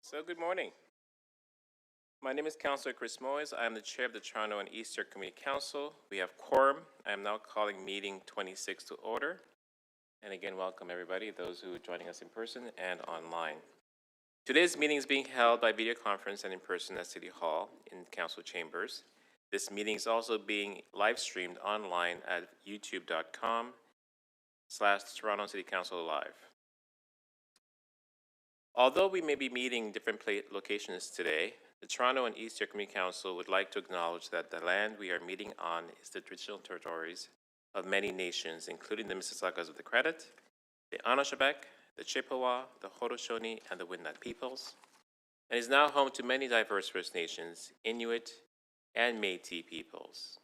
So, good morning. My name is Councillor Chris Moyes. I am the Chair of the Toronto and Eastern Community Council. We have quorum. I am now calling meeting 26 to order. And again, welcome everybody, those who are joining us in person and online. Today's meeting is being held by video conference and in person at City Hall in Council chambers. This meeting is also being live streamed online at youtube.com/Toronto City Council Live. Although we may be meeting different locations today, the Toronto and Eastern Community Council would like to acknowledge that the land we are meeting on is the traditional territories of many nations, including the Mississaugas of the Credit, the Anishinaabe, the Chippewa, the Haudenosaunee, and the Wendat peoples, and is now home to many diverse First Nations, Inuit, and Métis peoples.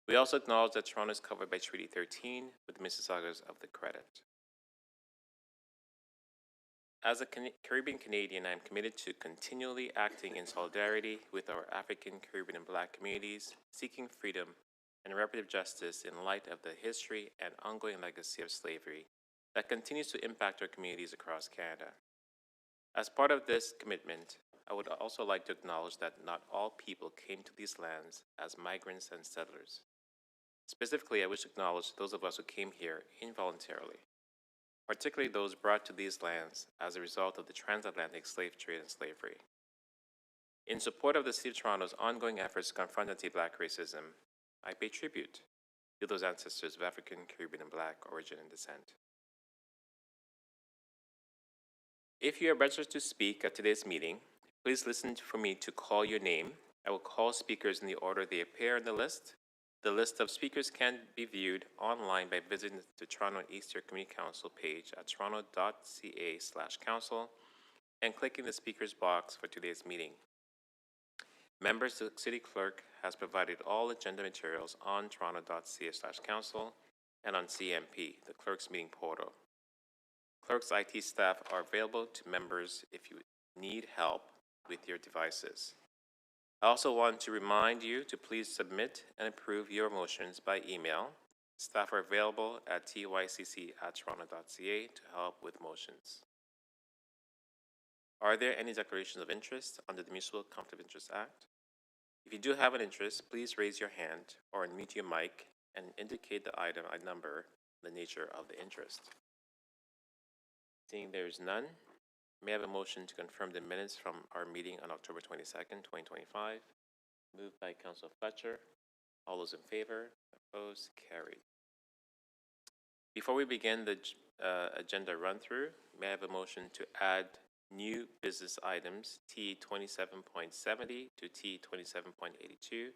We also acknowledge that Toronto is covered by Treaty 13 with the Mississaugas of the Credit. As a Caribbean Canadian, I am committed to continually acting in solidarity with our African, Caribbean, and Black communities, seeking freedom and reparative justice in light of the history and ongoing legacy of slavery that continues to impact our communities across Canada. As part of this commitment, I would also like to acknowledge that not all people came to these lands as migrants and settlers. Specifically, I wish to acknowledge those of us who came here involuntarily, particularly those brought to these lands as a result of the transatlantic slave trade and slavery. In support of the City of Toronto's ongoing efforts to confront anti-Black racism, I pay tribute to those ancestors of African, Caribbean, and Black origin and descent. If you are registered to speak at today's meeting, please listen for me to call your name. I will call speakers in the order they appear on the list. The list of speakers can be viewed online by visiting the Toronto Eastern Community Council page at toronto.ca/council and clicking the speakers box for today's meeting. Members, the City Clerk has provided all agenda materials on toronto.ca/council and on CMP, the Clerk's meeting portal. Clerk's IT staff are available to members if you need help with your devices. I also want to remind you to please submit and approve your motions by email. Staff are available at tycc@toronto.ca to help with motions. Are there any declarations of interest under the Municipal Conflict of Interest Act? If you do have an interest, please raise your hand or unmute your mic and indicate the item, number, the nature of the interest. Seeing there is none, may I have a motion to confirm the minutes from our meeting on October 22nd, 2025? Moved by Councilor Fletcher. All those in favor? Opposed? Carried. Before we begin the agenda run-through, may I have a motion to add new business items T27.70 to T27.82?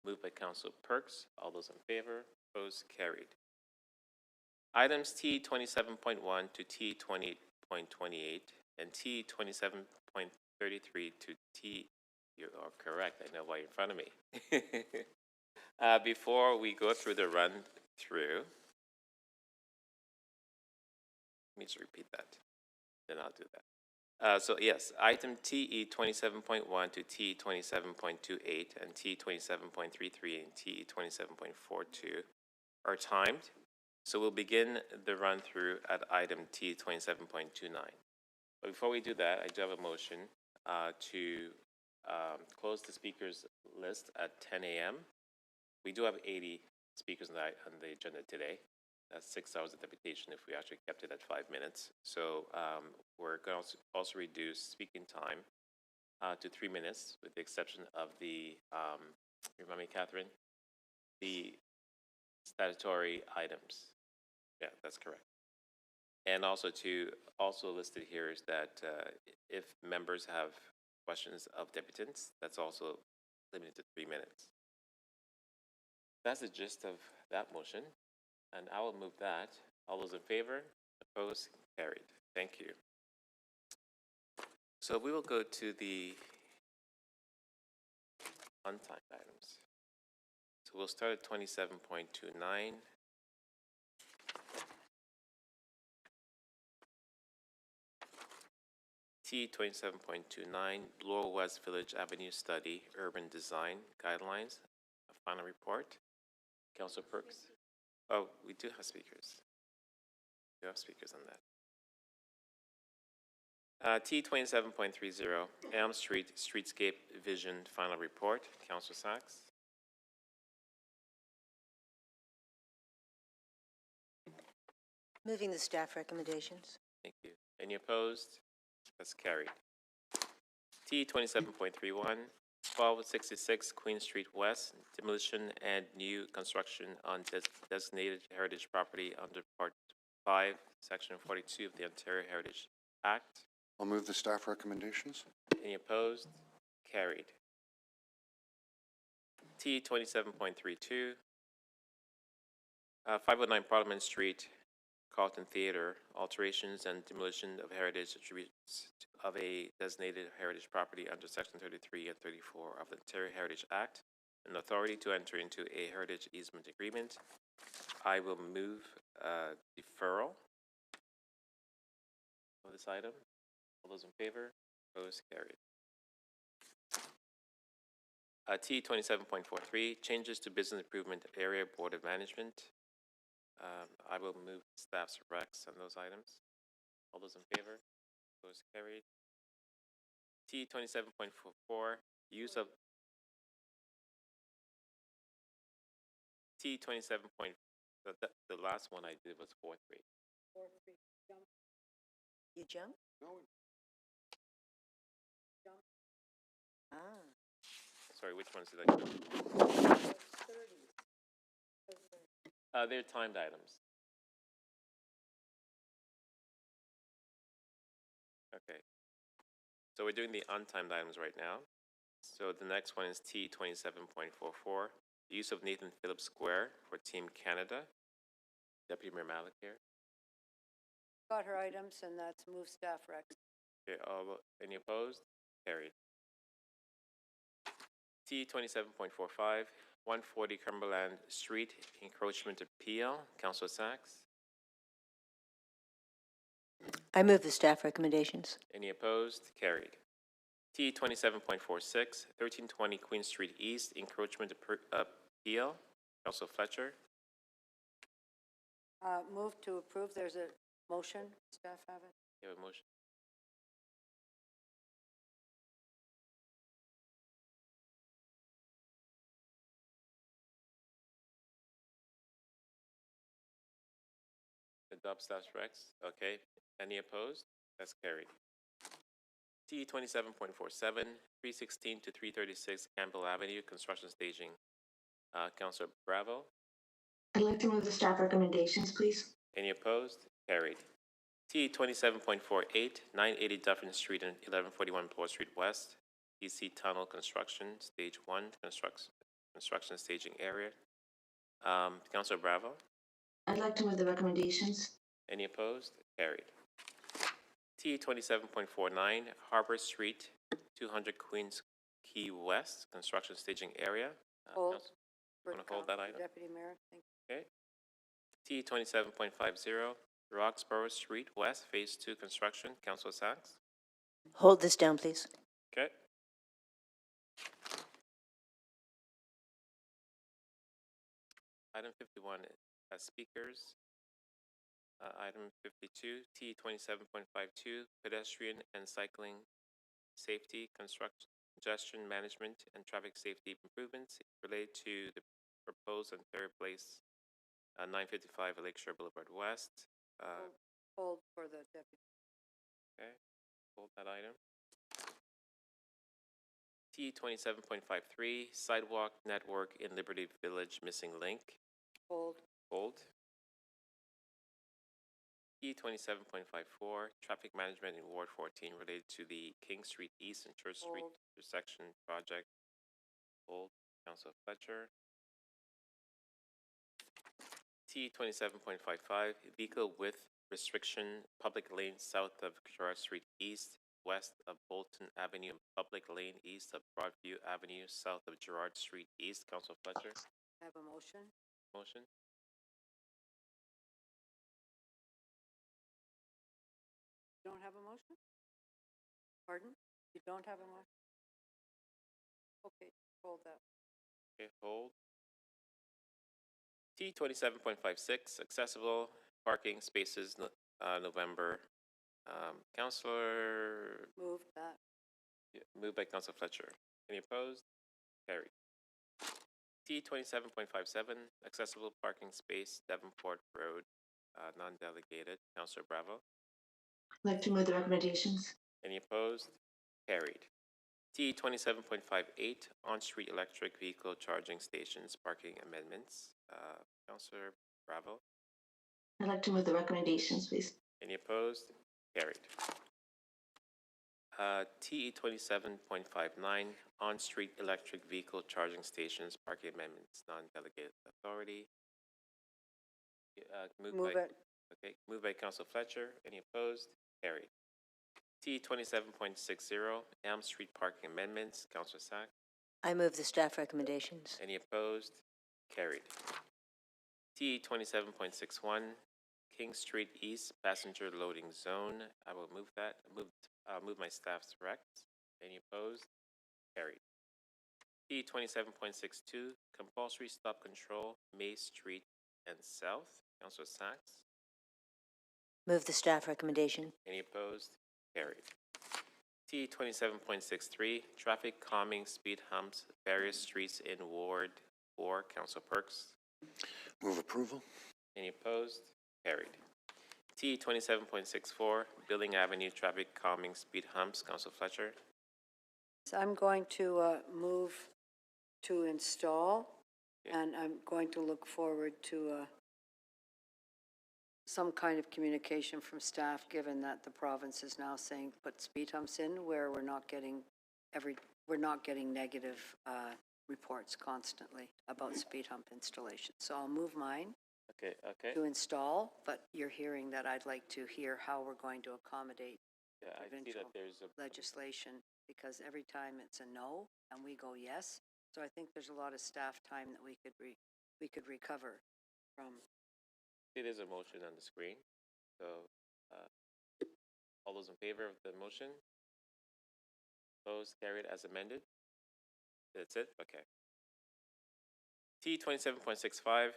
Moved by Councilor Perks. All those in favor? Opposed? Carried. Items T27.1 to T20.28 and T27.33 to T, you are correct, I know why you're in front of me. Before we go through the run through, let me just repeat that, then I'll do that. So yes, item TE 27.1 to T 27.28 and T 27.33 and T 27.42 are timed. So we'll begin the run through at item T 27.29. But before we do that, I do have a motion to close the speakers list at 10 a.m. We do have 80 speakers on the agenda today. That's 6 hours of deputation if we actually kept it at 5 minutes. So we're going to also reduce speaking time to 3 minutes, with the exception of the, remind me, Catherine, the statutory items. Yeah, that's correct. And also listed here is that if members have questions of deputants, that's also limited to 3 minutes. That's the gist of that motion, and I will move that. All those in favor? Opposed? Carried. Thank you. So we will go to the untimed items. So we'll start at 27.29. T 27.29, Lower West Village Avenue Study, Urban Design Guidelines, a final report. Councilor Perks? Oh, we do have speakers. We do have speakers on T 27.30, Elm Street Streetscape Vision Final Report. Councilor Sachs. Moving the staff recommendations. Thank you. Any opposed? That's carried. T 27.31, 1266 Queen Street West, demolition and new construction on designated heritage property under Part 5, Section 42 of the Ontario Heritage Act. I'll move the staff recommendations. Any opposed? Carried. T 27.32, 509 Parliament Street, Carlton Theatre, alterations and demolition of heritage attributes of a designated heritage property under Section 33 and 34 of the Ontario Heritage Act, and authority to enter into a heritage easement agreement. I will move deferral of this item. All those in favor? Opposed? Carried. T 27.43, changes to business improvement area board of management. I will move staff's recs on those items. All those in favor? Opposed? Carried. T 27.44, use of T 27. The last one I did was 4.3. You jump? No. Ah. Sorry, which ones did I do? They're timed items. Okay. So we're doing the untimed items right now. So the next one is T 27.44, use of Nathan Phillips Square for Team Canada. Deputy Mayor Malik here. Got her items, and that's move staff recs. Okay, any opposed? Carried. T 27.45, 140 Cumberland Street, encroachment appeal. Councilor Sachs. I move the staff recommendations. Any opposed? Carried. T 27.46, 1320 Queen Street East, encroachment appeal. Councilor Fletcher. Move to approve. There's a motion. Staff have it. You have a motion? Adopt staff's recs. Okay. Any opposed? That's carried. T 27.47, 316 to 336 Campbell Avenue, construction staging. Councilor Bravo. I'd like to move the staff recommendations, please. Any opposed? Carried. T 27.48, 980 Dufferin Street and 1141 Bloor Street West, DC Tunnel Construction, Stage 1, construction staging area. Councilor Bravo. I'd like to move the recommendations. Any opposed? Carried. T 27.49, Harbor Street, 200 Queens Quay West, construction staging area. Hold. Want to hold that item? Deputy Mayor, thank you. Okay. T 27.50, Roxborough Street West, Phase 2 construction. Councilor Sachs. Hold this down, please. Okay. Item 51, speakers. Item 52, T 27.52, pedestrian and cycling safety, congestion management, and traffic safety improvements related to the proposed Ontario Place 955 Lakeshore Boulevard West. Hold for the deputy. Okay, hold that item. T 27.53, sidewalk network in Liberty Village missing link. Hold. Hold. T 27.54, traffic management in Ward 14 related to the King Street East and Church Street Hold. intersection project. Hold. Councilor Fletcher. T 27.55, vehicle width restriction, public lane south of Gerard Street East, west of Bolton Avenue, public lane east of Broadview Avenue, south of Gerard Street East. Councilor Fletcher. Have a motion. Motion. You don't have a motion? Pardon? You don't have a motion? Okay, hold that. Okay, hold. T 27.56, accessible parking spaces, November Counselor, Move that. moved by Counselor Fletcher. Any opposed? Carried. T 27.57, accessible parking space, Devonport Road, non-delegated. Counselor Bravo. I'd like to move the recommendations. Any opposed? Carried. T 27.58, on-street electric vehicle charging stations, parking amendments. Counselor Bravo. I'd like to move the recommendations, please. Any opposed? Carried. TE 27.59, on-street electric vehicle charging stations, parking amendments, non-delegated authority. Move by, it. Okay, moved by Council Fletcher. Any opposed? Carried. T 27.60, Elm Street parking amendments, Council Sack. I move the staff recommendations. Any opposed? Carried. T 27.61, King Street East passenger loading zone. I will move that. Move my staff's recs. Any opposed? Carried. T 27.62, compulsory stop control, May Street and South. Councilor Sachs. Move the staff recommendation. Any opposed? Carried. T 27.63, traffic calming speed humps, various streets in Ward 4. Council Perks. Move approval. Any opposed? Carried. T 27.64, Building Avenue traffic calming speed humps. Council Fletcher. So I'm going to move to install, Yeah. and I'm going to look forward to some kind of communication from staff, given that the province is now saying put speed humps in where we're not getting negative reports constantly about speed hump installation. So I'll move mine Okay. to install, but you're hearing that I'd like to hear how we're going to accommodate Yeah, I see provincial that there's a legislation, because every time it's a no and we go yes. So I think there's a lot of staff time that we could recover from. It is a motion on the screen. So, all those in favor of the motion? Opposed? Carried as amended? That's it? Okay. T 27.65,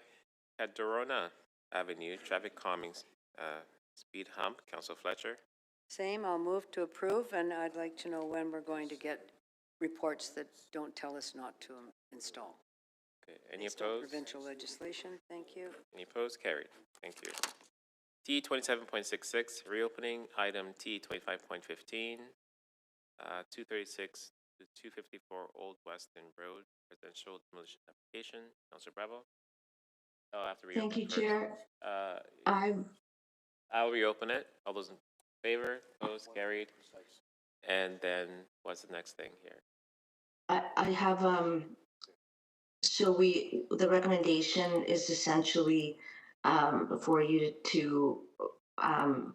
Cadorona Avenue, traffic calming speed hump. Council Fletcher. Same, I'll move to approve, and I'd like to know when we're going to get reports that don't tell us not to install. Okay. Any Based on opposed? provincial legislation, thank you. Any opposed? Carried. Thank you. T 27.66, reopening item T 25.15, 236 to 254 Old Weston Road, residential demolition application. Councilor Bravo. I'll have to reopen Thank you, first. Chair. I I'll reopen it. All those in favor? Opposed? Carried. And then what's the next thing here? I have, so the recommendation is essentially for you to,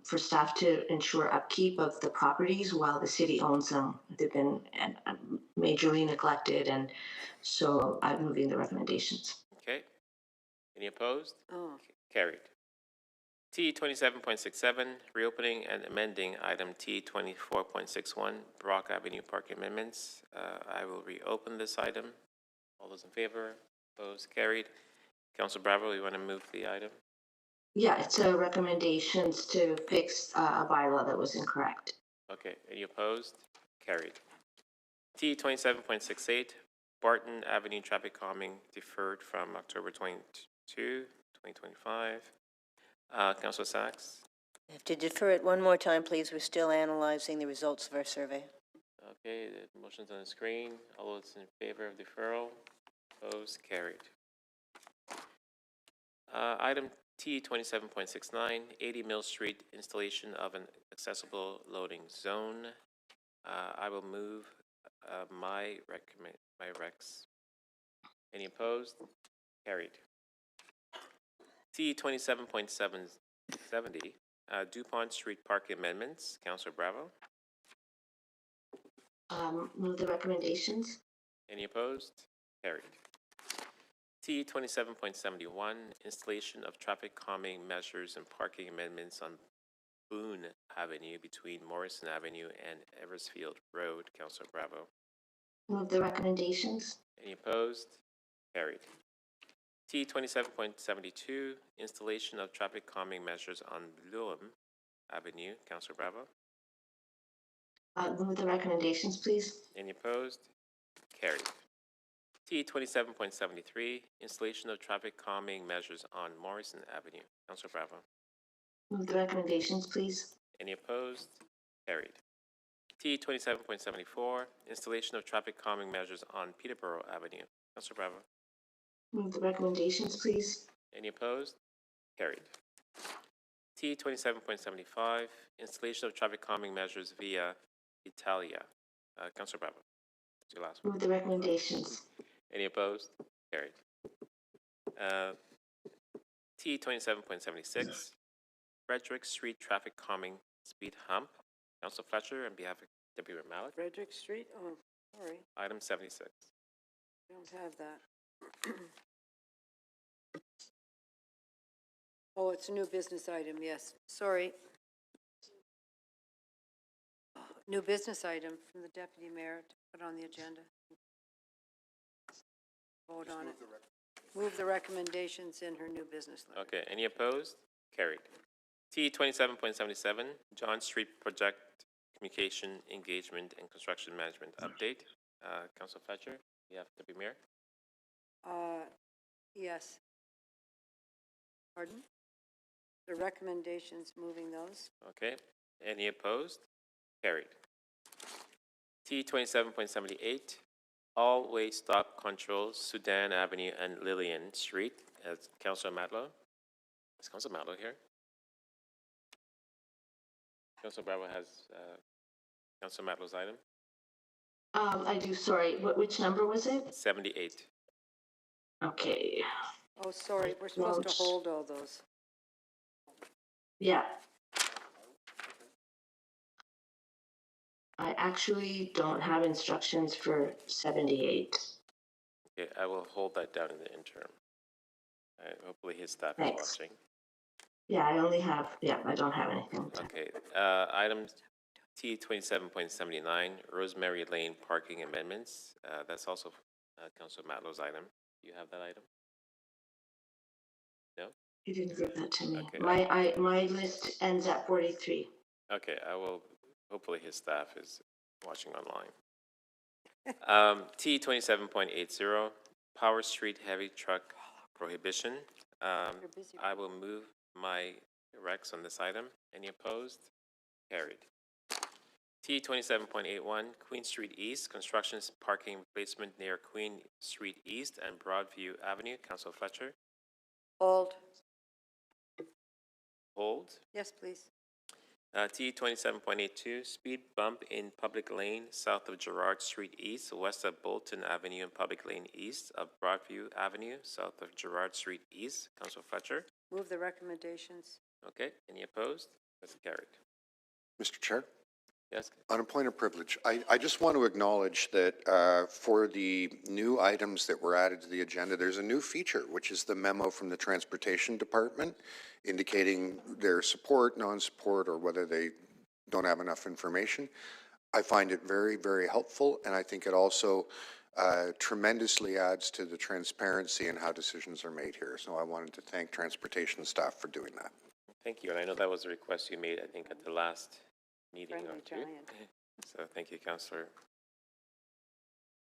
for staff to ensure upkeep of the properties while the city owns them. They've been majorly neglected, and so I'm moving the recommendations. Okay. Any opposed? Oh, Carried. T 27.67, reopening and amending item T 24.61, Brock Avenue Park Amendments. I will reopen this item. All those in favor? Opposed? Carried. Council Bravo, you want to move the item? Yeah, it's recommendations to fix a bylaw that was incorrect. Okay. Any opposed? Carried. T 27.68, Barton Avenue traffic calming deferred from October 22, 2025. Councilor Sachs. I have to defer it one more time, please. We're still analyzing the results of our survey. Okay, the motion's on the screen. All those in favor of deferral? Opposed? Carried. Item T 27.69, 80 Mill Street, installation of an accessible loading zone. I will move my recs. Any opposed? Carried. T 27.70, DuPont Street Park Amendments. Councilor Bravo. Move the recommendations. Any opposed? Carried. T 27.71, installation of traffic calming measures and parking amendments on Boone Avenue between Morrison Avenue and Eversfield Road. Councilor Bravo. Move the recommendations. Any opposed? Carried. T 27.72, installation of traffic calming measures on Bloom Avenue. Councilor Bravo. Move the recommendations, please. Any opposed? Carried. T 27.73, installation of traffic calming measures on Morrison Avenue. Councilor Bravo. Move the recommendations, please. Any opposed? Carried. T 27.74, installation of traffic calming measures on Peterborough Avenue. Councilor Bravo. Move the recommendations, please. Any opposed? Carried. T 27.75, installation of traffic calming measures via Italia. Councilor Bravo. It's your last one. Move the recommendations. Any opposed? Carried. T 27.76, Frederick Street traffic calming speed hump. Council Fletcher, on behalf of Deputy Mayor Malik. Frederick Street, oh, sorry, Item 76. I don't have that. Oh, it's a new business item, yes, sorry. New business item from the deputy mayor to put on the agenda. Vote on it. Move the recommendations in her new business letter. Okay, any opposed? Carried. T 27.77, John Street Project Communication Engagement and Construction Management Update. Council Fletcher, you have Deputy Mayor. Yes. Pardon? The recommendations, moving those. Okay, any opposed? Carried. T 27.78, all way stop controls, Sudan Avenue and Lillian Street. Councilor Matlow. Is Councilor Matlow here? Councilor Bravo has Councilor Matlow's item. I do, sorry. Which number was it? 78. Okay. Oh, sorry, we're supposed to Won't. hold all those. Yeah. I actually don't have instructions for 78. Okay, I will hold that down in the interim. Hopefully his staff Thanks. is watching. Yeah, I don't have anything. Okay, item T 27.79, Rosemary Lane parking amendments. That's also Councilor Matlow's item. Do you have that item? No? You didn't give that to me. Okay. My list ends at 43. Okay, I will, hopefully his staff is watching online. T 27.80, Power Street heavy truck prohibition. You're busy. I will move my recs on this item. Any opposed? Carried. T 27.81, Queen Street East, constructions parking replacement near Queen Street East and Broadview Avenue. Councilor Fletcher. Hold. Hold. Yes, please. T 27.82, speed bump in public lane south of Gerard Street East, west of Bolton Avenue and public lane east of Broadview Avenue, south of Gerard Street East. Councilor Fletcher. Move the recommendations. Okay, any opposed? That's carried. Mr. Chair, Yes? on a point of privilege, I just want to acknowledge that for the new items that were added to the agenda, there's a new feature, which is the memo from the Transportation Department indicating their support, non-support, or whether they don't have enough information. I find it very, very helpful, and I think it also tremendously adds to the transparency in how decisions are made here. So I wanted to thank transportation staff for doing that. Thank you, and I know that was a request you made, I think, at the last meeting. Friendly or two. giant. So thank you, Councilor.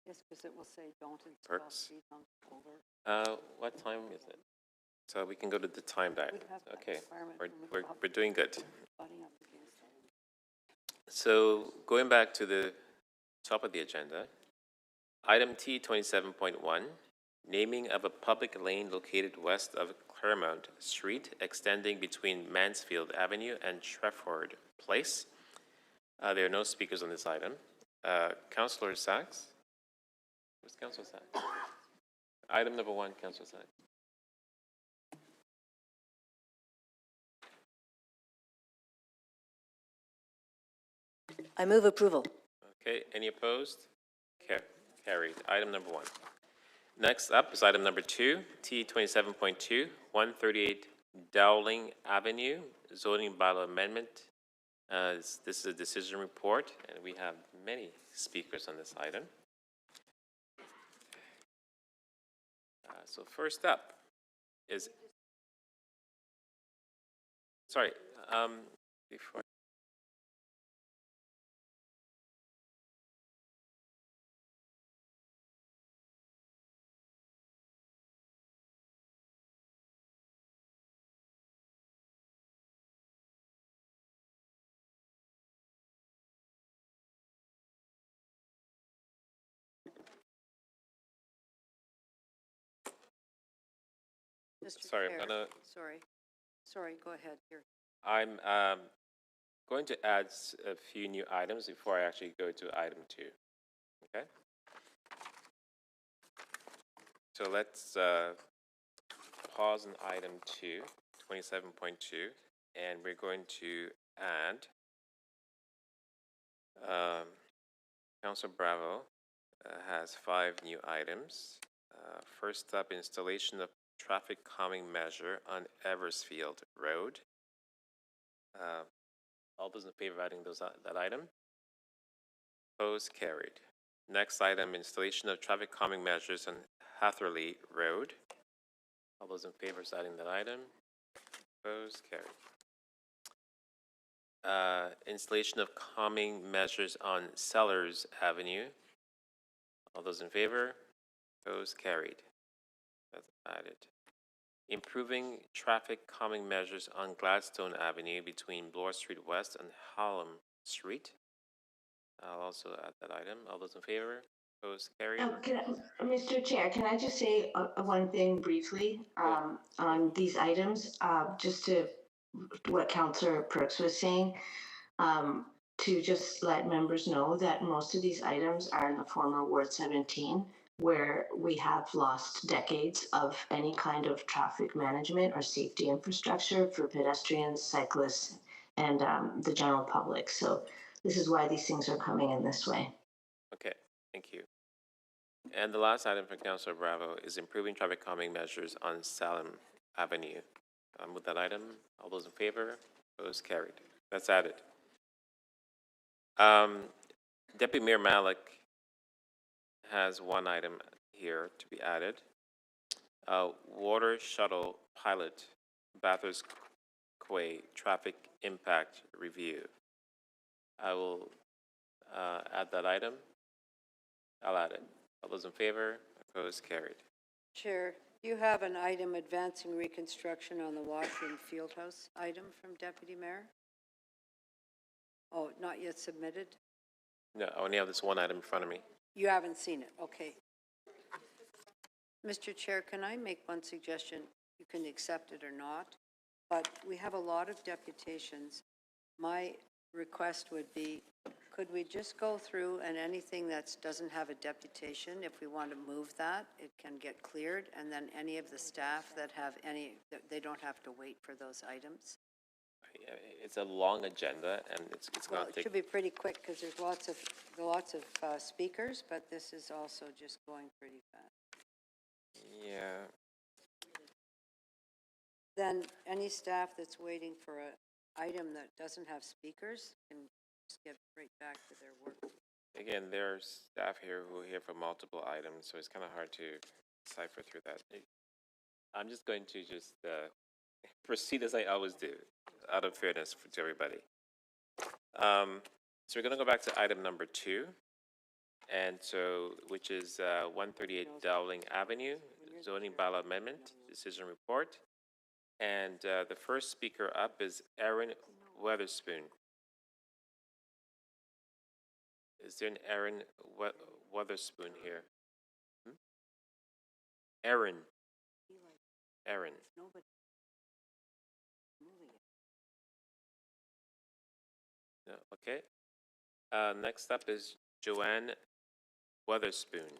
Yes, because it will say don't install Perks. speed bump over. What time is it? So we can go to the time diet. We have that Okay, requirement we're, when we we're, go up- we're doing good. butting up against it. So going back to the top of the agenda, item T 27.1, naming of a public lane located west of Claremont Street, extending between Mansfield Avenue and Trefford Place. There are no speakers on this item. Councilor Sachs? Where's Councilor Sachs? Item number 1, Councilor Sachs. I move approval. Okay, any opposed? Carried. Item number 1. Next up is item number 2, T 27.2, 138 Dowling Avenue, zoning bylaw amendment. This is a decision report, and we have many speakers on this item. So first up is, sorry, Before. Mr. Sorry, I'm Chair, gonna, sorry, go ahead here. I'm going to add a few new items before I actually go to item 2. Okay? So let's pause on item 2, 27.2, and we're going to add Council Bravo has 5 new items. First up, installation of traffic calming measure on Eversfield Road. All those in favor of adding that item? Opposed? Carried. Next item, installation of traffic calming measures on Hatherley Road. All those in favor of adding that item? Opposed? Carried. Installation of calming measures on Sellers Avenue. All those in favor? Opposed? Carried. That's added. Improving traffic calming measures on Gladstone Avenue between Bloor Street West and Hallam Street. I'll also add that item. All those in favor? Opposed? Carried. Mr. Chair, can I just say one thing briefly on these items, just to what Councillor Perks was saying, to just let members know that most of these items are in the former Ward 17, where we have lost decades of any kind of traffic management or safety infrastructure for pedestrians, cyclists, and the general public. So this is why these things are coming in this way. Okay, thank you. And the last item for Councilor Bravo is improving traffic calming measures on Salem Avenue. With that item, all those in favor? Opposed? Carried. That's added. Deputy Mayor Malik has one item here to be added. Water shuttle pilot, Bathurst Quay traffic impact review. I will add that item. I'll add it. All those in favor? Opposed? Carried. Chair, you have an item advancing reconstruction on the Washington Fieldhouse item from Deputy Mayor? Oh, not yet submitted? No, I only have this one item in front of me. You haven't seen it, okay. Mr. Chair, can I make one suggestion? You can accept it or not, but we have a lot of deputations. My request would be, could we just go through and anything that doesn't have a deputation, if we want to move that, it can get cleared, and then any of the staff that have any, they don't have to wait for those items? It's a long agenda, and it's Well, going to it take. should be pretty quick because there's lots of speakers, but this is also just going pretty fast. Yeah. Then any staff that's waiting for an item that doesn't have speakers can just get right back to their work. Again, there are staff here who are here for multiple items, so it's kind of hard to cipher through that. I'm just going to proceed as I always do, out of fairness to everybody. So we're going to go back to item number 2, and so which is 138 Dowling Avenue zoning bylaw amendment decision report, and the first speaker up is Aaron Weatherspoon. Is there an Aaron Weatherspoon here? Aaron. Aaron. No, okay. Next up is Joanne Weatherspoon.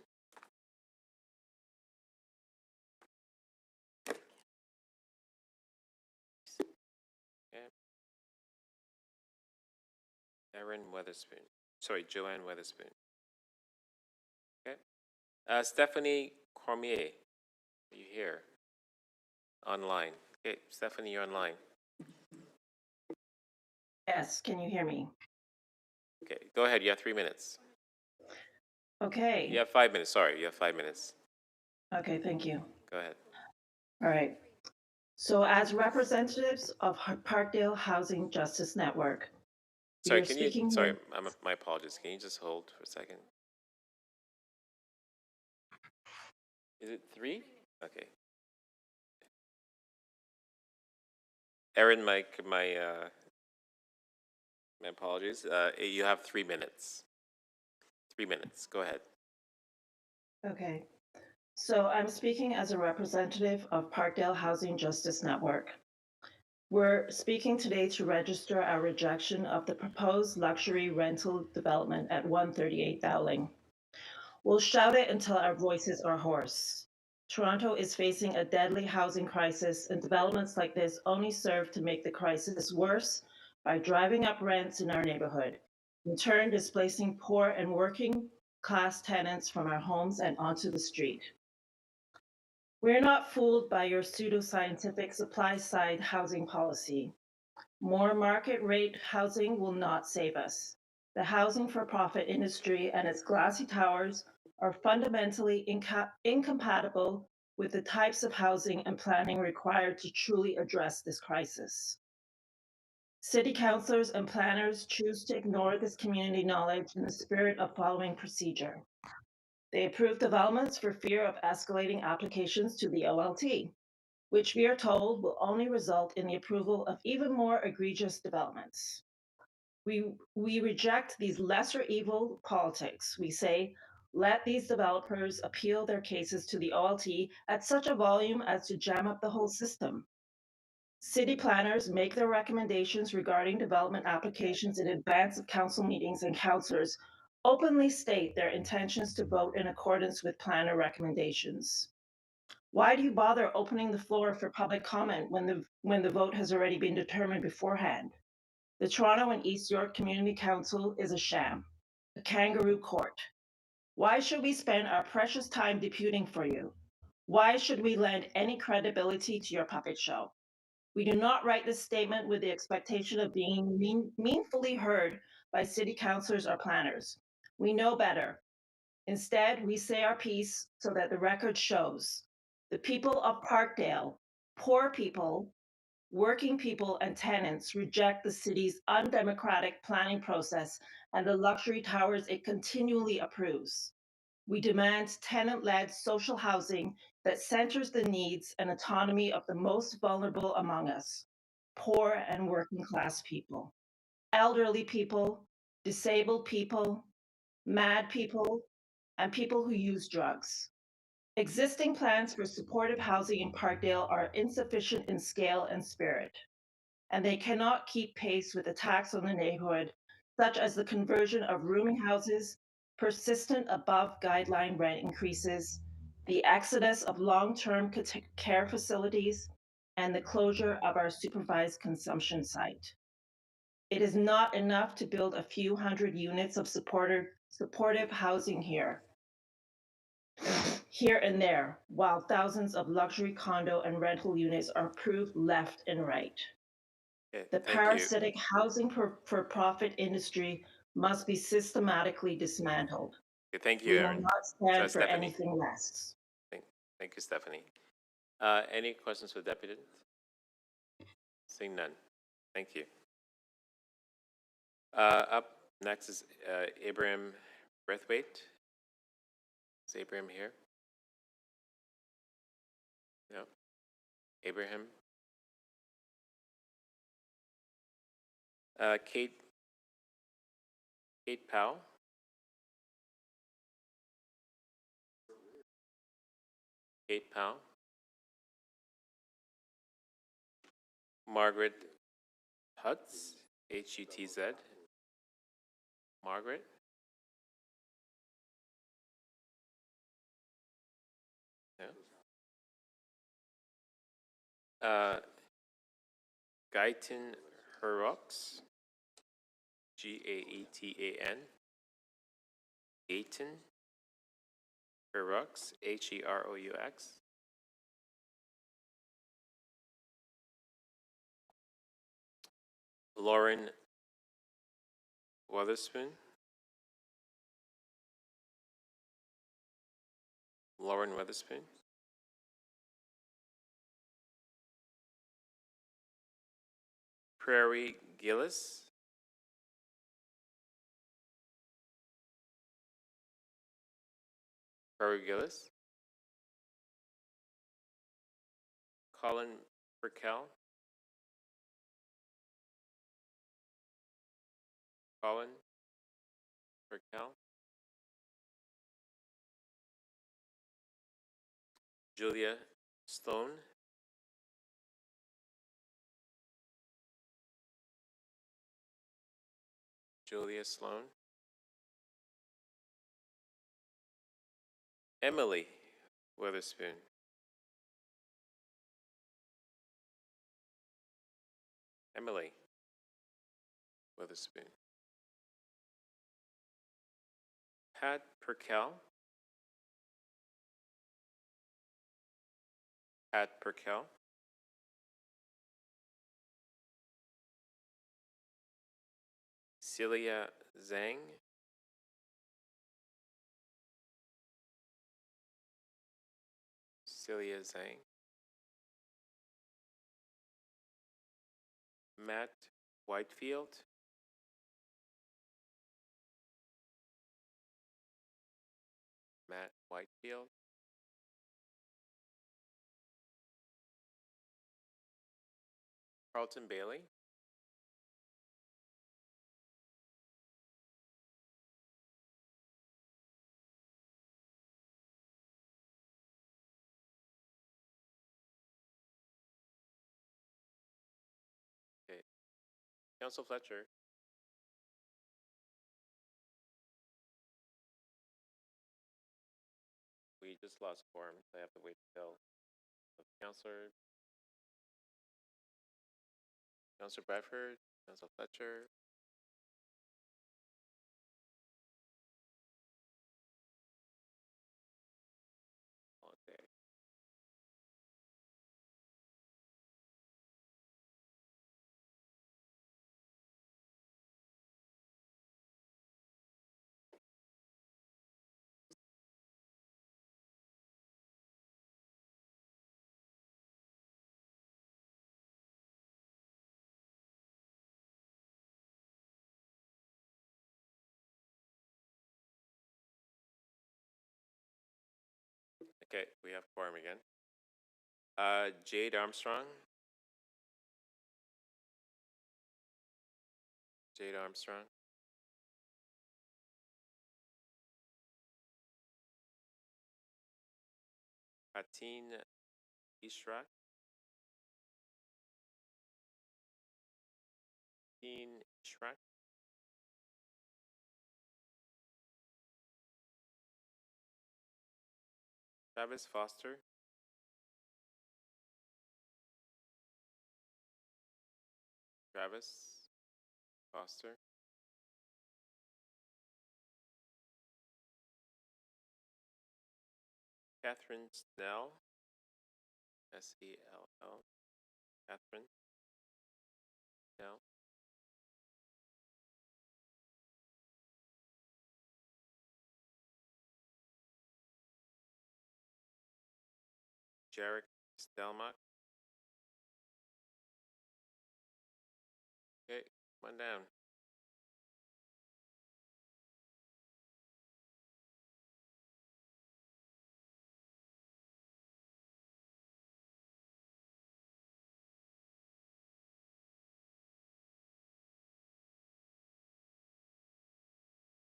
Okay. Aaron Weatherspoon. Sorry, Joanne Weatherspoon. Okay. Stephanie Cormier. Are you here? Online. Okay, Stephanie, you're online. Yes, can you hear me? Okay, go ahead. You have 3 minutes. Okay. You have 5 minutes. Sorry, you have 5 minutes. Okay, thank you. Go ahead. All right. So as representatives of Parkdale Housing Justice Network, we Sorry, are can you, speaking sorry, here. my apologies. Can you just hold for a second? Is it 3? Okay. Erin, my apologies. You have 3 minutes. 3 minutes. Go ahead. Okay. So I'm speaking as a representative of Parkdale Housing Justice Network. We're speaking today to register our rejection of the proposed luxury rental development at 138 Dowling. We'll shout it until our voices are hoarse. Toronto is facing a deadly housing crisis, and developments like this only serve to make the crisis worse by driving up rents in our neighborhood, in turn displacing poor and working class tenants from our homes and onto the street. We're not fooled by your pseudoscientific supply-side housing policy. More market rate housing will not save us. The housing for profit industry and its glassy towers are fundamentally incompatible with the types of housing and planning required to truly address this crisis. City councilors and planners choose to ignore this community knowledge in the spirit of following procedure. They approve developments for fear of escalating applications to the OLT, which we are told will only result in the approval of even more egregious developments. We reject these lesser evil politics. We say, let these developers appeal their cases to the OLT at such a volume as to jam up the whole system. City planners make their recommendations regarding development applications in advance of council meetings, and councilors openly state their intentions to vote in accordance with planner recommendations. Why do you bother opening the floor for public comment when the vote has already been determined beforehand? The Toronto and East York Community Council is a sham, a kangaroo court. Why should we spend our precious time deputing for you? Why should we lend any credibility to your puppet show? We do not write this statement with the expectation of being meaningfully heard by city councilors or planners. We know better. Instead, we say our piece so that the record shows. The people of Parkdale, poor people, working people, and tenants reject the city's undemocratic planning process and the luxury towers it continually approves. We demand tenant-led social housing that centers the needs and autonomy of the most vulnerable among us, poor and working class people, elderly people, disabled people, mad people, and people who use drugs. Existing plans for supportive housing in Parkdale are insufficient in scale and spirit, and they cannot keep pace with attacks on the neighborhood, such as the conversion of rooming houses, persistent above guideline rent increases, the exodus of long-term care facilities, and the closure of our supervised consumption site. It is not enough to build a few hundred units of supportive housing here and there, while thousands of luxury condo and rental units are approved left and right. Okay, The thank you. parasitic housing for profit industry must be systematically dismantled. Okay, thank you, We will Erin. not stand for Stephanie. anything less. Thank you, Stephanie. Any questions for Deputy? Seeing none. Thank you. Up next is Abraham Breathwaite. Is Abraham here? No. Abraham. Kate Powell. Kate Powell. Margaret Hutz. Hutz. Margaret. No. Gaitan Heroux. Gaetan. Gaitan Heroux. Heroux. Lauren Weatherspoon. Lauren Weatherspoon. Prairie Gillis. Prairie Gillis. Colin Burkell. Colin Burkell. Julia Stone. Julia Sloan. Emily Witherspoon. Emily Witherspoon. Pat Perkel. Pat Perkel. Celia Zhang. Celia Zhang. Matt Whitefield. Matt Whitefield. Carlton Bailey. Okay. Council Fletcher. We just lost quorum, so I have to wait till Councilor Bradford, Council Fletcher. Okay. Okay, we have quorum again. Jade Armstrong. Jade Armstrong. Patine Ishrak. Patine Ishrak. Travis Foster. Travis Foster. Catherine Snell. Sell. Catherine Snell. Jarek Stelmach. Okay, come on down.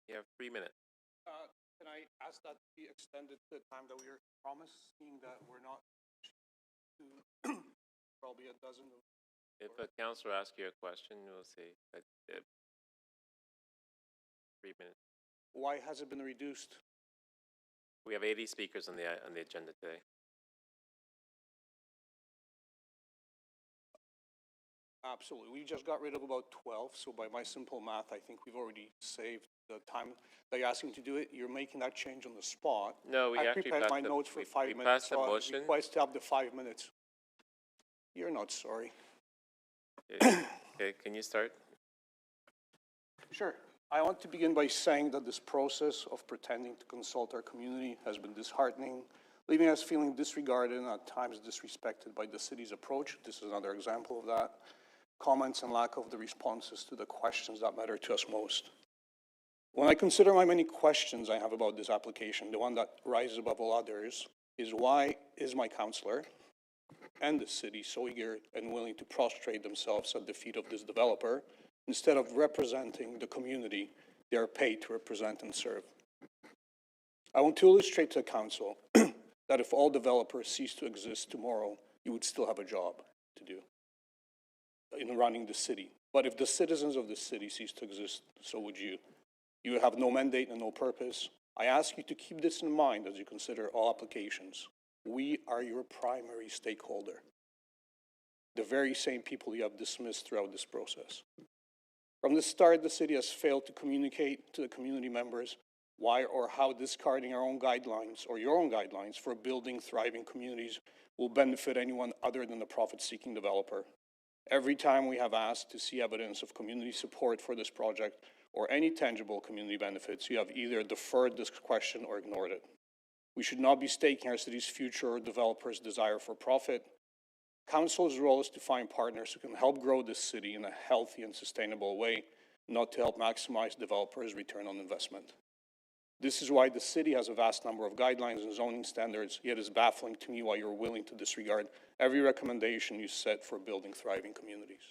You have 3 minutes. Can I ask that be extended to the time that we were promised, seeing that we're not to probably a dozen of. If a councilor asks you a question, we'll say that 3 minutes. Why has it been reduced? We have 80 speakers on the agenda today. Absolutely. We just got rid of about 12, so by my simple math, I think we've already saved the time that you're asking to do it. You're making that change on the spot. No, we I actually prepared passed my the- notes for we- 5 we minutes, passed the so I motion. request to have the 5 minutes. You're not sorry. Okay, can you start? Sure. I want to begin by saying that this process of pretending to consult our community has been disheartening, leaving us feeling disregarded and at times disrespected by the city's approach. This is another example of that. comments and lack of the responses to the questions that matter to us most. When I consider my many questions I have about this application, the one that rises above all others is why is my councillor and the city so eager and willing to prostrate themselves at the feet of this developer instead of representing the community they are paid to represent and serve? I want to illustrate to the council that if all developers cease to exist tomorrow, you would still have a job to do in running the city. But if the citizens of the city cease to exist, so would you. You have no mandate and no purpose. I ask you to keep this in mind as you consider all applications. We are your primary stakeholder, the very same people you have dismissed throughout this process. From the start, the city has failed to communicate to the community members why or how discarding our own guidelines or your own guidelines for building thriving communities will benefit anyone other than the profit-seeking developer. Every time we have asked to see evidence of community support for this project or any tangible community benefits, you have either deferred this question or ignored it. We should not be staking our city's future or developers' desire for profit. Council's role is to find partners who can help grow this city in a healthy and sustainable way, not to help maximize developers' return on investment. This is why the city has a vast number of guidelines and zoning standards, yet it's baffling to me why you're willing to disregard every recommendation you set for building thriving communities.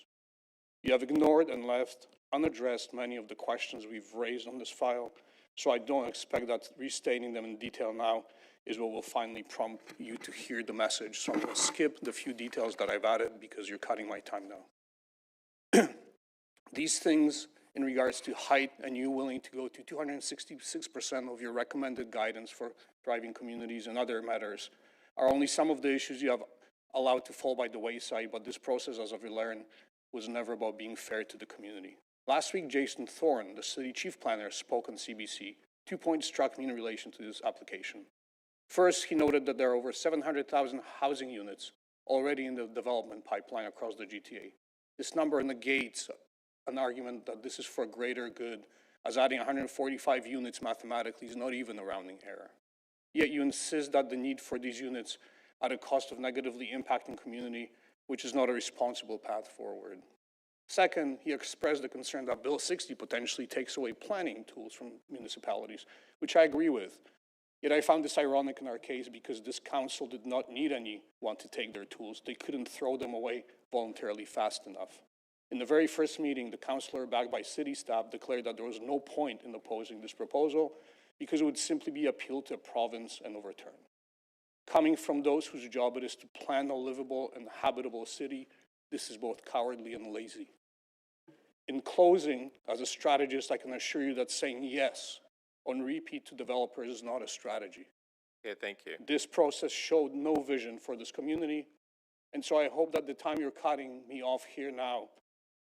You have ignored and left unaddressed many of the questions we've raised on this file, so I don't expect that restating them in detail now is what will finally prompt you to hear the message. So I'm going to skip the few details that I've added because you're cutting my time now. These things in regards to height and you willing to go to 266% of your recommended guidance for thriving communities and other matters are only some of the issues you have allowed to fall by the wayside, but this process, as I've learned, was never about being fair to the community. Last week, Jason Thorne, the city chief planner, spoke on CBC. 2 points struck me in relation to this application. First, he noted that there are over 700,000 housing units already in the development pipeline across the GTA. This number negates an argument that this is for greater good, as adding 145 units mathematically is not even a rounding error. Yet you insist that the need for these units at a cost of negatively impacting community, which is not a responsible path forward. Second, he expressed the concern that Bill 60 potentially takes away planning tools from municipalities, which I agree with. Yet I found this ironic in our case because this council did not need anyone to take their tools. They couldn't throw them away voluntarily fast enough. In the very first meeting, the councillor, backed by city staff, declared that there was no point in opposing this proposal because it would simply be appealed to a province and overturned. Coming from those whose job it is to plan a livable and habitable city, this is both cowardly and lazy. In closing, as a strategist, I can assure you that saying yes on repeat to developers is not a strategy. Okay, thank you. This process showed no vision for this community, and so I hope that the time you're cutting me off here now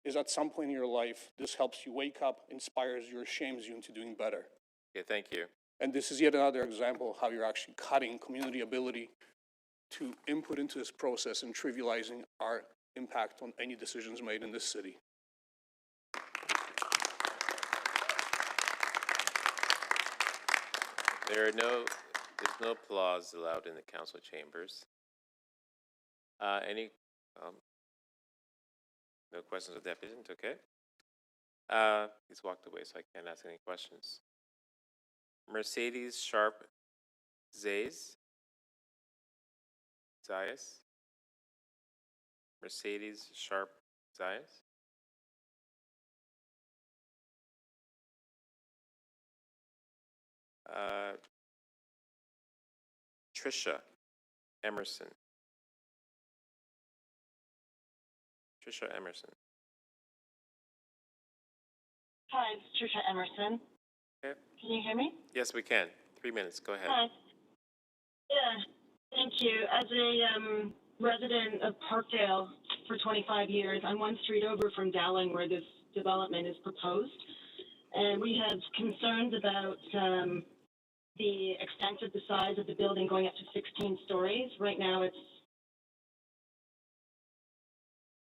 is at some point in your life, this helps you wake up, inspires you, or shames you into doing better. Okay, thank you. And this is yet another example of how you're actually cutting community ability to input into this process and trivializing our impact on any decisions made in this city. There's no applause allowed in the council chambers. No questions of the applicant, okay? He's walked away, so I can't ask any questions. Mercedes Sharp Zayas. Mercedes Sharp Zayas. Trisha Emerson. Trisha Emerson. Hi, it's Trisha Emerson. Okay. Can you hear me? Yes, we can. 3 minutes. Go ahead. Hi. Yeah, thank you. As a resident of Parkdale for 25 years, I'm one street over from Dowling where this development is proposed. And we have concerns about the extent of the size of the building going up to 16 stories. Right now it's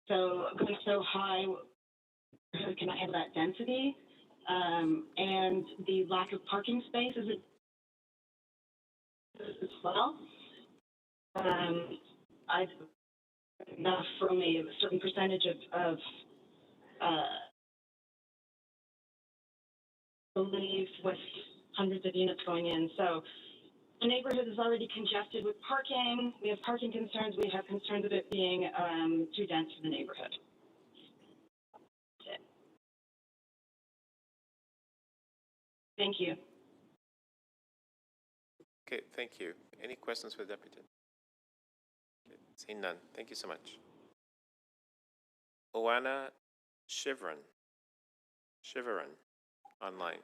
going so high, can I handle that density? And the lack of parking spaces as well. I've enough for only a certain percentage of believe with hundreds of units going in. So the neighborhood is already congested with parking. We have parking concerns. We have concerns of it being too dense for the neighborhood. That's it. Thank you. Okay, thank you. Any questions for the deputy? Okay, seeing none. Thank you so much. Oana Shiveron. Online.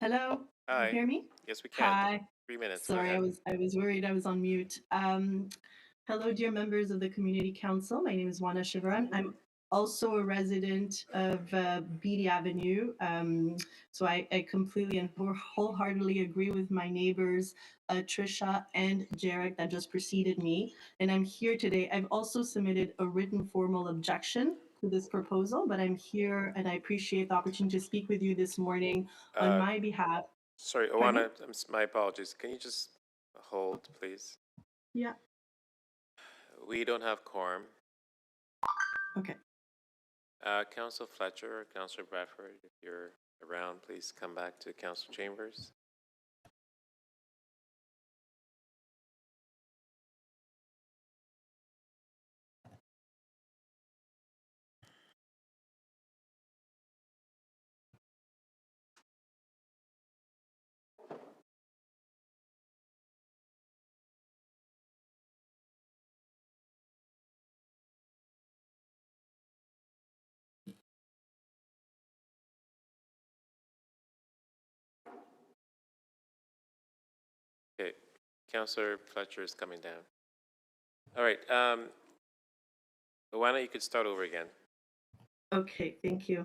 Hello, can you Hi. hear me? Yes, we can. Hi. 3 minutes. Go Sorry, ahead. I was worried I was on mute. Hello, dear members of the Community Council. My name is Wana Shivaran. I'm also a resident of Beatty Avenue. So I completely and wholeheartedly agree with my neighbors, Trisha and Jarek, that just preceded me. And I'm here today. I've also submitted a written formal objection to this proposal, but I'm here and I appreciate the opportunity to speak with you this morning on Uh, my behalf. Sorry, Pardon? Oana, my apologies. Can you just hold, please? Yeah, We don't have quorum. okay. Council Fletcher or Councilor Bradford, if you're around, please come back to council chambers. Okay, Councilor Fletcher is coming down. All right, Oana, you could start over again. Okay, thank you.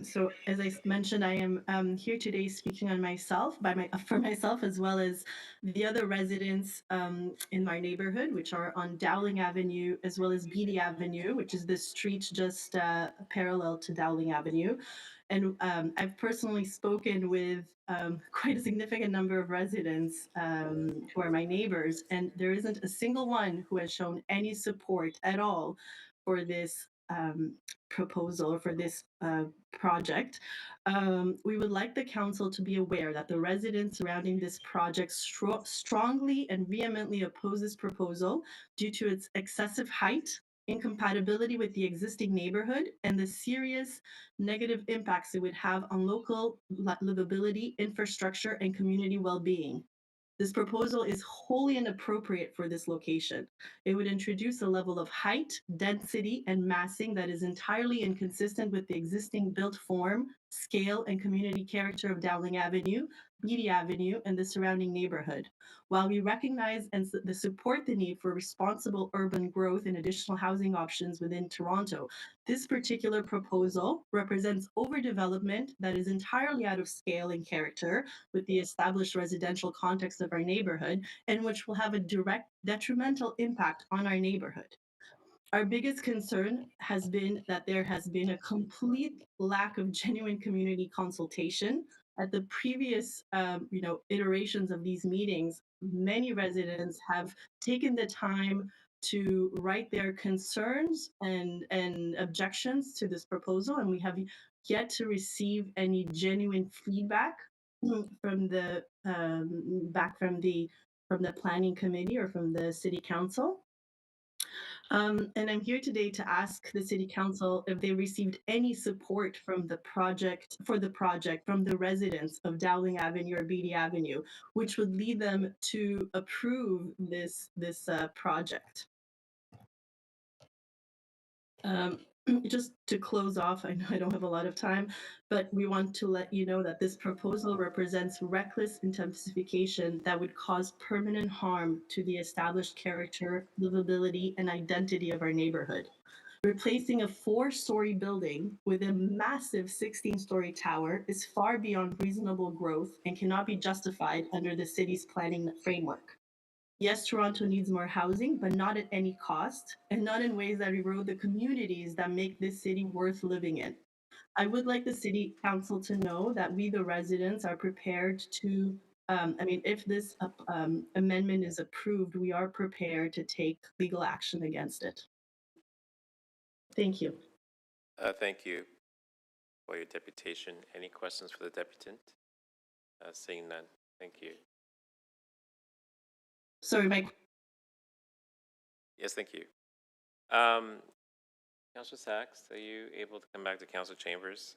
So as I mentioned, I am here today speaking on myself, for myself, as well as the other residents in my neighborhood, which are on Dowling Avenue, as well as Beatty Avenue, which is the street just parallel to Dowling Avenue. And I've personally spoken with quite a significant number of residents who are my neighbors, and there isn't a single one who has shown any support at all for this proposal, for this project. We would like the council to be aware that the residents surrounding this project strongly and vehemently oppose this proposal due to its excessive height, incompatibility with the existing neighborhood, and the serious negative impacts it would have on local livability, infrastructure, and community well-being. This proposal is wholly inappropriate for this location. It would introduce a level of height, density, and massing that is entirely inconsistent with the existing built form, scale, and community character of Dowling Avenue, Beatty Avenue, and the surrounding neighborhood. While we recognize and support the need for responsible urban growth and additional housing options within Toronto, this particular proposal represents overdevelopment that is entirely out of scale and character with the established residential context of our neighborhood, and which will have a direct detrimental impact on our neighborhood. Our biggest concern has been that there has been a complete lack of genuine community consultation. At the previous, iterations of these meetings, many residents have taken the time to write their concerns and objections to this proposal, and we have yet to receive any genuine feedback from the from the planning committee or from the city council. And I'm here today to ask the City Council if they received any support from the project from the residents of Dowling Avenue or Beatty Avenue, which would lead them to approve this project. Just to close off, I know I don't have a lot of time, but we want to let you know that this proposal represents reckless intensification that would cause permanent harm to the established character, livability, and identity of our neighborhood. Replacing a 4-story building with a massive 16-story tower is far beyond reasonable growth and cannot be justified under the city's planning framework. Yes, Toronto needs more housing, but not at any cost, and not in ways that erode the communities that make this city worth living in. I would like the City Council to know that we, the residents, are prepared to I mean, if this amendment is approved, we are prepared to take legal action against it. Thank you. Thank you for your deputation. Any questions for the deputant? Seeing none. Thank you. Sorry, Mike. Yes, thank you. Councillor Sachs, are you able to come back to council chambers?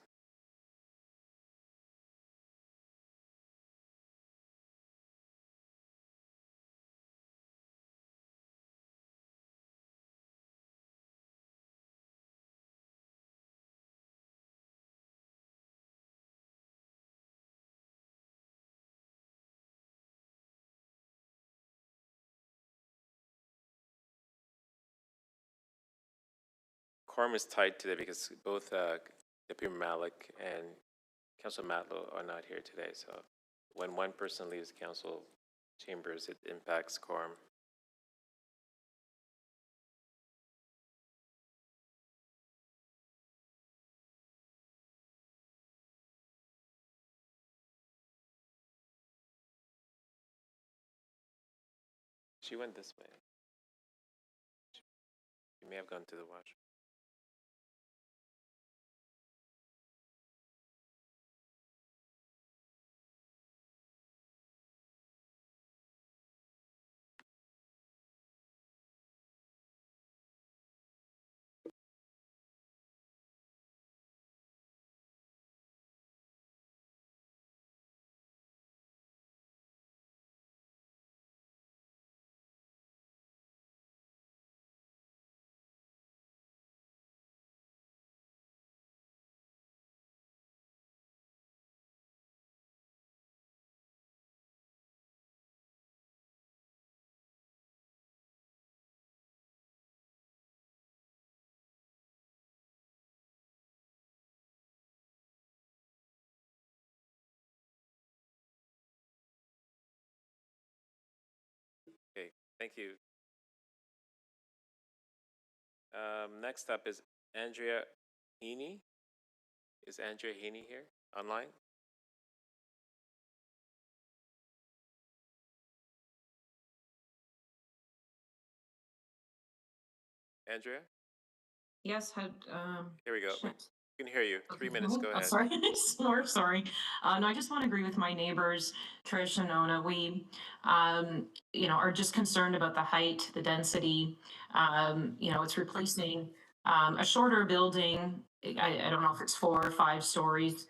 Quorum is tight today because both Deputy Malik and Councilor Matlow are not here today. So when one person leaves council chambers, it impacts quorum. She went this way. She may have gone to the washroom. Okay, thank you. Next up is Andrea Heaney. Is Andrea Heaney here online? Andrea? Yes, had, Here we go. We shit. can hear you. 3 minutes, go Oh, ahead. sorry, sorry. No, I just want to agree with my neighbors, Trish and Nona. We, are just concerned about the height, the density. It's replacing a shorter building. I don't know if it's 4 or 5 stories.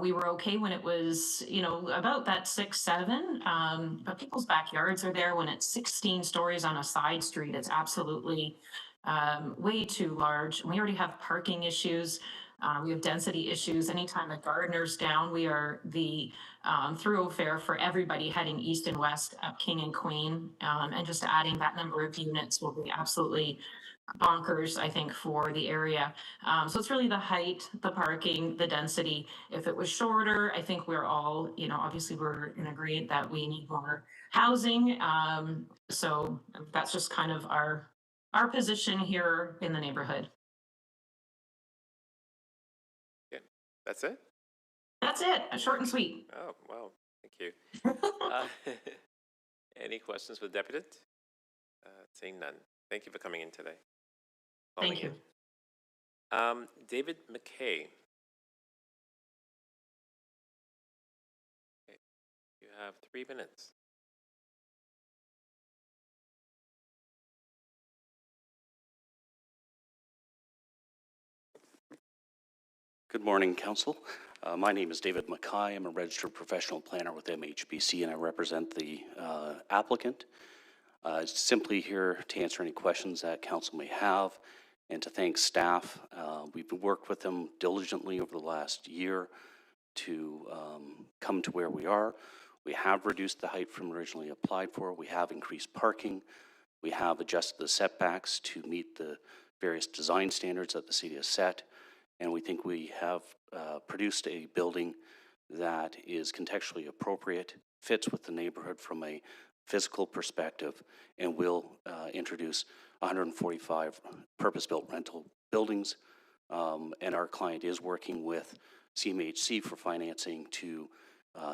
We were okay when it was, about that 6, 7. But people's backyards are there when it's 16 stories on a side street. It's absolutely way too large. We already have parking issues. We have density issues. Anytime a Gardner's down, we are the thoroughfare for everybody heading east and west up King and Queen. And just adding that number of units will be absolutely bonkers, I think, for the area. So it's really the height, the parking, the density. If it was shorter, I think we're all, obviously we're in agreement that we need more housing. So that's just kind of our position here in the neighborhood. Yeah, that's it? That's it, short and sweet. Oh, wow, thank you. Any questions for the deputant? Seeing none. Thank you for coming in today. Thank you. David McKay. Okay. You have 3 minutes. Good morning, Council. My name is David Mackay. I'm a registered professional planner with MHBC, and I represent the applicant. Simply here to answer any questions that Council may have and to thank staff. We've worked with them diligently over the last year to come to where we are. We have reduced the height from originally applied for. We have increased parking. We have adjusted the setbacks to meet the various design standards that the city has set. And we think we have produced a building that is contextually appropriate, fits with the neighborhood from a physical perspective, and will introduce 145 purpose-built rental buildings. And our client is working with CMHC for financing to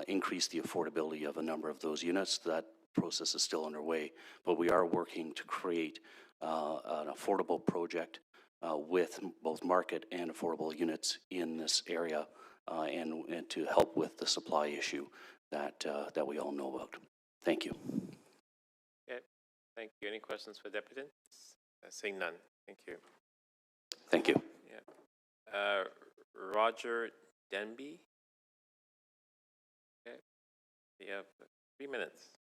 increase the affordability of a number of those units. That process is still underway, but we are working to create an affordable project with both market and affordable units in this area, and to help with the supply issue that we all know about. Thank you. Okay, thank you. Any questions for Deputy? Seeing none. Thank you. Thank you. Yeah. Roger Denby. Okay. You have 3 minutes.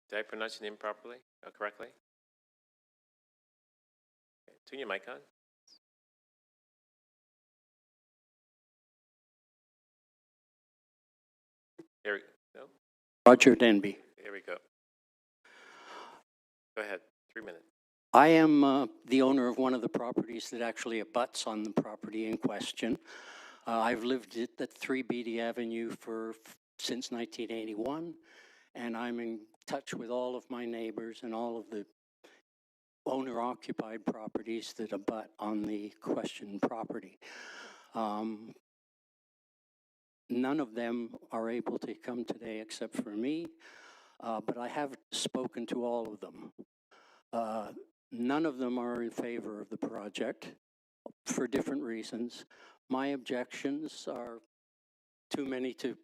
Did I pronounce your name properly? Correctly? Okay. Turn your mic on. Here we go. No? Roger Denby. Here we go. Go ahead. 3 minutes. I am the owner of one of the properties that actually abuts on the property in question. I've lived at 3 Beatty Avenue since 1981, and I'm in touch with all of my neighbors and all of the owner-occupied properties that abut on the question property. None of them are able to come today except for me, but I have spoken to all of them. None of them are in favor of the project for different reasons. My objections are too many to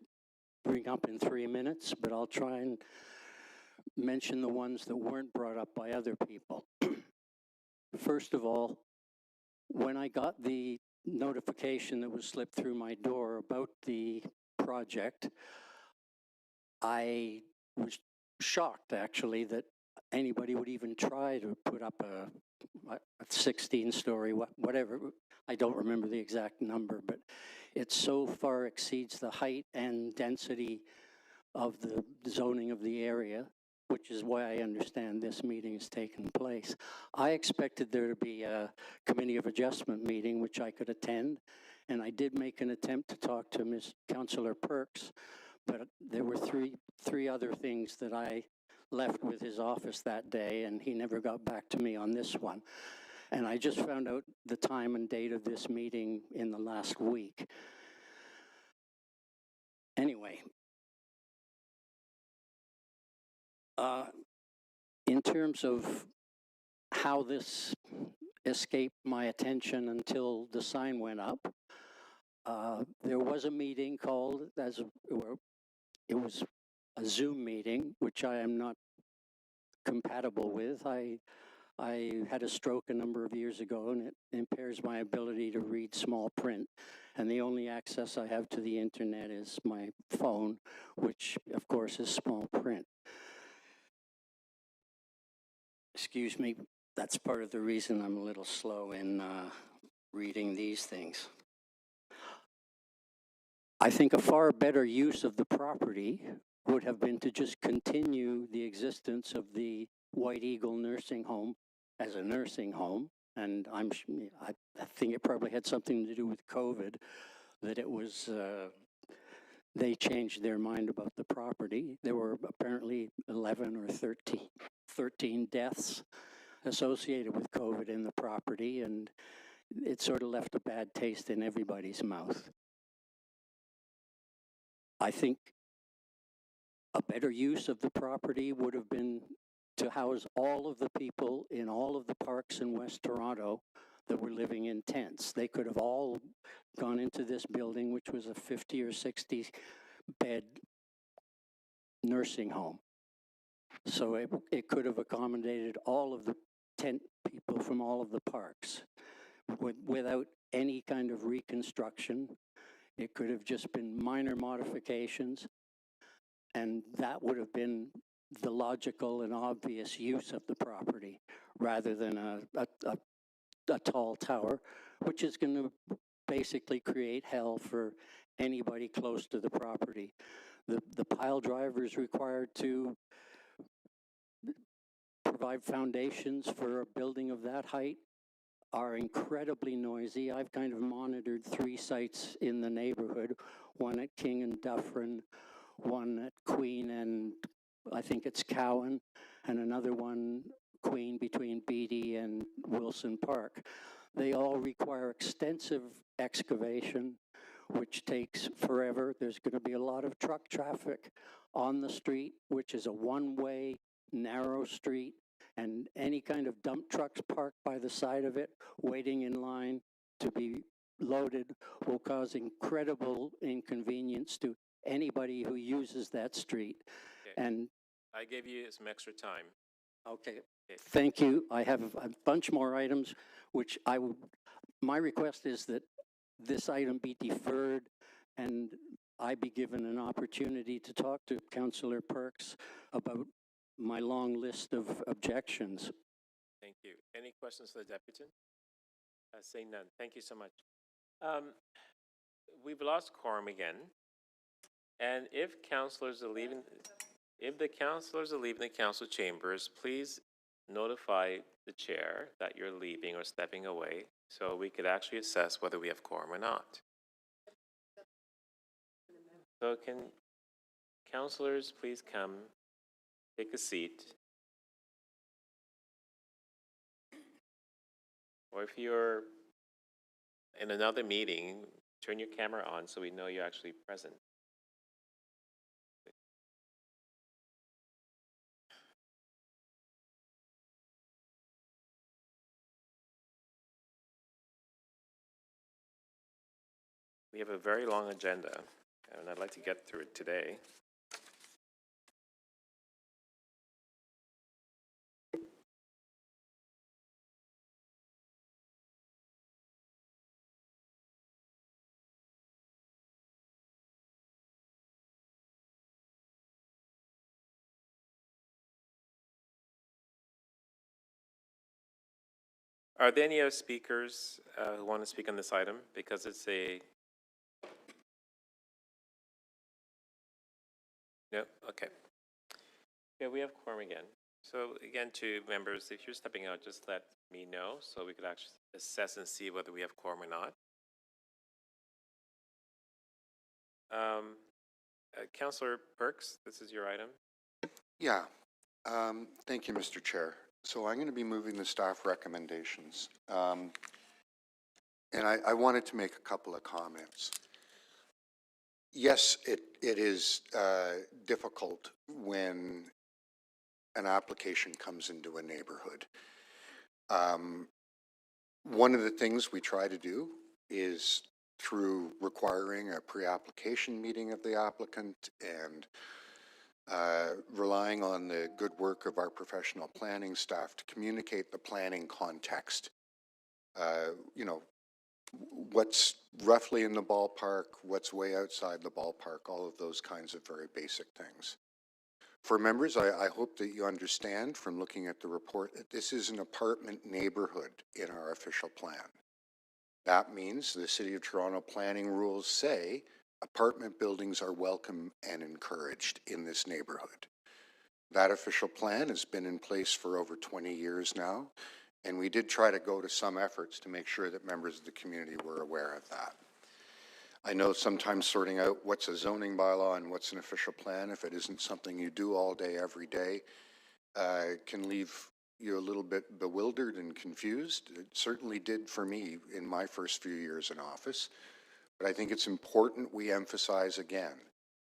bring up in 3 minutes, but I'll try and mention the ones that weren't brought up by other people. First of all, when I got the notification that was slipped through my door about the project, I was shocked, actually, that anybody would even try to put up a 16-story, whatever. I don't remember the exact number, but it so far exceeds the height and density of the zoning of the area, which is why I understand this meeting has taken place. I expected there to be a committee of adjustment meeting, which I could attend, and I did make an attempt to talk to Ms. Councillor Perks, but there were three other things that I left with his office that day, and he never got back to me on this one. And I just found out the time and date of this meeting in the last week. Anyway, in terms of how this escaped my attention until the sign went up, there was a meeting called, it was a Zoom meeting, which I am not compatible with. I had a stroke a number of years ago, and it impairs my ability to read small print. And the only access I have to the internet is my phone, which of course is small print. Excuse me, that's part of the reason I'm a little slow in reading these things. I think a far better use of the property would have been to just continue the existence of the White Eagle nursing home as a nursing home. And I think it probably had something to do with COVID, that it was, they changed their mind about the property. There were apparently 11 or 13 deaths associated with COVID in the property, and it sort of left a bad taste in everybody's mouth. I think a better use of the property would have been to house all of the people in all of the parks in West Toronto that were living in tents. They could have all gone into this building, which was a 50 or 60 bed nursing home. So it could have accommodated all of the tent people from all of the parks without any kind of reconstruction. It could have just been minor modifications, and that would have been the logical and obvious use of the property, rather than a tall tower, which is going to basically create hell for anybody close to the property. The pile drivers required to provide foundations for a building of that height are incredibly noisy. I've kind of monitored 3 sites in the neighborhood, one at King and Dufferin, one at Queen and I think it's Cowan, and another one Queen between Beatty and Wilson Park. They all require extensive excavation, which takes forever. There's going to be a lot of truck traffic on the street, which is a one-way, narrow street, and any kind of dump trucks parked by the side of it, waiting in line to be loaded, will cause incredible inconvenience to anybody who uses that street. Okay. And I gave you some extra time. okay, thank you. I have a bunch more items, which I would, my request is that this item be deferred and I be given an opportunity to talk to Councillor Perks about my long list of objections. Thank you. Any questions for the deputy? Saying none. Thank you so much. We've lost quorum again. And if councillors are leaving, if the councillors are leaving the council chambers, please notify the chair that you're leaving or stepping away so we could actually assess whether we have quorum or not. So can councillors please come, take a seat. Or if you're in another meeting, turn your camera on so we know you're actually present. We have a very long agenda, and I'd like to get through it today. Are there any other speakers who want to speak on this item? Because it's a... No? Okay. Yeah, we have quorum again. So again, to members, if you're stepping out, just let me know so we could actually assess and see whether we have quorum or not. Councillor Perks, this is your item. Yeah, thank you, Mr. Chair. So I'm going to be moving the staff recommendations. And I wanted to make a couple of comments. Yes, it is difficult when an application comes into a neighborhood. One of the things we try to do is through requiring a pre-application meeting of the applicant and relying on the good work of our professional planning staff to communicate the planning context. You know, what's roughly in the ballpark, what's way outside the ballpark, all of those kinds of very basic things. For members, I hope that you understand from looking at the report that this is an apartment neighborhood in our official plan. That means the City of Toronto planning rules say apartment buildings are welcome and encouraged in this neighborhood. That official plan has been in place for over 20 years now, and we did try to go to some efforts to make sure that members of the community were aware of that. I know sometimes sorting out what's a zoning bylaw and what's an official plan, if it isn't something you do all day, every day, can leave you a little bit bewildered and confused. It certainly did for me in my first few years in office. But I think it's important we emphasize again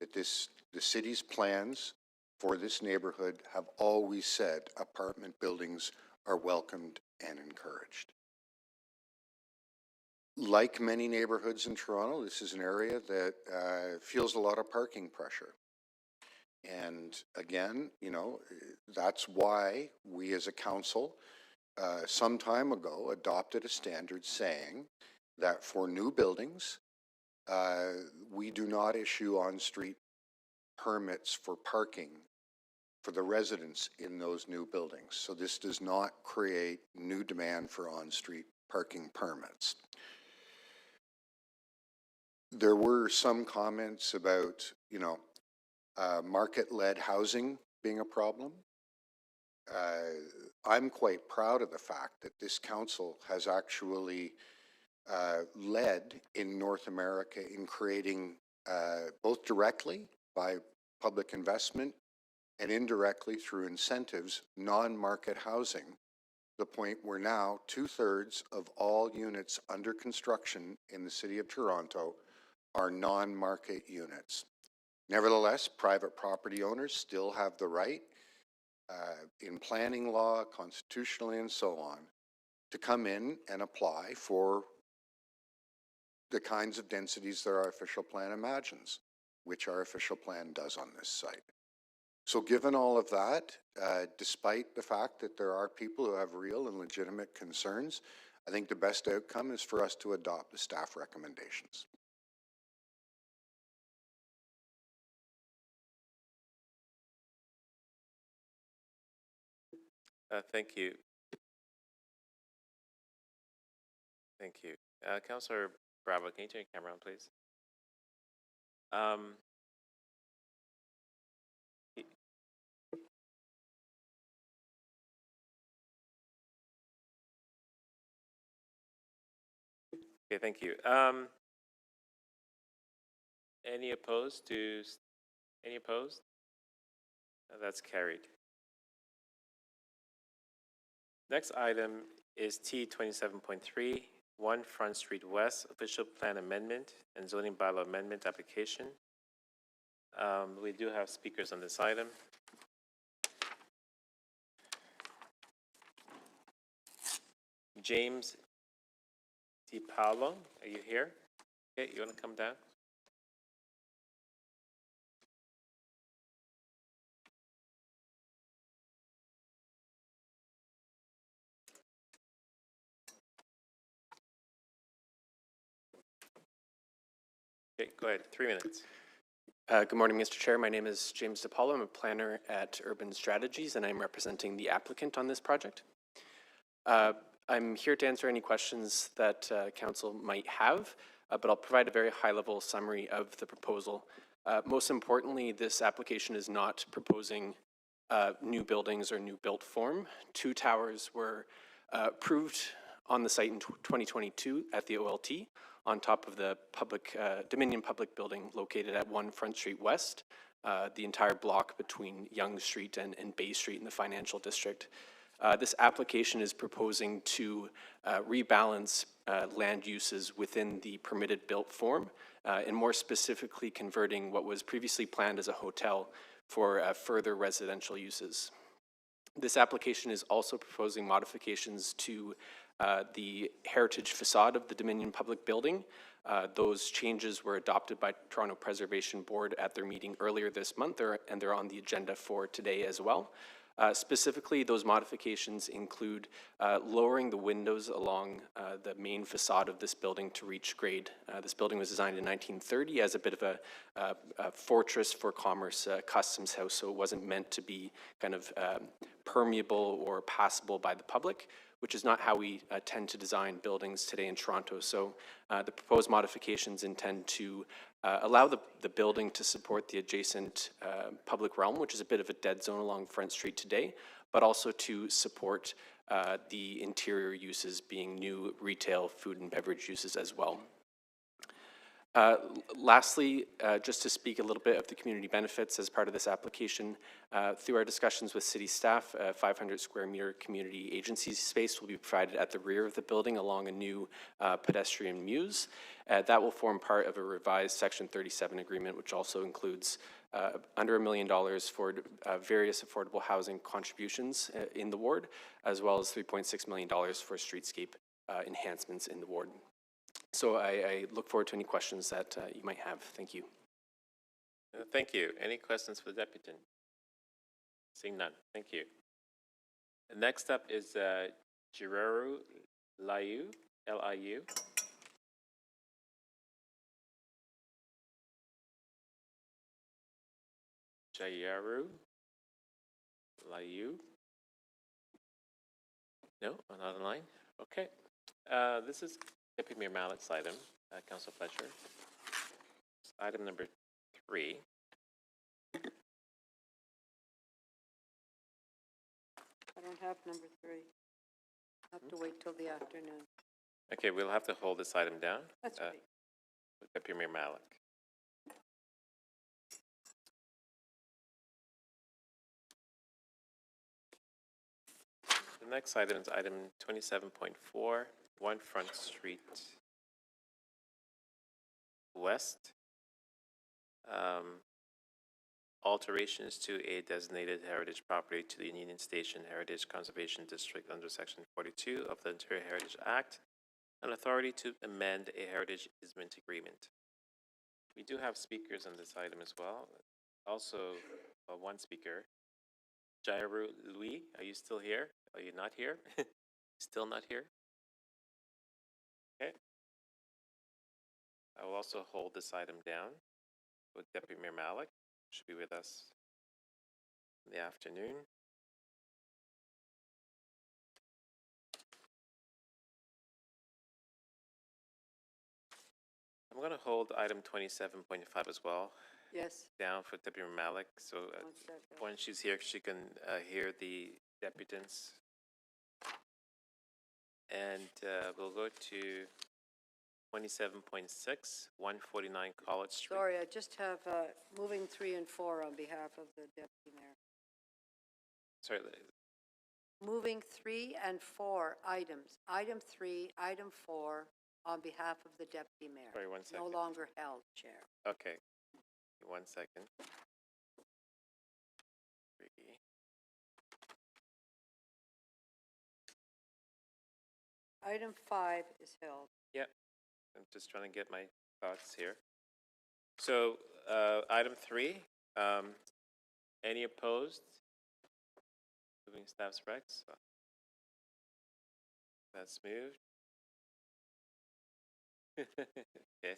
that the city's plans for this neighborhood have always said apartment buildings are welcomed and encouraged. Like many neighborhoods in Toronto, this is an area that feels a lot of parking pressure. And again, you know, that's why we as a council some time ago adopted a standard saying that for new buildings, we do not issue on-street permits for parking for the residents in those new buildings. So this does not create new demand for on-street parking permits. There were some comments about, you know, market-led housing being a problem. I'm quite proud of the fact that this council has actually led in North America in creating, both directly by public investment and indirectly through incentives, non-market housing, the point where now 2/3 of all units under construction in the City of Toronto are non-market units. Nevertheless, private property owners still have the right, in planning law, constitutionally, and so on, to come in and apply for the kinds of densities that our official plan imagines, which our official plan does on this site. So given all of that, despite the fact that there are people who have real and legitimate concerns, I think the best outcome is for us to adopt the staff recommendations. Thank you. Thank you. Councillor Bravo, can you turn your camera on, please? y- Okay, thank you. Any opposed to, any opposed? That's carried. Next item is T 27.3, 1 Front Street West, official plan amendment and zoning bylaw amendment application. We do have speakers on this item. James DiPaolo, are you here? Okay, you want to come down? Okay, go ahead, 3 minutes. Good morning, Mr. Chair. My name is James DiPaolo. I'm a planner at Urban Strategies, and I'm representing the applicant on this project. I'm here to answer any questions that council might have, but I'll provide a very high-level summary of the proposal. Most importantly, this application is not proposing new buildings or new built form. 2 towers were approved on the site in 2022 at the OLT, on top of the public Dominion Public Building located at 1 Front Street West, the entire block between Yonge Street and Bay Street in the financial district. This application is proposing to rebalance land uses within the permitted built form, and more specifically converting what was previously planned as a hotel for further residential uses. This application is also proposing modifications to the heritage facade of the Dominion Public Building. Those changes were adopted by Toronto Preservation Board at their meeting earlier this month, and they're on the agenda for today as well. Specifically, those modifications include lowering the windows along the main facade of this building to reach grade. This building was designed in 1930 as a bit of a fortress for commerce, customs house, so it wasn't meant to be kind of permeable or passable by the public, which is not how we tend to design buildings today in Toronto. So the proposed modifications intend to allow the building to support the adjacent public realm, which is a bit of a dead zone along Front Street today, but also to support the interior uses being new retail, food and beverage uses as well. Lastly, just to speak a little bit of the community benefits as part of this application, through our discussions with city staff, 500 square meter community agency space will be provided at the rear of the building along a new pedestrian muse. That will form part of a revised Section 37 agreement, which also includes under $1 million for various affordable housing contributions in the ward, as well as $3.6 million for streetscape enhancements in the ward. So I look forward to any questions that you might have. Thank you. Thank you. Any questions for the deputant? Seeing none. Thank you. Next up is Jiraru Liu, L-I-U. Jayaru Liu. No, not online. Okay. This is Deputy Mayor Malik's item, Council Fletcher. Item number 3. I don't have number 3. I'll have to wait till the afternoon. Okay, we'll have to hold this item down. That's right. With Deputy Mayor Malik. Next item is item 27.4, 1 Front Street West. Alterations to a designated heritage property to the Union Station Heritage Conservation District under Section 42 of the Ontario Heritage Act, and authority to amend a heritage easement agreement. We do have speakers on this item as well. Also, one speaker, Jairu Louis, are you still here? Are you not here? Still not here? Okay. I will also hold this item down with Deputy Mayor Malik. Should be with us in the afternoon. I'm going to hold item 27.5 as well Yes. down for Deputy Mayor Malik. So One second. when she's here, she can hear the deputants. And we'll go to 27.6, 149 College Street. Sorry, I just have moving 3 and 4 on behalf of the deputy mayor. Sorry, Moving 3 and 4 items. Item 3, item 4 on behalf of the deputy mayor. sorry, 1 second. No longer held, Chair. Okay, 1 second. 3. Item 5 is held. Yep, I'm just trying to get my thoughts here. So, item 3, any opposed? Moving staff's recs. That's moved. Okay.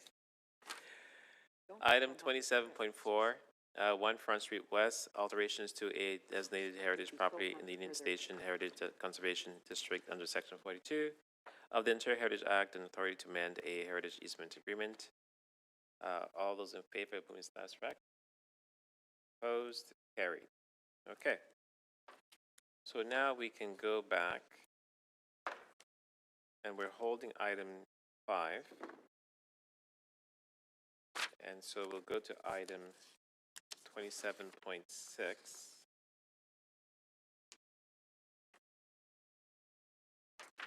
Item 27.4, 1 Front Street West, alterations to a designated heritage property in the Union Station Heritage Conservation District under Section 42 of the Ontario Heritage Act and authority to amend a heritage easement agreement. All those in favor of moving staff's rec? Opposed? Carried. Okay. So now we can go back, and we're holding item 5. And so we'll go to item 27.6.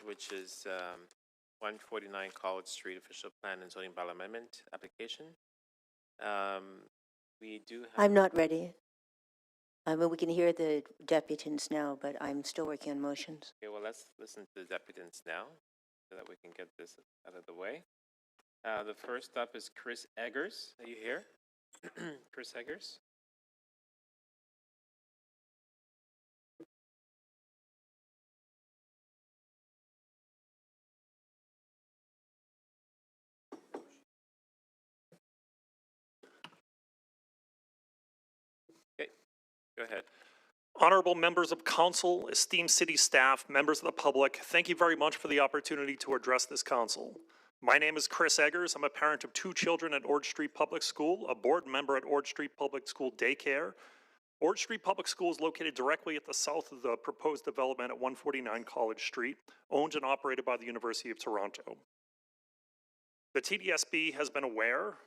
Which is 149 College Street Official Plan and Zoning Bylaw Amendment application. We do have... I'm not ready. I mean, we can hear the deputants now, but I'm still working on motions. Okay, well, let's listen to the deputants now so that we can get this out of the way. The first up is Chris Eggers. Are you here? Chris Eggers? Okay, go ahead. Honorable members of council, esteemed city staff, members of the public, thank you very much for the opportunity to address this council. My name is Chris Eggers. I'm a parent of 2 children at Ord Street Public School, a board member at Ord Street Public School Daycare. Ord Street Public School is located directly at the south of the proposed development at 149 College Street, owned and operated by the University of Toronto. The TDSB has been aware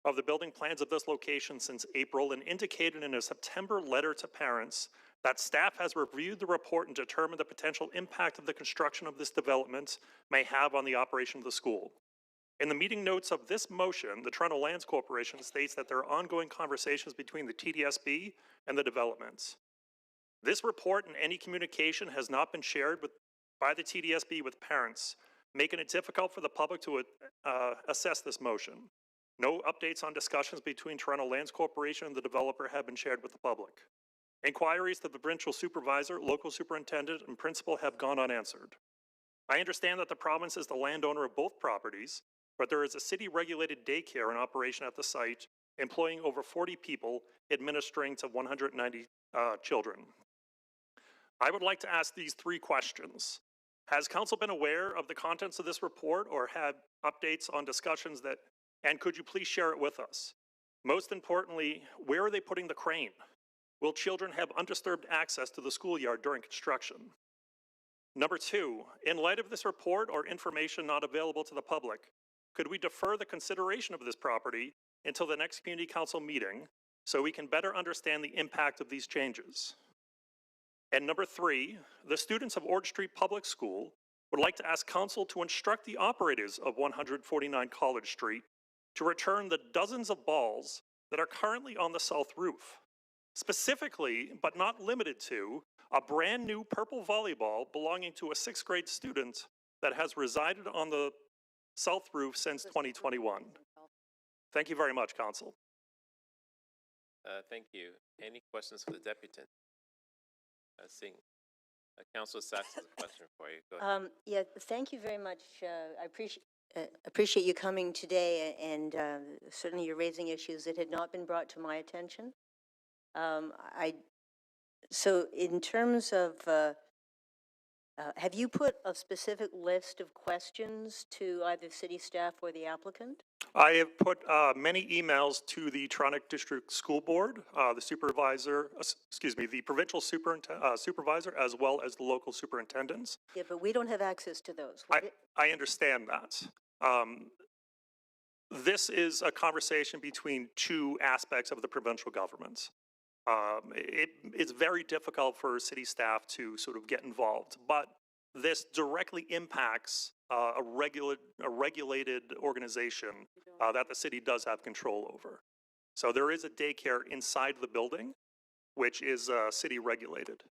of the building plans of this location since April and indicated in a September letter to parents that staff has reviewed the report and determined the potential impact of the construction of this development may have on the operation of the school. In the meeting notes of this motion, the Toronto Lands Corporation states that there are ongoing conversations between the TDSB and the developments. This report and any communication has not been shared by the TDSB with parents, making it difficult for the public to assess this motion. No updates on discussions between Toronto Lands Corporation and the developer have been shared with the public. Inquiries to the provincial supervisor, local superintendent, and principal have gone unanswered. I understand that the province is the landowner of both properties, but there is a city-regulated daycare in operation at the site, employing over 40 people, administering to 190 children. I would like to ask these 3 questions. Has council been aware of the contents of this report or had updates on discussions that, and could you please share it with us? Most importantly, where are they putting the crane? Will children have undisturbed access to the schoolyard during construction? Number 2, in light of this report or information not available to the public, could we defer the consideration of this property until the next community council meeting so we can better understand the impact of these changes? And number 3, the students of Ord Street Public School would like to ask council to instruct the operators of 149 College Street to return the dozens of balls that are currently on the south roof. Specifically, but not limited to, a brand new purple volleyball belonging to a 6th grade student that has resided on the south roof since 2021. Thank you very much, council. Thank you. Any questions for the deputant? Seeing Councilor Sachs has a question for you. Go ahead. Yeah, thank you very much. I appreciate you coming today, and certainly you're raising issues that had not been brought to my attention. So in terms of, have you put a specific list of questions to either city staff or the applicant? I have put many emails to the Toronto District School Board, the supervisor, the provincial supervisor, as well as the local superintendents. Yeah, but we don't have access to those. I understand that. This is a conversation between 2 aspects of the provincial government. It's very difficult for city staff to sort of get involved, but this directly impacts a regulated organization that the city does have control over. So there is a daycare inside the building, which is city regulated.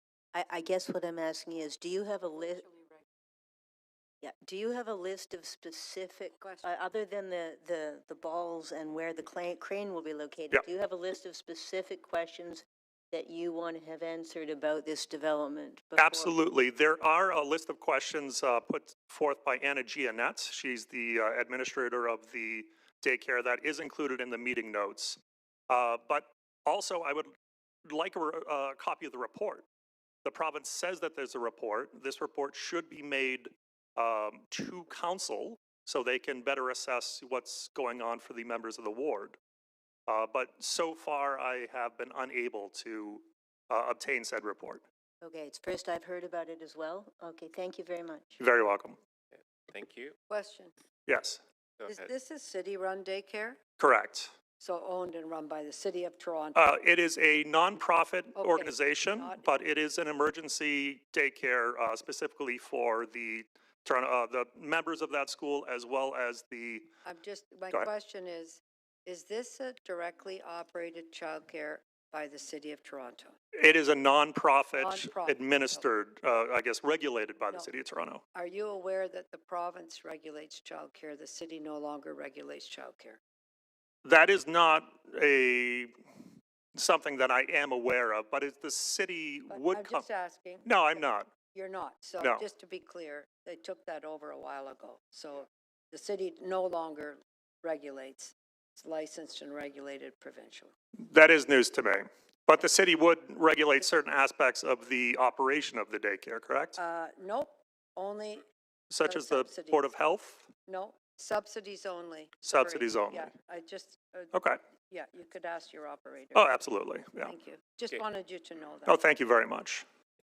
I guess what I'm asking is, do you have a list? Yeah, do you have a list of specific, other than the balls and where the crane will be located? Yeah. Do you have a list of specific questions that you want to have answered about this development? Absolutely. There are a list of questions put forth by Anna Giannette. She's the administrator of the daycare that is included in the meeting notes. But also, I would like a copy of the report. The province says that there's a report. This report should be made to council so they can better assess what's going on for the members of the ward. But so far, I have been unable to obtain said report. Okay, it's first I've heard about it as well. Okay, thank you very much. You're very welcome. Okay, thank you. Question. Yes, Go Is ahead. this a city-run daycare? correct. So owned and run by the city of Toronto? It is a nonprofit Okay, organization, not- but it is an emergency daycare specifically for the members of that school as well as the. My Go ahead. question is this a directly operated childcare by the city of Toronto? It is a nonprofit Nonprofit, administered, I guess, regulated by the No. city of Toronto. Are you aware that the province regulates childcare, the city no longer regulates childcare? That is not something that I am aware of, but the city But would I'm come. just asking. No, I'm not. You're not. So No. just to be clear, they took that over a while ago. So the city no longer regulates. It's licensed and regulated provincially. That is news to me. But the city would regulate certain aspects of the operation of the daycare, correct? Nope, only, Such as the subsidies. Board of Health? no, subsidies only. Subsidies Sorry. only. Yeah, I just, Okay. yeah, you could ask your operator. Oh, absolutely, yeah. Thank you. Just Okay. wanted you to know that. Oh, thank you very much.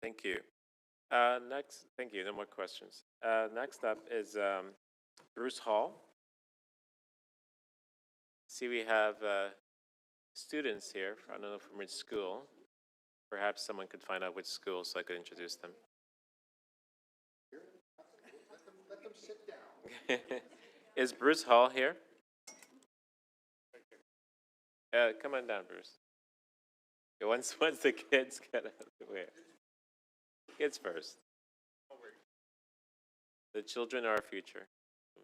Thank you. Next, thank you. No more questions. Next up is Bruce Hall. See, we have students here. I don't know from which school. Perhaps someone could find out which school so I could introduce them. Let them sit down. Is Bruce Hall here? Come on down, Bruce. Okay, once the kids get out of the way. Kids first. The children are our future.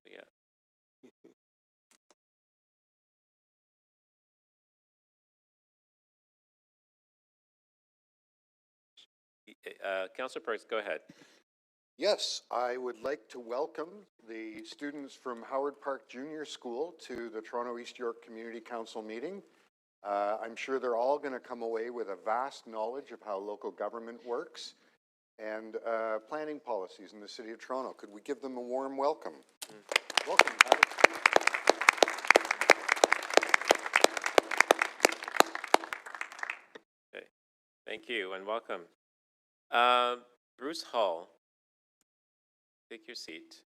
Yeah. Councillor Perks, go ahead. Yes, I would like to welcome the students from Howard Park Junior School to the Toronto East York Community Council meeting. I'm sure they're all going to come away with a vast knowledge of how local government works and planning policies in the City of Toronto. Could we give them a warm welcome? Welcome, Howard. Okay. Thank you and welcome. Bruce Hall, take your seat.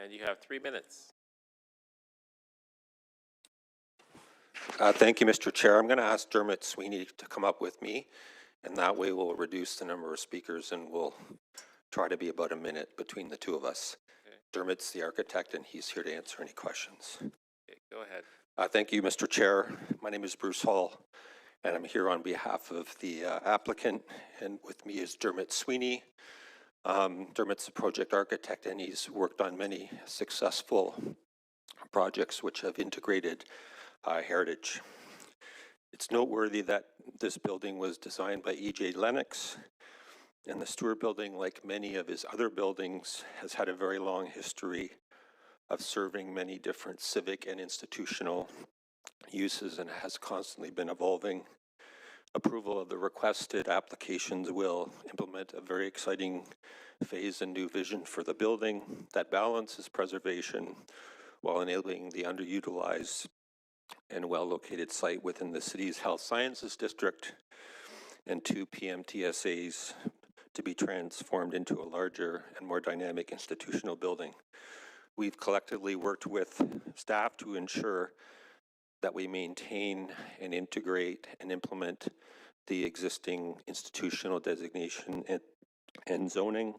And you have 3 minutes. Thank you, Mr. Chair. I'm going to ask Dermot Sweeney to come up with me, and that way we'll reduce the number of speakers and we'll try to be about a minute between the two of us. Okay. Dermot's the architect and he's here to answer any questions. Okay, go ahead. Thank you, Mr. Chair. My name is Bruce Hall, and I'm here on behalf of the applicant, and with me is Dermot Sweeney. Dermot's a project architect and he's worked on many successful projects which have integrated heritage. It's noteworthy that this building was designed by E.J. Lennox, and the Stewart Building, like many of his other buildings, has had a very long history of serving many different civic and institutional uses and has constantly been evolving. Approval of the requested applications will implement a very exciting phase and new vision for the building that balances preservation while enabling the underutilized and well-located site within the city's health sciences district and 2 PMTSAs to be transformed into a larger and more dynamic institutional building. We've collectively worked with staff to ensure that we maintain and integrate and implement the existing institutional designation and zoning,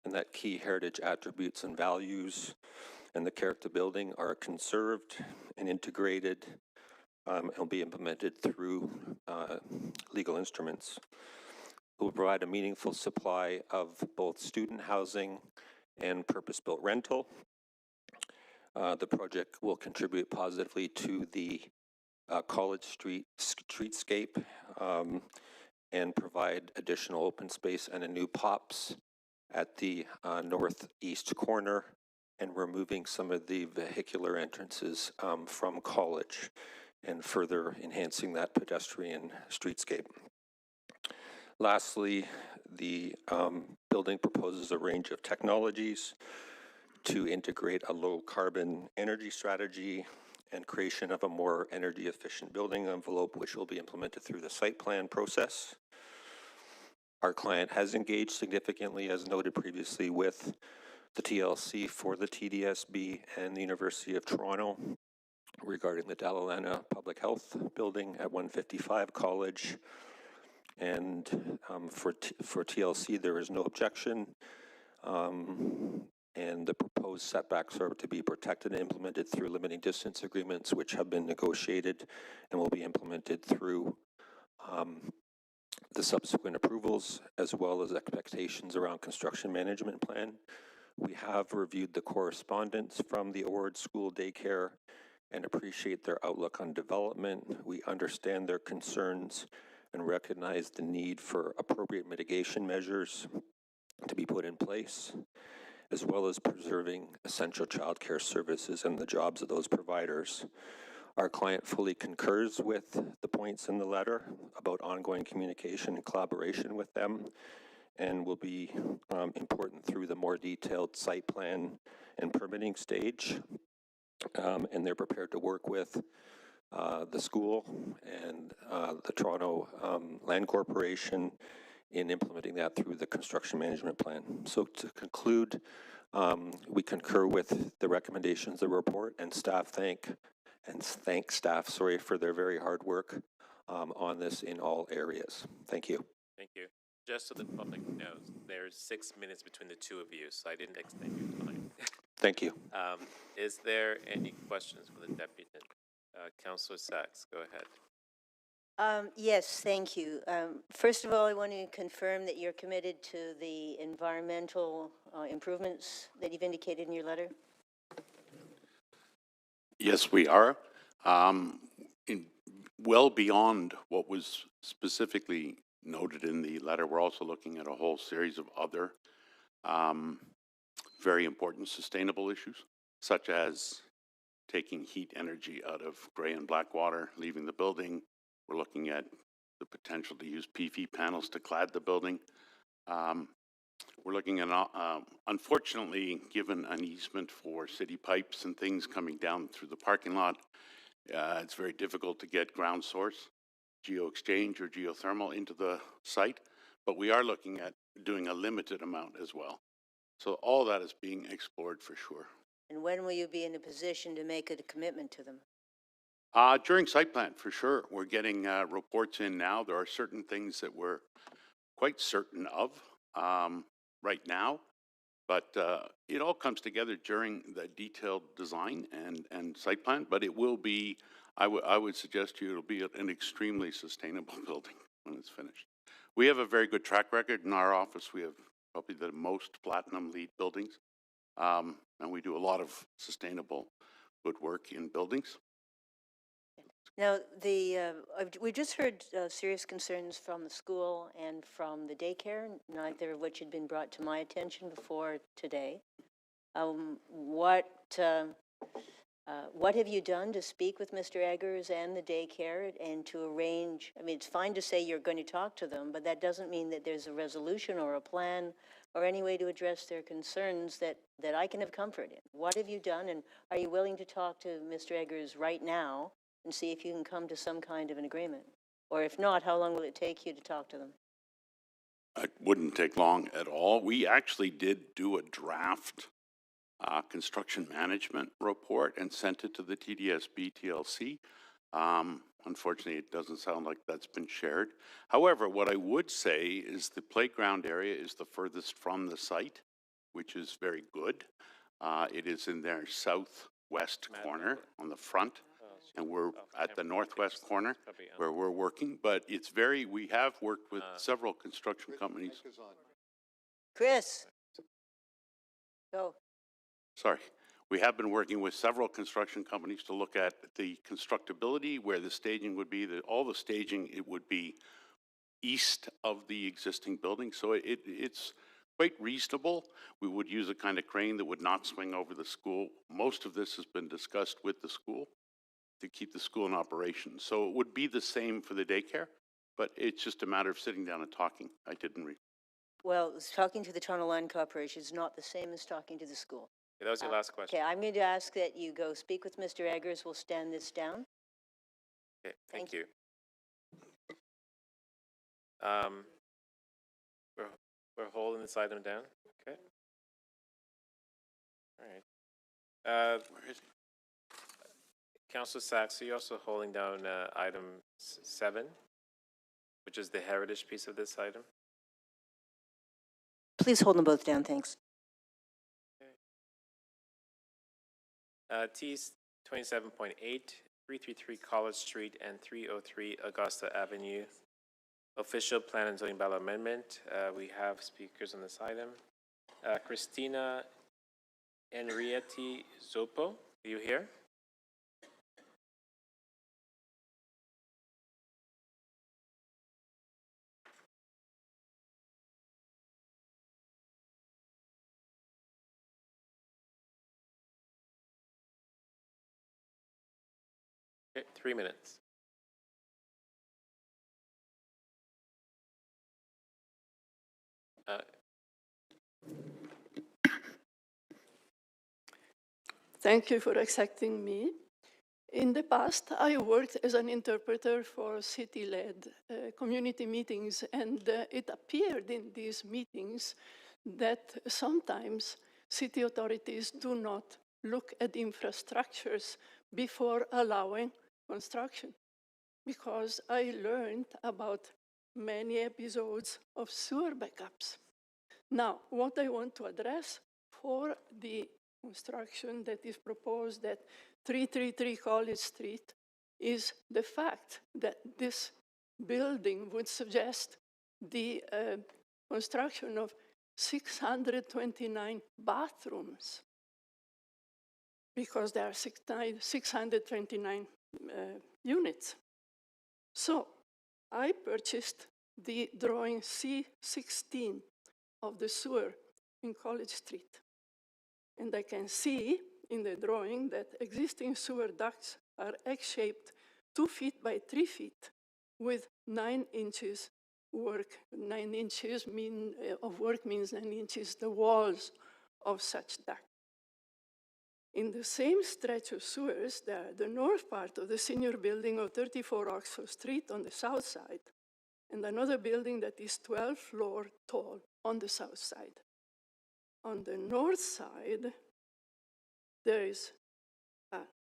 and that key heritage attributes and values and the character building are conserved and integrated and will be implemented through legal instruments. It will provide a meaningful supply of both student housing and purpose-built rental. The project will contribute positively to the College Street streetscape and provide additional open space and a new POPs at the northeast corner, and removing some of the vehicular entrances from College and further enhancing that pedestrian streetscape. Lastly, the building proposes a range of technologies to integrate a low carbon energy strategy and creation of a more energy efficient building envelope, which will be implemented through the site plan process. Our client has engaged significantly, as noted previously, with the TLC for the TDSB and the University of Toronto regarding the Dalalana Public Health Building at 155 College. And for TLC, there is no objection. And the proposed setbacks are to be protected and implemented through limiting distance agreements, which have been negotiated and will be implemented through the subsequent approvals, as well as expectations around construction management plan. We have reviewed the correspondence from the Ord School Daycare and appreciate their outlook on development. We understand their concerns and recognize the need for appropriate mitigation measures to be put in place, as well as preserving essential childcare services and the jobs of those providers. Our client fully concurs with the points in the letter about ongoing communication and collaboration with them, and will be important through the more detailed site plan and permitting stage. And they're prepared to work with the school and the Toronto Land Corporation in implementing that through the construction management plan. So to conclude, we concur with the recommendations of the report, and thank staff, for their very hard work on this in all areas. Thank you. Thank you. Just so the public knows, there's 6 minutes between the two of you, so I didn't extend your time. Thank you. Is there any questions for the deputy? Councillor Sachs, go ahead. Yes, thank you. First of all, I want to confirm that you're committed to the environmental improvements that you've indicated in your letter. Yes, we are. Well beyond what was specifically noted in the letter, we're also looking at a whole series of other very important sustainable issues, such as taking heat energy out of gray and black water, leaving the building. We're looking at the potential to use PV panels to clad the building. We're looking at, unfortunately, given an easement for city pipes and things coming down through the parking lot, it's very difficult to get ground source, geo-exchange or geothermal into the site, but we are looking at doing a limited amount as well. So all that is being explored for sure. And when will you be in a position to make a commitment to them? During site plan, for sure. We're getting reports in now. There are certain things that we're quite certain of right now, but it all comes together during the detailed design and site plan, but it will be, I would suggest to you, it'll be an extremely sustainable building when it's finished. We have a very good track record in our office. We have probably the most platinum LEED buildings, and we do a lot of sustainable good work in buildings. Now, we just heard serious concerns from the school and from the daycare, neither of which had been brought to my attention before today. What have you done to speak with Mr. Eggers and the daycare and to arrange? I mean, it's fine to say you're going to talk to them, but that doesn't mean that there's a resolution or a plan or any way to address their concerns that I can have comfort in. What have you done, and are you willing to talk to Mr. Eggers right now and see if you can come to some kind of an agreement? Or if not, how long will it take you to talk to them? It wouldn't take long at all. We actually did do a draft construction management report and sent it to the TDSB TLC. Unfortunately, it doesn't sound like that's been shared. However, what I would say is the playground area is the furthest from the site, which is very good. It is in their southwest corner on the front, and we're at the northwest corner where we're working. But it's very, we have worked with several construction companies. Chris, go. Sorry. We have been working with several construction companies to look at the constructability, where the staging would be, all the staging, it would be east of the existing building. So it's quite reasonable. We would use a kind of crane that would not swing over the school. Most of this has been discussed with the school to keep the school in operation. So it would be the same for the daycare, but it's just a matter of sitting down and talking. I didn't read. Well, talking to the Toronto Land Corporation is not the same as talking to the school. Okay, that was your last question. Okay, I'm going to ask that you go speak with Mr. Eggers. We'll stand this down. Okay, thank you. We're holding this item down. Okay. All right. Where is he? Councillor Sachs, are you also holding down item 7, which is the heritage piece of this item? Please hold them both down, thanks. T 27.8, 333 College Street and 303 Augusta Avenue. Official plan and zoning bylaw amendment. We have speakers on this item. Christina Enrietti Zopo, are you here? Okay, 3 minutes. Thank you for accepting me. In the past, I worked as an interpreter for city-led community meetings, and it appeared in these meetings that sometimes city authorities do not look at infrastructures before allowing construction, because I learned about many episodes of sewer backups. Now, what I want to address for the construction that is proposed at 333 College Street is the fact that this building would suggest the construction of 629 bathrooms, because there are 629 units. So I purchased the drawing C16 of the sewer in College Street. And I can see in the drawing that existing sewer ducts are X-shaped, 2 feet by 3 feet, with 9 inches work. 9 inches of work means 9 inches the walls of such duct. In the same stretch of sewers, the north part of the senior building of 34 Oxford Street on the south side, and another building that is 12 floors tall on the south side. On the north side, there is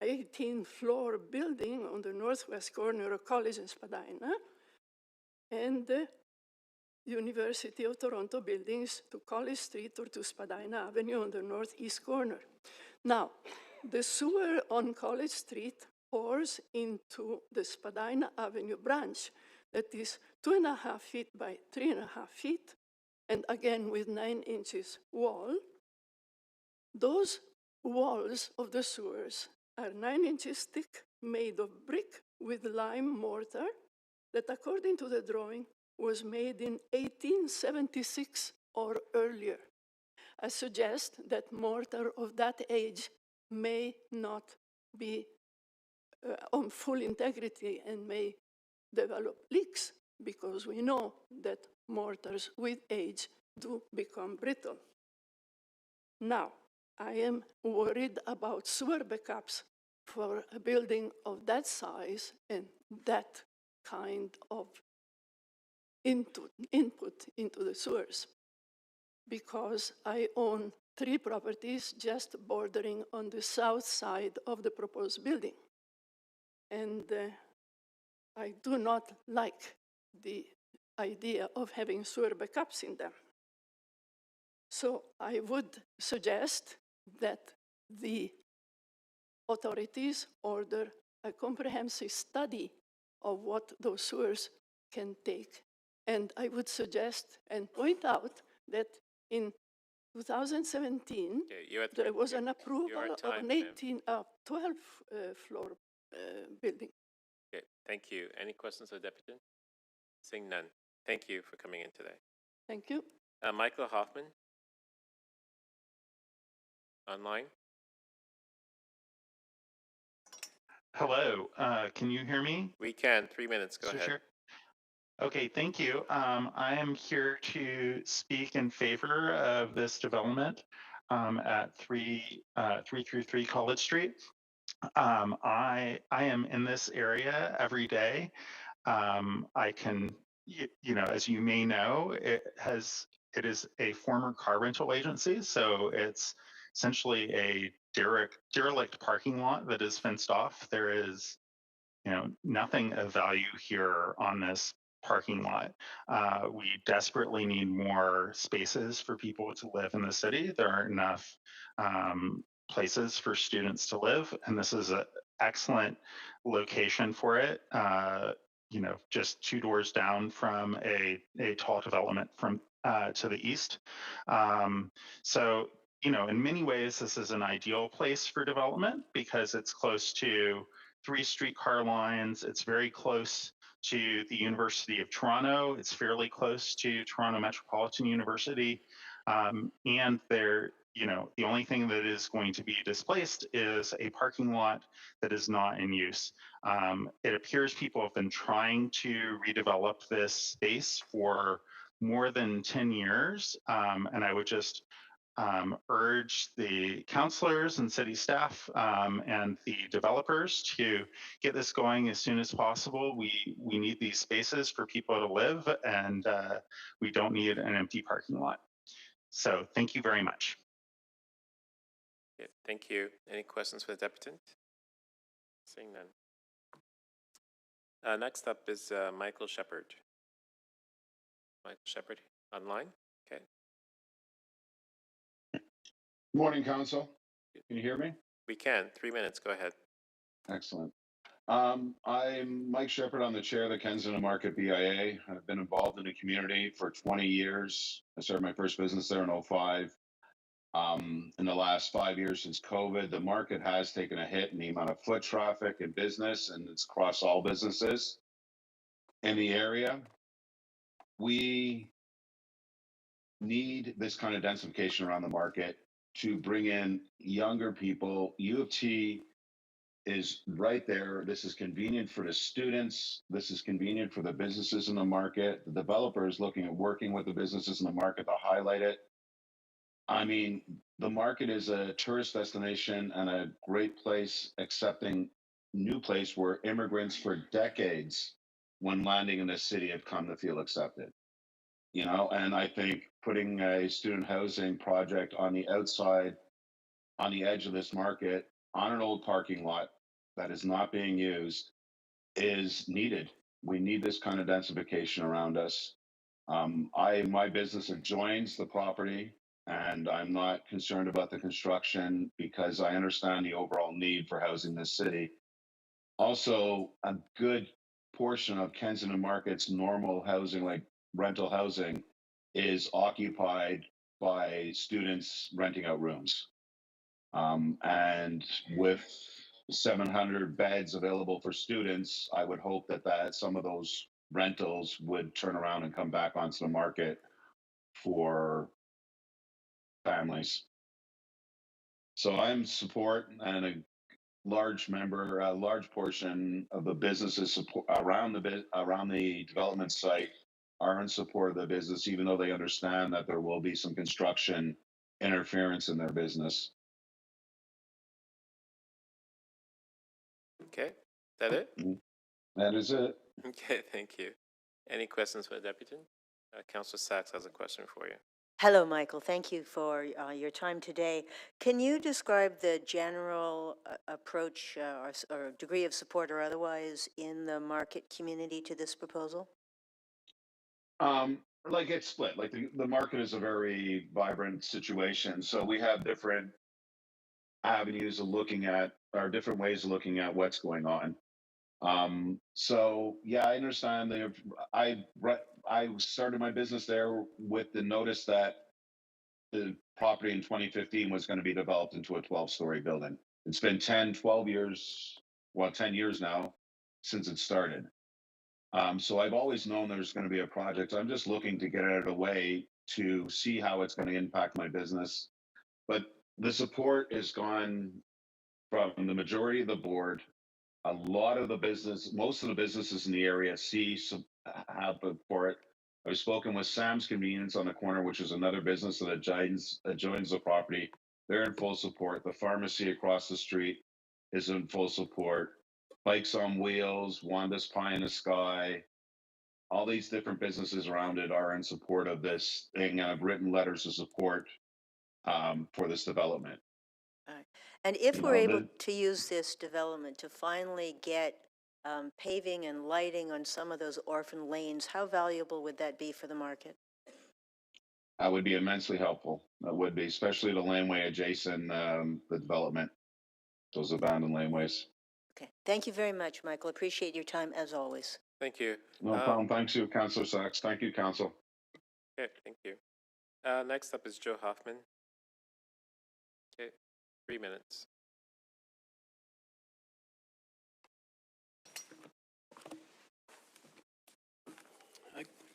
18-floor building on the northwest corner of College and Spadina, and the University of Toronto buildings to College Street or to Spadina Avenue on the northeast corner. Now, the sewer on College Street pours into the Spadina Avenue branch that is 2.5 feet by 3.5 feet, and again with 9 inches wall. Those walls of the sewers are 9 inches thick, made of brick with lime mortar that, according to the drawing, was made in 1876 or earlier. I suggest that mortar of that age may not be on full integrity and may develop leaks, because we know that mortars with age do become brittle. Now, I am worried about sewer backups for a building of that size and that kind of input into the sewers, because I own 3 properties just bordering on the south side of the proposed building. And I do not like the idea of having sewer backups in them. So I would suggest that the authorities order a comprehensive study of what those sewers can take. And I would suggest and point out that in 2017, there was an approval of an 12-floor building. Okay, thank you. Any questions of the deputy? Seeing none. Thank you for coming in today. Thank you. Michael Hoffman, online. Hello, can you hear me? We can. 3 minutes. Go Mr. ahead. Chair? Okay, thank you. I am here to speak in favor of this development at 333 College Street. I am in this area every day. I can, you know, as you may know, it is a former car rental agency, so it's essentially a derelict parking lot that is fenced off. There is, you know, nothing of value here on this parking lot. We desperately need more spaces for people to live in the city. There aren't enough places for students to live, and this is an excellent location for it. You know, just 2 doors down from a tall development from to the east. So, you know, in many ways, this is an ideal place for development because it's close to 3 streetcar lines. It's very close to the University of Toronto. It's fairly close to Toronto Metropolitan University. And there, you know, the only thing that is going to be displaced is a parking lot that is not in use. It appears people have been trying to redevelop this space for more than 10 years. And I would just urge the councilors and city staff and the developers to get this going as soon as possible. We need these spaces for people to live, and we don't need an empty parking lot. So thank you very much. Yeah, thank you. Any questions for the deputant? Seeing none. Next up is Michael Shepard. Michael Shepard, online. Okay. Good morning, Council. Can you hear me? We can. 3 minutes. Go ahead. Excellent. I'm Mike Shepard. I'm the chair of the Kensington Market BIA. I've been involved in the community for 20 years. I started my first business there in 2005. In the last 5 years since COVID, the market has taken a hit in the amount of foot traffic and business, and it's across all businesses in the area. We need this kind of densification around the market to bring in younger people. U of T is right there. This is convenient for the students. This is convenient for the businesses in the market. The developer is looking at working with the businesses in the market to highlight it. I mean, the market is a tourist destination and a great place, accepting new place where immigrants for decades, when landing in the city, have come to feel accepted. You know, and I think putting a student housing project on the outside, on the edge of this market, on an old parking lot that is not being used is needed. We need this kind of densification around us. My business adjoins the property, and I'm not concerned about the construction because I understand the overall need for housing in this city. Also, a good portion of Kensington Market's normal housing, like rental housing, is occupied by students renting out rooms. And with 700 beds available for students, I would hope that some of those rentals would turn around and come back onto the market for families. So I'm support, and a large portion of the businesses support around the development site are in support of the business, even though they understand that there will be some construction interference in their business. Okay, is that it? That is it. Okay, thank you. Any questions for the deputy? Councillor Sachs has a question for you. Hello, Michael. Thank you for your time today. Can you describe the general approach or degree of support or otherwise in the market community to this proposal? Like it's split. Like the market is a very vibrant situation. So we have different avenues of looking at, or different ways of looking at what's going on. So yeah, I understand that I started my business there with the notice that the property in 2015 was going to be developed into a 12-story building. It's been 10 years now since it started. So I've always known there's going to be a project. I'm just looking to get it out of the way to see how it's going to impact my business. But the support is gone from the majority of the board. A lot of most of the businesses in the area have for it. I've spoken with Sam's Convenience on the corner, which is another business that adjoins the property. They're in full support. The pharmacy across the street is in full support. Bikes on Wheels, Wanda's Pie in the Sky, all these different businesses around it are in support of this thing. And I've written letters of support for this development. All right. And if we're able to use this development to finally get paving and lighting on some of those orphan lanes, how valuable would that be for the market? That would be immensely helpful. That would be, especially the laneway adjacent the development, those abandoned laneways. Okay. Thank you very much, Michael. Appreciate your time as always. Thank you. No problem. Thanks you, Councillor Sachs. Thank you, Council. Okay, thank you. Next up is Joe Hoffman. Okay, 3 minutes.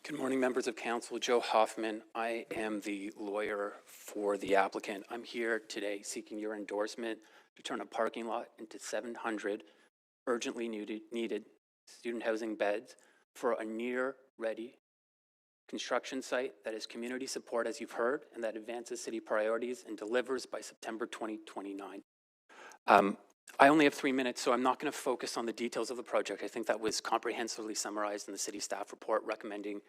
Good morning, members of council. Joe Hoffman. I am the lawyer for the applicant. I'm here today seeking your endorsement to turn a parking lot into 700 urgently needed student housing beds for a near-ready construction site that is community support, as you've heard, and that advances city priorities and delivers by September 2029. I only have 3 minutes, so I'm not going to focus on the details of the project. I think that was comprehensively summarized in the city staff report recommending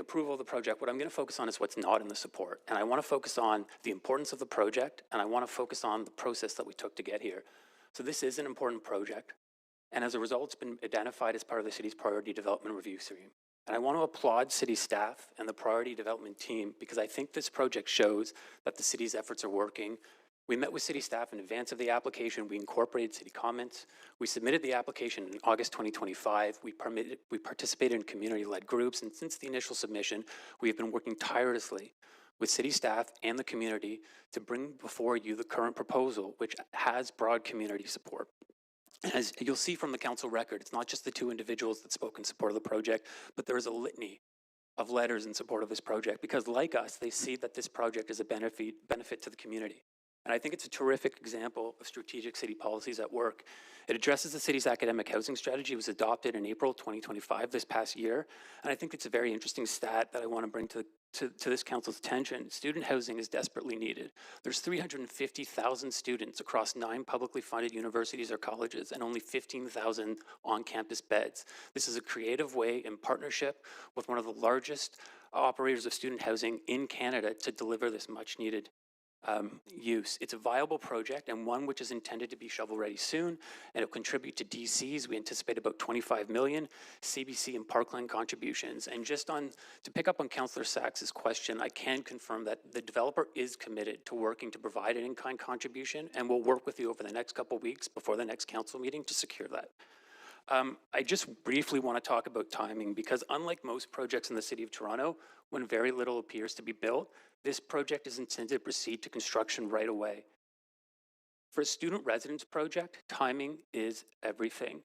approval of the project. What I'm going to focus on is what's not in the support. And I want to focus on the importance of the project, and I want to focus on the process that we took to get here. So this is an important project, and as a result, it's been identified as part of the city's priority development review stream. And I want to applaud city staff and the priority development team because I think this project shows that the city's efforts are working. We met with city staff in advance of the application. We incorporated city comments. We submitted the application in August 2025. We participated in community-led groups, and since the initial submission, we have been working tirelessly with city staff and the community to bring before you the current proposal, which has broad community support. As you'll see from the council record, it's not just the 2 individuals that spoke in support of the project, but there is a litany of letters in support of this project because, like us, they see that this project is a benefit to the community. And I think it's a terrific example of strategic city policies at work. It addresses the city's academic housing strategy. It was adopted in April 2025, this past year. And I think it's a very interesting stat that I want to bring to this council's attention. Student housing is desperately needed. There's 350,000 students across 9 publicly funded universities or colleges and only 15,000 on-campus beds. This is a creative way in partnership with one of the largest operators of student housing in Canada to deliver this much needed use. It's a viable project and one which is intended to be shovel-ready soon, and it'll contribute to DCs. We anticipate about 25 million, CBC and Parkland contributions. And just on, to pick up on Councillor Sachs's question, I can confirm that the developer is committed to working to provide an in-kind contribution, and we'll work with you over the next couple of weeks before the next council meeting to secure that. I just briefly want to talk about timing because unlike most projects in the City of Toronto, when very little appears to be built, this project is intended to proceed to construction right away. For a student residence project, timing is everything.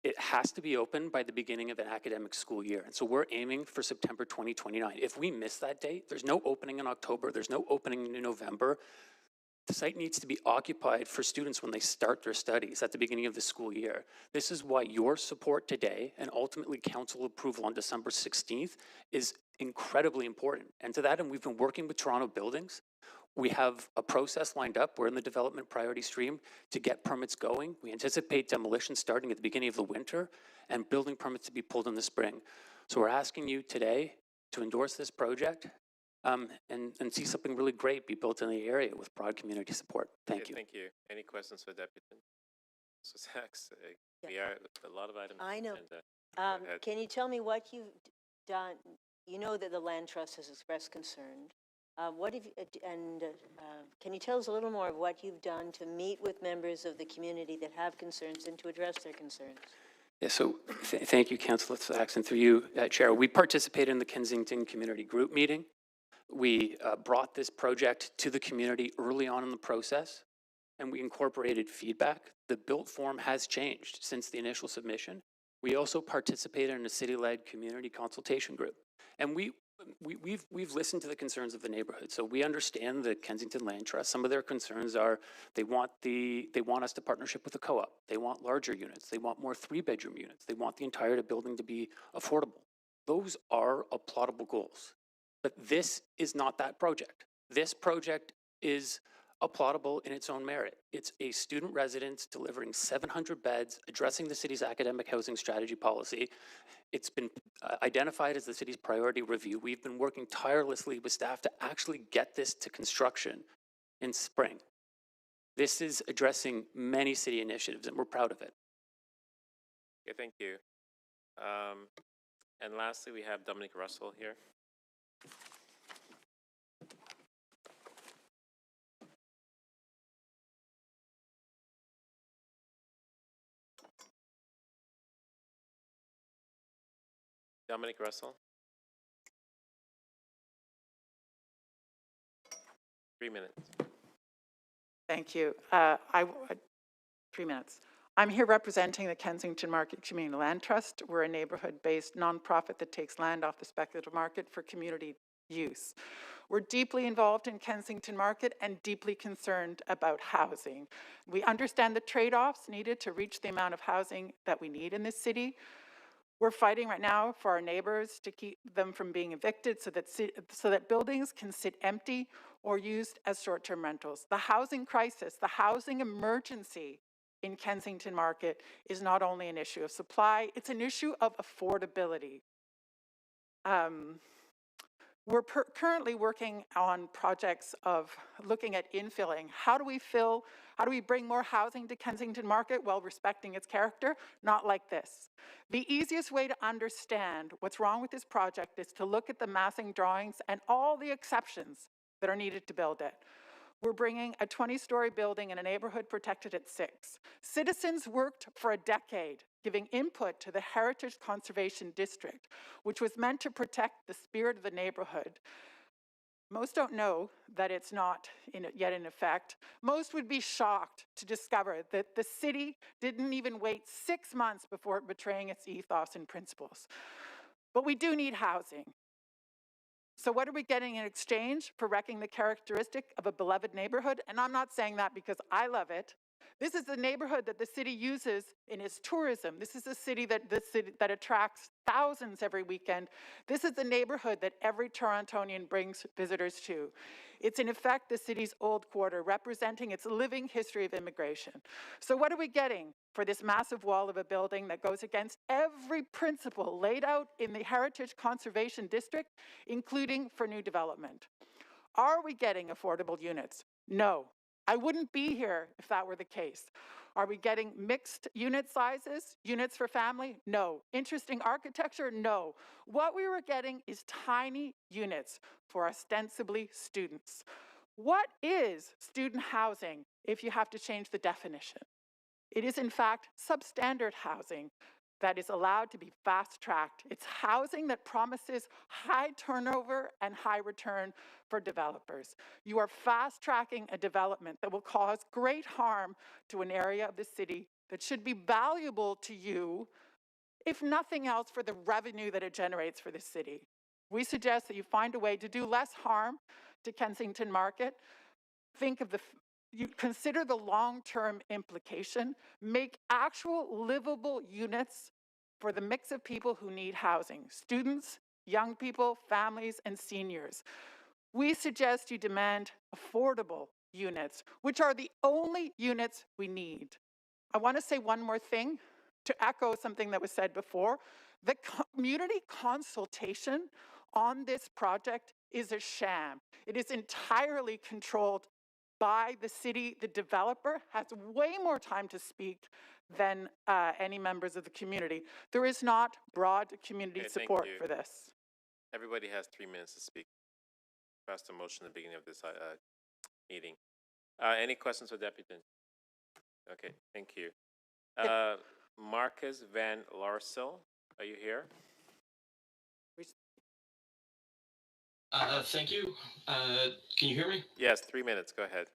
It has to be open by the beginning of an academic school year. And so we're aiming for September 2029. If we miss that date, there's no opening in October, there's no opening in November. The site needs to be occupied for students when they start their studies at the beginning of the school year. This is why your support today and ultimately council approval on December 16th is incredibly important. And to that end, we've been working with Toronto Buildings. We have a process lined up. We're in the development priority stream to get permits going. We anticipate demolition starting at the beginning of the winter and building permits to be pulled in the spring. So we're asking you today to endorse this project and see something really great be built in the area with broad community support. Thank you. Thank you. Any questions for Deputy? So Sachs, we are a lot of items. I know. And, Can you tell me what you've done? You know that the Land Trust has expressed concern. What have you, can you tell us a little more of what you've done to meet with members of the community that have concerns and to address their concerns? Yeah, so thank you, Councillor Sachs, and through you, Chair. We participated in the Kensington Community Group meeting. We brought this project to the community early on in the process, and we incorporated feedback. The built form has changed since the initial submission. We also participated in a city-led community consultation group, and we've listened to the concerns of the neighborhood. So we understand the Kensington Land Trust. Some of their concerns are they want us to partnership with a co-op. They want larger units. They want more 3-bedroom units. They want the entire building to be affordable. Those are applaudable goals. But this is not that project. This project is applaudable in its own merit. It's a student residence delivering 700 beds, addressing the city's academic housing strategy policy. It's been identified as the city's priority review. We've been working tirelessly with staff to actually get this to construction in spring. This is addressing many city initiatives, and we're proud of it. okay, thank you. And lastly, we have Dominic Russell here. Dominic Russell. 3 minutes. Thank you. 3 minutes. I'm here representing the Kensington Market Community Land Trust. We're a neighborhood-based nonprofit that takes land off the speculative market for community use. We're deeply involved in Kensington Market and deeply concerned about housing. We understand the trade-offs needed to reach the amount of housing that we need in this city. We're fighting right now for our neighbors to keep them from being evicted so that buildings can sit empty or used as short-term rentals. The housing crisis, the housing emergency in Kensington Market is not only an issue of supply, it's an issue of affordability. We're currently working on projects of looking at infilling. How do we bring more housing to Kensington Market while respecting its character? Not like this. The easiest way to understand what's wrong with this project is to look at the massing drawings and all the exceptions that are needed to build it. We're bringing a 20-story building in a neighborhood protected at 6. Citizens worked for a decade giving input to the Heritage Conservation District, which was meant to protect the spirit of the neighborhood. Most don't know that it's not yet in effect. Most would be shocked to discover that the city didn't even wait 6 months before betraying its ethos and principles. But we do need housing. So what are we getting in exchange for wrecking the characteristic of a beloved neighborhood? And I'm not saying that because I love it. This is the neighborhood that the city uses in its tourism. This is a city that attracts thousands every weekend. This is the neighborhood that every Torontonian brings visitors to. It's in effect the city's old quarter, representing its living history of immigration. So what are we getting for this massive wall of a building that goes against every principle laid out in the Heritage Conservation District, including for new development? Are we getting affordable units? No. I wouldn't be here if that were the case. Are we getting mixed unit sizes, units for family? No. Interesting architecture? No. What we were getting is tiny units for ostensibly students. What is student housing if you have to change the definition? It is in fact substandard housing that is allowed to be fast-tracked. It's housing that promises high turnover and high return for developers. You are fast-tracking a development that will cause great harm to an area of the city that should be valuable to you, if nothing else, for the revenue that it generates for the city. We suggest that you find a way to do less harm to Kensington Market. Think of you consider the long-term implication, make actual livable units for the mix of people who need housing, students, young people, families, and seniors. We suggest you demand affordable units, which are the only units we need. I want to say one more thing to echo something that was said before. The community consultation on this project is a sham. It is entirely controlled by the city. The developer has way more time to speak than any members of the community. There is not broad community Okay, thank support you. for this. Everybody has 3 minutes to speak. Passed a motion at the beginning of this meeting. Any questions for Deputy? Okay, thank you. Marcus Van Larsel, are you here? Thank you. Can you hear me? Yes, 3 minutes. Go ahead.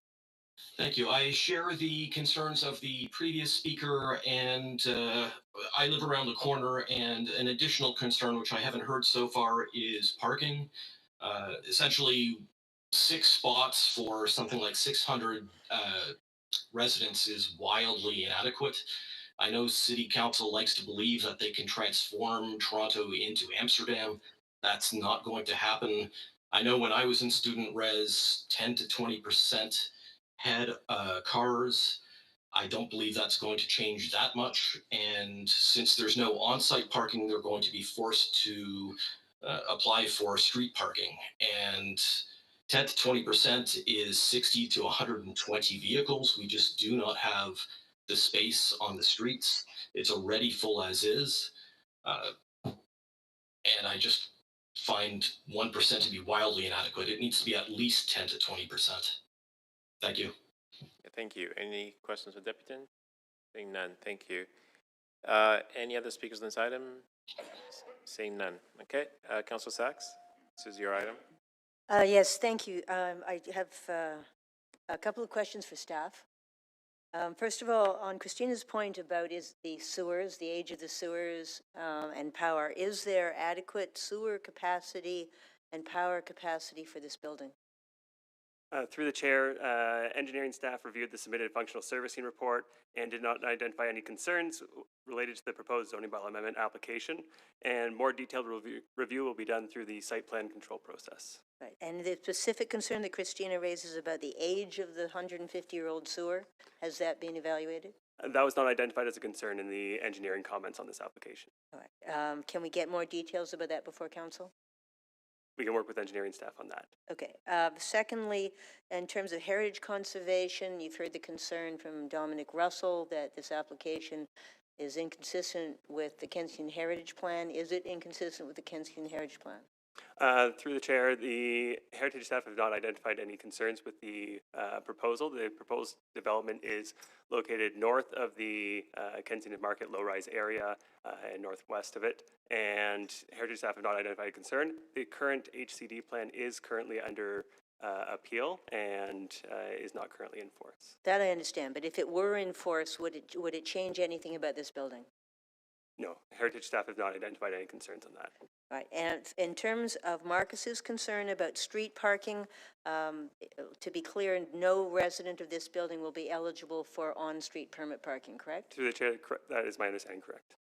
Thank you. I share the concerns of the previous speaker, and I live around the corner, and an additional concern, which I haven't heard so far, is parking. Essentially, 6 spots for something like 600 residents is wildly inadequate. I know City Council likes to believe that they can transform Toronto into Amsterdam. That's not going to happen. I know when I was in student res, 10 to 20% had cars. I don't believe that's going to change that much. And since there's no on-site parking, they're going to be forced to apply for street parking. And 10 to 20% is 60 to 120 vehicles. We just do not have the space on the streets. It's already full as is. And I just find 1% to be wildly inadequate. It needs to be at least 10 to 20%. Thank you. Thank you. Any questions for Deputy? Seeing none, thank you. Any other speakers on this item? Seeing none. Okay, Councillor Sachs, this is your item. Yes, thank you. I have a couple of questions for staff. First of all, on Christina's point about the sewers, the age of the sewers and power, is there adequate sewer capacity and power capacity for this building? Through the chair, engineering staff reviewed the submitted functional servicing report and did not identify any concerns related to the proposed zoning bylaw amendment application, and more detailed review will be done through the site plan control process. Right, and the specific concern that Christina raises about the age of the 150-year-old sewer, has that been evaluated? That was not identified as a concern in the engineering comments on this application. All right, can we get more details about that before council? We can work with engineering staff on that. Okay. Secondly, in terms of heritage conservation, you've heard the concern from Dominic Russell that this application is inconsistent with the Kensington Heritage Plan. Is it inconsistent with the Kensington Heritage Plan? Through the chair, the heritage staff have not identified any concerns with the proposal. The proposed development is located north of the Kensington Market low-rise area and northwest of it, and heritage staff have not identified a concern. The current HCD plan is currently under appeal and is not currently in force. That I understand, but if it were in force, would it change anything about this building? No, heritage staff have not identified any concerns on that. Right, and in terms of Marcus's concern about street parking, to be clear, no resident of this building will be eligible for on-street permit parking, correct? Through the chair, that is my understanding, correct.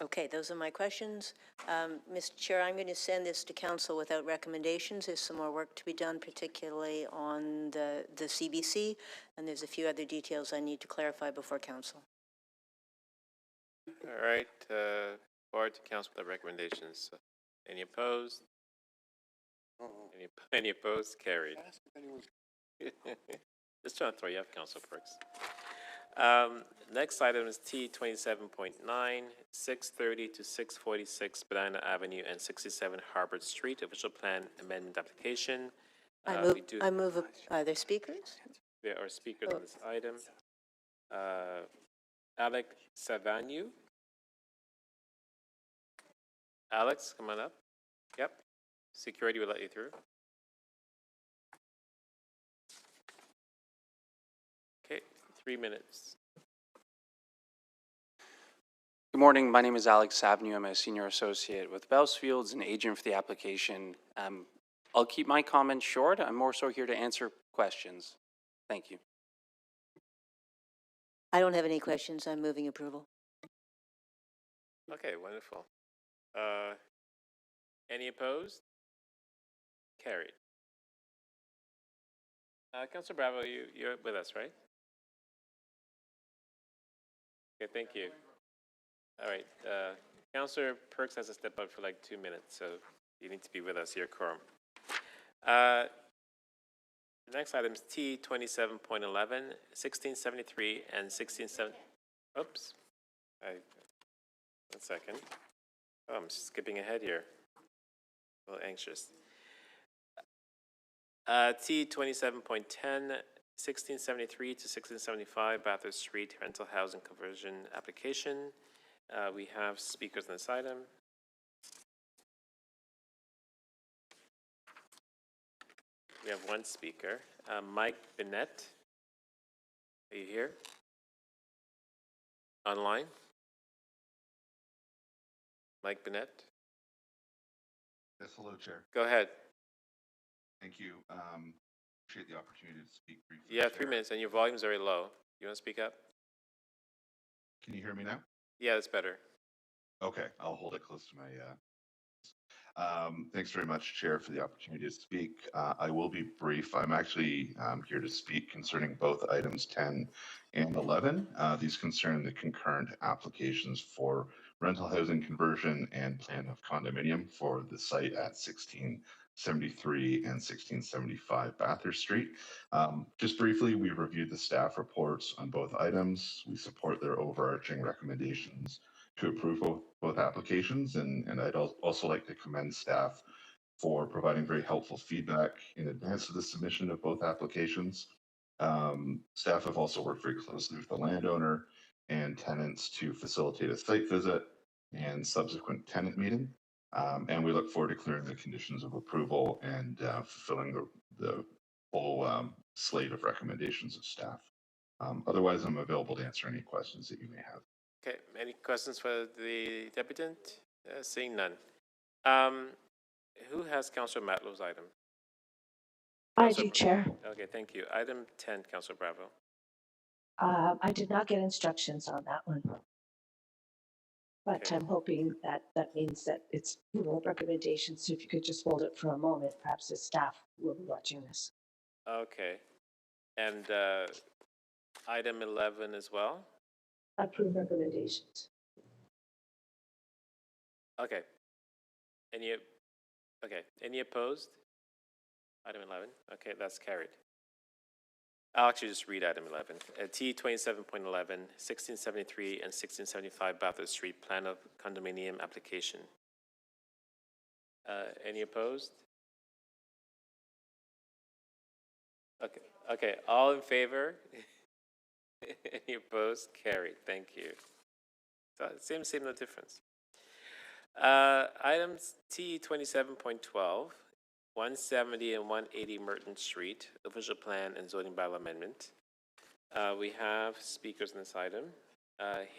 Okay, those are my questions. Mr. Chair, I'm going to send this to council without recommendations. There's some more work to be done, particularly on the CBC, and there's a few other details I need to clarify before council. All right, forward to council with the recommendations. Any opposed? Any opposed? Carried. Just trying to throw you off, Councilor Perks. Next item is T 27.9, 630 to 646 Banana Avenue and 67 Harvard Street, official plan amendment application. I move, are there speakers? There are speakers on this item. Alex Savanu. Alex, come on up. Yep. Security will let you through. Okay, 3 minutes. Good morning. My name is Alex Savnu. I'm a senior associate with Bellsfields and agent for the application. I'll keep my comments short. I'm more so here to answer questions. Thank you. I don't have any questions. I'm moving approval. Okay, wonderful. Any opposed? Carried. Councilor Bravo, you're with us, right? Okay, thank you. All right, Councilor Perks has to step up for like 2 minutes, so you need to be with us, your quorum. The next item is T 27.11, 1673 and 1670. Oops. 1 second. Oh, I'm skipping ahead here. A little anxious. T 27.10, 1673 to 1675 Bathurst Street rental housing conversion application. We have speakers on this item. We have one speaker, Mike Bennett. Are you here? Online? Mike Bennett? Yes, hello, Chair. Go ahead. Thank you. Appreciate the opportunity to speak briefly. You have 3 minutes and your volume's very low. You want to speak up? Can you hear me now? Yeah, that's better. Okay, I'll hold it close to my thanks very much, Chair, for the opportunity to speak. I will be brief. I'm actually here to speak concerning both items 10 and 11. These concern the concurrent applications for rental housing conversion and plan of condominium for the site at 1673 and 1675 Bathurst Street. Just briefly, we reviewed the staff reports on both items. We support their overarching recommendations to approve both applications, and I'd also like to commend staff for providing very helpful feedback in advance of the submission of both applications. Staff have also worked very closely with the landowner and tenants to facilitate a site visit and subsequent tenant meeting. And we look forward to clearing the conditions of approval and fulfilling the full slate of recommendations of staff. Otherwise, I'm available to answer any questions that you may have. Okay, any questions for the deputant? Seeing none. Who has Councilor Matlow's item? I do, Chair. Okay, thank you. Item 10, Councilor Bravo. I did not get instructions on that one. But Okay. I'm hoping that that means that it's recommendations. So if you could just hold it for a moment, perhaps the staff will be watching this. Okay. And item 11 as well? Approve recommendations. Okay. Any opposed? Item 11. Okay, that's carried. I'll actually just read item 11. T 27.11, 1673 and 1675 Bathurst Street plan of condominium application. Any opposed? Okay. All in favor? Any opposed? Carried. Thank you. So same, no difference. Items T 27.12, 170 and 180 Merton Street, official plan and zoning bylaw amendment. We have speakers on this item.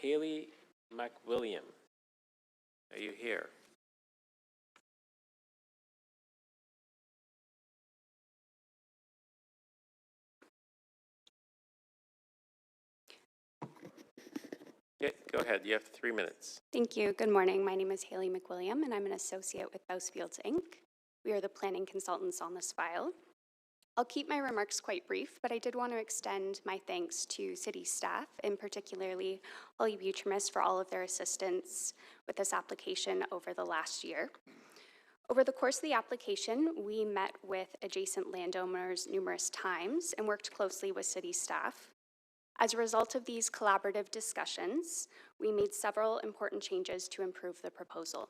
Haley McWilliam, are you here? Okay, go ahead. You have 3 minutes. Thank you. Good morning. My name is Haley McWilliam, and I'm an associate with Bellsfields, Inc. We are the planning consultants on this file. I'll keep my remarks quite brief, but I did want to extend my thanks to city staff, and particularly Holly Butrimus for all of their assistance with this application over the last year. Over the course of the application, we met with adjacent landowners numerous times and worked closely with city staff. As a result of these collaborative discussions, we made several important changes to improve the proposal.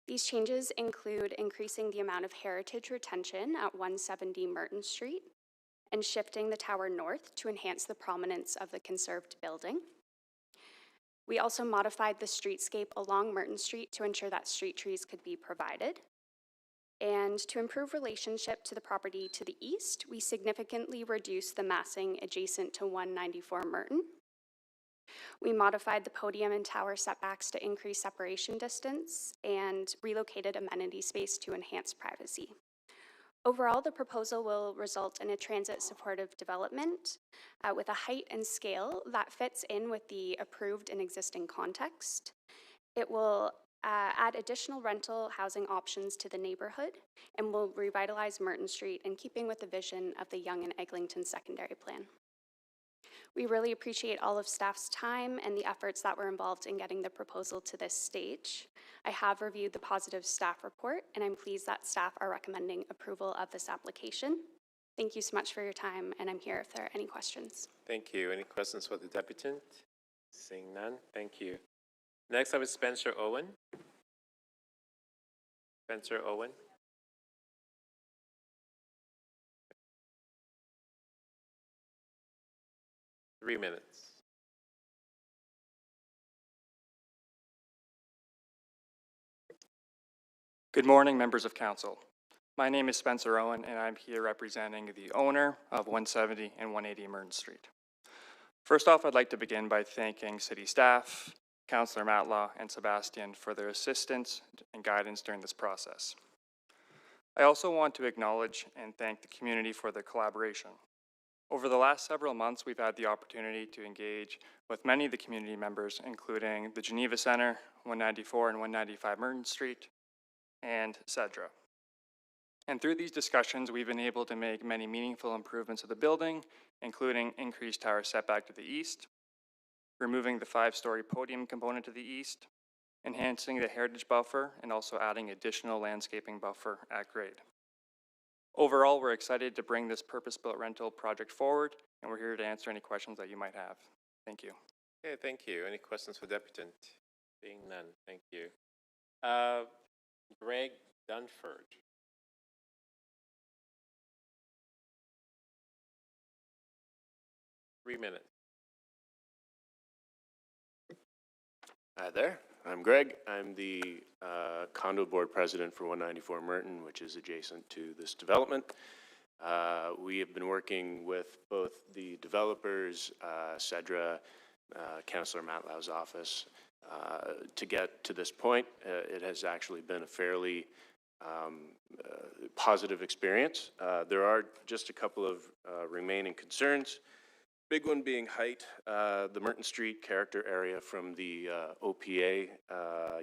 These changes include increasing the amount of heritage retention at 170 Merton Street and shifting the tower north to enhance the prominence of the conserved building. We also modified the streetscape along Merton Street to ensure that street trees could be provided. And to improve relationship to the property to the east, we significantly reduced the massing adjacent to 194 Merton. We modified the podium and tower setbacks to increase separation distance and relocated amenity space to enhance privacy. Overall, the proposal will result in a transit-supportive development with a height and scale that fits in with the approved and existing context. It will add additional rental housing options to the neighborhood and will revitalize Merton Street in keeping with the vision of the Yonge and Eglinton Secondary Plan. We really appreciate all of staff's time and the efforts that were involved in getting the proposal to this stage. I have reviewed the positive staff report, and I'm pleased that staff are recommending approval of this application. Thank you so much for your time, and I'm here if there are any questions. Thank you. Any questions for the deputant? Seeing none, thank you. Next up is Spencer Owen. Spencer Owen. Three minutes. Good morning, members of council. My name is Spencer Owen, and I'm here representing the owner of 170 and 180 Merton Street. First off, I'd like to begin by thanking city staff, Councillor Matlaw, and Sebastian for their assistance and guidance during this process. I also want to acknowledge and thank the community for their collaboration. Over the last several months, we've had the opportunity to engage with many of the community members, including the Geneva Center, 194 and 195 Merton Street, and Cedra. And through these discussions, we've been able to make many meaningful improvements to the building, including increased tower setback to the east, removing the 5-story podium component to the east, enhancing the heritage buffer, and also adding additional landscaping buffer at grade. Overall, we're excited to bring this purpose-built rental project forward, and we're here to answer any questions that you might have. Thank you. Okay, thank you. Any questions for deputant? Being none, thank you. Greg Dunford. Three minutes. Hi there, I'm Greg. I'm the condo board president for 194 Merton, which is adjacent to this development. We have been working with both the developers, Cedra, Councillor Matlow's office, to get to this point. It has actually been a fairly positive experience. There are just a couple of remaining concerns. Big one being height. The Merton Street character area from the OPA,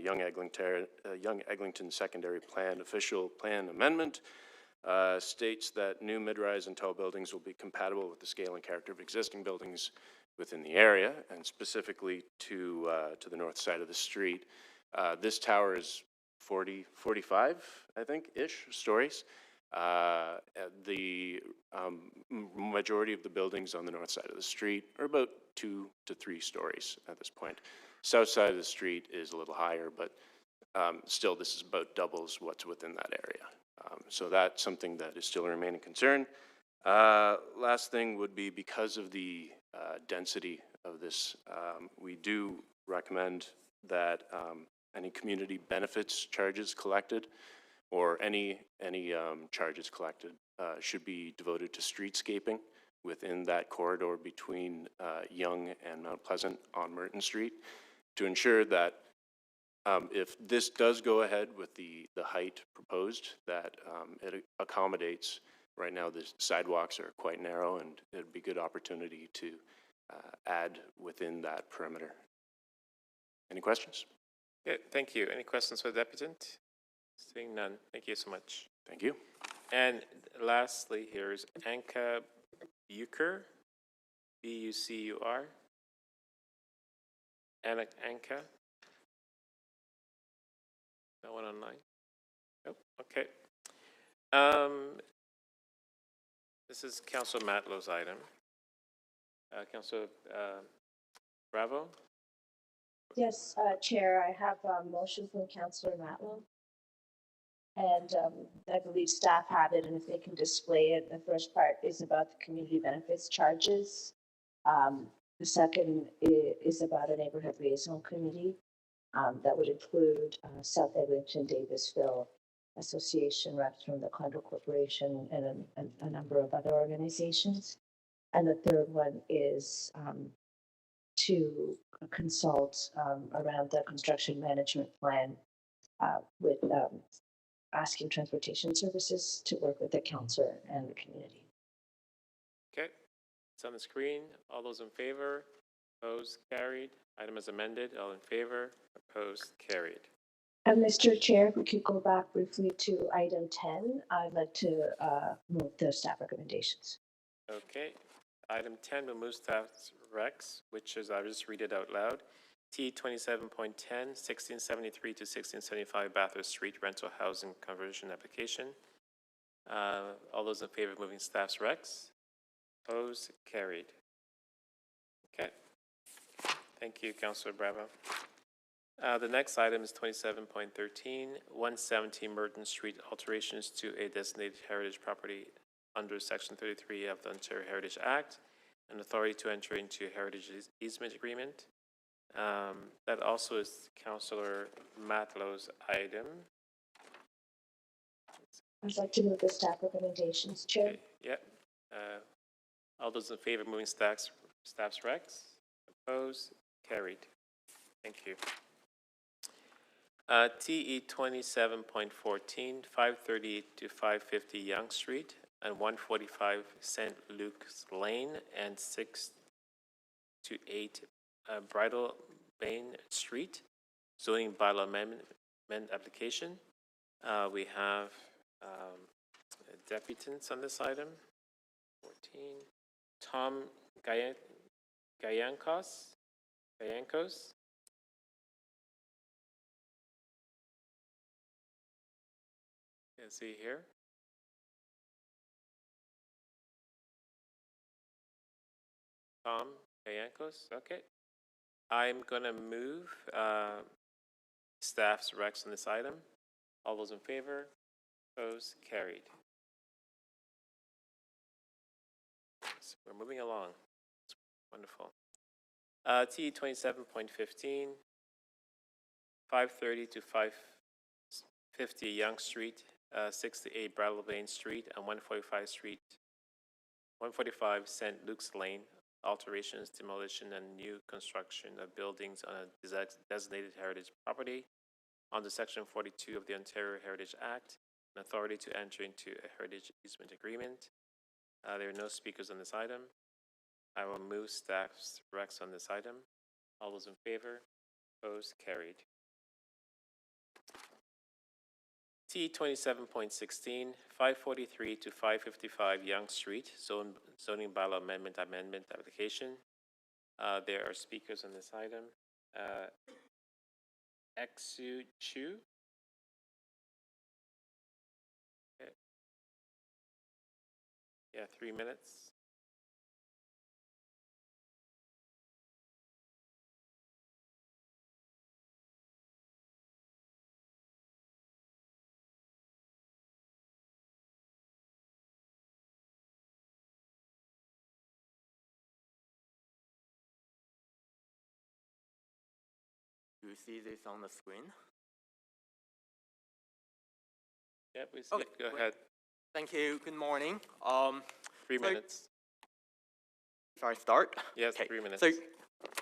Yonge Eglinton Secondary Plan Official Plan Amendment states that new mid-rise and tall buildings will be compatible with the scale and character of existing buildings within the area, and specifically to the north side of the street. This tower is 45, I think, ish stories. The majority of the buildings on the north side of the street are about 2 to 3 stories at this point. South side of the street is a little higher, but still this is about doubles what's within that area. So that's something that is still a remaining concern. Last thing would be because of the density of this, we do recommend that any community benefits charges collected or any charges collected should be devoted to streetscaping within that corridor between Yonge and Mount Pleasant on Merton Street to ensure that if this does go ahead with the height proposed, that it accommodates. Right now the sidewalks are quite narrow, and it would be a good opportunity to add within that perimeter. Any questions? Okay, thank you. Any questions for the deputant? Seeing none, thank you so much. Thank you. And lastly, here's Anka Bucher, B-U-C-U-R. Anka. No one online? Okay. This is Councilor Matlow's item. Councilor Bravo? Yes, Chair, I have a motion from Councillor Matlow. And I believe staff have it, and if they can display it, the first part is about the community benefits charges. The second is about a neighborhood liaison committee that would include South Eglinton, Davisville Association, reps from the Condo Corporation, and a number of other organizations. And the third one is to consult around the construction management plan with asking transportation services to work with the council and the community. Okay. It's on the screen. All those in favor? Opposed? Carried. Item is amended. All in favor? Opposed? Carried. And Mr. Chair, if we could go back briefly to item 10, I'd like to move the staff recommendations. Okay. Item 10 will move staff's recs, which is, I'll just read it out loud. T 27.10, 1673 to 1675 Bathurst Street rental housing conversion application. All those in favor of moving staff's recs? Opposed? Carried. Okay. Thank you, Councilor Bravo. The next item is 27.13, 170 Merton Street alterations to a designated heritage property under Section 33 of the Ontario Heritage Act, and authority to enter into a heritage easement agreement. That also is Councillor Matlow's item. I'd like to move the staff recommendations, Chair. Okay, yep. All those in favor of moving staff's recs? Opposed? Carried. Thank you. TE 27.14, 538 to 550 Yonge Street and 145 St. Luke's Lane and 6 to 8 Bridal Bane Street, zoning bylaw amendment application. We have deputants on this item. 14. Tom Gayankos. Is he here? Tom Gayankos, okay. I'm gonna move staff's recs on this item. All those in favor? Opposed? Carried. So we're moving along. It's wonderful. T 27.15, 530 to 550 Yonge Street, 6 to 8 Brattle Lane Street, and 145 St. Luke's Lane, alterations, demolition, and new construction of buildings on a designated heritage property under Section 42 of the Ontario Heritage Act, and authority to enter into a heritage easement agreement. There are no speakers on this item. I will move staff's recs on this item. All those in favor? Opposed? Carried. T 27.16, 543 to 555 Yonge Street, zoning bylaw amendment application. There are speakers on this item. Exu Chu. Okay. Yeah, 3 minutes. You see this on the screen? Yep, we see. Okay, Go great. ahead. Thank you. Good morning. 3 minutes. If I start? Yes, okay. 3 minutes. So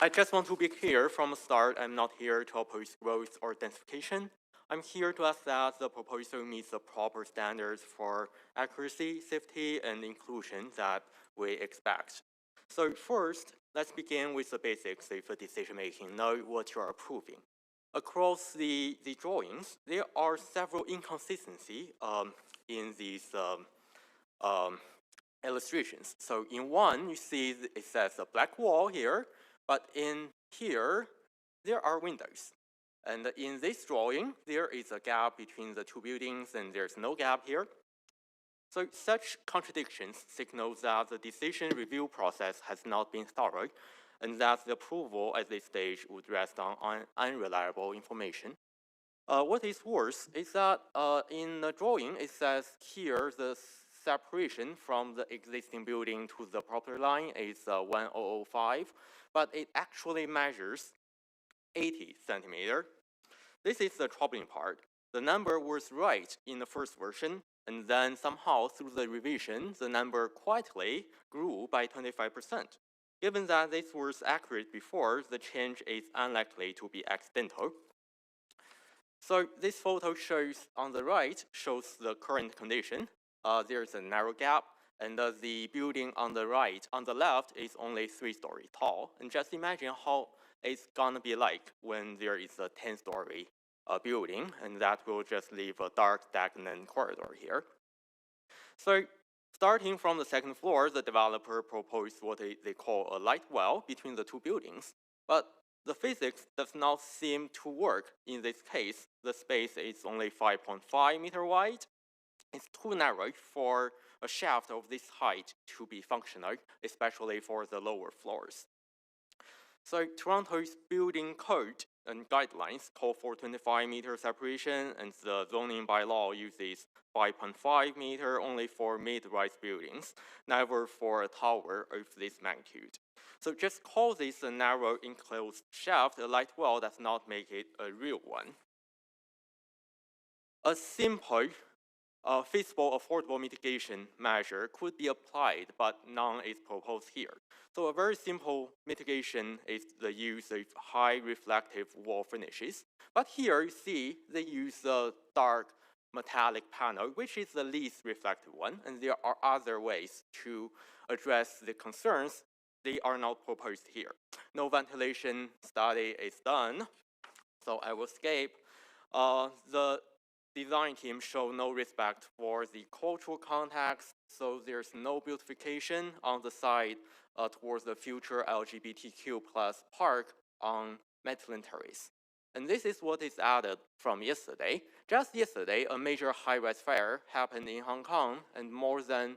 I just want to be clear from the start, I'm not here to oppose growth or densification. I'm here to assess the proposal meets the proper standards for accuracy, safety, and inclusion that we expect. So first, let's begin with the basics of decision-making. Know what you are approving. Across the drawings, there are several inconsistencies in these illustrations. So in one, you see it says a black wall here, but in here, there are windows. And in this drawing, there is a gap between the two buildings, and there's no gap here. So such contradictions signal that the decision review process has not been thorough, and that the approval at this stage would rest on unreliable information. What is worse is that in the drawing, it says here the separation from the existing building to the property line is 1005, but it actually measures 80 centimeter. This is the troubling part. The number was right in the first version, and then somehow through the revision, the number quietly grew by 25%. Given that this was accurate before, the change is unlikely to be accidental. So this photo shows on the right shows the current condition. There's a narrow gap, and the building on the right, on the left, is only 3-story tall. And just imagine how it's gonna be like when there is a 10-story building, and that will just leave a dark, stagnant corridor here. So starting from the second floor, the developer proposed what they call a light well between the two buildings. But the physics does not seem to work in this case. The space is only 5.5 meter wide. It's too narrow for a shaft of this height to be functional, especially for the lower floors. So Toronto's building code and guidelines call for 25-meter separation, and the zoning bylaw uses 5.5 meter only for mid-rise buildings, never for a tower of this magnitude. So just call this a narrow enclosed shaft, a light well does not make it a real one. A simple, feasible, affordable mitigation measure could be applied, but none is proposed here. So a very simple mitigation is the use of high reflective wall finishes. But here you see they use a dark metallic panel, which is the least reflective one, and there are other ways to address the concerns. They are not proposed here. No ventilation study is done, so I will skip. The design team show no respect for the cultural context, so there's no beautification on the side towards the future LGBTQ plus park on Maitland Terrace. And this is what is added from yesterday. Just yesterday, a major high-rise fire happened in Hong Kong, and more than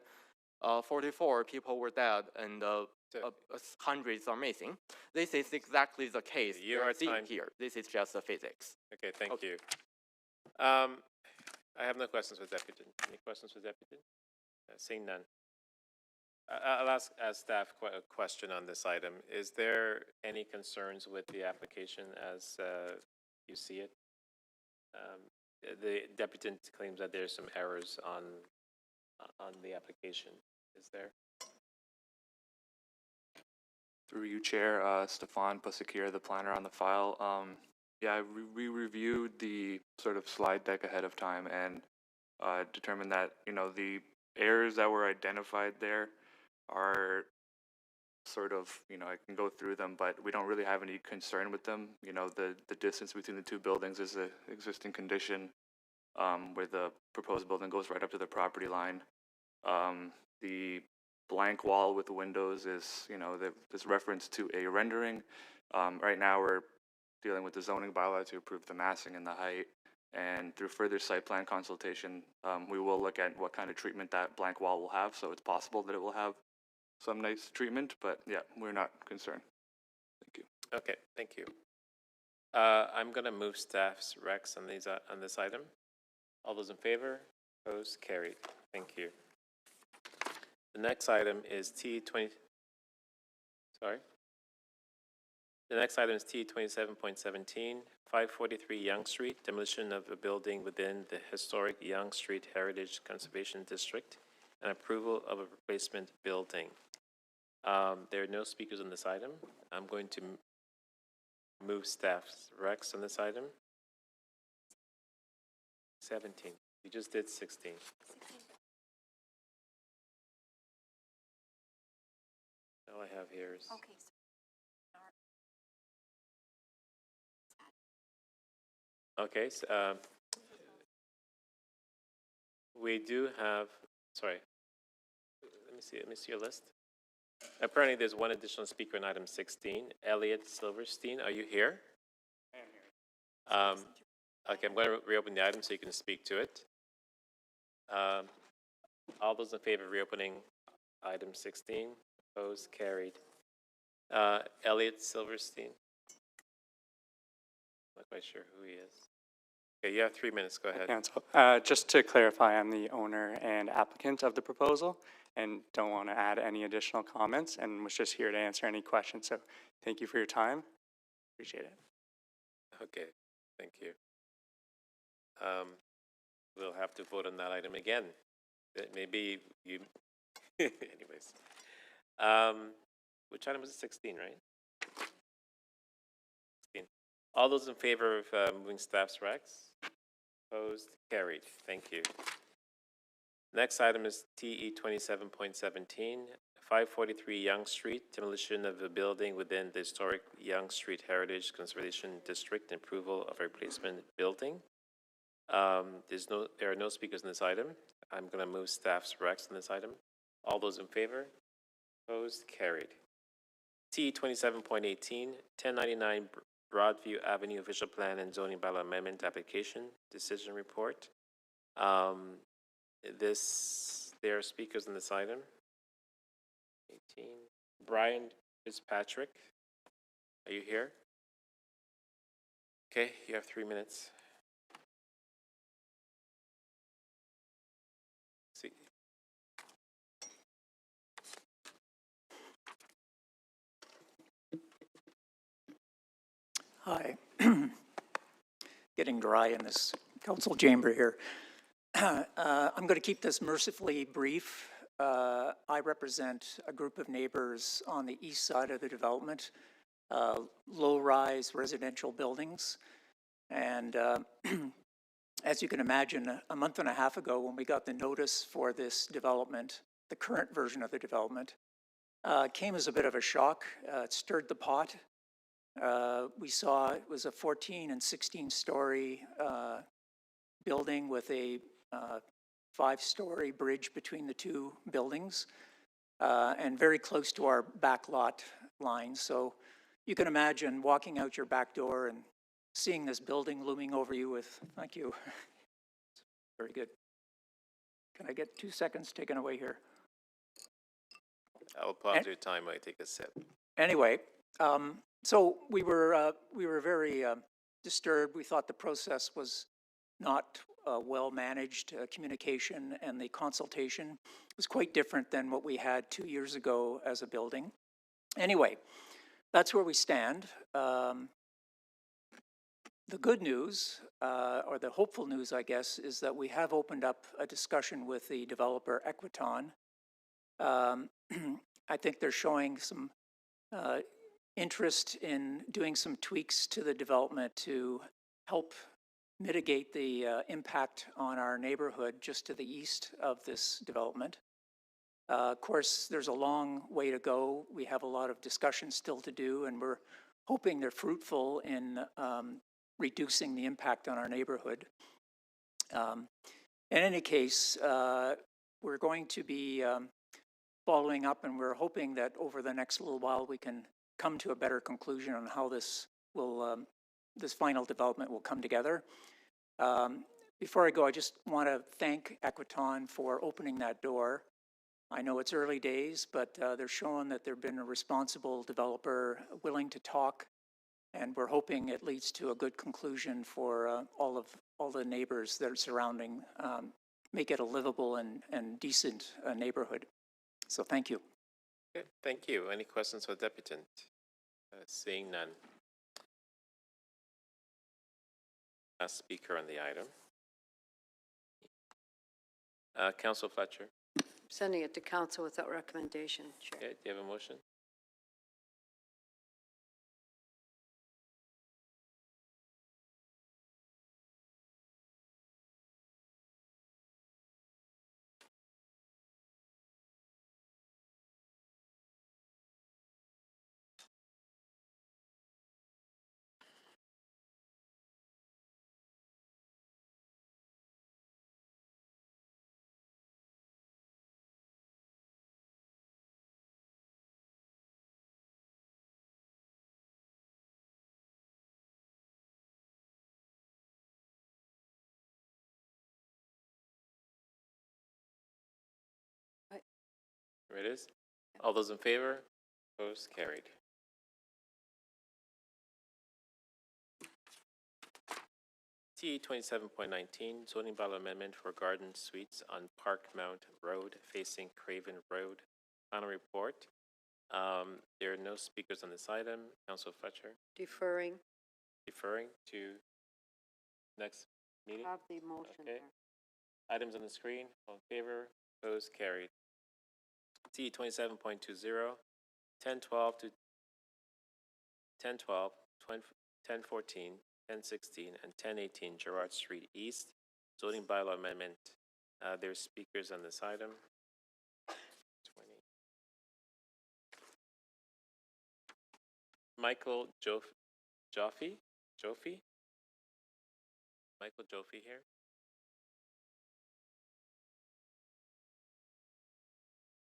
44 people were dead, and hundreds are missing. This is exactly the case You are seen here. This is just the physics. Okay, thank you. I have no questions for Deputy. Any questions for Deputy? Seeing none. I'll ask staff a question on this item. Is there any concerns with the application as you see it? The deputy claims that there's some errors on the application. Is there? Through you, Chair, Stefan Pasakir, the planner on the file. Yeah, we reviewed the sort of slide deck ahead of time and determined that, you know, the errors that were identified there are sort of, you know, I can go through them, but we don't really have any concern with them. You know, the distance between the two buildings is an existing condition where the proposed building goes right up to the property line. The blank wall with windows is, you know, there's reference to a rendering. Right now we're dealing with the zoning bylaw to approve the massing and the height. And through further site plan consultation, we will look at what kind of treatment that blank wall will have. So it's possible that it will have some nice treatment, but yeah, we're not concerned. Thank you. Okay, thank you. I'm going to move staff's recs on this item. All those in favor? Opposed? Carried. Thank you. The next item is T20. Sorry. The next item is T27.17, 543 Yonge Street, demolition of a building within the historic Yonge Street Heritage Conservation District, and approval of a replacement building. There are no speakers on this item. I'm going to move staff's recs on this item. 17. You just did 16. All I have here is. Okay. Okay, so, we do have, sorry, let me see your list. Apparently there's one additional speaker on item 16, Elliot Silverstein. Are you here? I am here. Okay, I'm going to reopen the item so you can speak to it. All those in favor of reopening item 16? Opposed? Carried. Elliot Silverstein. Not quite sure who he is. Okay, you have 3 minutes. Go ahead. Council. Just to clarify, I'm the owner and applicant of the proposal and don't want to add any additional comments and was just here to answer any questions. So thank you for your time. Appreciate it. Okay, thank you. We'll have to vote on that item again. Maybe you, anyways. Which item was it? 16, right? 16. All those in favor of moving staff's recs? Opposed? Carried. Thank you. Next item is TE 27.17, 543 Yonge Street, demolition of a building within the historic Yonge Street Heritage Conservation District, approval of a replacement building. There are no speakers on this item. I'm going to move staff's recs on this item. All those in favor? Opposed? Carried. T 27.18, 1099 Broadview Avenue Official Plan and Zoning Bylaw Amendment Application Decision Report. There are speakers on this item. 18. Brian Fitzpatrick, are you here? Okay, you have 3 minutes. See. Hi. Getting dry in this council chamber here. I'm going to keep this mercifully brief. I represent a group of neighbors on the east side of the development, low-rise residential buildings. And as you can imagine, a month and a half ago when we got the notice for this development, the current version of the development, came as a bit of a shock. It stirred the pot. We saw it was a 14 and 16-story building with a 5-story bridge between the two buildings, and very close to our back lot line. So you can imagine walking out your back door and seeing this building looming over you with, thank you. Very good. Can I get 2 seconds taken away here? I'll pause your time while I take a sip. Anyway, so we were very disturbed. We thought the process was not well managed. Communication and the consultation was quite different than what we had 2 years ago as a building. Anyway, that's where we stand. The good news, or the hopeful news, I guess, is that we have opened up a discussion with the developer Equiton. I think they're showing some interest in doing some tweaks to the development to help mitigate the impact on our neighborhood just to the east of this development. Of course, there's a long way to go. We have a lot of discussion still to do, and we're hoping they're fruitful in reducing the impact on our neighborhood. In any case, we're going to be following up, and we're hoping that over the next little while we can come to a better conclusion on how this will, this final development will come together. Before I go, I just want to thank Equiton for opening that door. I know it's early days, but they're showing that they've been a responsible developer, willing to talk, and we're hoping it leads to a good conclusion for all the neighbors that are surrounding, make it a livable and decent neighborhood. So thank you. Okay, thank you. Any questions for the deputant? Seeing none. Last speaker on the item. Councilor Fletcher. Sending it to council without recommendation, Chair. Okay, do you have a motion? There it is. All those in favor? Opposed? Carried. TE 27.19, zoning bylaw amendment for garden suites on Park Mount Road facing Craven Road. Final report. There are no speakers on this item. Councillor Fletcher, Deferring. deferring to next meeting. Have the motion Okay. there. Items on the screen. All in favor? Opposed? Carried. TE 27.20, 1012 to 1012, 1014, 1016, and 1018 Gerard Street East, zoning bylaw amendment. There's speakers on this item. 20. Michael Joffe? Michael Joffe here?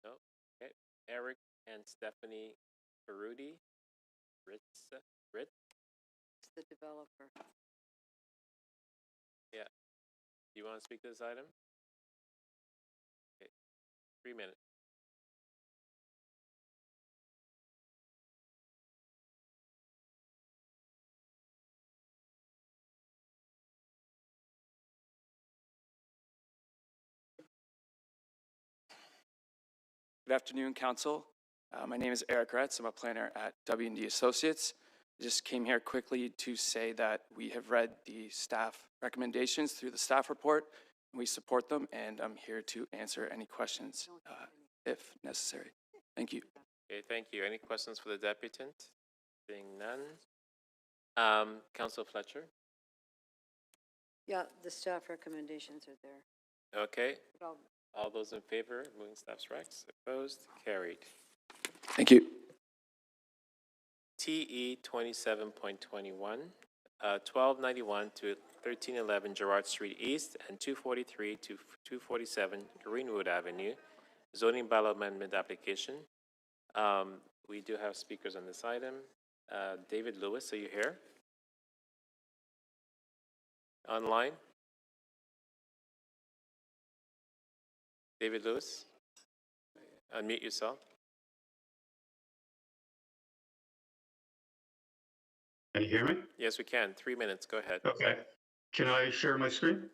No? Okay. Eric and Stephanie Ferruti? Ritz? It's the developer. Yeah. Do you want to speak to this item? Okay. 3 minutes. Good afternoon, Council. My name is Eric Retz. I'm a planner at W&D Associates. I just came here quickly to say that we have read the staff recommendations through the staff report, and we support them, and I'm here to answer any questions if necessary. Thank you. Okay, thank you. Any questions for the deputant? Seeing none. Councillor Fletcher? Yeah, the staff recommendations are there. Okay. But I'll All those in favor of moving staff's recs? Opposed? Carried. Thank you. TE 27.21, 1291 to 1311 Gerard Street East and 243 to 247 Greenwood Avenue, zoning bylaw amendment application. We do have speakers on this item. David Lewis, are you here? Online? David Lewis? Unmute yourself. Can you hear me? Yes, we can. 3 minutes. Go ahead. Okay. Can I share my screen?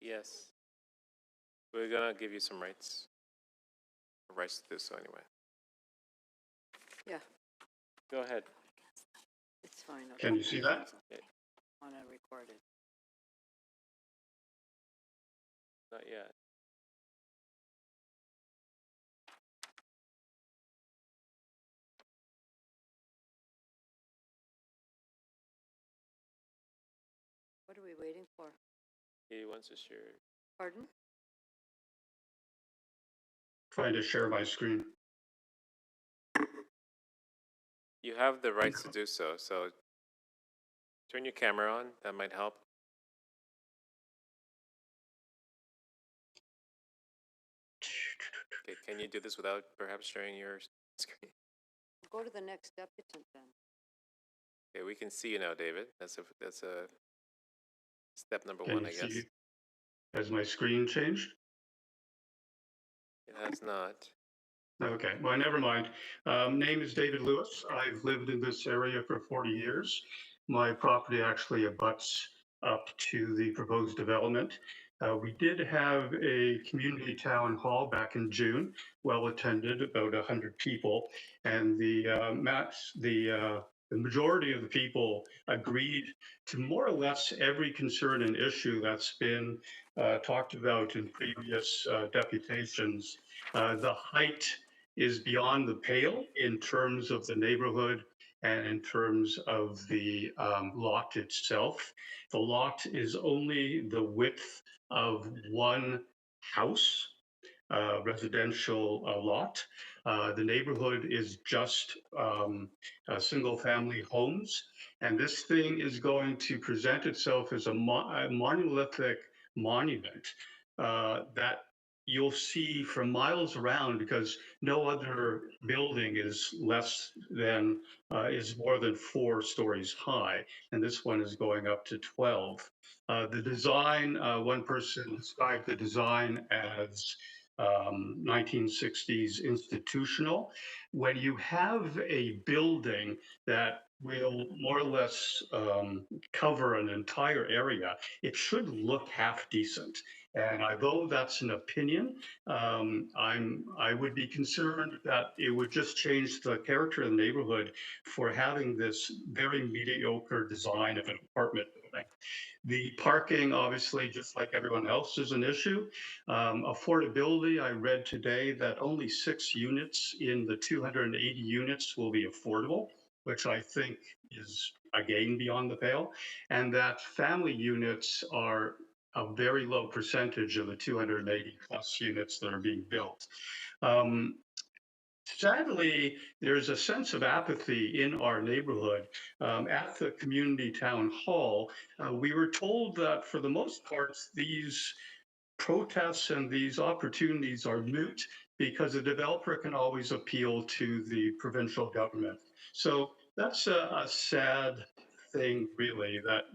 Yes. We're gonna give you some rights. Rights to do so anyway. Yeah, Go ahead. it's fine. Can you see that? Want to record it. Not yet. What are we waiting for? He wants to share. Pardon? Trying to share my screen. You have the rights to do so, so turn your camera on. That might help. Okay, can you do this without perhaps sharing your screen? Go to the next deputant then. Okay, we can see you now, David. That's a step number Can one, you I guess. see? Has my screen changed? It has not. Okay, well, never mind. Name is David Lewis. I've lived in this area for 40 years. My property actually abuts up to the proposed development. We did have a community town hall back in June, well attended, about 100 people, and the majority of the people agreed to more or less every concern and issue that's been talked about in previous deputations. The height is beyond the pale in terms of the neighborhood and in terms of the lot itself. The lot is only the width of one house, residential lot. The neighborhood is just single-family homes, and this thing is going to present itself as a monolithic monument that you'll see for miles around, because no other building is more than 4 stories high, and this one is going up to 12. The design, one person described the design as 1960s institutional. When you have a building that will more or less cover an entire area, it should look half decent. And although that's an opinion, I would be concerned that it would just change the character of the neighborhood for having this very mediocre design of an apartment building. The parking, obviously, just like everyone else, is an issue. Affordability, I read today that only 6 units in the 280 units will be affordable, which I think is again beyond the pale, and that family units are a very low percentage of the 280 plus units that are being built. Sadly, there's a sense of apathy in our neighborhood. At the community town hall, we were told that for the most part, these protests and these opportunities are moot because the developer can always appeal to the provincial government. So that's a sad thing, really, that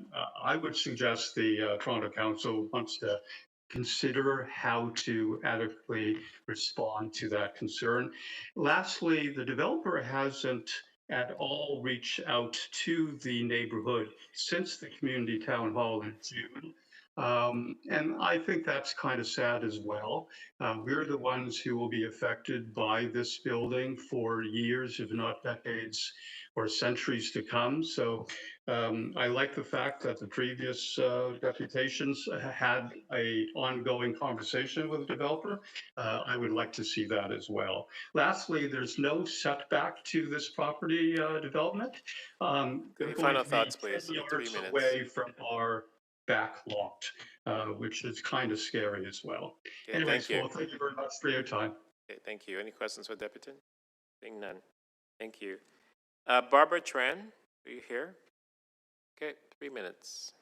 I would suggest the Toronto Council wants to consider how to adequately respond to that concern. Lastly, the developer hasn't at all reached out to the neighborhood since the community town hall in June. And I think that's kind of sad as well. We're the ones who will be affected by this building for years, if not decades or centuries to come. So I like the fact that the previous deputations had a ongoing conversation with the developer. I would like to see that as well. Lastly, there's no setback to this property development. They're Okay, going final to be thoughts, 10 please, in 3 yards minutes. away from our back lot, which is kind of scary as well. Okay, Anyways, thank you. well, thank you very much for your time. Okay, thank you. Any questions for Deputy? Seeing none. Thank you. Barbara Tran, are you here? Okay, 3 minutes.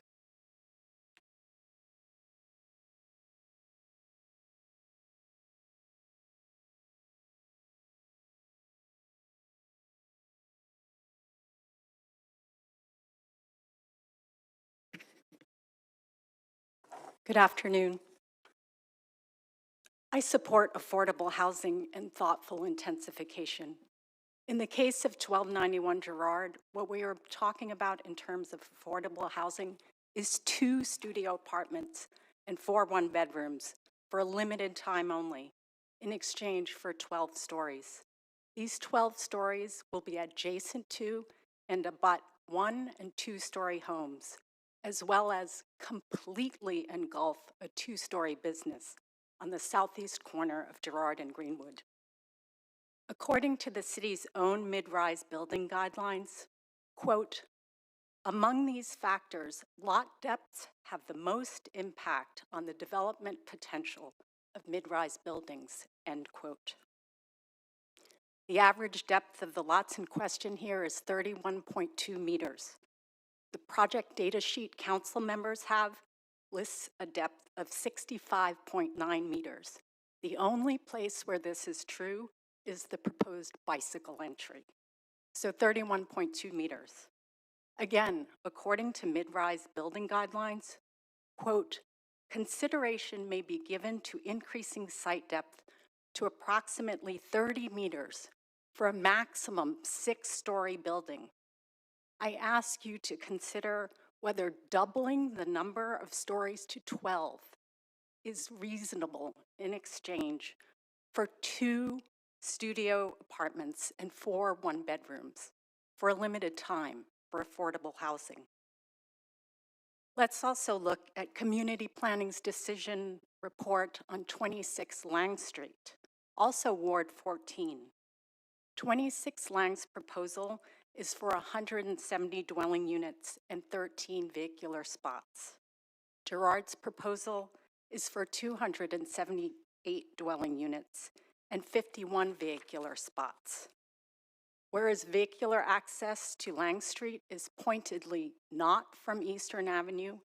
Good afternoon. I support affordable housing and thoughtful intensification. In the case of 1291 Girard, what we are talking about in terms of affordable housing is 2 studio apartments and 4 one-bedrooms for a limited time only, in exchange for 12 stories. These 12 stories will be adjacent to and abut 1- and 2-story homes, as well as completely engulf a 2-story business on the southeast corner of Girard and Greenwood. According to the city's own mid-rise building guidelines, quote, among these factors, lot depths have the most impact on the development potential of mid-rise buildings, end quote. The average depth of the lots in question here is 31.2 meters. The project data sheet council members have lists a depth of 65.9 meters. The only place where this is true is the proposed bicycle entry, so 31.2 meters. Again, according to mid-rise building guidelines, quote, consideration may be given to increasing site depth to approximately 30 meters for a maximum 6-story building. I ask you to consider whether doubling the number of stories to 12 is reasonable in exchange for 2 studio apartments and 4 one-bedrooms for a limited time for affordable housing. Let's also look at Community Planning's decision report on 26 Lang Street, also Ward 14. 26 Lang's proposal is for 170 dwelling units and 13 vehicular spots. Girard's proposal is for 278 dwelling units and 51 vehicular spots. Whereas vehicular access to Lang Street is pointedly not from Eastern Avenue,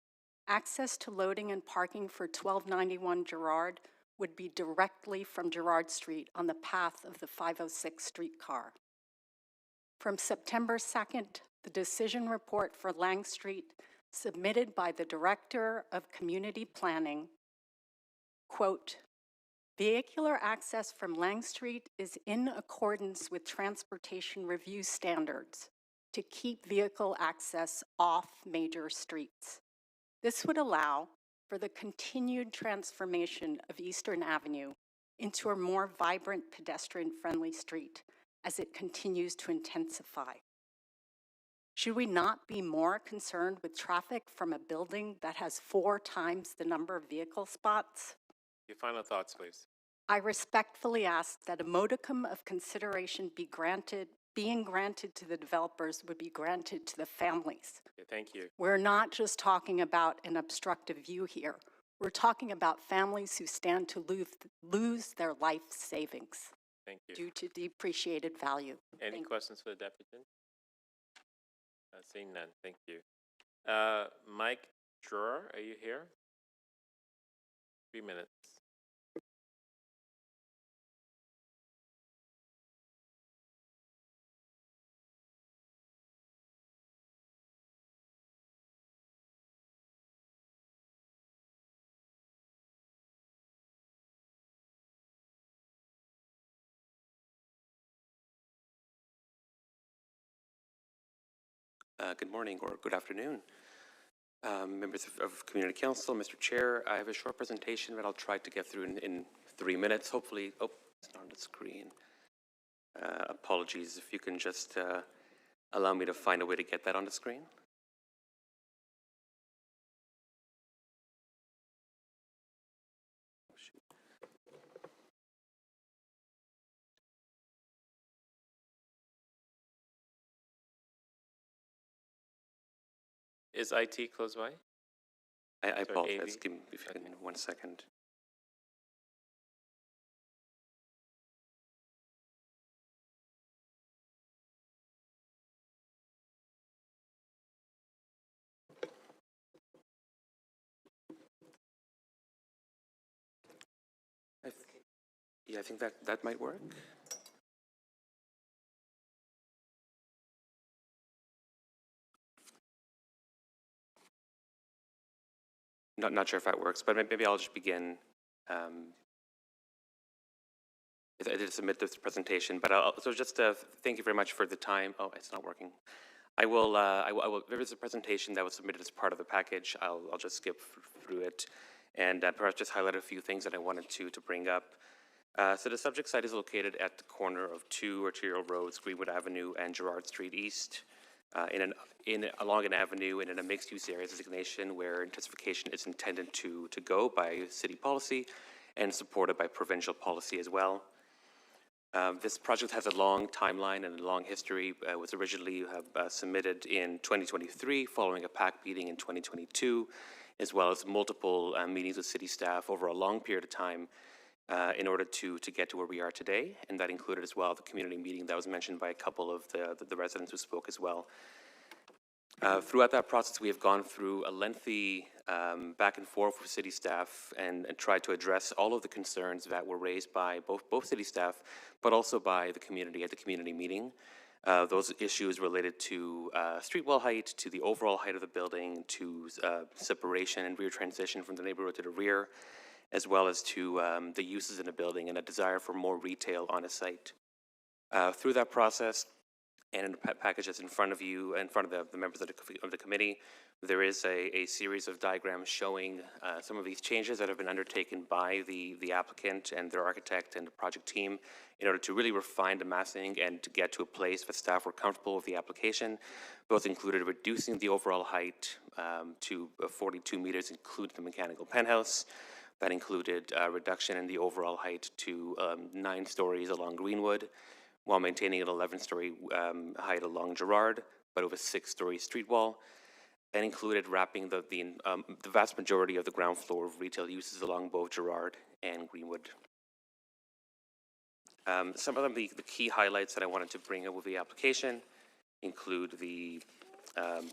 access to loading and parking for 1291 Girard would be directly from Girard Street on the path of the 506 streetcar. From September 2nd, the decision report for Lang Street submitted by the Director of Community Planning, quote, Vehicular access from Lang Street is in accordance with transportation review standards to keep vehicle access off major streets. This would allow for the continued transformation of Eastern Avenue into a more vibrant pedestrian-friendly street as it continues to intensify. Should we not be more concerned with traffic from a building that has 4 times the number of vehicle spots? Your final thoughts, please. I respectfully ask that a modicum of consideration being granted to the developers would be granted to the families. Okay, thank you. We're not just talking about an obstructive view here. We're talking about families who stand to lose their life savings Thank you. due to depreciated value. Any questions for the deputy? Seeing none, thank you. Mike Drawer, are you here? 3 minutes. Good morning or good afternoon, members of Community Council, Mr. Chair. I have a short presentation that I'll try to get through in 3 minutes. Hopefully, oh, it's not on the screen. Apologies, if you can just allow me to find a way to get that on the screen. Is IT close by? I Sorry, apologize. AV? Give me if you can 1 second. Yeah, I think that might work. Not sure if that works, but maybe I'll just begin. I did submit this presentation, but so just thank you very much for the time. Oh, it's not working. I will. There is a presentation that was submitted as part of the package. I'll just skip through it, and perhaps just highlight a few things that I wanted to bring up. So the subject site is located at the corner of 2 arterial roads, Greenwood Avenue and Gerrard Street East, along an avenue and in a mixed-use area designation where intensification is intended to go by city policy and supported by provincial policy as well. This project has a long timeline and a long history. It was originally submitted in 2023, following a PAC meeting in 2022, as well as multiple meetings with city staff over a long period of time in order to get to where we are today. And that included as well the community meeting that was mentioned by a couple of the residents who spoke as well. Throughout that process, we have gone through a lengthy back and forth with city staff and tried to address all of the concerns that were raised by both city staff, but also by the community at the community meeting. Those issues related to street wall height, to the overall height of the building, to separation and rear transition from the neighborhood to the rear, as well as to the uses in the building and a desire for more retail on a site. Through that process, and in the package that's in front of you, in front of the members of the committee, there is a series of diagrams showing some of these changes that have been undertaken by the applicant and their architect and the project team in order to really refine the massing and to get to a place that staff were comfortable with the application. Those included reducing the overall height to 42 meters, including the mechanical penthouse. That included a reduction in the overall height to 9 stories along Greenwood, while maintaining an 11-story height along Gerrard, but with a 6-story street wall, and included wrapping the vast majority of the ground floor of retail uses along both Gerrard and Greenwood. Some of the key highlights that I wanted to bring up with the application include the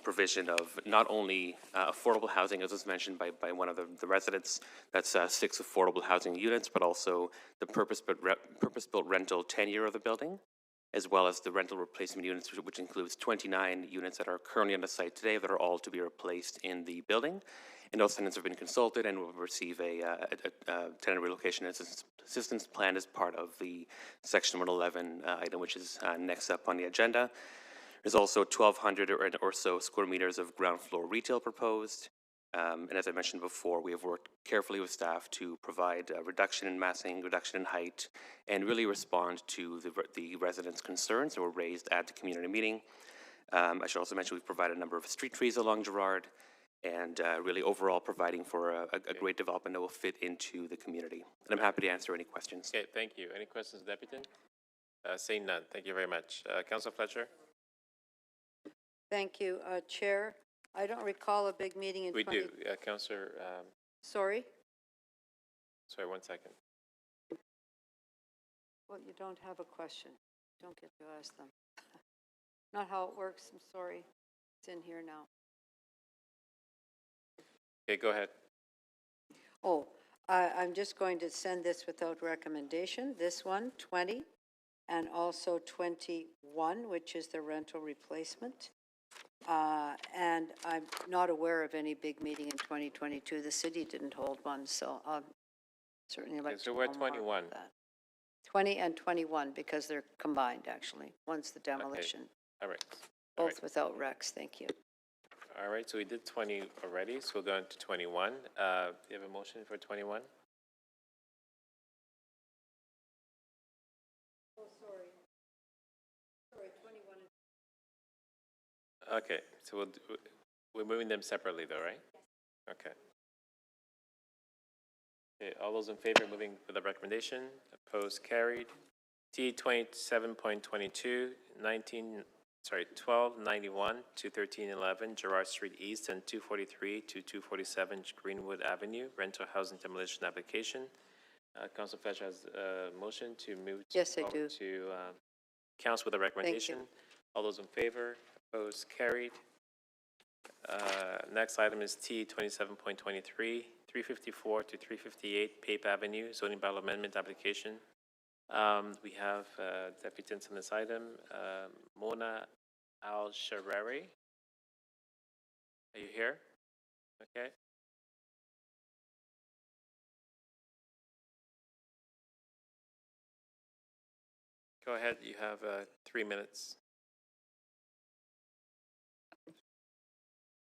provision of not only affordable housing, as was mentioned by one of the residents, that's 6 affordable housing units, but also the purpose-built rental tenure of the building, as well as the rental replacement units, which includes 29 units that are currently on the site today that are all to be replaced in the building. And those tenants have been consulted and will receive a tenant relocation assistance plan as part of the Section 111 item, which is next up on the agenda. There's also 1,200 or so square meters of ground floor retail proposed. And as I mentioned before, we have worked carefully with staff to provide a reduction in massing, reduction in height, and really respond to the residents' concerns that were raised at the community meeting. I should also mention we've provided a number of street trees along Gerrard, and really overall providing for a great development that will fit into the community. And I'm happy to answer any questions. Okay, thank you. Any questions, Deputy? Seeing none, thank you very much. Councilor Fletcher? Thank you, Chair. I don't recall a big meeting in We do. Councilor, Sorry? sorry, 1 second. Well, you don't have a question. Don't get to ask them. Not how it works, I'm sorry. It's in here now. Okay, go ahead. Oh, I'm just going to send this without recommendation. This one, 20, and also 21, which is the rental replacement. And I'm not aware of any big meeting in 2022. The city didn't hold one, so I'll certainly like to So know we're more 21. about that. 20 and 21, because they're combined, actually. One's the demolition. All right. Both without Rex, thank you. All right, so we did 20 already, so we'll go into 21. Do you have a motion for 21? Oh, sorry. Sorry, 21. Okay, so we're moving them separately though, right? Okay. Okay, all those in favor of moving with the recommendation? Opposed, carried. T 27.22, 1291 to 1311 Gerrard Street East and 243 to 247 Greenwood Avenue, rental housing demolition application. Council Fletcher has a motion to move Yes, I do. to council with a recommendation. All those in favor? Opposed, carried. Next item is T 27.23, 354 to 358 Pape Avenue, zoning bylaw amendment application. We have deputants on this item. Mona Al-Sharari. Are you here? Okay. Go ahead, you have 3 minutes.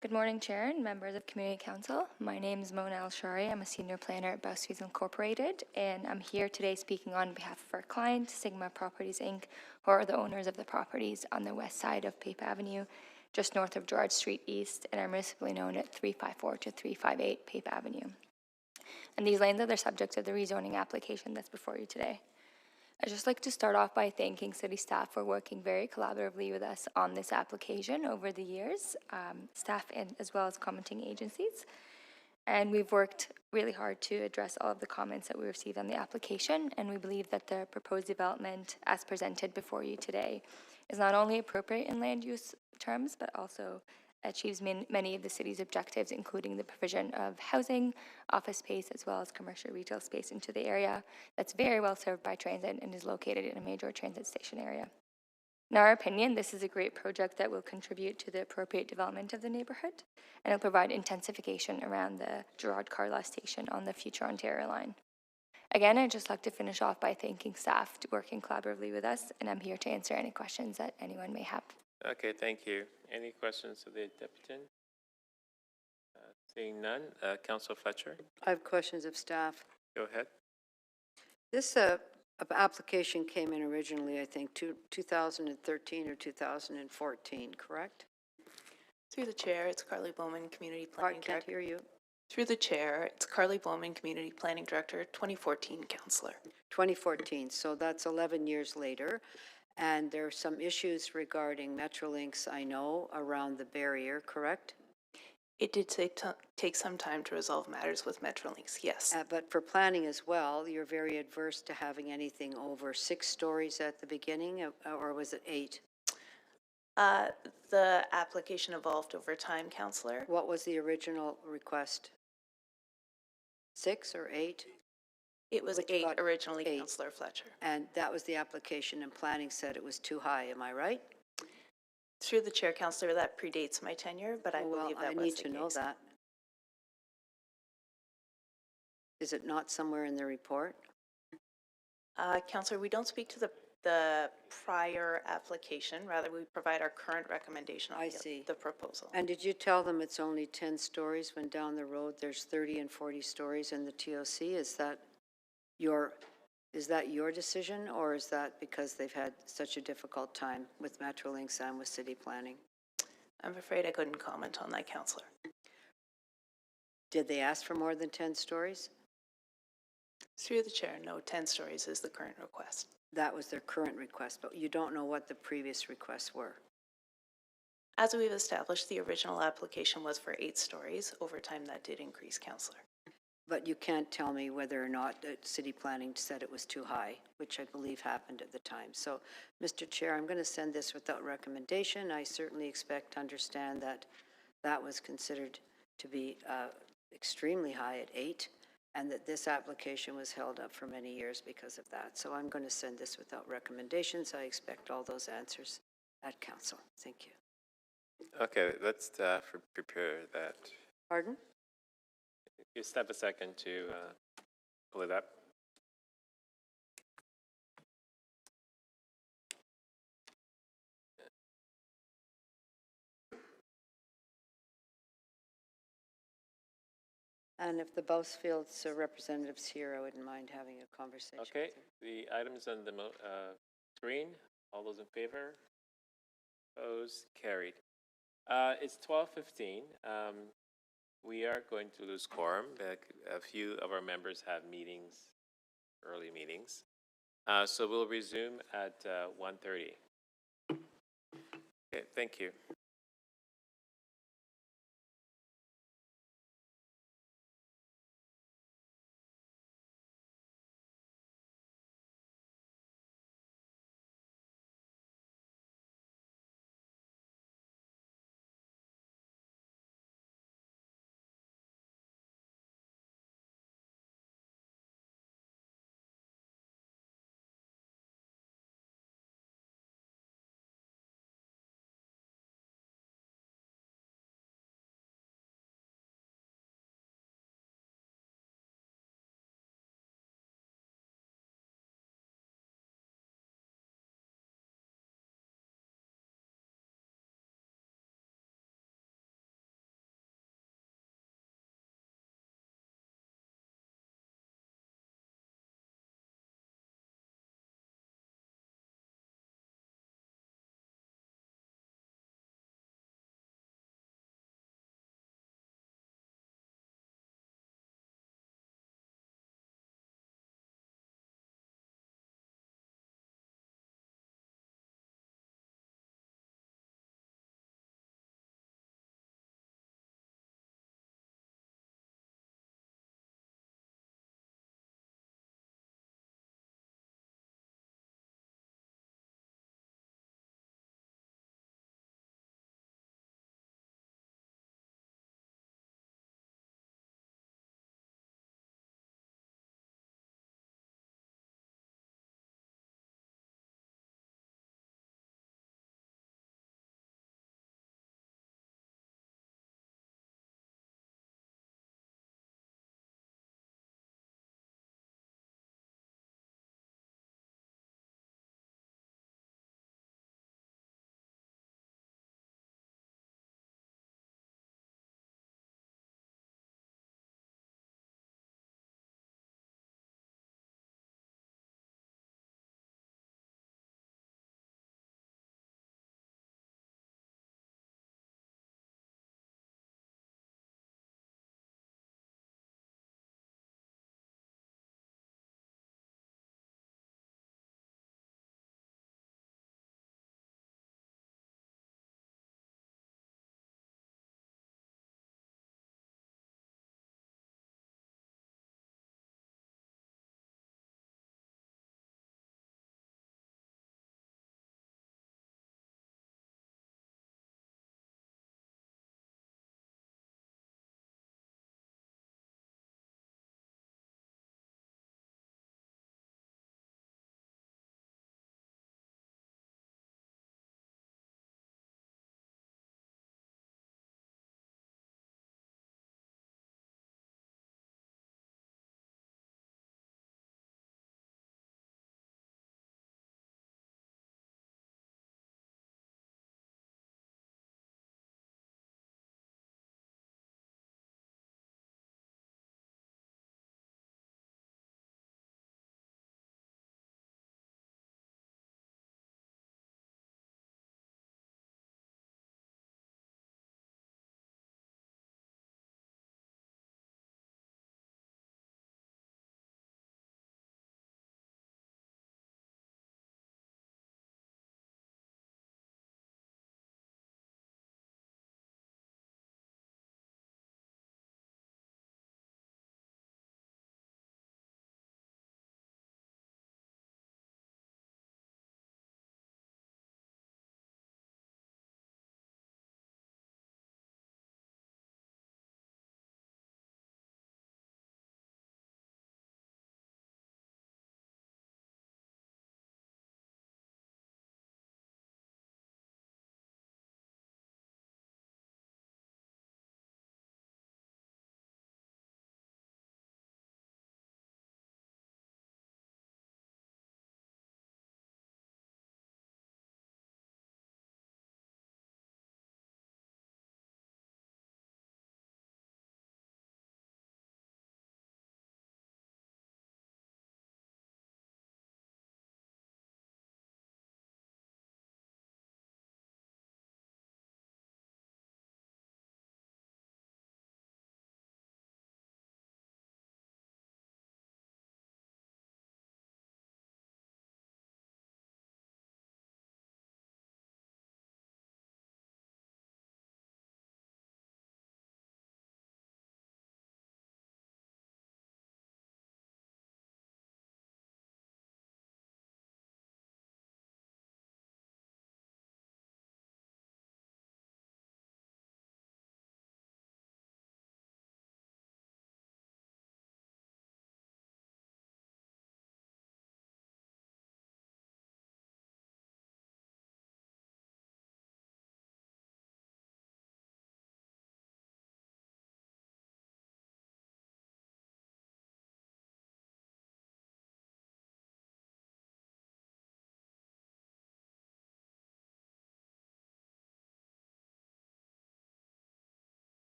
Good morning, Chair and members of Community Council. My name is Mona Al-Shari. I'm a senior planner at Bousfields Incorporated, and I'm here today speaking on behalf of our client, Sigma Properties, Inc., who are the owners of the properties on the west side of Pape Avenue, just north of Gerrard Street East, and are municipally known at 354 to 358 Pape Avenue. And these lands are the subject of the rezoning application that's before you today. I'd just like to start off by thanking city staff for working very collaboratively with us on this application over the years, staff and as well as commenting agencies. And we've worked really hard to address all of the comments that we received on the application, and we believe that the proposed development as presented before you today is not only appropriate in land use terms, but also achieves many of the city's objectives, including the provision of housing, office space, as well as commercial retail space into the area that's very well served by transit and is located in a major transit station area. In our opinion, this is a great project that will contribute to the appropriate development of the neighborhood, and it'll provide intensification around the Gerrard Carlisle station on the future Ontario line. Again, I'd just like to finish off by thanking staff for working collaboratively with us, and I'm here to answer any questions that anyone may have. Okay, thank you. Any questions of the deputy? Seeing none, Councilor Fletcher, I have questions of staff. go ahead. This application came in originally, I think, 2013 or 2014, correct? Through the chair, it's Carly Bowman, Community Planning Can't Director. hear you. Through the chair, it's Carly Bowman, Community Planning Director, 2014 Councillor. 2014, so that's 11 years later. And there are some issues regarding Metrolinx, I know, around the barrier, correct? It did take some time to resolve matters with Metrolinx, yes. But for planning as well, you're very adverse to having anything over 6 stories at the beginning, or was it 8? The application evolved over time, Councillor. What was the original request? 6 or 8? It was Which 8 got originally, 8. Councillor Fletcher. And that was the application, and planning said it was too high, am I right? Through the chair, Councillor, that predates my tenure, but I Well, believe that I was the need case. to know that. Is it not somewhere in the report? Councillor, we don't speak to the prior application. Rather, we provide our current recommendation on the proposal. And did you tell them it's only 10 stories when down the road there's 30 and 40 stories in the TOC? Is that your decision, or is that because they've had such a difficult time with Metrolinx and with city planning? I'm afraid I couldn't comment on that, Councillor. Did they ask for more than 10 stories? Through the chair, no, 10 stories is the current request. That was their current request, but you don't know what the previous requests were. As we've established, the original application was for 8 stories. Over time, that did increase, Councillor. But you can't tell me whether or not the city planning said it was too high, which I believe happened at the time. So, Mr. Chair, I'm going to send this without recommendation. I certainly expect to understand that that was considered to be extremely high at 8, and that this application was held up for many years because of that. So I'm going to send this without recommendations. I expect all those answers at council. Thank you. Okay, let's prepare that. Pardon? You step a second to pull it up. And if the Bousfields representatives here, I wouldn't mind having a conversation. Okay, the items on the screen. All those in favor? Opposed? Carried. It's 12:15. We are going to lose quorum. A few of our members have meetings, early meetings. So we'll resume at 1:30. Okay, thank you.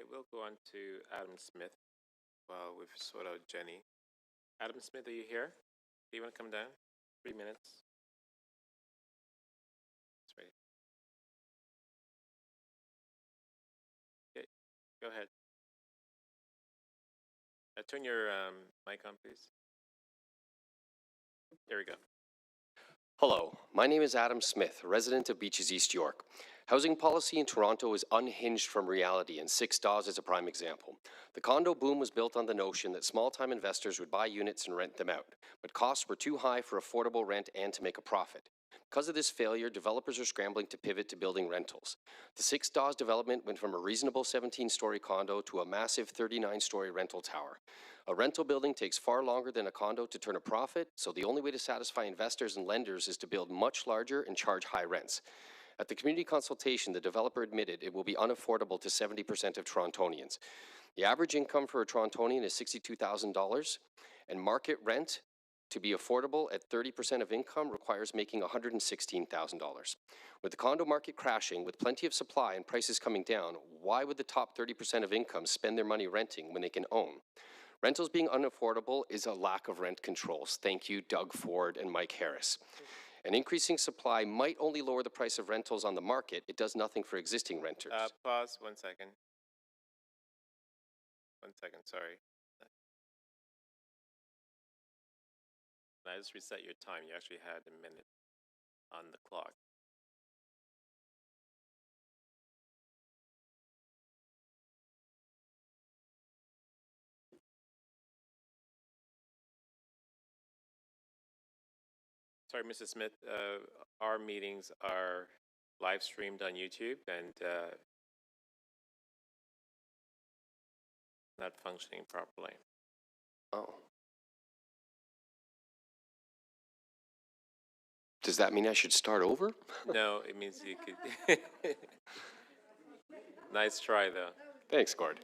Okay, we'll go on to Adam Smith while we've sorted out Jenny. Adam Smith, are you here? Do you want to come down? 3 minutes. That's right. Okay, go ahead. Turn your mic on, please. There we go. Hello, my name is Adam Smith, resident of Beaches, East York. Housing policy in Toronto is unhinged from reality, and 6 Dawes is a prime example. The condo boom was built on the notion that small-time investors would buy units and rent them out, but costs were too high for affordable rent and to make a profit. Because of this failure, developers are scrambling to pivot to building rentals. The 6 Dawes development went from a reasonable 17-story condo to a massive 39-story rental tower. A rental building takes far longer than a condo to turn a profit, so the only way to satisfy investors and lenders is to build much larger and charge high rents. At the community consultation, the developer admitted it will be unaffordable to 70% of Torontonians. The average income for a Torontonian is $62,000, and market rent to be affordable at 30% of income requires making $116,000. With the condo market crashing, with plenty of supply and prices coming down, why would the top 30% of income spend their money renting when they can own? Rentals being unaffordable is a lack of rent controls. Thank you, Doug Ford and Mike Harris. An increasing supply might only lower the price of rentals on the market. It does nothing for existing renters. Pause 1 second. 1 second, sorry. I just reset your time. You actually had a minute on the clock. Sorry, Mrs. Smith, our meetings are live streamed on YouTube and not functioning properly. Oh. Does that mean I should start over? No, it means you could. Nice try, though. Thanks, Gord.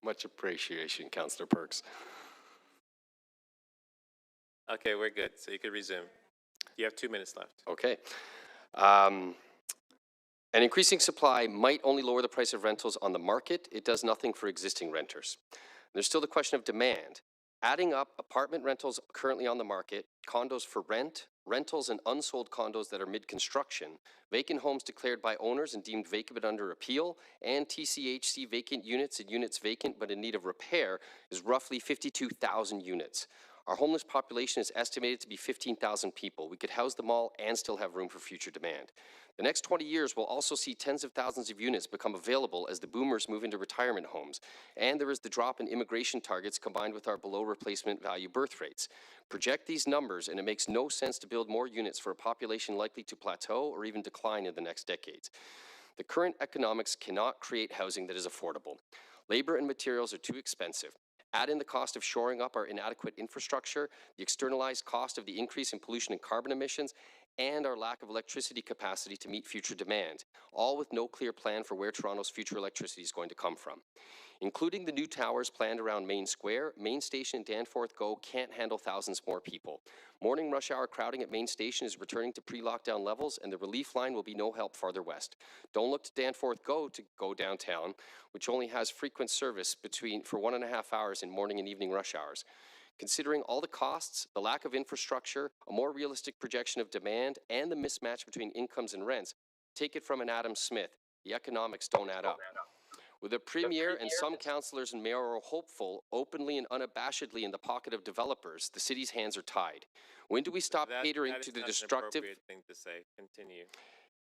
Much appreciation, Councillor Perks. Okay, we're good. So you can resume. You have 2 minutes left. Okay. An increasing supply might only lower the price of rentals on the market. It does nothing for existing renters. There's still the question of demand. Adding up apartment rentals currently on the market, condos for rent, rentals and unsold condos that are mid-construction, vacant homes declared by owners and deemed vacant but under appeal, and TCHC vacant units and units vacant but in need of repair is roughly 52,000 units. Our homeless population is estimated to be 15,000 people. We could house them all and still have room for future demand. The next 20 years will also see tens of thousands of units become available as the boomers move into retirement homes. And there is the drop in immigration targets combined with our below replacement value birth rates. Project these numbers and it makes no sense to build more units for a population likely to plateau or even decline in the next decades. The current economics cannot create housing that is affordable. Labor and materials are too expensive. Add in the cost of shoring up our inadequate infrastructure, the externalized cost of the increase in pollution and carbon emissions, and our lack of electricity capacity to meet future demand, all with no clear plan for where Toronto's future electricity is going to come from. Including the new towers planned around Main Square, Main Station and Danforth GO can't handle thousands more people. Morning rush hour crowding at Main Station is returning to pre-lockdown levels, and the relief line will be no help farther west. Don't look to Danforth GO to go downtown, which only has frequent service for 1.5 hours in morning and evening rush hours. Considering all the costs, the lack of infrastructure, a more realistic projection of demand, and the mismatch between incomes and rents, take it from an Adam Smith, the economics don't add up. With a premier and some councillors and mayor hopeful openly and unabashedly in the pocket of developers, the city's hands are tied. When do we stop catering to the destructive? An appropriate thing to say. Continue.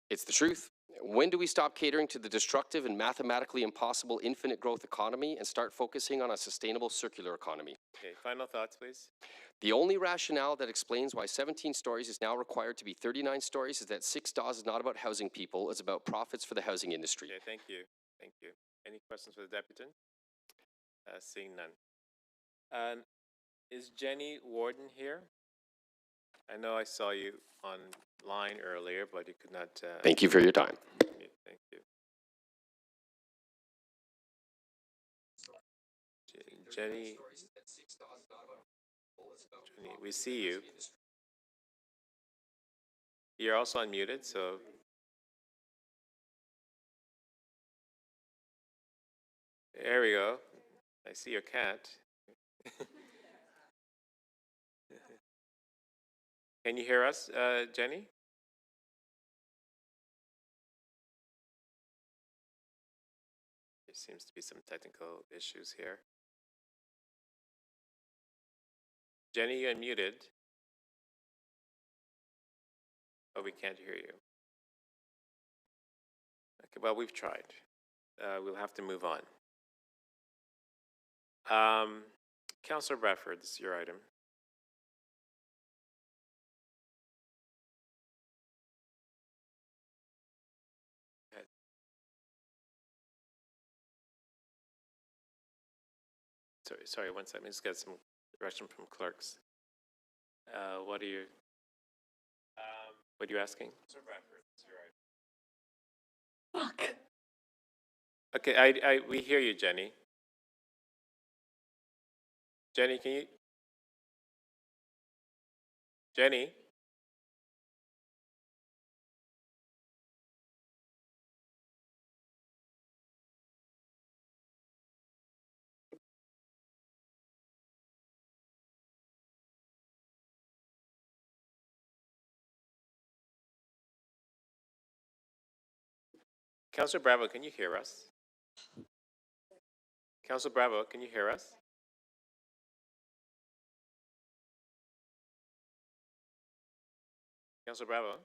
It's the truth. When do we stop catering to the destructive and mathematically impossible infinite growth economy and start focusing on a sustainable circular economy? Okay, final thoughts, please. The only rationale that explains why 17 stories is now required to be 39 stories is that 6 Dawes is not about housing people, it's about profits for the housing industry. Okay, thank you. Thank you. Any questions for the deputant? Seeing none. Is Jenny Warden here? I know I saw you online earlier, but you could not. Thank you for your time. Thank you. Jenny, we see you. You're also unmuted, so There we go. I see your cat. Can you hear us, Jenny? There seems to be some technical issues here. Jenny, you unmuted. Oh, we can't hear you. Okay, well, we've tried. We'll have to move on. Councillor Bradford, this is your item. Go ahead. Sorry, one second. Let's get some direction from clerks. What are you? What are you asking? Councillor Bradford, this is your item. Fuck. Okay, we hear you, Jenny. Jenny, can you? Jenny? Councillor Bravo, can you hear us? Councillor Bravo, can you hear us? Councillor Bravo?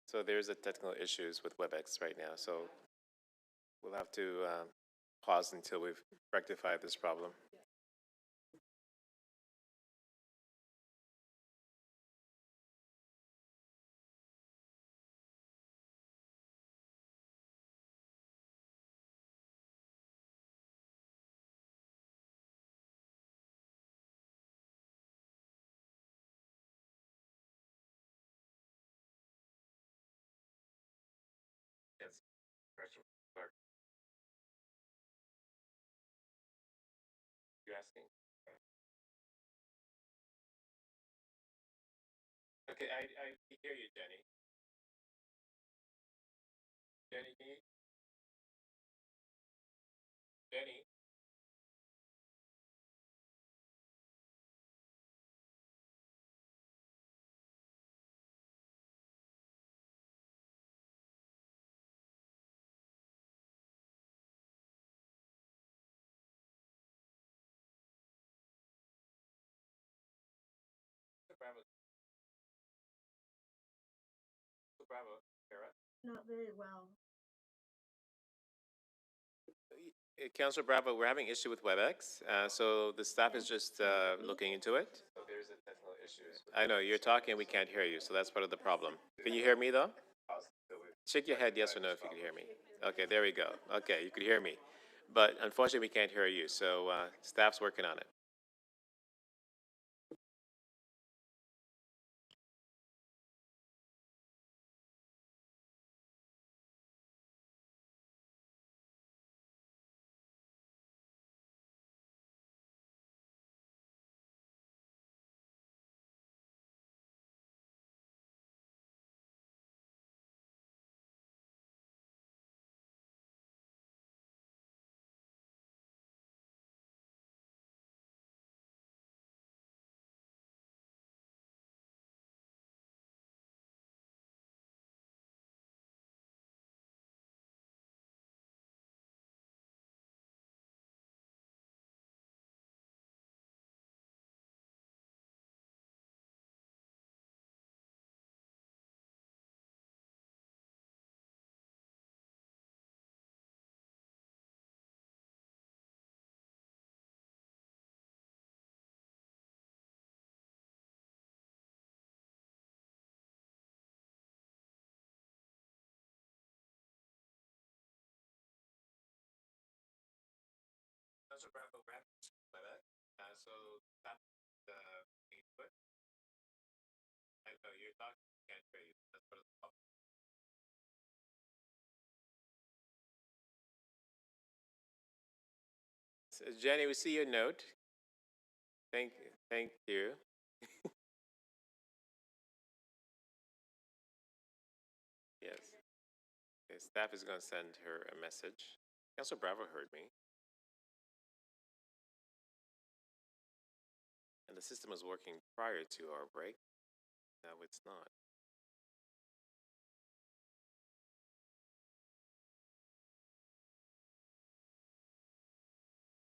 So there's a technical issues with WebEx right now, so we'll have to pause until we've rectified this problem. Yes. Question from clerk. You asking? Okay, I hear you, Jenny. Jenny, can you? Jenny? Bravo. Bravo, hear us? Not very well. Councillor Bravo, we're having issue with WebEx, so the staff is just looking into it. So there's a technical issue. I know, you're talking, we can't hear you, so that's part of the problem. Can you hear me, though? Shake your head yes or no if you can hear me. Okay, there we go. Okay, you could hear me. But unfortunately, we can't hear you, so staff's working on it. Councillor Bravo, so that's input. I know you're talking, can't hear you. That's part of the problem. So, Jenny, we see your note. Thank you. Yes. Okay, staff is going to send her a message. Councilor Bravo heard me. And the system was working prior to our break. Now it's not.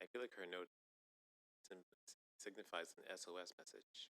I feel like her note signifies an SOS message.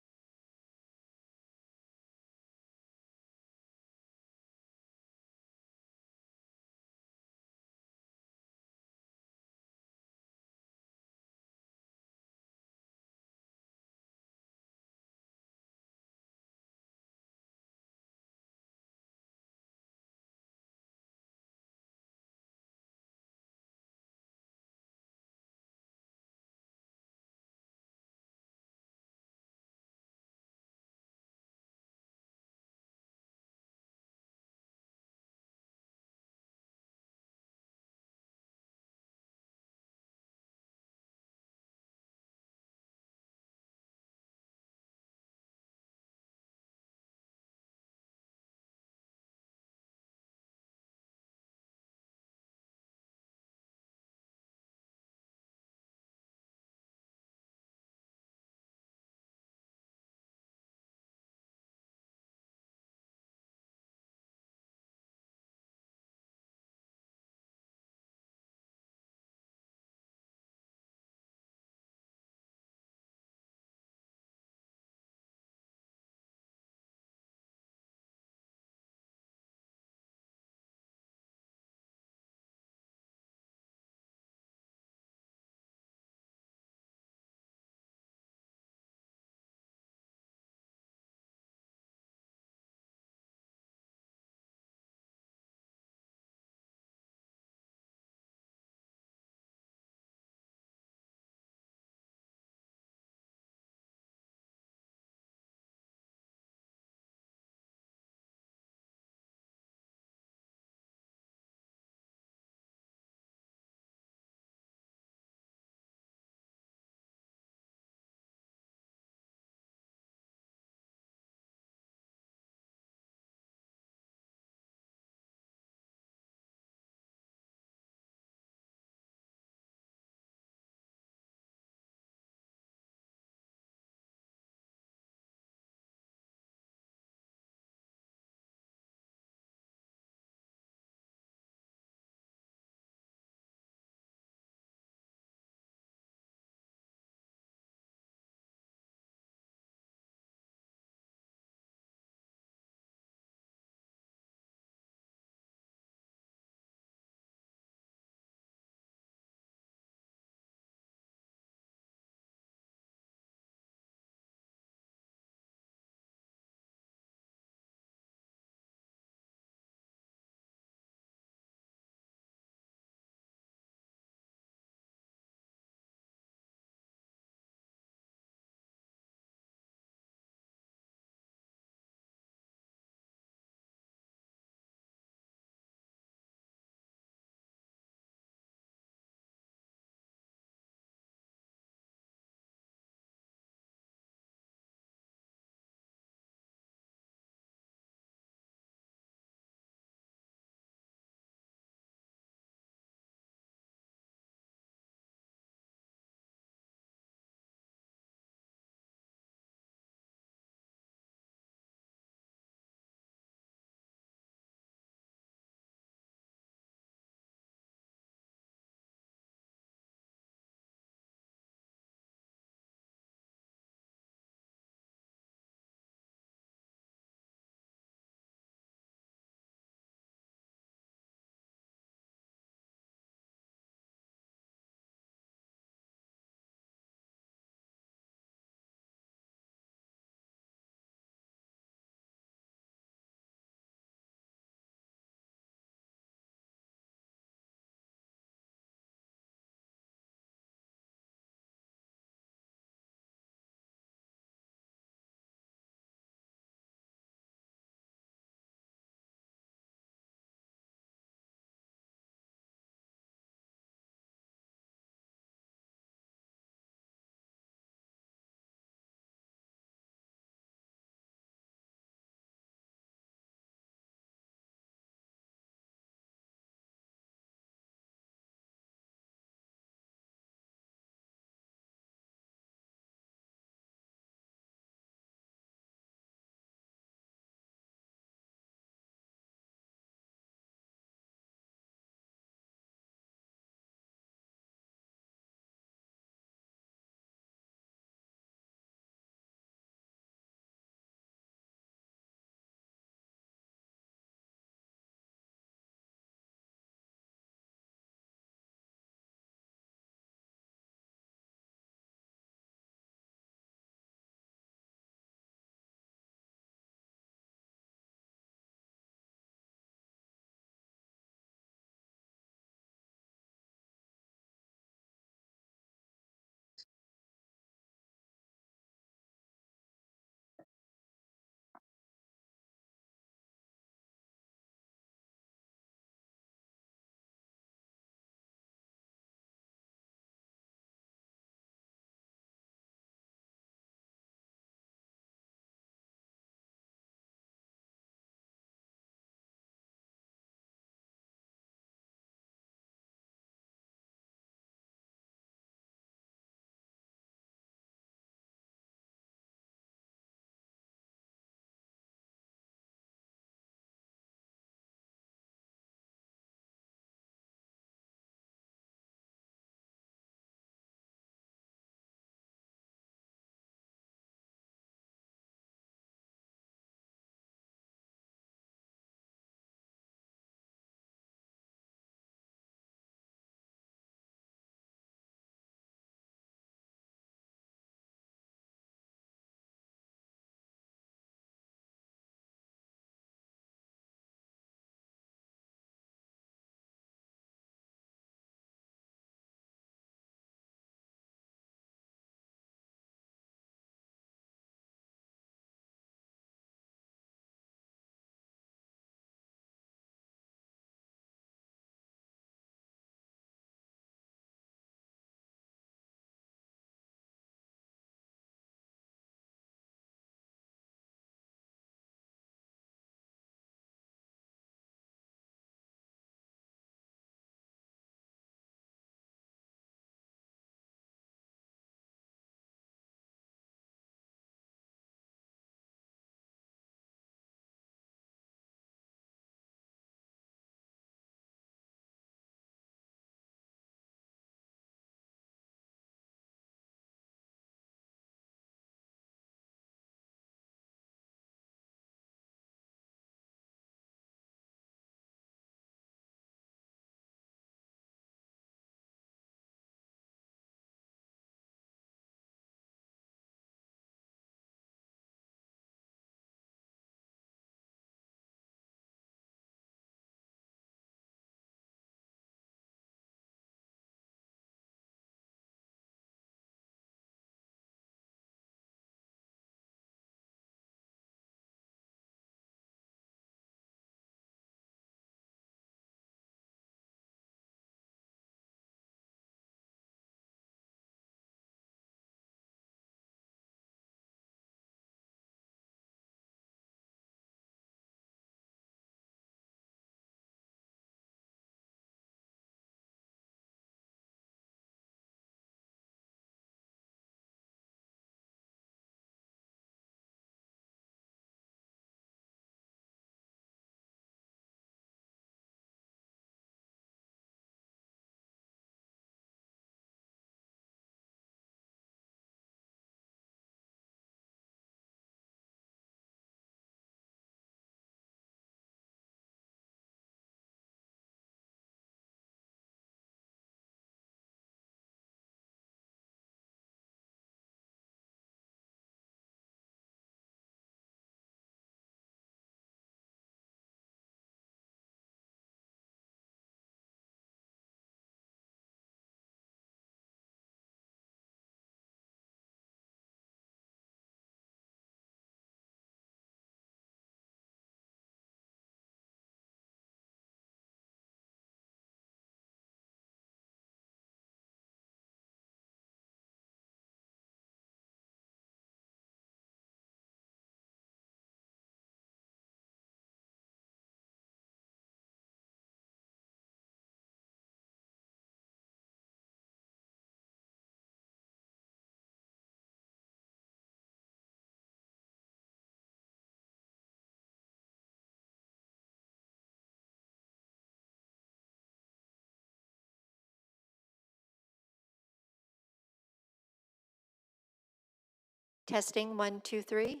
Testing, 1, 2, 3.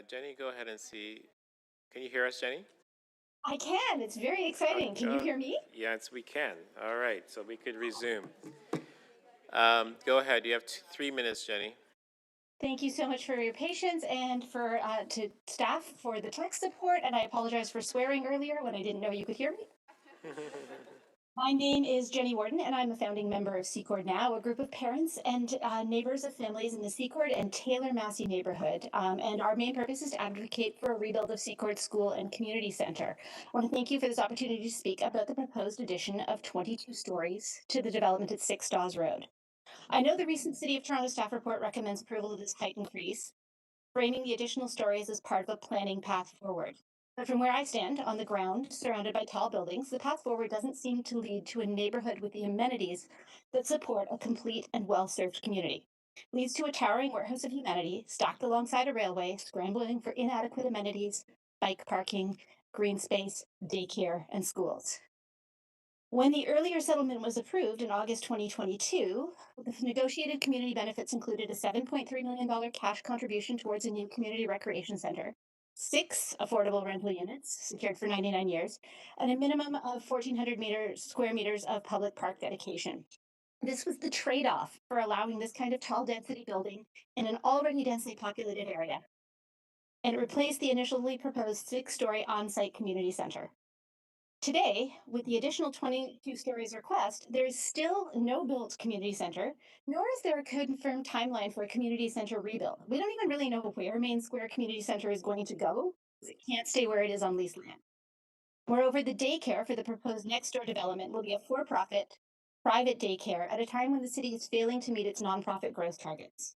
Jenny, go ahead and see. Can you hear us, Jenny? I can. It's very exciting. Can you hear me? Yes, we can. All right, so we could resume. Go ahead. You have 3 minutes, Jenny. Thank you so much for your patience and for to staff for the tech support. And I apologize for swearing earlier when I didn't know you could hear me. My name is Jenny Warden, and I'm a founding member of Secord Now, a group of parents and neighbors of families in the Secord and Taylor Massey neighborhood. And our main purpose is to advocate for a rebuild of Secord School and Community Center. I want to thank you for this opportunity to speak about the proposed addition of 22 stories to the development at 6 Dawes Road. I know the recent City of Toronto staff report recommends approval of this height increase, framing the additional stories as part of a planning path forward. But from where I stand on the ground, surrounded by tall buildings, the path forward doesn't seem to lead to a neighborhood with the amenities that support a complete and well-served community. It leads to a towering warehouse of humanity stacked alongside a railway, scrambling for inadequate amenities, bike parking, green space, daycare, and schools. When the earlier settlement was approved in August 2022, the negotiated community benefits included a $7.3 million cash contribution towards a new community recreation center, 6 affordable rental units secured for 99 years, and a minimum of 1,400 square meters of public park dedication. This was the trade-off for allowing this kind of tall density building in an already densely populated area. And it replaced the initially proposed 6-story on-site community center. Today, with the additional 22 stories request, there is still no built community center, nor is there a confirmed timeline for a community center rebuild. We don't even really know where Main Square Community Center is going to go, because it can't stay where it is on leased land. Moreover, the daycare for the proposed next door development will be a for-profit, private daycare at a time when the city is failing to meet its nonprofit growth targets.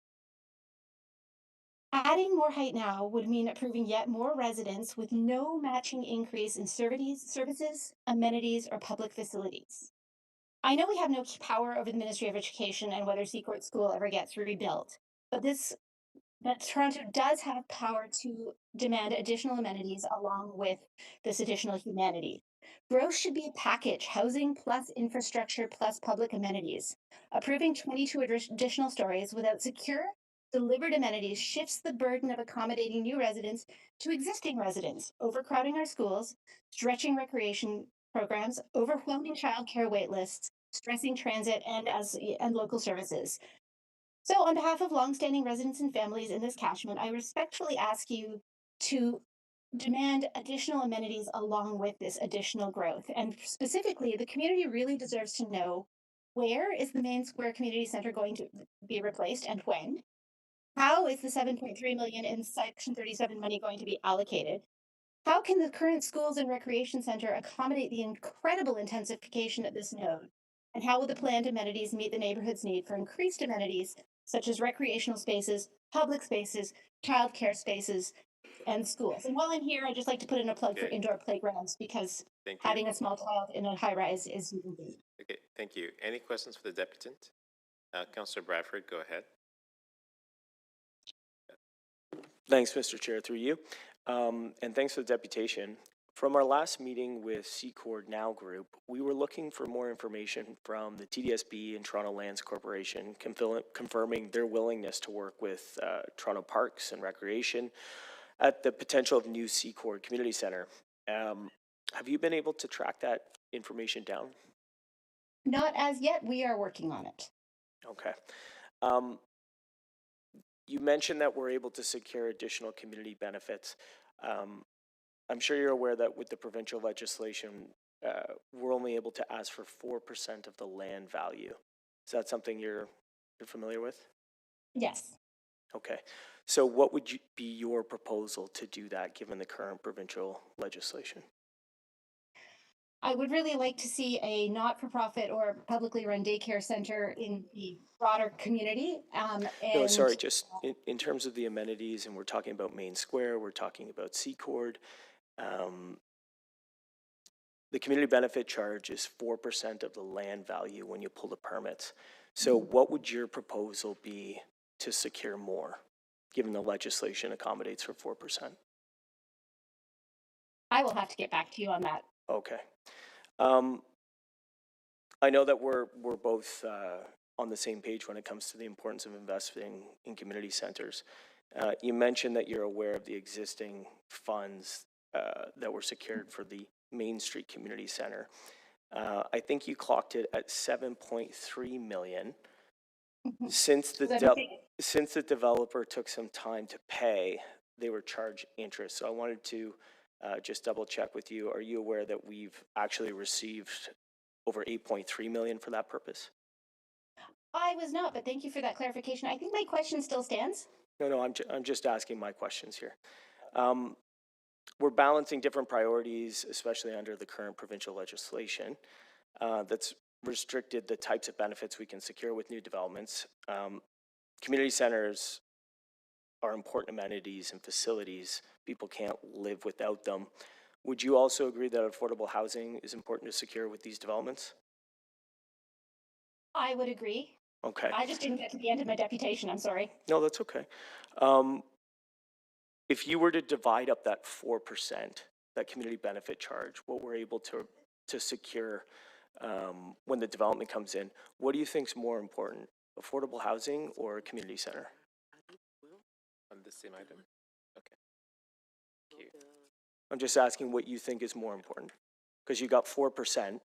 Adding more height now would mean approving yet more residents with no matching increase in services, amenities, or public facilities. I know we have no power over the Ministry of Education and whether Secord School ever gets rebuilt, but Toronto does have power to demand additional amenities along with this additional humanity. Growth should be a package, housing plus infrastructure plus public amenities. Approving 22 additional stories without secure, delivered amenities shifts the burden of accommodating new residents to existing residents, overcrowding our schools, stretching recreation programs, overwhelming childcare wait lists, stressing transit and local services. So on behalf of longstanding residents and families in this catchment, I respectfully ask you to demand additional amenities along with this additional growth. And specifically, the community really deserves to know, where is the Main Square Community Center going to be replaced and when? How is the 7.3 million in Section 37 money going to be allocated? How can the current schools and recreation center accommodate the incredible intensification at this node? And how will the planned amenities meet the neighborhood's need for increased amenities such as recreational spaces, public spaces, childcare spaces, and schools? And while I'm here, I'd just like to put in a plug for indoor playgrounds because having a small child in a high rise is needed. Okay, thank you. Any questions for the deputant? Councillor Bradford, go ahead. Thanks, Mr. Chair, through you. And thanks for the deputation. From our last meeting with Secord Now Group, we were looking for more information from the TDSB and Toronto Lands Corporation, confirming their willingness to work with Toronto Parks and Recreation at the potential of new Secord Community Center. Have you been able to track that information down? Not as yet. We are working on it. Okay. You mentioned that we're able to secure additional community benefits. I'm sure you're aware that with the provincial legislation, we're only able to ask for 4% of the land value. Is that something you're familiar with? Yes. Okay. So what would be your proposal to do that given the current provincial legislation? I would really like to see a not-for-profit or publicly run daycare center in the broader community. No, sorry, just in terms of the amenities, and we're talking about Main Square, we're talking about Secord. the community benefit charge is 4% of the land value when you pull the permits. So what would your proposal be to secure more, given the legislation accommodates for 4%? I will have to get back to you on that. Okay. I know that we're both on the same page when it comes to the importance of investing in community centers. You mentioned that you're aware of the existing funds that were secured for the Main Street Community Center. I think you clocked it at 7.3 million. Since the developer took some time to pay, they were charged interest. So I wanted to just double check with you. Are you aware that we've actually received over 8.3 million for that purpose? I was not, but thank you for that clarification. I think my question still stands. No, I'm just asking my questions here. We're balancing different priorities, especially under the current provincial legislation that's restricted the types of benefits we can secure with new developments. Community centers are important amenities and facilities. People can't live without them. Would you also agree that affordable housing is important to secure with these developments? I would agree. Okay. I just didn't get to the end of my deputation, I'm sorry. No, that's okay. If you were to divide up that 4%, that community benefit charge, what we're able to secure when the development comes in, what do you think is more important, affordable housing or a community center? On the same item? Okay. Thank you. I'm just asking what you think is more important, because you got 4%,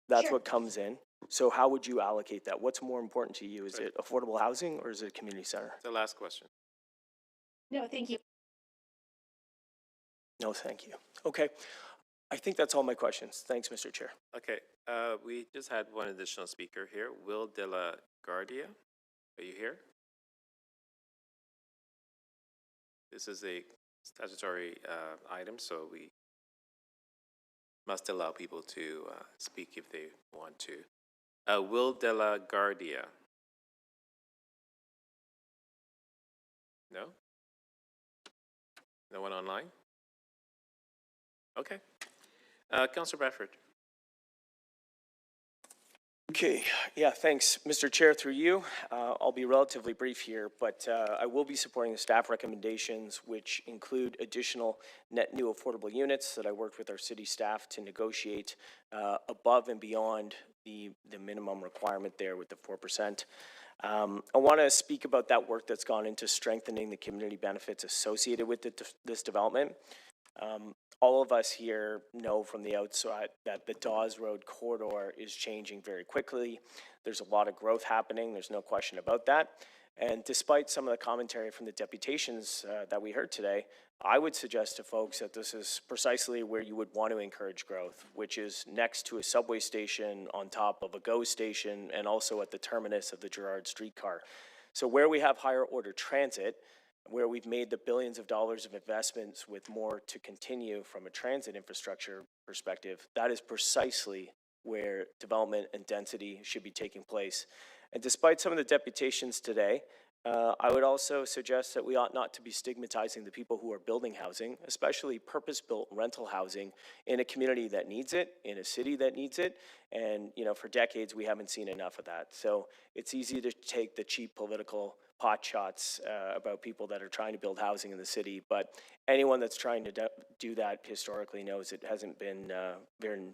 that's Sure. what comes in. So how would you allocate that? What's more important to you? Is it affordable housing or is it a community center? The last question. No, thank you. No, thank you. Okay, I think that's all my questions. Thanks, Mr. Chair. Okay, we just had one additional speaker here, Will de la Guardia. Are you here? This is a statutory item, so we must allow people to speak if they want to. Will de la Guardia. No? No one online? Okay. Councillor Bradford. Okay, yeah, thanks, Mr. Chair, through you. I'll be relatively brief here, but I will be supporting the staff recommendations, which include additional net new affordable units that I worked with our city staff to negotiate above and beyond the minimum requirement there with the 4%. I want to speak about that work that's gone into strengthening the community benefits associated with this development. All of us here know from the outside that the Dawes Road corridor is changing very quickly. There's a lot of growth happening. There's no question about that. And despite some of the commentary from the deputations that we heard today, I would suggest to folks that this is precisely where you would want to encourage growth, which is next to a subway station, on top of a GO station, and also at the terminus of the Gerrard streetcar. So where we have higher order transit, where we've made the billions of dollars of investments with more to continue from a transit infrastructure perspective, that is precisely where development and density should be taking place. And despite some of the deputations today, I would also suggest that we ought not to be stigmatizing the people who are building housing, especially purpose-built rental housing in a community that needs it, in a city that needs it. And, you know, for decades, we haven't seen enough of that. So it's easy to take the cheap political pot shots about people that are trying to build housing in the city. But anyone that's trying to do that historically knows it hasn't been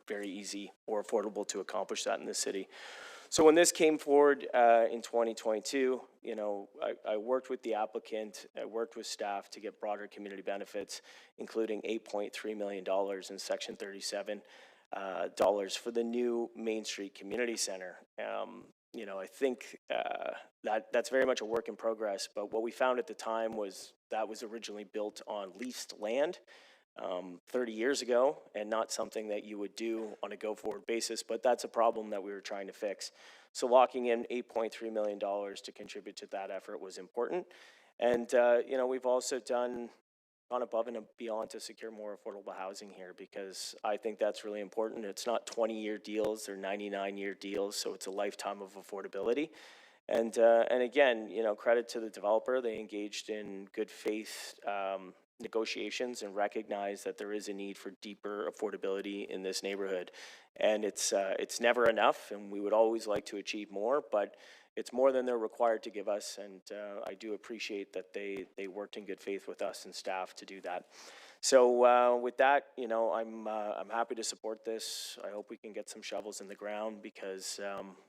very easy or affordable to accomplish that in the city. So when this came forward in 2022, you know, I worked with the applicant, I worked with staff to get broader community benefits, including $8.3 million in Section 37 dollars for the new Main Street Community Center. You know, I think that's very much a work in progress, but what we found at the time was that was originally built on leased land 30 years ago, and not something that you would do on a go-forward basis, but that's a problem that we were trying to fix. So locking in $8.3 million to contribute to that effort was important. And, you know, we've also gone above and beyond to secure more affordable housing here, because I think that's really important. It's not 20-year deals, they're 99-year deals, so it's a lifetime of affordability. And again, you know, credit to the developer. They engaged in good faith negotiations and recognize that there is a need for deeper affordability in this neighborhood. And it's never enough, and we would always like to achieve more, but it's more than they're required to give us, and I do appreciate that they worked in good faith with us and staff to do that. So with that, you know, I'm happy to support this. I hope we can get some shovels in the ground because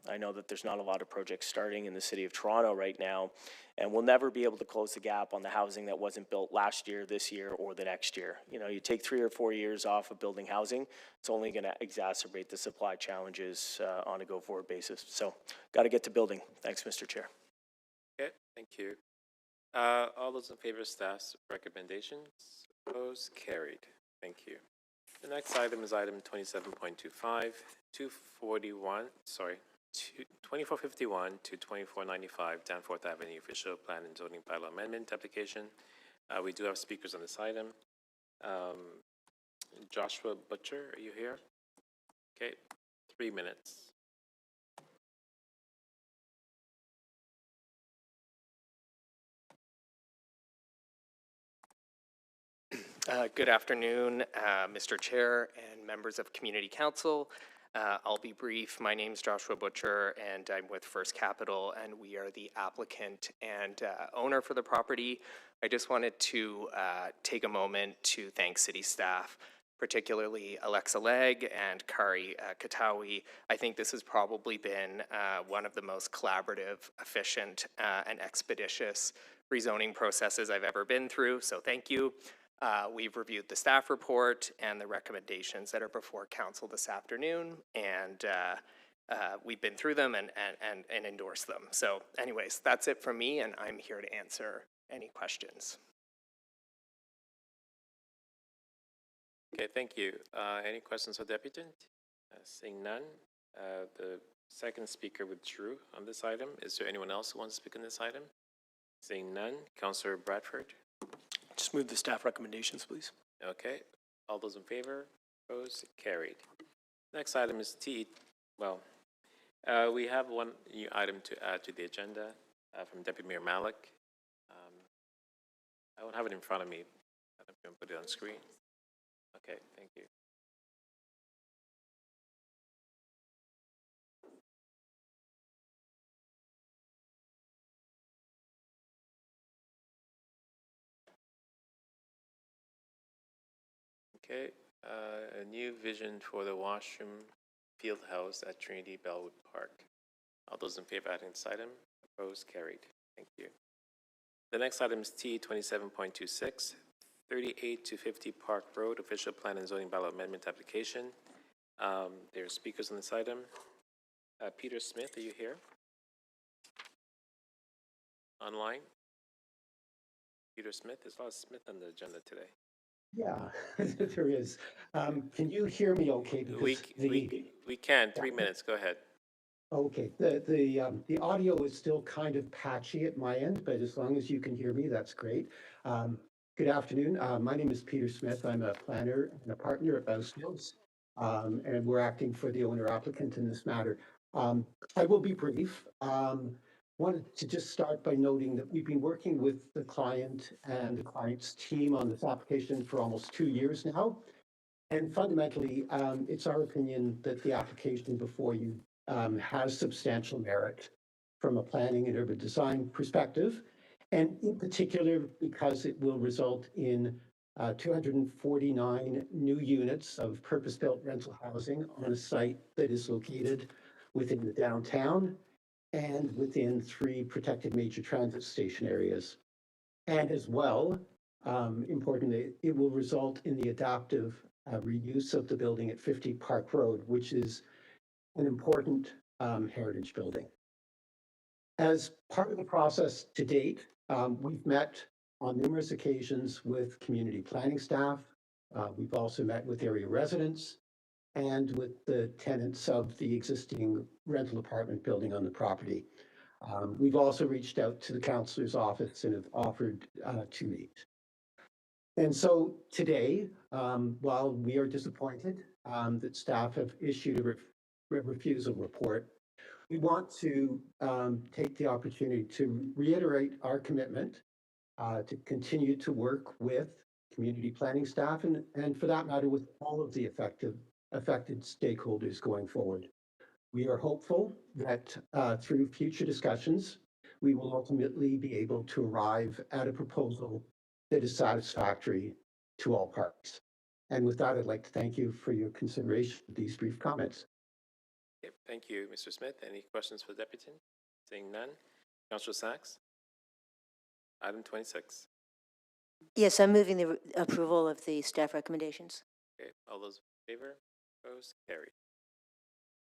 I know that there's not a lot of projects starting in the city of Toronto right now, and we'll never be able to close the gap on the housing that wasn't built last year, this year, or the next year. You know, you take 3 or 4 years off of building housing, it's only going to exacerbate the supply challenges on a go-forward basis. So, got to get to building. Thanks, Mr. Chair. Okay, thank you. All those in favor of staff's recommendations? Opposed? Carried. Thank you. The next item is item 27.25, 2451 to 2495 Danforth Avenue official plan and zoning bylaw amendment application. We do have speakers on this item. Joshua Butcher, are you here? Okay, 3 minutes. Good afternoon, Mr. Chair and members of Community Council. I'll be brief. My name is Joshua Butcher, and I'm with First Capital, and we are the applicant and owner for the property. I just wanted to take a moment to thank city staff, particularly Alexa Legg and Kari Katawi. I think this has probably been one of the most collaborative, efficient, and expeditious rezoning processes I've ever been through, so thank you. We've reviewed the staff report and the recommendations that are before council this afternoon, and we've been through them and endorsed them. So anyways, that's it from me, and I'm here to answer any questions. Okay, thank you. Any questions of the applicant? Seeing none, the second speaker withdrew on this item. Is there anyone else who wants to speak on this item? Seeing none, Councillor Bradford. Just move the staff recommendations, please. Okay. All those in favor? Opposed? Carried. Next item is we have one new item to add to the agenda from Deputy Mayor Malik. I don't have it in front of me. I don't know if you can put it on screen. Okay, thank you. Okay, a new vision for the washroom field house at Trinity Bellwood Park. All those in favor of adding this item? Opposed? Carried. Thank you. The next item is T 27.26, 38 to 50 Park Road official plan and zoning bylaw amendment application. There are speakers on this item. Peter Smith, are you here? Online? Peter Smith, there's a lot of Smith on the agenda today. Yeah, there is. Can you hear me okay? We can. 3 minutes. Go ahead. Okay. The audio is still kind of patchy at my end, but as long as you can hear me, that's great. Good afternoon. My name is Peter Smith. I'm a planner and a partner at Bousfields, and we're acting for the owner applicant in this matter. I will be brief. Wanted to just start by noting that we've been working with the client and the client's team on this application for almost 2 years now. And fundamentally, it's our opinion that the application before you has substantial merit from a planning and urban design perspective. And in particular, because it will result in 249 new units of purpose-built rental housing on a site that is located within the downtown and within 3 protected major transit station areas. And as well, importantly, it will result in the adaptive reuse of the building at 50 Park Road, which is an important heritage building. As part of the process to date, we've met on numerous occasions with community planning staff. We've also met with area residents and with the tenants of the existing rental apartment building on the property. We've also reached out to the councillor's office and have offered to meet. And so today, while we are disappointed that staff have issued a refusal report, we want to take the opportunity to reiterate our commitment to continue to work with community planning staff, and for that matter, with all of the affected stakeholders going forward. We are hopeful that through future discussions, we will ultimately be able to arrive at a proposal that is satisfactory to all parties. And with that, I'd like to thank you for your consideration of these brief comments. Okay, thank you, Mr. Smith. Any questions for the deputy? Seeing none. Councillor Sachs? Item 26. Yes, I'm moving the approval of the staff recommendations. Okay, all those in favor? Opposed? Carried.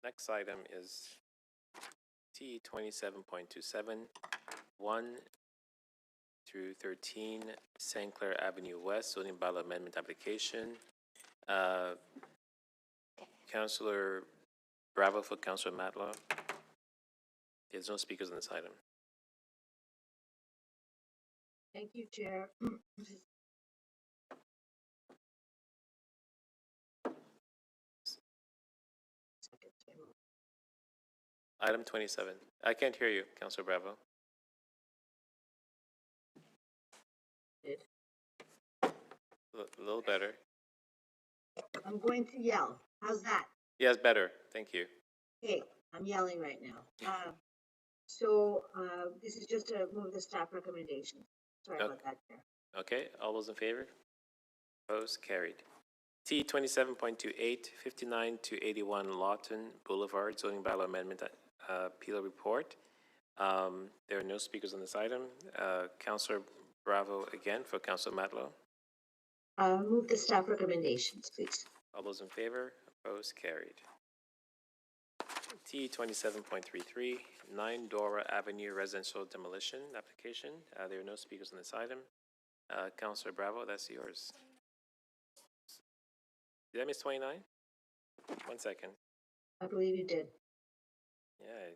Next item is T 27.27, 1 through 13, St. Clair Avenue West, zoning bylaw amendment application. Councillor Bravo for Councillor Matlow. There's no speakers on this item. Thank you, Chair. Item 27. I can't hear you, Councillor Bravo. A little better. I'm going to yell. How's that? Yes, better. Thank you. Okay, I'm yelling right now. This is just to move the staff recommendation. Sorry about that, Chair. Okay, all those in favor? Opposed? Carried. T 27.28, 59 to 81 Lawton Boulevard, zoning bylaw amendment appeal report. There are no speakers on this item. Councillor Bravo again for Councillor Matlow. Move the staff recommendations, please. All those in favor? Opposed? Carried. T 27.33, 9 Dora Avenue residential demolition application. There are no speakers on this item. Councillor Bravo, that's yours. Did I miss 29? 1 second. I believe you did. Yeah,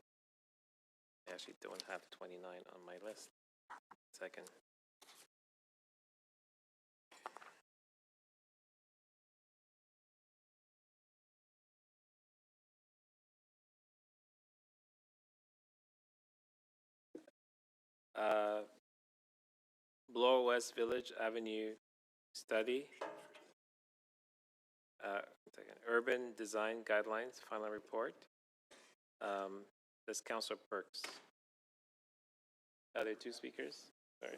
I actually don't have 29 on my list. 1 second. Bloor West Village Avenue study. Urban Design Guidelines, final report. That's Councillor Perks. Are there 2 speakers? Sorry.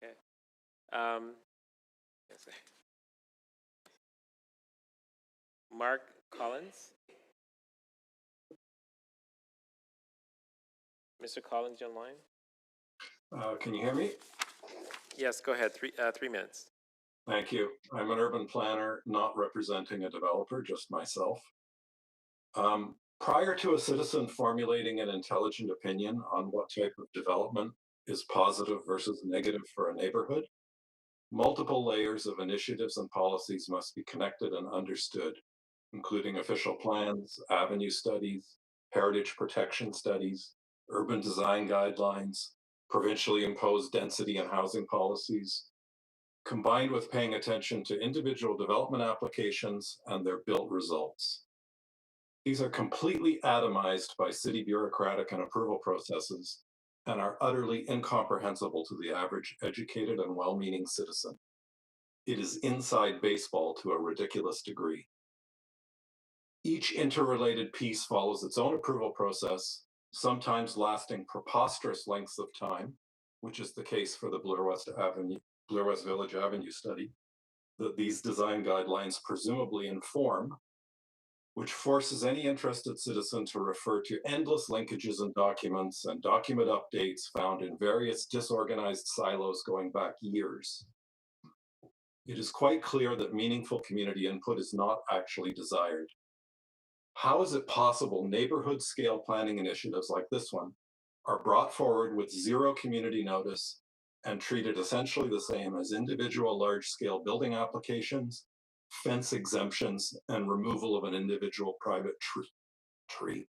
Okay. Yes, Mark Collins. Mr. Collins, you online? Can you hear me? Yes, go ahead. 3 minutes. Thank you. I'm an urban planner, not representing a developer, just myself. Prior to a citizen formulating an intelligent opinion on what type of development is positive versus negative for a neighborhood, multiple layers of initiatives and policies must be connected and understood, including official plans, avenue studies, heritage protection studies, urban design guidelines, provincially imposed density and housing policies, combined with paying attention to individual development applications and their built results. These are completely atomized by city bureaucratic and approval processes and are utterly incomprehensible to the average educated and well-meaning citizen. It is inside baseball to a ridiculous degree. Each interrelated piece follows its own approval process, sometimes lasting preposterous lengths of time, which is the case for the Bloor West Village Avenue study, that these design guidelines presumably inform, which forces any interested citizen to refer to endless linkages and documents and document updates found in various disorganized silos going back years. It is quite clear that meaningful community input is not actually desired. How is it possible neighborhood scale planning initiatives like this one are brought forward with zero community notice and treated essentially the same as individual large-scale building applications, fence exemptions, and removal of an individual private tree?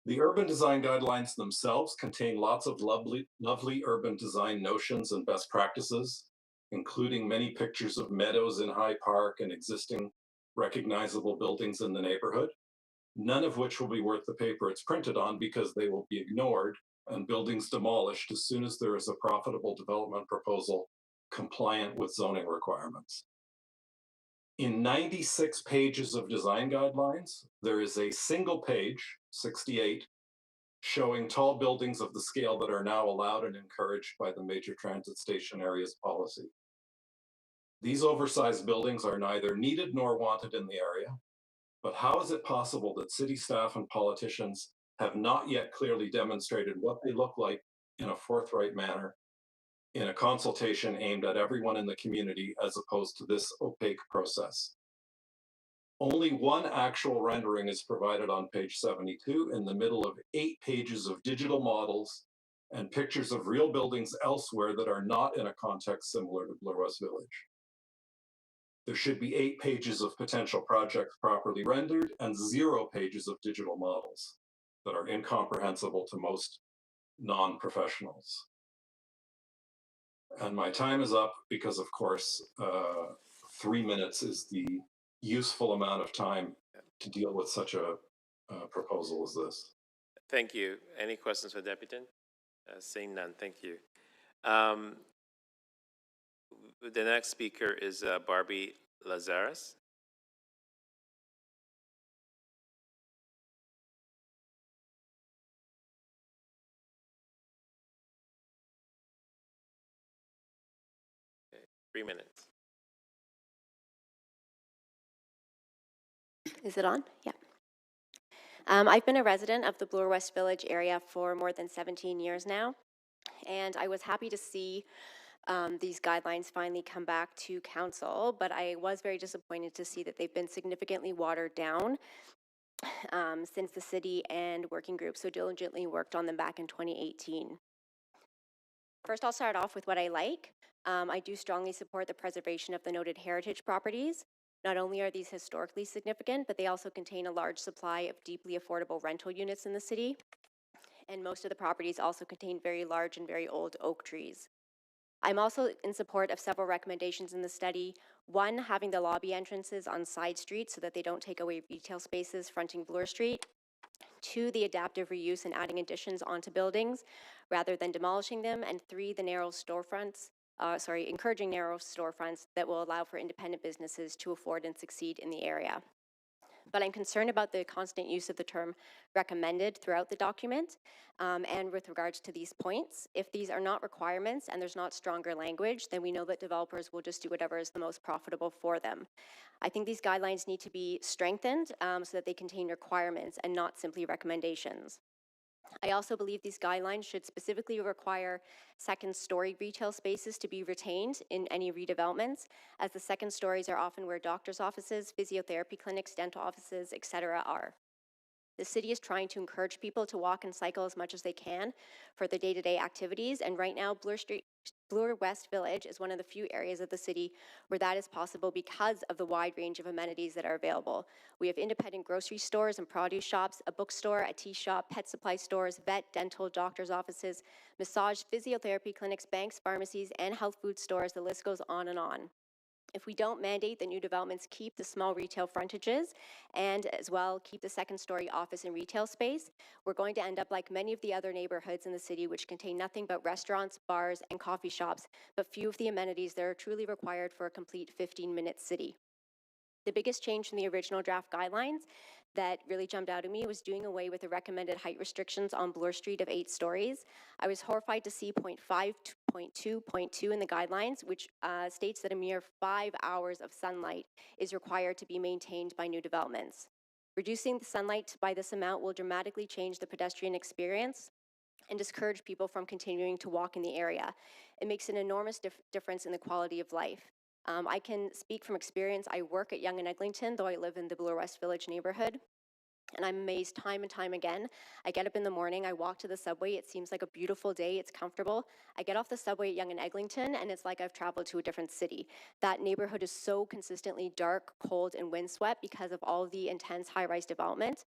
The urban design guidelines themselves contain lots of lovely urban design notions and best practices, including many pictures of meadows in High Park and existing recognizable buildings in the neighborhood, none of which will be worth the paper it's printed on because they will be ignored and buildings demolished as soon as there is a profitable development proposal compliant with zoning requirements. In 96 pages of design guidelines, there is a single page, 68, showing tall buildings of the scale that are now allowed and encouraged by the major transit station areas policy. These oversized buildings are neither needed nor wanted in the area, but how is it possible that city staff and politicians have not yet clearly demonstrated what they look like in a forthright manner in a consultation aimed at everyone in the community as opposed to this opaque process? Only one actual rendering is provided on page 72 in the middle of 8 pages of digital models and pictures of real buildings elsewhere that are not in a context similar to Bloor West Village. There should be 8 pages of potential projects properly rendered and 0 pages of digital models that are incomprehensible to most non-professionals. And my time is up because, of course, 3 minutes is the useful amount of time to deal with such a proposal as this. Thank you. Any questions for Deputy? Seeing none, thank you. The next speaker is Barbie Lazarus. Okay, 3 minutes. Is it on? Yeah. I've been a resident of the Bloor West Village area for more than 17 years now, and I was happy to see these guidelines finally come back to council, but I was very disappointed to see that they've been significantly watered down since the city and working group so diligently worked on them back in 2018. First, I'll start off with what I like. I do strongly support the preservation of the noted heritage properties. Not only are these historically significant, but they also contain a large supply of deeply affordable rental units in the city. And most of the properties also contain very large and very old oak trees. I'm also in support of several recommendations in the study. One, having the lobby entrances on side streets so that they don't take away retail spaces fronting Bloor Street. 2, the adaptive reuse and adding additions onto buildings rather than demolishing them. And 3, the narrow storefronts. Encouraging narrow storefronts that will allow for independent businesses to afford and succeed in the area. But I'm concerned about the constant use of the term recommended throughout the document. And with regards to these points, if these are not requirements and there's not stronger language, then we know that developers will just do whatever is the most profitable for them. I think these guidelines need to be strengthened so that they contain requirements and not simply recommendations. I also believe these guidelines should specifically require second-story retail spaces to be retained in any redevelopments, as the second stories are often where doctor's offices, physiotherapy clinics, dental offices, etc. are. The city is trying to encourage people to walk and cycle as much as they can for their day-to-day activities, and right now Bloor West Village is one of the few areas of the city where that is possible because of the wide range of amenities that are available. We have independent grocery stores and produce shops, a bookstore, a tea shop, pet supply stores, vet, dental, doctor's offices, massage, physiotherapy clinics, banks, pharmacies, and health food stores. The list goes on and on. If we don't mandate that new developments keep the small retail frontages and as well keep the second story office and retail space, we're going to end up like many of the other neighborhoods in the city which contain nothing but restaurants, bars, and coffee shops, but few of the amenities that are truly required for a complete 15-minute city. The biggest change from the original draft guidelines that really jumped out at me was doing away with the recommended height restrictions on Bloor Street of 8 stories. I was horrified to see point 5.2.2 in the guidelines, which states that a mere 5 hours of sunlight is required to be maintained by new developments. Reducing the sunlight by this amount will dramatically change the pedestrian experience and discourage people from continuing to walk in the area. It makes an enormous difference in the quality of life. I can speak from experience. I work at Yonge and Eglinton, though I live in the Bloor West Village neighborhood. And I'm amazed time and time again. I get up in the morning, I walk to the subway, it seems like a beautiful day, it's comfortable. I get off the subway at Yonge and Eglinton, and it's like I've traveled to a different city. That neighborhood is so consistently dark, cold, and windswept because of all the intense high-rise development.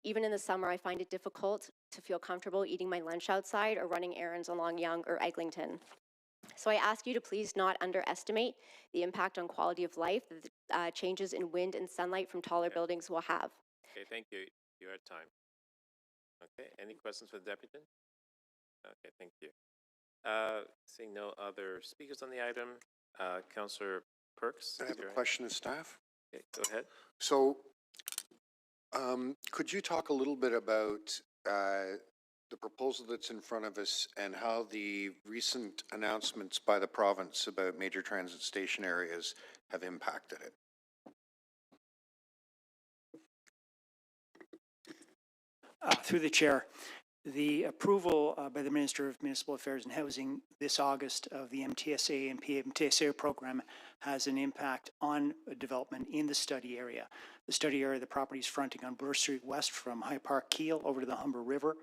Even in the summer, I find it difficult to feel comfortable eating my lunch outside or running errands along Yonge or Eglinton. So I ask you to please not underestimate the impact on quality of life that changes in wind and sunlight from taller buildings will have. Okay, thank you. You're at time. Okay, any questions for the deputy? Okay, thank you. Seeing no other speakers on the item, Councillor Perks. I have a question of staff. Okay, go ahead. So, could you talk a little bit about the proposal that's in front of us and how the recent announcements by the province about major transit station areas have impacted it? Through the chair, the approval by the Minister of Municipal Affairs and Housing this August of the MTSA and PMTSA program has an impact on development in the study area. The study area, the property is fronting on Bloor Street West from High Park Keel over to the Humber River.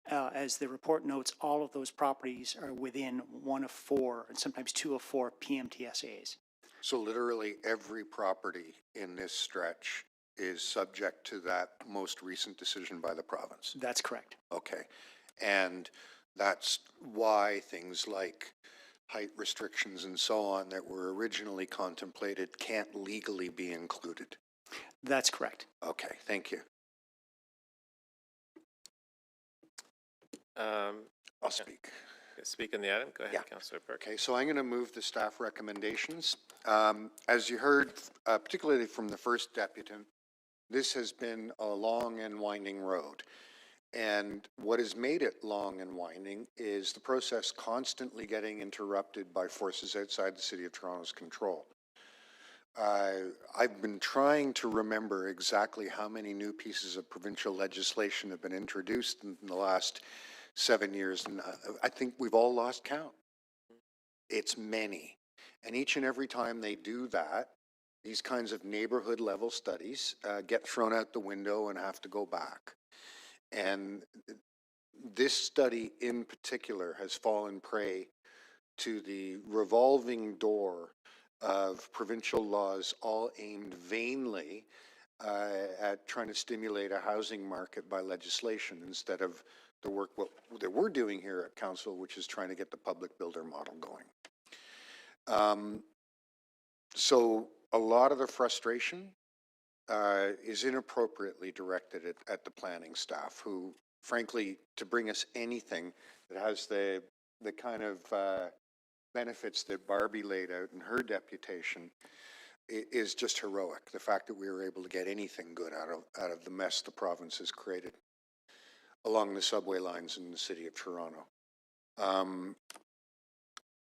As the report notes, all of those properties are within one of four and sometimes two of four PMTSAs. So literally every property in this stretch is subject to that most recent decision by the province? That's correct. Okay. And that's why things like height restrictions and so on that were originally contemplated can't legally be included? That's correct. Okay, thank you. I'll speak. Speak on the item. Go ahead, Councillor Perks. Okay, so I'm going to move the staff recommendations. As you heard, particularly from the first deputant, this has been a long and winding road. And what has made it long and winding is the process constantly getting interrupted by forces outside the City of Toronto's control. I've been trying to remember exactly how many new pieces of provincial legislation have been introduced in the last 7 years, and I think we've all lost count. It's many. And each and every time they do that, these kinds of neighborhood level studies get thrown out the window and have to go back. And this study in particular has fallen prey to the revolving door of provincial laws, all aimed vainly at trying to stimulate a housing market by legislation instead of the work that we're doing here at Council, which is trying to get the public builder model going. So a lot of the frustration is inappropriately directed at the planning staff, who, frankly, to bring us anything that has the kind of benefits that Barbie laid out in her deputation is just heroic. The fact that we were able to get anything good out of the mess the province has created along the subway lines in the City of Toronto.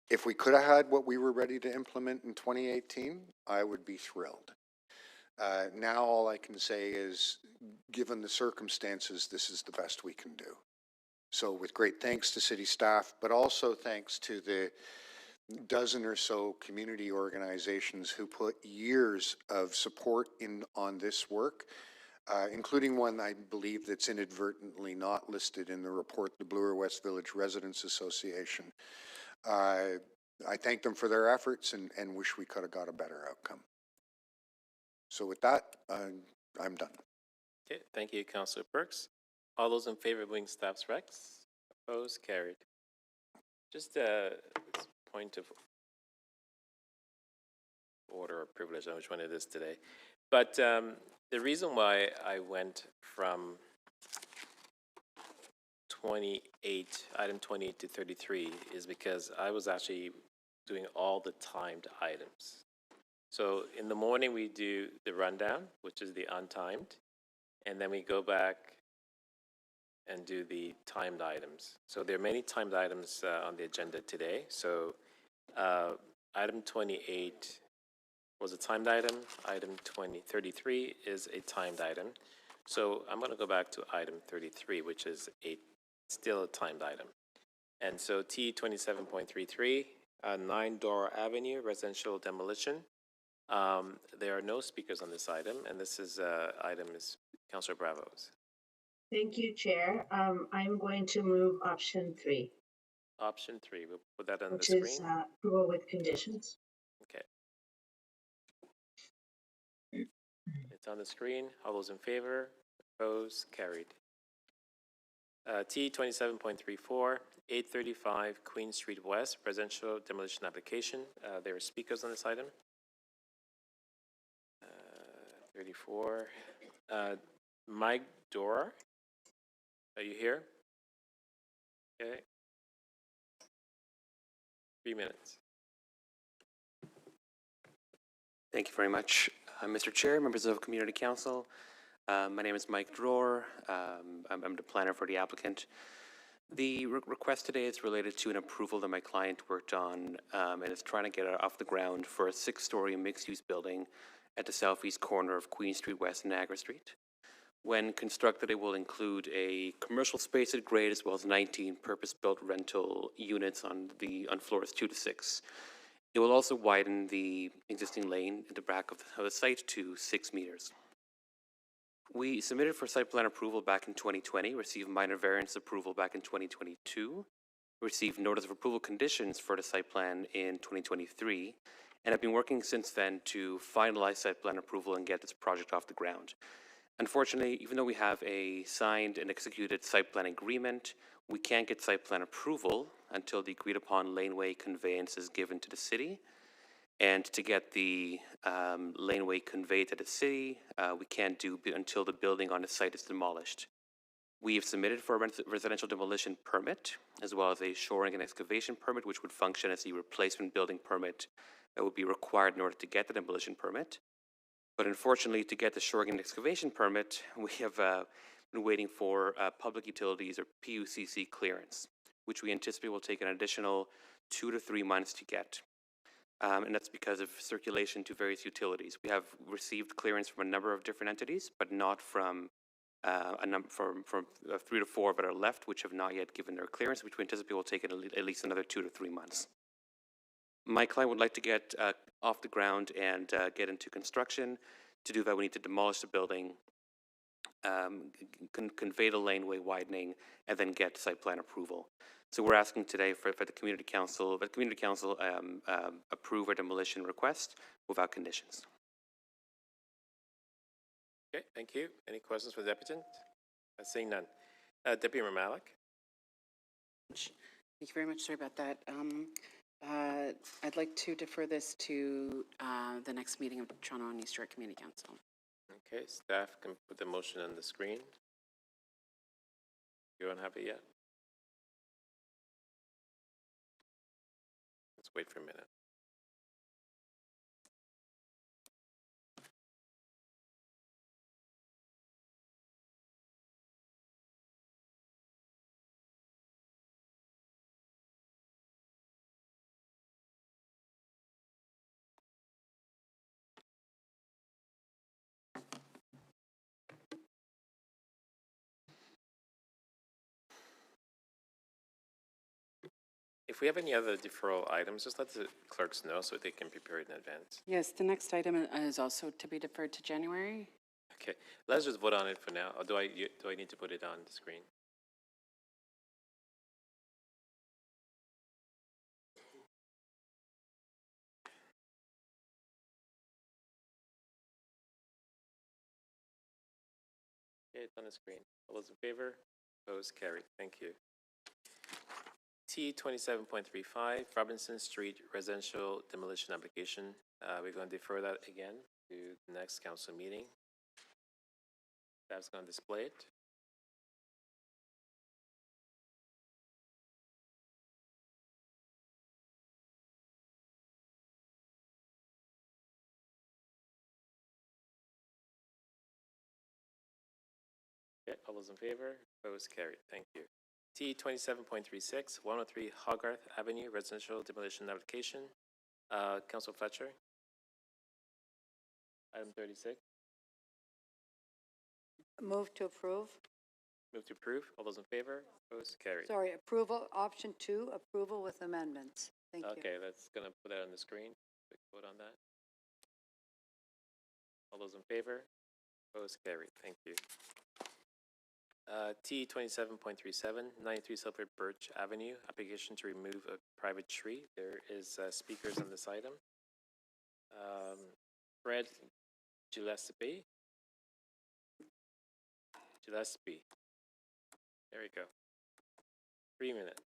If we could have had what we were ready to implement in 2018, I would be thrilled. Now all I can say is, given the circumstances, this is the best we can do. So with great thanks to city staff, but also thanks to the dozen or so community organizations who put years of support in on this work, including one I believe that's inadvertently not listed in the report, the Bloor West Village Residents Association. I thank them for their efforts and wish we could have got a better outcome. So with that, I'm done. Okay, thank you, Councillor Perks. All those in favor of moving staff's recs? Opposed? Carried. Just a point of order or privilege, I don't know which one it is today. But the reason why I went from item 28 to 33 is because I was actually doing all the timed items. So in the morning we do the rundown, which is the untimed, and then we go back and do the timed items. So there are many timed items on the agenda today. So item 28 was a timed item. Item 33 is a timed item. So I'm going to go back to item 33, which is still a timed item. And so T 27.33, 9 Dora Avenue, residential demolition. There are no speakers on this item, and this is item is Councillor Bravo's. Thank you, Chair. I'm going to move option 3. Option 3, we'll put that on the Which screen. is approval with conditions. Okay. It's on the screen. All those in favor? Opposed? Carried. T 27.34, 835 Queen Street West, residential demolition application. There are speakers on this item. 34. Mike Dora, are you here? Okay. 3 minutes. Thank you very much. Mr. Chair, members of Community Council, my name is Mike Dror. I'm the planner for the applicant. The request today is related to an approval that my client worked on and is trying to get it off the ground for a 6-story mixed-use building at the southeast corner of Queen Street West and Niagara Street. When constructed, it will include a commercial space at grade as well as 19 purpose-built rental units on floors 2 to 6. It will also widen the existing lane in the back of the site to 6 meters. We submitted for site plan approval back in 2020, received minor variance approval back in 2022, received notice of approval conditions for the site plan in 2023, and have been working since then to finalize site plan approval and get this project off the ground. Unfortunately, even though we have a signed and executed site plan agreement, we can't get site plan approval until the agreed upon laneway conveyance is given to the city. And to get the laneway conveyed to the city, we can't do until the building on the site is demolished. We have submitted for a residential demolition permit, as well as a shoring and excavation permit, which would function as the replacement building permit that would be required in order to get the demolition permit. But unfortunately, to get the shoring and excavation permit, we have been waiting for public utilities or PUCC clearance, which we anticipate will take an additional 2 to 3 months to get. And that's because of circulation to various utilities. We have received clearance from a number of different entities, but not from from 3 to 4 that are left, which have not yet given their clearance, which we anticipate will take at least another 2 to 3 months. My client would like to get off the ground and get into construction. To do that, we need to demolish the building, convey the laneway widening, and then get site plan approval. So we're asking today for the Community Council, approve our demolition request without conditions. Okay, thank you. Any questions for the Deputant? Seeing none. Deputy Malik. Thank you very much. Sorry about that. I'd like to defer this to the next meeting of Toronto and East York Community Council. Okay, staff can put the motion on the screen. You don't have it yet? Let's wait for a minute. If we have any other deferral items, just let the clerks know so they can prepare it in advance. Yes, the next item is also to be deferred to January. Okay, let's just vote on it for now. Or do I need to put it on the screen? Okay, it's on the screen. All those in favor? Opposed? Carried. Thank you. T 27.35 Robinson Street Residential Demolition Application. We're going to defer that again to the next council meeting. That's going to display it. Okay, all those in favor? Opposed? Carried. Thank you. T 27.36 103 Hogarth Avenue Residential Demolition Application. Council Fletcher. Item 36. Move to approve. Move to approve. All those in favor? Opposed? Carried. Sorry, approval, option 2, approval with amendments. Thank you. Okay, that's going to put that on the screen. Quick vote on that. All those in favor? Opposed? Carried. Thank you. T 27.37 93 Silver Birch Avenue application to remove a private tree. There is speakers on this item. Fred Gillespie. There we go. 3 minutes.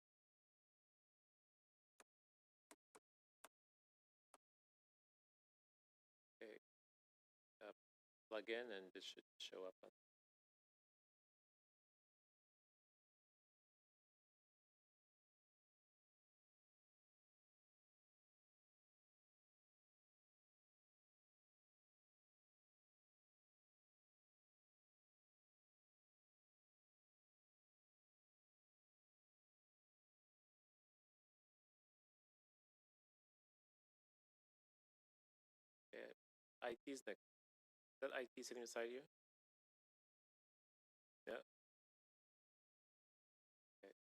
Okay. Plug in and this should show up on IT's next. Is that IT sitting beside you? Yeah. Okay.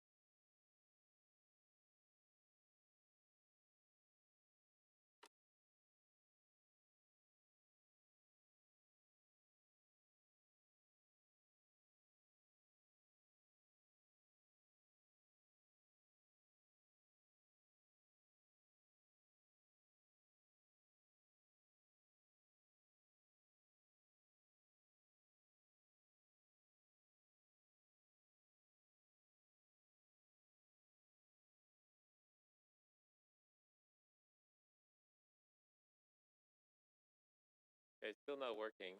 Okay, it's still not working.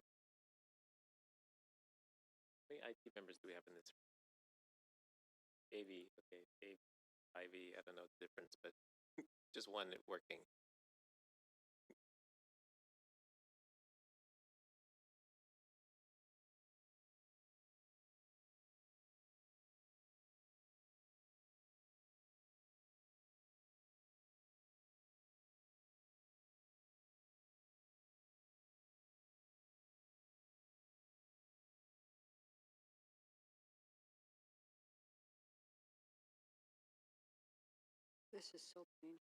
How many IT members do we have in this? AV, okay, AV, IV, I don't know the difference, but just one working. This is so painful.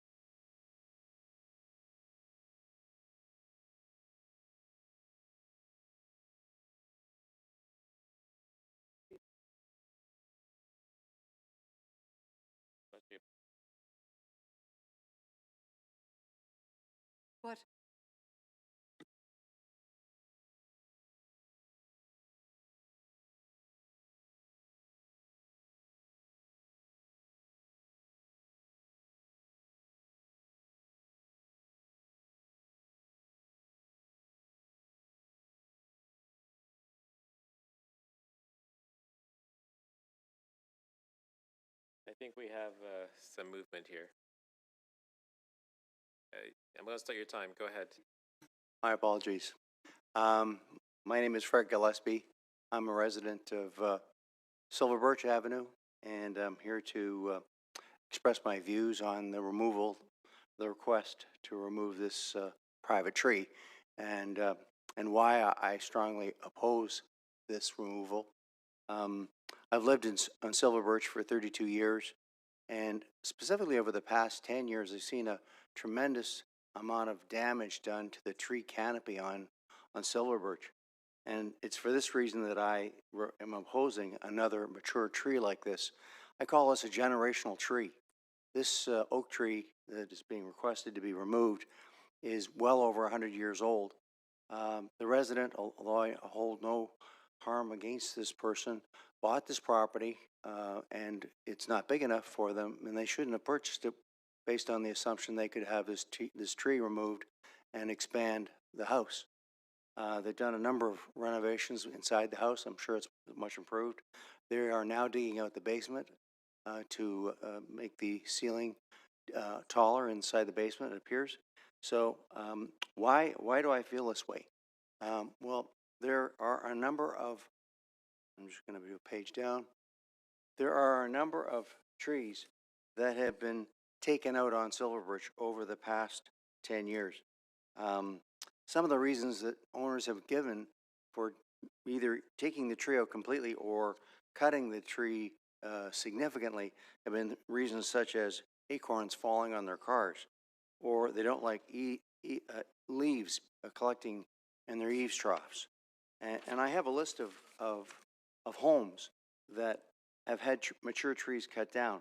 What? I think we have some movement here. I'm going to start your time. Go ahead. My apologies. My name is Fred Gillespie. I'm a resident of Silver Birch Avenue, and I'm here to express my views on the removal, the request to remove this private tree, and why I strongly oppose this removal. I've lived on Silver Birch for 32 years, and specifically over the past 10 years, I've seen a tremendous amount of damage done to the tree canopy on Silver Birch. And it's for this reason that I am opposing another mature tree like this. I call this a generational tree. This oak tree that is being requested to be removed is well over 100 years old. The resident, although I hold no harm against this person, bought this property and it's not big enough for them, and they shouldn't have purchased it based on the assumption they could have this tree removed and expand the house. They've done a number of renovations inside the house. I'm sure it's much improved. They are now digging out the basement to make the ceiling taller inside the basement, it appears. So why do I feel this way? Well, there are a number of, I'm just going to do a page down. There are a number of trees that have been taken out on Silver Birch over the past 10 years. Some of the reasons that owners have given for either taking the tree out completely or cutting the tree significantly have been reasons such as acorns falling on their cars, or they don't like leaves collecting in their eaves troughs. And I have a list of homes that have had mature trees cut down.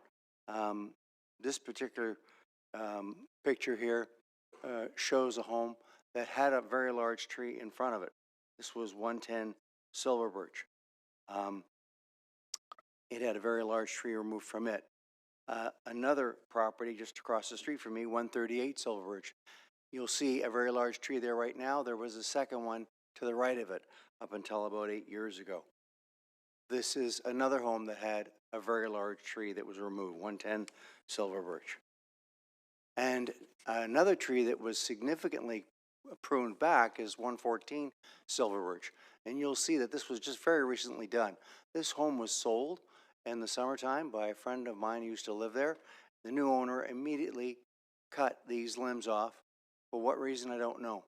This particular picture here shows a home that had a very large tree in front of it. This was 110 Silver Birch. It had a very large tree removed from it. Another property just across the street from me, 138 Silver Birch. You'll see a very large tree there right now. There was a second one to the right of it up until about 8 years ago. This is another home that had a very large tree that was removed, 110 Silver Birch. And another tree that was significantly pruned back is 114 Silver Birch. And you'll see that this was just very recently done. This home was sold in the summertime by a friend of mine who used to live there. The new owner immediately cut these limbs off. For what reason, I don't know.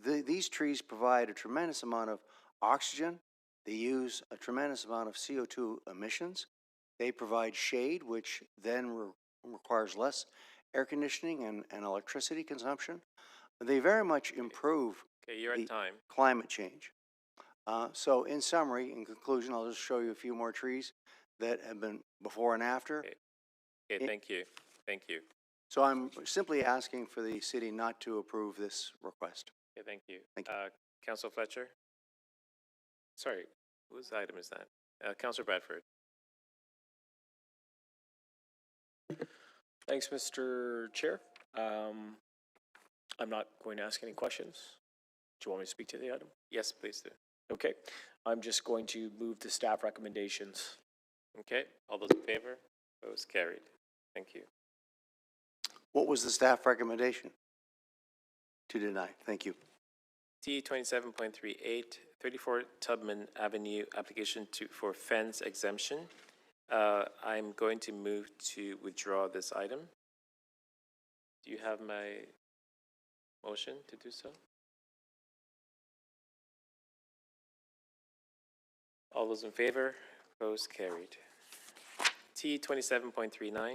These trees provide a tremendous amount of oxygen. They use a tremendous amount of CO2 emissions. They provide shade, which then requires less air conditioning and electricity consumption. They very much improve Okay, you're the at time. climate change. So in summary, in conclusion, I'll just show you a few more trees that have been before and after. Okay, thank you. Thank you. So I'm simply asking for the city not to approve this request. Okay, thank you. Thank you. Councilor Fletcher? Sorry, whose item is that? Councilor Bradford? Thanks, Mr. Chair. I'm not going to ask any questions. Do you want me to speak to the item? Yes, please do. Okay. I'm just going to move the staff recommendations. Okay, all those in favor? Opposed? Carried. Thank you. What was the staff recommendation? To deny. Thank you. T 27.38, 34 Tubman Avenue, application for fence exemption. I'm going to move to withdraw this item. Do you have my motion to do so? All those in favor? Opposed? Carried. T 27.39,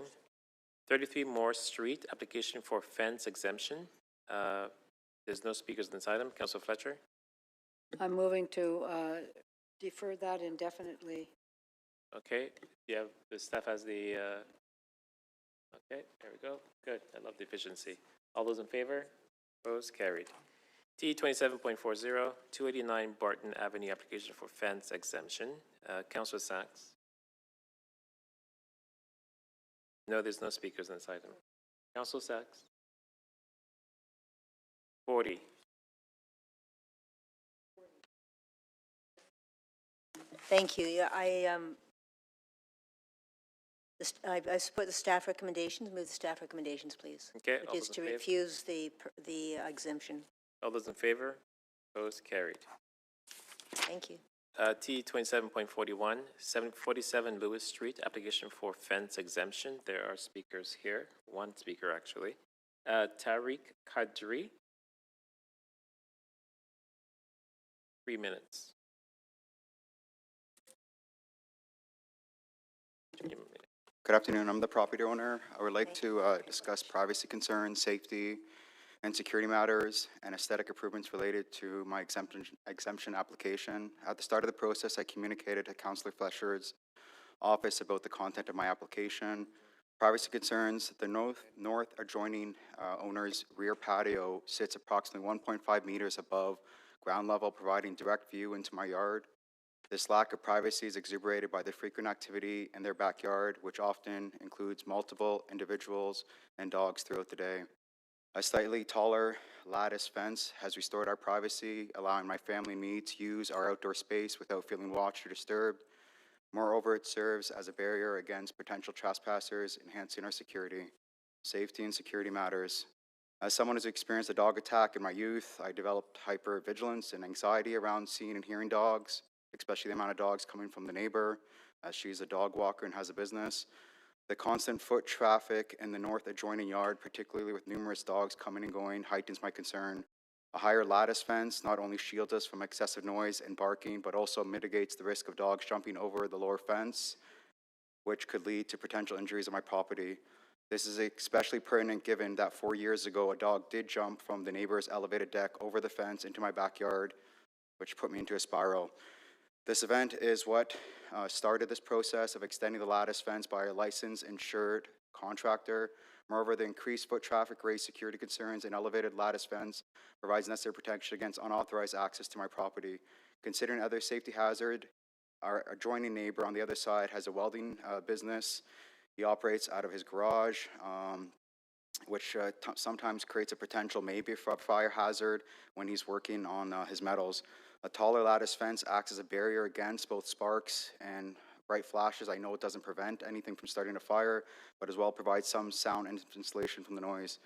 33 Morse Street, application for fence exemption. There's no speakers on this item. Councilor Fletcher? I'm moving to defer that indefinitely. Okay, the staff has the, okay, there we go. Good, I love the efficiency. All those in favor? Opposed? Carried. T 27.40, 289 Barton Avenue, application for fence exemption. Councilor Sachs? No, there's no speakers on this item. Councilor Sachs? 40. Thank you. Yeah, I support the staff recommendations. Move the staff recommendations, please. Okay, all Which is those to in favor? refuse the exemption. All those in favor? Opposed? Carried. Thank you. T 27.41, 747 Lewis Street, application for fence exemption. There are speakers here, one speaker actually. Tariq Kadri. 3 minutes. Good afternoon. I'm the property owner. I would like to discuss privacy concerns, safety, and security matters, and aesthetic improvements related to my exemption application. At the start of the process, I communicated to Councillor Fletcher's office about the content of my application. Privacy concerns: the north adjoining owner's rear patio sits approximately 1.5 meters above ground level, providing direct view into my yard. This lack of privacy is exuberated by the frequent activity in their backyard, which often includes multiple individuals and dogs throughout the day. A slightly taller lattice fence has restored our privacy, allowing my family and me to use our outdoor space without feeling watched or disturbed. Moreover, it serves as a barrier against potential trespassers, enhancing our security. Safety and security matters. As someone who's experienced a dog attack in my youth, I developed hypervigilance and anxiety around seeing and hearing dogs, especially the amount of dogs coming from the neighbor, as she's a dog walker and has a business. The constant foot traffic in the north adjoining yard, particularly with numerous dogs coming and going, heightens my concern. A higher lattice fence not only shields us from excessive noise and barking, but also mitigates the risk of dogs jumping over the lower fence, which could lead to potential injuries on my property. This is especially pertinent given that 4 years ago, a dog did jump from the neighbor's elevated deck over the fence into my backyard, which put me into a spiral. This event is what started this process of extending the lattice fence by a licensed insured contractor. Moreover, the increased foot traffic raised security concerns, and elevated lattice fence provides necessary protection against unauthorized access to my property. Considering other safety hazard, our adjoining neighbor on the other side has a welding business. He operates out of his garage, which sometimes creates a potential maybe for a fire hazard when he's working on his metals. A taller lattice fence acts as a barrier against both sparks and bright flashes. I know it doesn't prevent anything from starting a fire, but as well provides some sound insulation from the noise.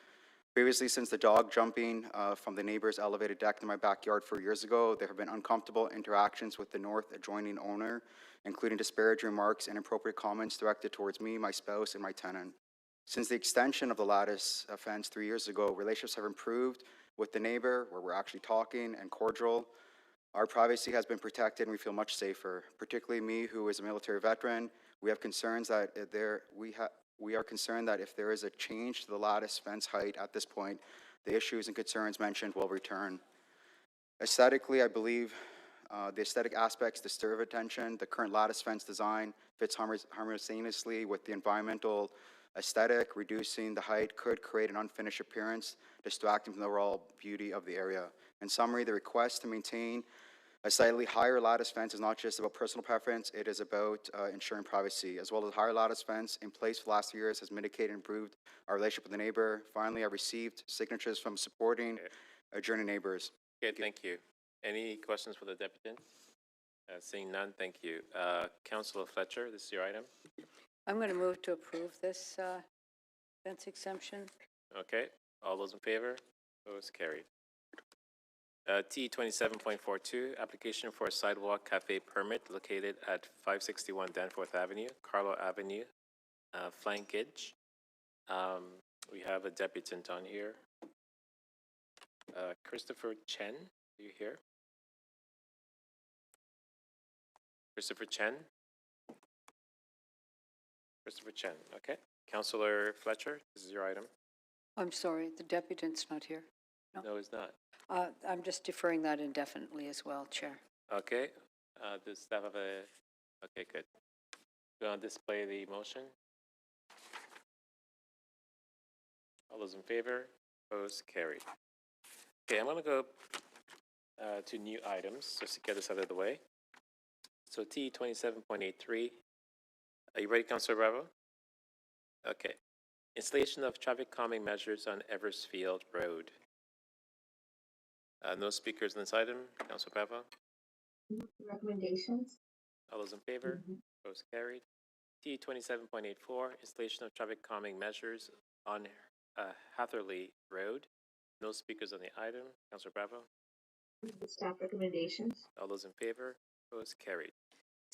Previously, since the dog jumping from the neighbor's elevated deck in my backyard 4 years ago, there have been uncomfortable interactions with the north adjoining owner, including disparaging remarks and inappropriate comments directed towards me, my spouse, and my tenant. Since the extension of the lattice fence 3 years ago, relationships have improved, with the neighbor, where we're actually talking and cordial. Our privacy has been protected and we feel much safer, particularly me, who is a military veteran. We have concerns that we are concerned that if there is a change to the lattice fence height at this point, the issues and concerns mentioned will return. Aesthetically, I believe the aesthetic aspects deserve attention. The current lattice fence design fits harmoniously with the environmental aesthetic. Reducing the height could create an unfinished appearance, distracting from the overall beauty of the area. In summary, the request to maintain a slightly higher lattice fence is not just about personal preference, it is about ensuring privacy. As well as higher lattice fence in place for the last few years has mitigated and improved our relationship with the neighbor. Finally, I received signatures from supporting adjourning neighbors. Okay, thank you. Any questions for the deputant? Seeing none, thank you. Councilor Fletcher, this is your item. I'm going to move to approve this fence exemption. Okay, all those in favor? Opposed, carried. T 27.42, application for a sidewalk cafe permit located at 561 Danforth Avenue, Carlo Avenue, flankage. We have a deputant on here. Christopher Chen, are you here? Christopher Chen? Christopher Chen, okay. Councilor Fletcher, this is your item. I'm sorry, the deputant's not here. No, it's not. I'm just deferring that indefinitely as well, Chair. Okay, does staff have a, okay, good. Going to display the motion. All those in favor? Opposed? Carried. Okay, I'm going to go to new items just to get this out of the way. So T 27.83. Are you ready, Councilor Bravo? Okay. Installation of traffic calming measures on Eversfield Road. No speakers on this item. Councilor Bravo? Recommendations? All those in favor? Opposed? Carried. T 27.84. Installation of traffic calming measures on Hatherley Road. No speakers on the item. Councilor Bravo? Staff recommendations? All those in favor? Opposed? Carried.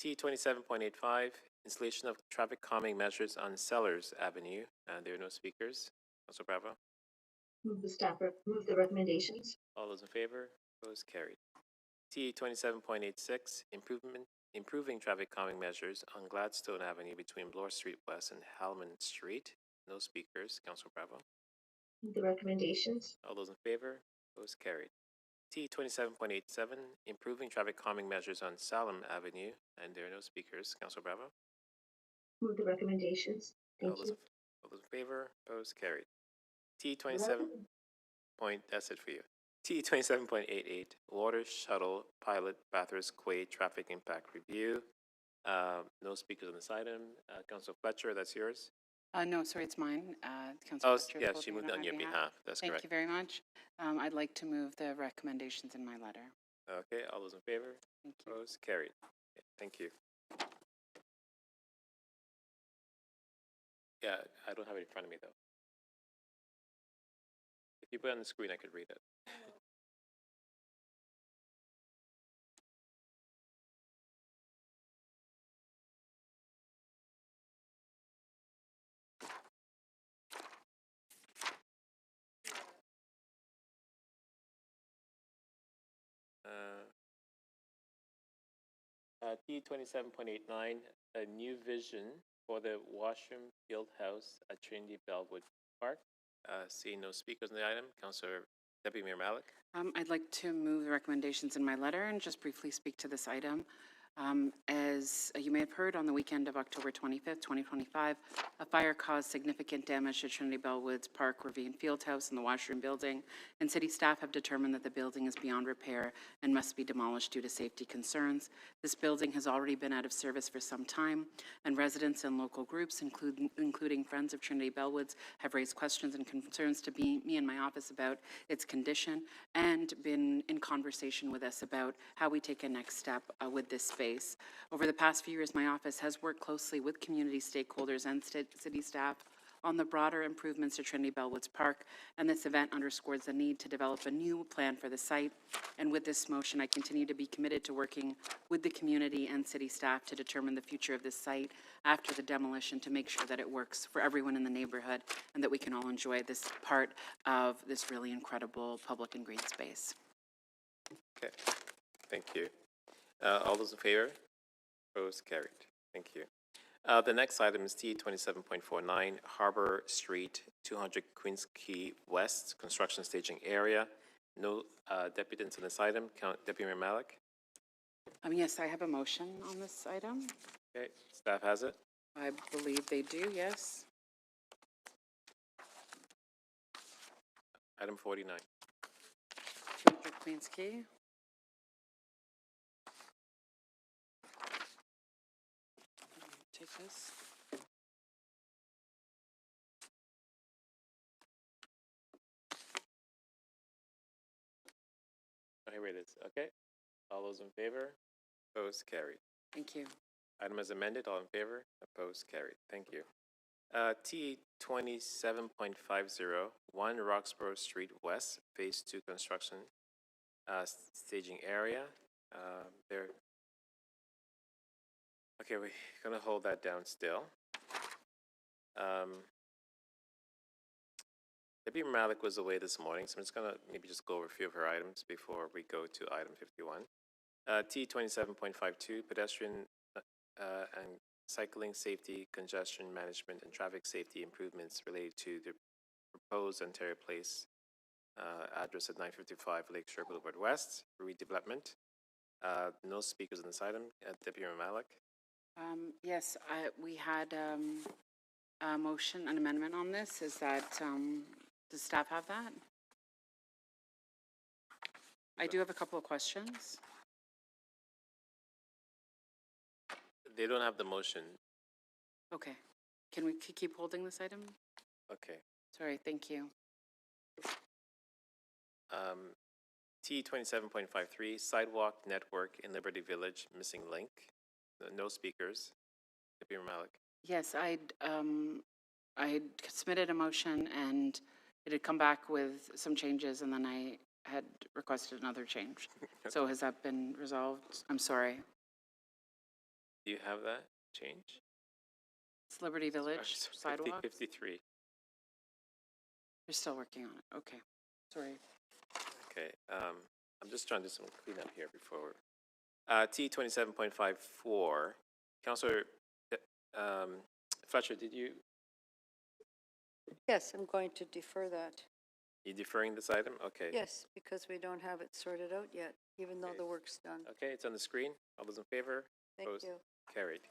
T 27.85, installation of traffic calming measures on Sellers Avenue. There are no speakers. Councilor Bravo? Move the recommendations? All those in favor? Opposed? Carried. T 27.86, improving traffic calming measures on Gladstone Avenue between Bloor Street West and Halman Street. No speakers. Councilor Bravo? Move the recommendations? All those in favor? Opposed? Carried. T 27.87, improving traffic calming measures on Salem Avenue, and there are no speakers. Councilor Bravo? Move the recommendations? Thank you. All those in favor? Opposed? Carried. T 27 point, that's it for you. T 27.88, water shuttle pilot Bathurst Quay traffic impact review. No speakers on this item. Councilor Fletcher, that's yours. No, sorry, it's mine. Councilor Fletcher is Yeah, she holding moved it on your my behalf. That's correct. Thank you very much. I'd like to move the recommendations in my letter. Okay, all those in favor? Thank you. Opposed? Carried. Okay, thank you. Yeah, I don't have it in front of me, though. If you put it on the screen, I could read it. T 27.89, a new vision for the Washroom Field House at Trinity Bellwood Park. Seeing no speakers on the item, Councilor Deputy Mayor Malik. I'd like to move the recommendations in my letter and just briefly speak to this item. As you may have heard, on the weekend of October 25th, 2025, a fire caused significant damage to Trinity Bellwoods Park Ravine Fieldhouse and the washroom building, and city staff have determined that the building is beyond repair and must be demolished due to safety concerns. This building has already been out of service for some time, and residents and local groups, including Friends of Trinity Bellwoods, have raised questions and concerns to me and my office about its condition, and been in conversation with us about how we take a next step with this space. Over the past few years, my office has worked closely with community stakeholders and city staff on the broader improvements to Trinity Bellwoods Park, and this event underscores the need to develop a new plan for the site. And with this motion, I continue to be committed to working with the community and city staff to determine the future of this site after the demolition, to make sure that it works for everyone in the neighborhood and that we can all enjoy this part of this really incredible public and green space. Okay, thank you. All those in favor? Opposed, carried. Thank you. The next item is T 27.49, Harbor Street, 200 Queens Quay West, construction staging area. No deputants on this item. Deputy Mayor Malik. Yes, I have a motion on this item. Okay, staff has it. I believe they do, yes. Item 49. 200 Queens Quay. Take this. Oh, here it is. Okay. All those in favor? Opposed, carried. Thank you. Item as amended. All in favor? Opposed, carried. Thank you. T 27.50, 1 Roxborough Street West, Phase 2 construction staging area. There. Okay, we're gonna hold that down still. Deputy Malik was away this morning, so I'm just gonna maybe just go over a few of her items before we go to item 51. T 27.52, pedestrian and cycling safety, congestion management, and traffic safety improvements related to the proposed Ontario Place address at 955 Lakeshore Boulevard West, redevelopment. No speakers on this item. Deputy Mayor Malik. Yes, we had a motion, an amendment on this. Is that, does staff have that? I do have a couple of questions. They don't have the motion. Okay. Can we keep holding this item? Okay. Sorry, thank you. T 27.53, sidewalk network in Liberty Village, missing link. No speakers. Deputy Mayor Malik. Yes, I submitted a motion and it had come back with some changes, and then I had requested another change. So has that been resolved? I'm sorry. Do you have that change? It's Liberty Village sidewalk? 53. You're still working on it. Okay. Sorry. Okay. I'm just trying to do some cleanup here before. T 27.54. Councillor Fletcher, did you? Yes, I'm going to defer that. You deferring this item? Okay. Yes, because we don't have it sorted out yet, even though the work's done. Okay, it's on the screen. All those in favor? Thank Opposed? you. Carried.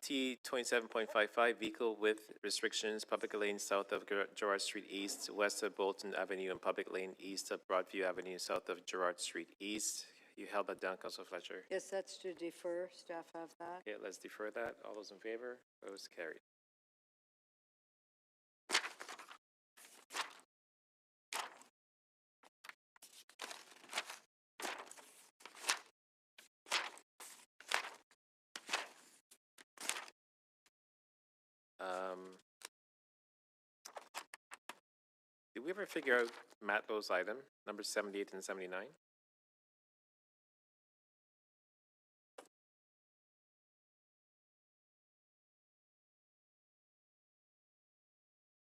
T 27.55, vehicle width restrictions, public lane south of Gerrard Street East, west of Bolton Avenue, and public lane east of Broadview Avenue, south of Gerrard Street East. You held that down, Councilor Fletcher. Yes, that's to defer. Staff have that. Okay, let's defer that. All those in favor? Opposed? Carried. Did we ever figure out Matt Lowe's item, number 78 and 79?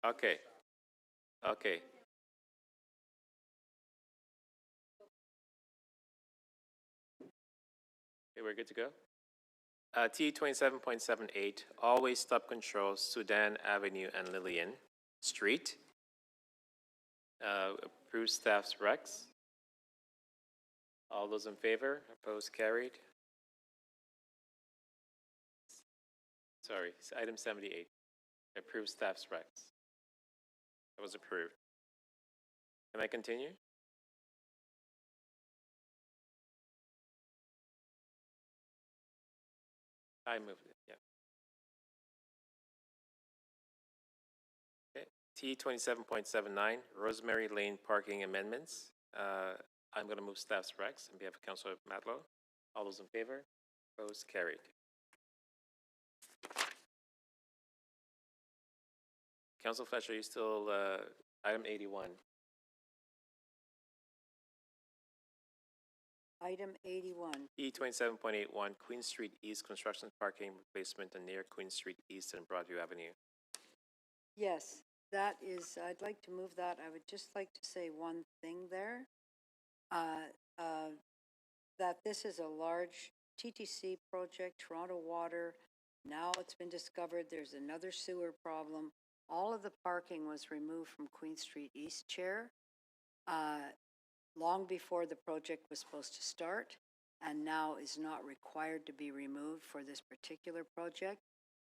Okay. Okay. Okay, we're good to go? T 27.78, always stop control, Sudan Avenue and Lillian Street. Approved staff's recs. All those in favor? Opposed? Carried. Sorry, it's item 78. Approved staff's recs. That was approved. Can I continue? I moved it, yeah. Okay, T 27.79, Rosemary Lane parking amendments. I'm going to move staff's recs on behalf of Councilor Matlow. All those in favor? Opposed? Carried. Council Fletcher, are you still, item 81? Item 81. E27.81, Queen Street East Construction Parking Replacement and near Queen Street East and Broadview Avenue. Yes, that is, I'd like to move that. I would just like to say one thing there. That this is a large TTC project, Toronto Water. Now it's been discovered there's another sewer problem. All of the parking was removed from Queen Street East, Chair, long before the project was supposed to start, and now is not required to be removed for this particular project.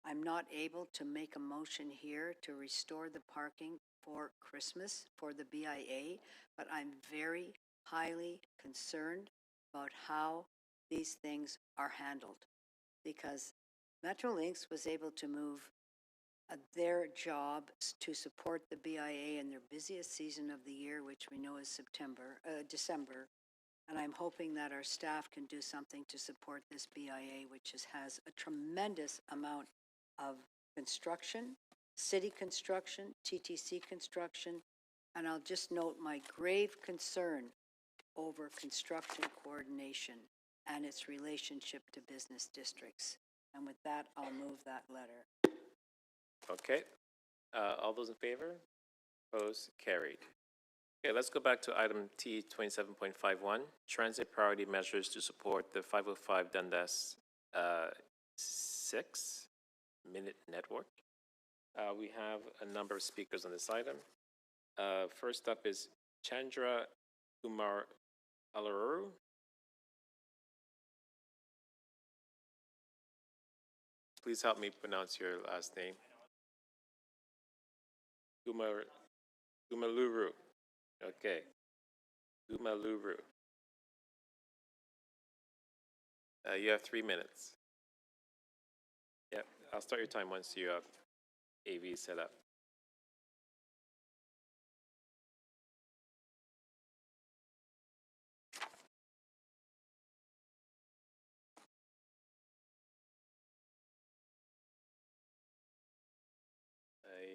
I'm not able to make a motion here to restore the parking for Christmas for the BIA, but I'm very highly concerned about how these things are handled. Because Metrolinx was able to move their job to support the BIA in their busiest season of the year, which we know is December. And I'm hoping that our staff can do something to support this BIA, which has a tremendous amount of construction, city construction, TTC construction. And I'll just note my grave concern over construction coordination and its relationship to business districts. And with that, I'll move that letter. Okay. All those in favor? Opposed? Carried. Okay, let's go back to item T 27.51, transit priority measures to support the 505 Dundas 6-minute network. We have a number of speakers on this item. First up is Chandra Kumar Alaruru. Please help me pronounce your last name. Gumaluru. Okay. Gumaluru. You have 3 minutes. Yep, I'll start your time once you have AV set up.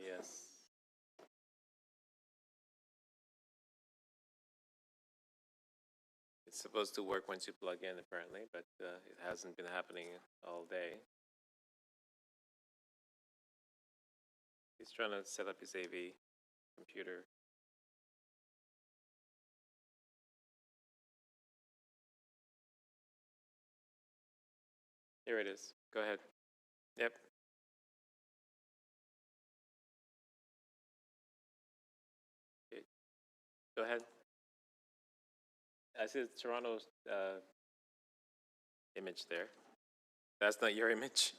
Yes. It's supposed to work once you plug in, apparently, but it hasn't been happening all day. He's trying to set up his AV computer. Here it is. Go ahead. Yep. Okay. Go ahead. I see Toronto's image there. That's not your image.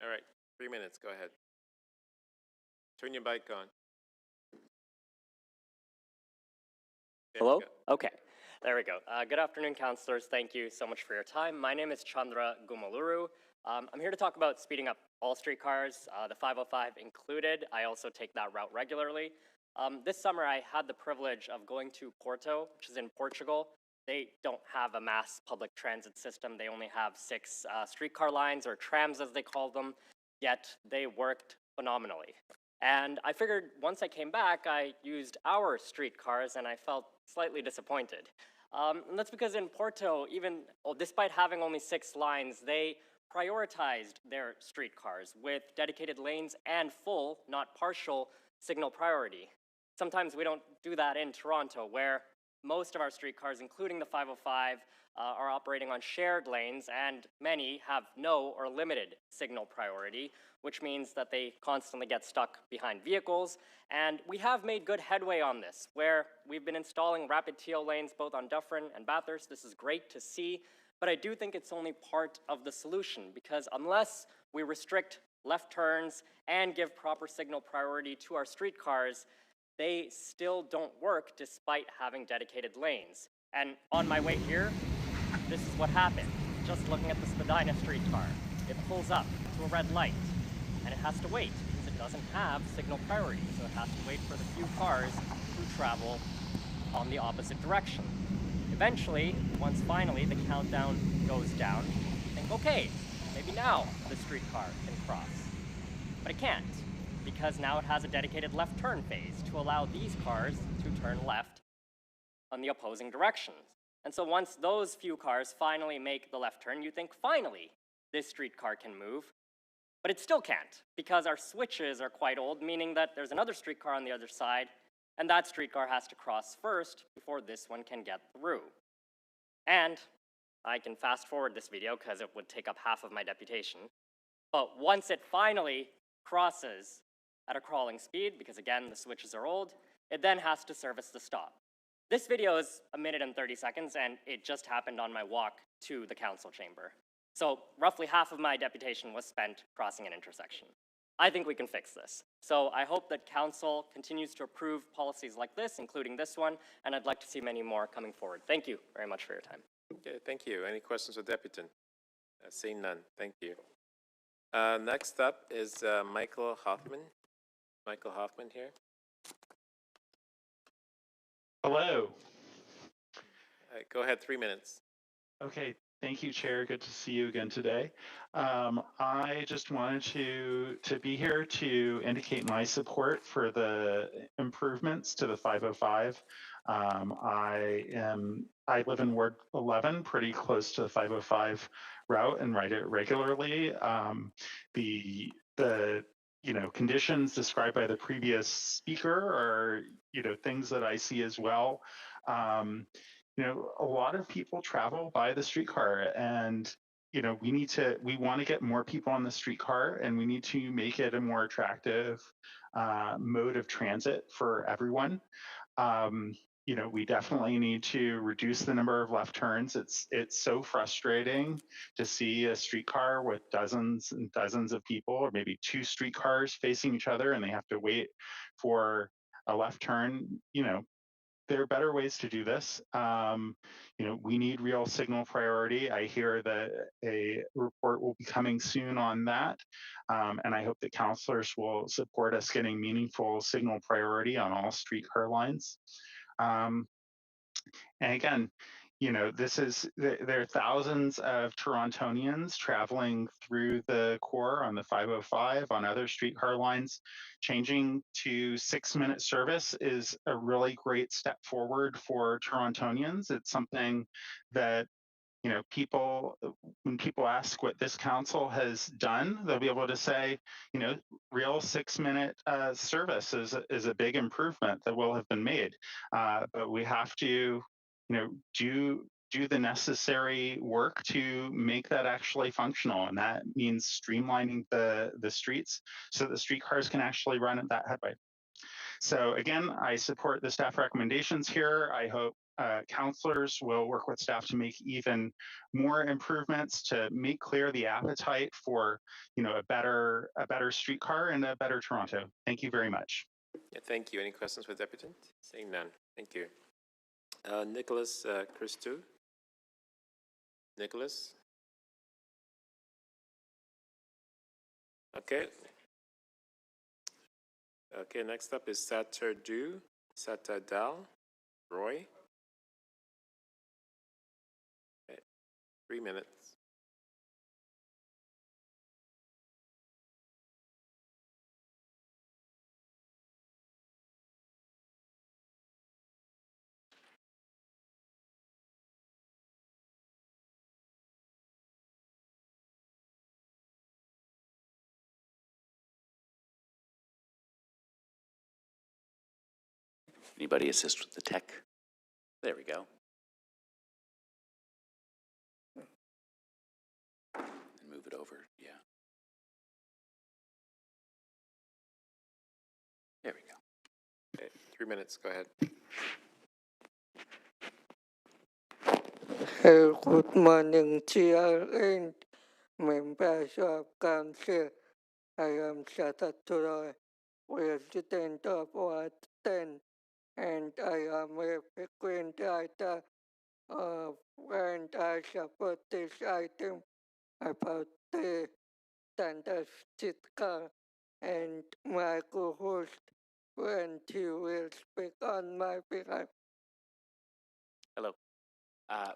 All right, 3 minutes. Go ahead. Turn your mic on. There we Hello? go. Okay, there we go. Good afternoon, councillors. Thank you so much for your time. My name is Chandra Gumaluru. I'm here to talk about speeding up all streetcars, the 505 included. I also take that route regularly. This summer, I had the privilege of going to Porto, which is in Portugal. They don't have a mass public transit system. They only have 6 streetcar lines, or trams as they call them, yet they worked phenomenally. And I figured once I came back, I used our streetcars and I felt slightly disappointed. And that's because in Porto, despite having only 6 lines, they prioritized their streetcars with dedicated lanes and full, not partial, signal priority. Sometimes we don't do that in Toronto, where most of our streetcars, including the 505, are operating on shared lanes, and many have no or limited signal priority, which means that they constantly get stuck behind vehicles. And we have made good headway on this, where we've been installing rapid TL lanes both on Dufferin and Bathurst. This is great to see, but I do think it's only part of the solution, because unless we restrict left turns and give proper signal priority to our streetcars, they still don't work despite having dedicated lanes. And on my way here, this is what happened. Just looking at the Spadina streetcar, it pulls up to a red light, and it has to wait because it doesn't have signal priority, so it has to wait for the few cars who travel on the opposite direction. Eventually, once finally the countdown goes down, you think, okay, maybe now the streetcar can cross. But it can't, because now it has a dedicated left turn phase to allow these cars to turn left on the opposing directions. And so once those few cars finally make the left turn, you think, finally, this streetcar can move. But it still can't, because our switches are quite old, meaning that there's another streetcar on the other side, and that streetcar has to cross first before this one can get through. And I can fast forward this video because it would take up half of my deputation. But once it finally crosses at a crawling speed, because again, the switches are old, it then has to service the stop. This video is 1 minute and 30 seconds, and it just happened on my walk to the council chamber. So roughly half of my deputation was spent crossing an intersection. I think we can fix this. So I hope that council continues to approve policies like this, including this one, and I'd like to see many more coming forward. Thank you very much for your time. Okay, thank you. Any questions of Deputant? Seeing none, thank you. Next up is Michael Hoffman. Michael Hoffman here. Hello. Go ahead, 3 minutes. Okay, thank you, Chair. Good to see you again today. I just wanted to be here to indicate my support for the improvements to the 505. I live in Ward 11, pretty close to the 505 route, and ride it regularly. The conditions described by the previous speaker are things that I see as well. A lot of people travel by the streetcar, and we want to get more people on the streetcar, and we need to make it a more attractive mode of transit for everyone. We definitely need to reduce the number of left turns. It's so frustrating to see a streetcar with dozens and dozens of people, or maybe two streetcars facing each other, and they have to wait for a left turn. There are better ways to do this. We need real signal priority. I hear that a report will be coming soon on that. And I hope that councilors will support us getting meaningful signal priority on all streetcar lines. And again, there are thousands of Torontonians traveling through the core on the 505 on other streetcar lines. Changing to 6-minute service is a really great step forward for Torontonians. It's something that when people ask what this council has done, they'll be able to say, real 6-minute service is a big improvement that will have been made. But we have to, do the necessary work to make that actually functional. And that means streamlining the streets so the streetcars can actually run at that headway. So again, I support the staff recommendations here. I hope councilors will work with staff to make even more improvements to make clear the appetite for a better streetcar and a better Toronto. Thank you very much. Yeah, thank you. Any questions for Deputant? Seeing none. Thank you. Nicholas Christou. Nicholas? Okay. Okay, next up is Satadal Roy. Okay, 3 minutes. Anybody assist with the tech? There we go. And move it over, yeah. There we go. Okay, 3 minutes, go ahead. Good morning, Chair and members of Council. I am Satadal, resident of Ward 10, and I am a frequent rider and I support this item about the standard car, and my co-host, Randy, will speak on my behalf. Hello.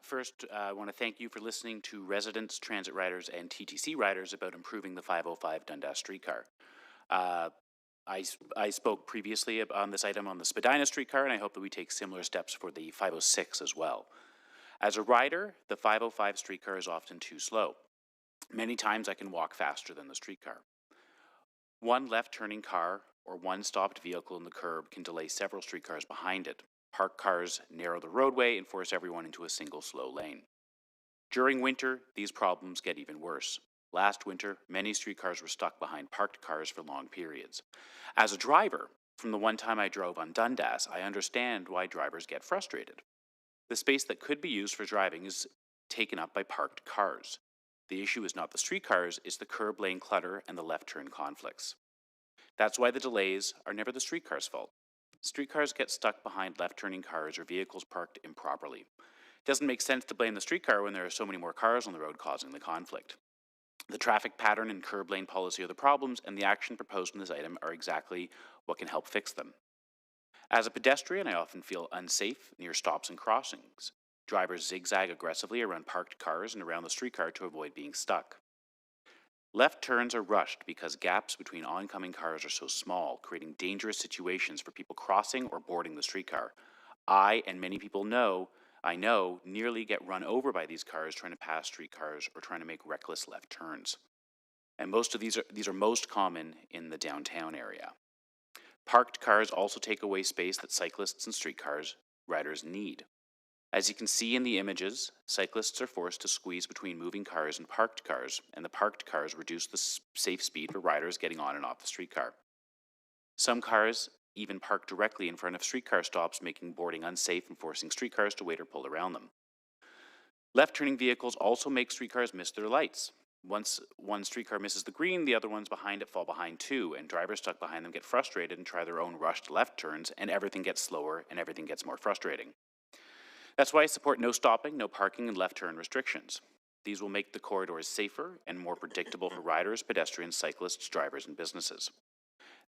First, I want to thank you for listening to residents, transit riders, and TTC riders about improving the 505 Dundas streetcar. I spoke previously on this item on the Spadina streetcar, and I hope that we take similar steps for the 506 as well. As a rider, the 505 streetcar is often too slow. Many times I can walk faster than the streetcar. One left-turning car or one stopped vehicle in the curb can delay several streetcars behind it. Parked cars narrow the roadway and force everyone into a single slow lane. During winter, these problems get even worse. Last winter, many streetcars were stuck behind parked cars for long periods. As a driver, from the one time I drove on Dundas, I understand why drivers get frustrated. The space that could be used for driving is taken up by parked cars. The issue is not the streetcars, it's the curb lane clutter and the left turn conflicts. That's why the delays are never the streetcar's fault. Streetcars get stuck behind left-turning cars or vehicles parked improperly. It doesn't make sense to blame the streetcar when there are so many more cars on the road causing the conflict. The traffic pattern and curb lane policy are the problems, and the action proposed in this item are exactly what can help fix them. As a pedestrian, I often feel unsafe near stops and crossings. Drivers zigzag aggressively around parked cars and around the streetcar to avoid being stuck. Left turns are rushed because gaps between oncoming cars are so small, creating dangerous situations for people crossing or boarding the streetcar. I and many people I know nearly get run over by these cars trying to pass streetcars or trying to make reckless left turns. And most of these are most common in the downtown area. Parked cars also take away space that cyclists and streetcars riders need. As you can see in the images, cyclists are forced to squeeze between moving cars and the parked cars reduce the safe speed for riders getting on and off the streetcar. Some cars even park directly in front of streetcar stops, making boarding unsafe and forcing streetcars to wait or pull around them. Left-turning vehicles also make streetcars miss their lights. Once one streetcar misses the green, the other ones behind it fall behind too, and drivers stuck behind them get frustrated and try their own rushed left turns, and everything gets slower and everything gets more frustrating. That's why I support no stopping, no parking, and left turn restrictions. These will make the corridors safer and more predictable for riders, pedestrians, cyclists, drivers, and businesses.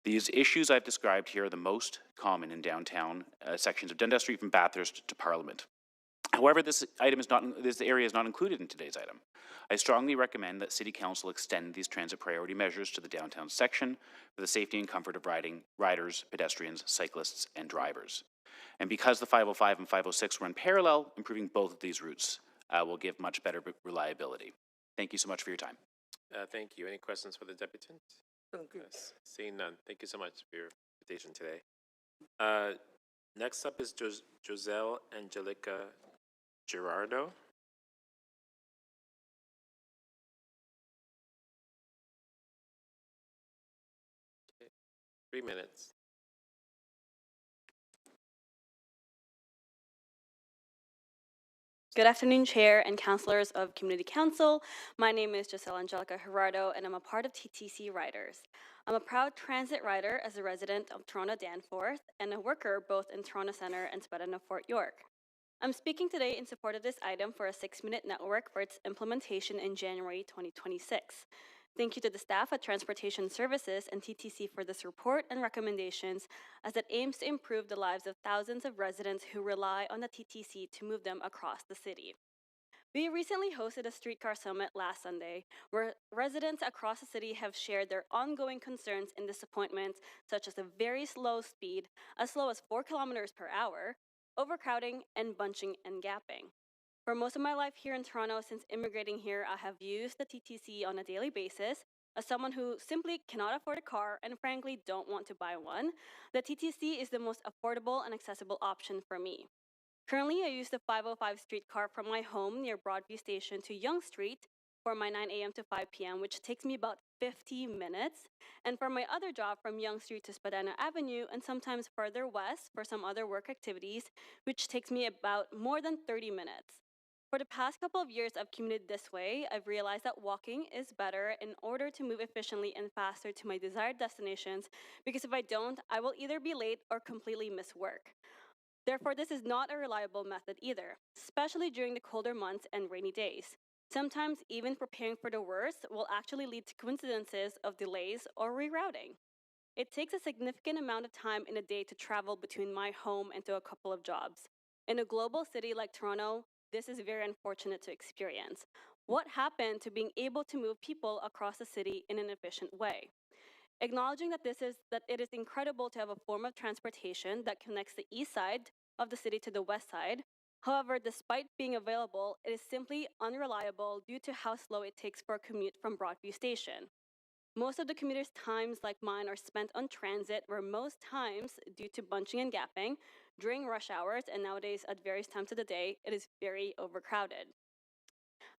These issues I've described here are the most common in downtown sections of Dundas Street from Bathurst to Parliament. However, this area is not included in today's item. I strongly recommend that City Council extend these transit priority measures to the downtown section for the safety and comfort of riders, pedestrians, cyclists, and drivers. And because the 505 and 506 run parallel, improving both of these routes will give much better reliability. Thank you so much for your time. Thank you. Any questions for the deputant? Thank you. Yes. Seeing none. Thank you so much for your invitation today. Next up is Joselle Angelica Gerardo. Okay. 3 minutes. Good afternoon, Chair and Councillors of Community Council. My name is Giselle Angelica Gerardo, and I'm a part of TTC Riders. I'm a proud transit rider as a resident of Toronto Danforth and a worker both in Toronto Centre and Spadina Fort York. I'm speaking today in support of this item for a 6-minute network for its implementation in January 2026. Thank you to the staff at Transportation Services and TTC for this report and recommendations, as it aims to improve the lives of thousands of residents who rely on the TTC to move them across the city. We recently hosted a streetcar summit last Sunday, where residents across the city have shared their ongoing concerns and disappointments, such as a very slow speed, as slow as 4 kilometers per hour, overcrowding, and bunching and gapping. For most of my life here in Toronto, since immigrating here, I have used the TTC on a daily basis. As someone who simply cannot afford a car and frankly don't want to buy one, the TTC is the most affordable and accessible option for me. Currently, I use the 505 streetcar from my home near Broadview Station to Yonge Street for my 9 a.m. to 5 p.m., which takes me about 50 minutes, and for my other job from Yonge Street to Spadina Avenue, and sometimes further west for some other work activities, which takes me about more than 30 minutes. For the past couple of years I've commuted this way, I've realized that walking is better in order to move efficiently and faster to my desired destinations, because if I don't, I will either be late or completely miss work. Therefore, this is not a reliable method either, especially during the colder months and rainy days. Sometimes even preparing for the worst will actually lead to coincidences of delays or rerouting. It takes a significant amount of time in a day to travel between my home and to a couple of jobs. In a global city like Toronto, this is very unfortunate to experience. What happened to being able to move people across the city in an efficient way? Acknowledging that it is incredible to have a form of transportation that connects the east side of the city to the west side. However, despite being available, it is simply unreliable due to how slow it takes for a commute from Broadview Station. Most of the commuters' times, like mine, are spent on transit, where most times, due to bunching and gapping, during rush hours and nowadays at various times of the day, it is very overcrowded.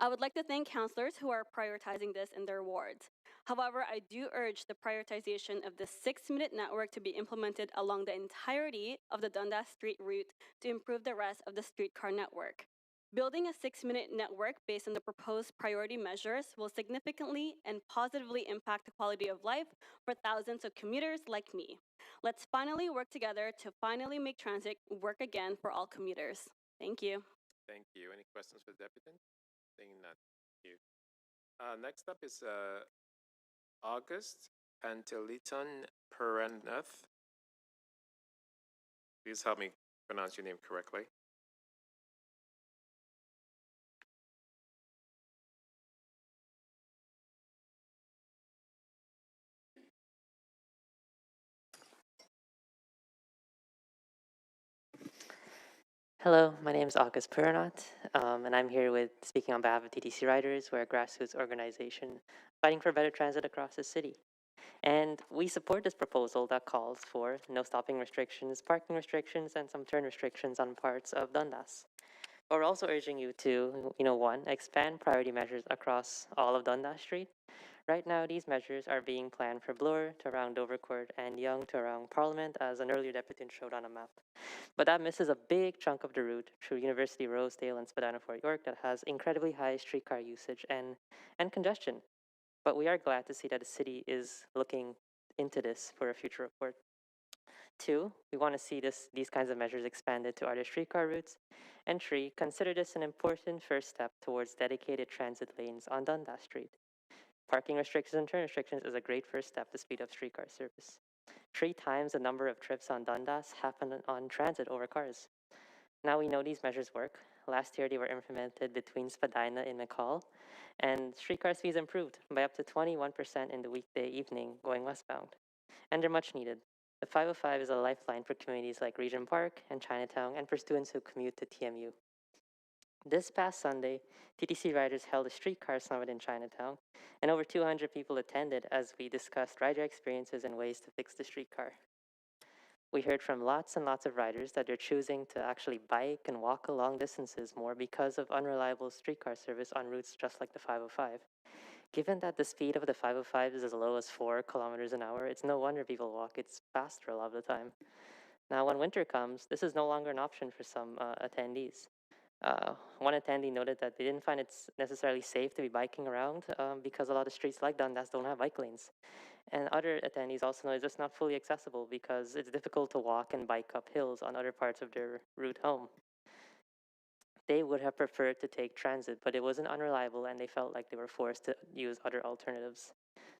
I would like to thank councillors who are prioritizing this in their wards. However, I do urge the prioritization of the 6-minute network to be implemented along the entirety of the Dundas Street route to improve the rest of the streetcar network. Building a 6-minute network based on the proposed priority measures will significantly and positively impact the quality of life for thousands of commuters like me. Let's finally work together to finally make transit work again for all commuters. Thank you. Thank you. Any questions for the deputant? Seeing none. Thank you. Next up is August Panteliton Peranath. Please help me pronounce your name correctly. Hello, my name is August Puranat, and I'm here speaking on behalf of TTC Riders. We're a grassroots organization fighting for better transit across the city. And we support this proposal that calls for no stopping restrictions, parking restrictions, and some turn restrictions on parts of Dundas. But we're also urging you to, one, expand priority measures across all of Dundas Street. Right now, these measures are being planned for Bloor to around Dovercourt and Yonge to around Parliament, as an earlier deputant showed on a map. But that misses a big chunk of the route through University, Rosedale, and Spadina Fort York that has incredibly high streetcar usage and congestion. But we are glad to see that the city is looking into this for a future report. 2, we want to see these kinds of measures expanded to other streetcar routes. And 3, consider this an important first step towards dedicated transit lanes on Dundas Street. Parking restrictions and turn restrictions is a great first step to speed up streetcar service. 3 times the number of trips on Dundas happen on transit over cars. Now we know these measures work. Last year they were implemented between Spadina and McCall, and streetcar speeds improved by up to 21% in the weekday evening going westbound. And they're much needed. The 505 is a lifeline for communities like Regent Park and Chinatown and for students who commute to TMU. This past Sunday, TTC Riders held a streetcar summit in Chinatown, and over 200 people attended as we discussed rider experiences and ways to fix the streetcar. We heard from lots and lots of riders that they're choosing to actually bike and walk long distances more because of unreliable streetcar service on routes just like the 505. Given that the speed of the 505 is as low as 4 kilometers an hour, it's no wonder people walk. It's faster a lot of the time. Now, when winter comes, this is no longer an option for some attendees. One attendee noted that they didn't find it necessarily safe to be biking around because a lot of streets like Dundas don't have bike lanes. And other attendees also know it's just not fully accessible because it's difficult to walk and bike up hills on other parts of their route home. They would have preferred to take transit, but it wasn't unreliable and they felt like they were forced to use other alternatives.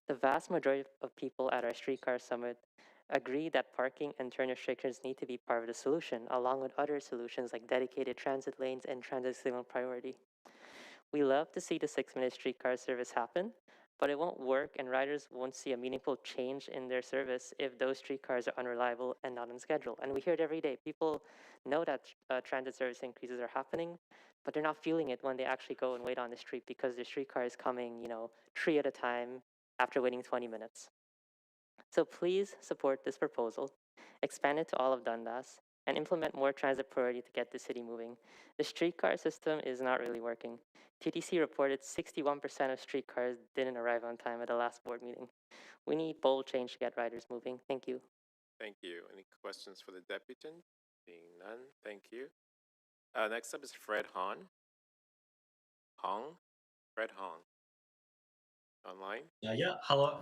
The vast majority of people at our streetcar summit agree that parking and turn restrictions need to be part of the solution, along with other solutions like dedicated transit lanes and transit signal priority. We love to see the 6-minute streetcar service happen, but it won't work and riders won't see a meaningful change in their service if those streetcars are unreliable and not on schedule. And we hear it every day. People know that transit service increases are happening, but they're not feeling it when they actually go and wait on the street because the streetcar is coming, 3 at a time after waiting 20 minutes. So please support this proposal, expand it to all of Dundas, and implement more transit priority to get the city moving. The streetcar system is not really working. TTC reported 61% of streetcars didn't arrive on time at the last board meeting. We need bold change to get riders moving. Thank you. Thank you. Any questions for the deputant? Seeing none, thank you. Next up is Fred Hong. Fred Hong. Online? Yeah, hello.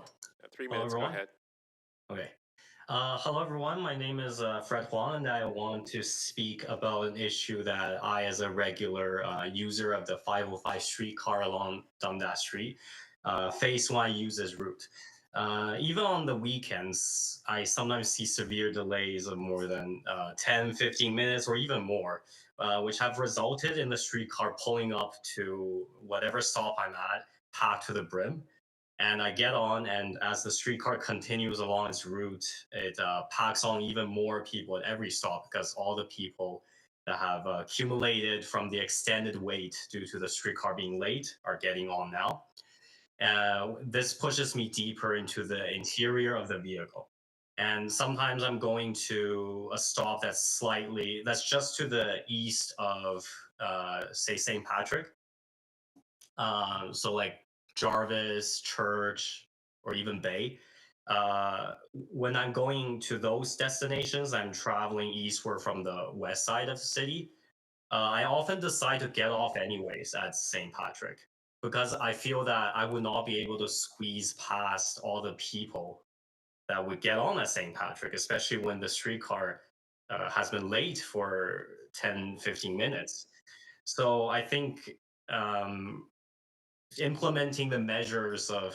3 Hello, minutes, everyone. go ahead. Okay. Hello, everyone. My name is Fred Huang, and I want to speak about an issue that I, as a regular user of the 505 streetcar along Dundas Street, face when I use this route. Even on the weekends, I sometimes see severe delays of more than 10, 15 minutes or even more, which have resulted in the streetcar pulling up to whatever stop I'm at, packed to the brim. And I get on, and as the streetcar continues along its route, it packs on even more people at every stop because all the people that have accumulated from the extended wait due to the streetcar being late are getting on now. This pushes me deeper into the interior of the vehicle. And sometimes I'm going to a stop that's just to the east of, say, St. Patrick, so like Jarvis, Church, or even Bay. When I'm going to those destinations, I'm traveling eastward from the west side of the city. I often decide to get off anyways at St. Patrick because I feel that I would not be able to squeeze past all the people that would get on at St. Patrick, especially when the streetcar has been late for 10, 15 minutes. So I think um, implementing the measures of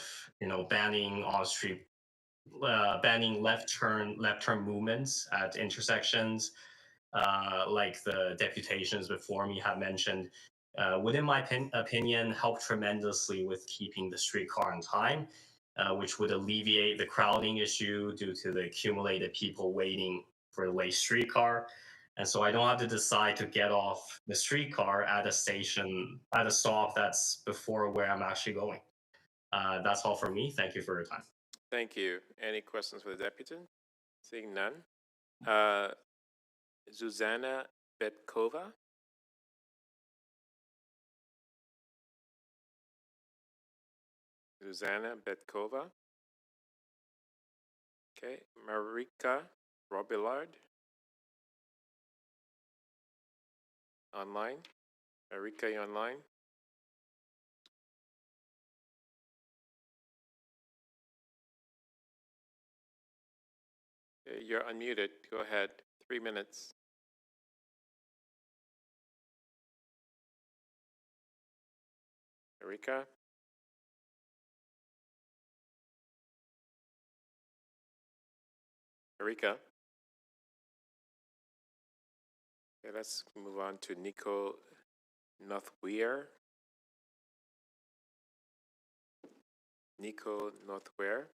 banning on street banning left turn movements at intersections, like the deputations before me have mentioned, would, in my opinion, help tremendously with keeping the streetcar on time, which would alleviate the crowding issue due to the accumulated people waiting for the late streetcar. And so I don't have to decide to get off the streetcar at a station, at a stop that's before where I'm actually going. That's all for me. Thank you for your time. Thank you. Any questions for the deputy? Seeing none. Uh, Zuzana Betkova. Zuzana Betkova. Okay. Marika Robillard. Online. Marika, you online? Okay, you're unmuted. Go ahead. 3 minutes. Marika? Marika? Okay, let's move on to Nico Northweir. Nico Northweir.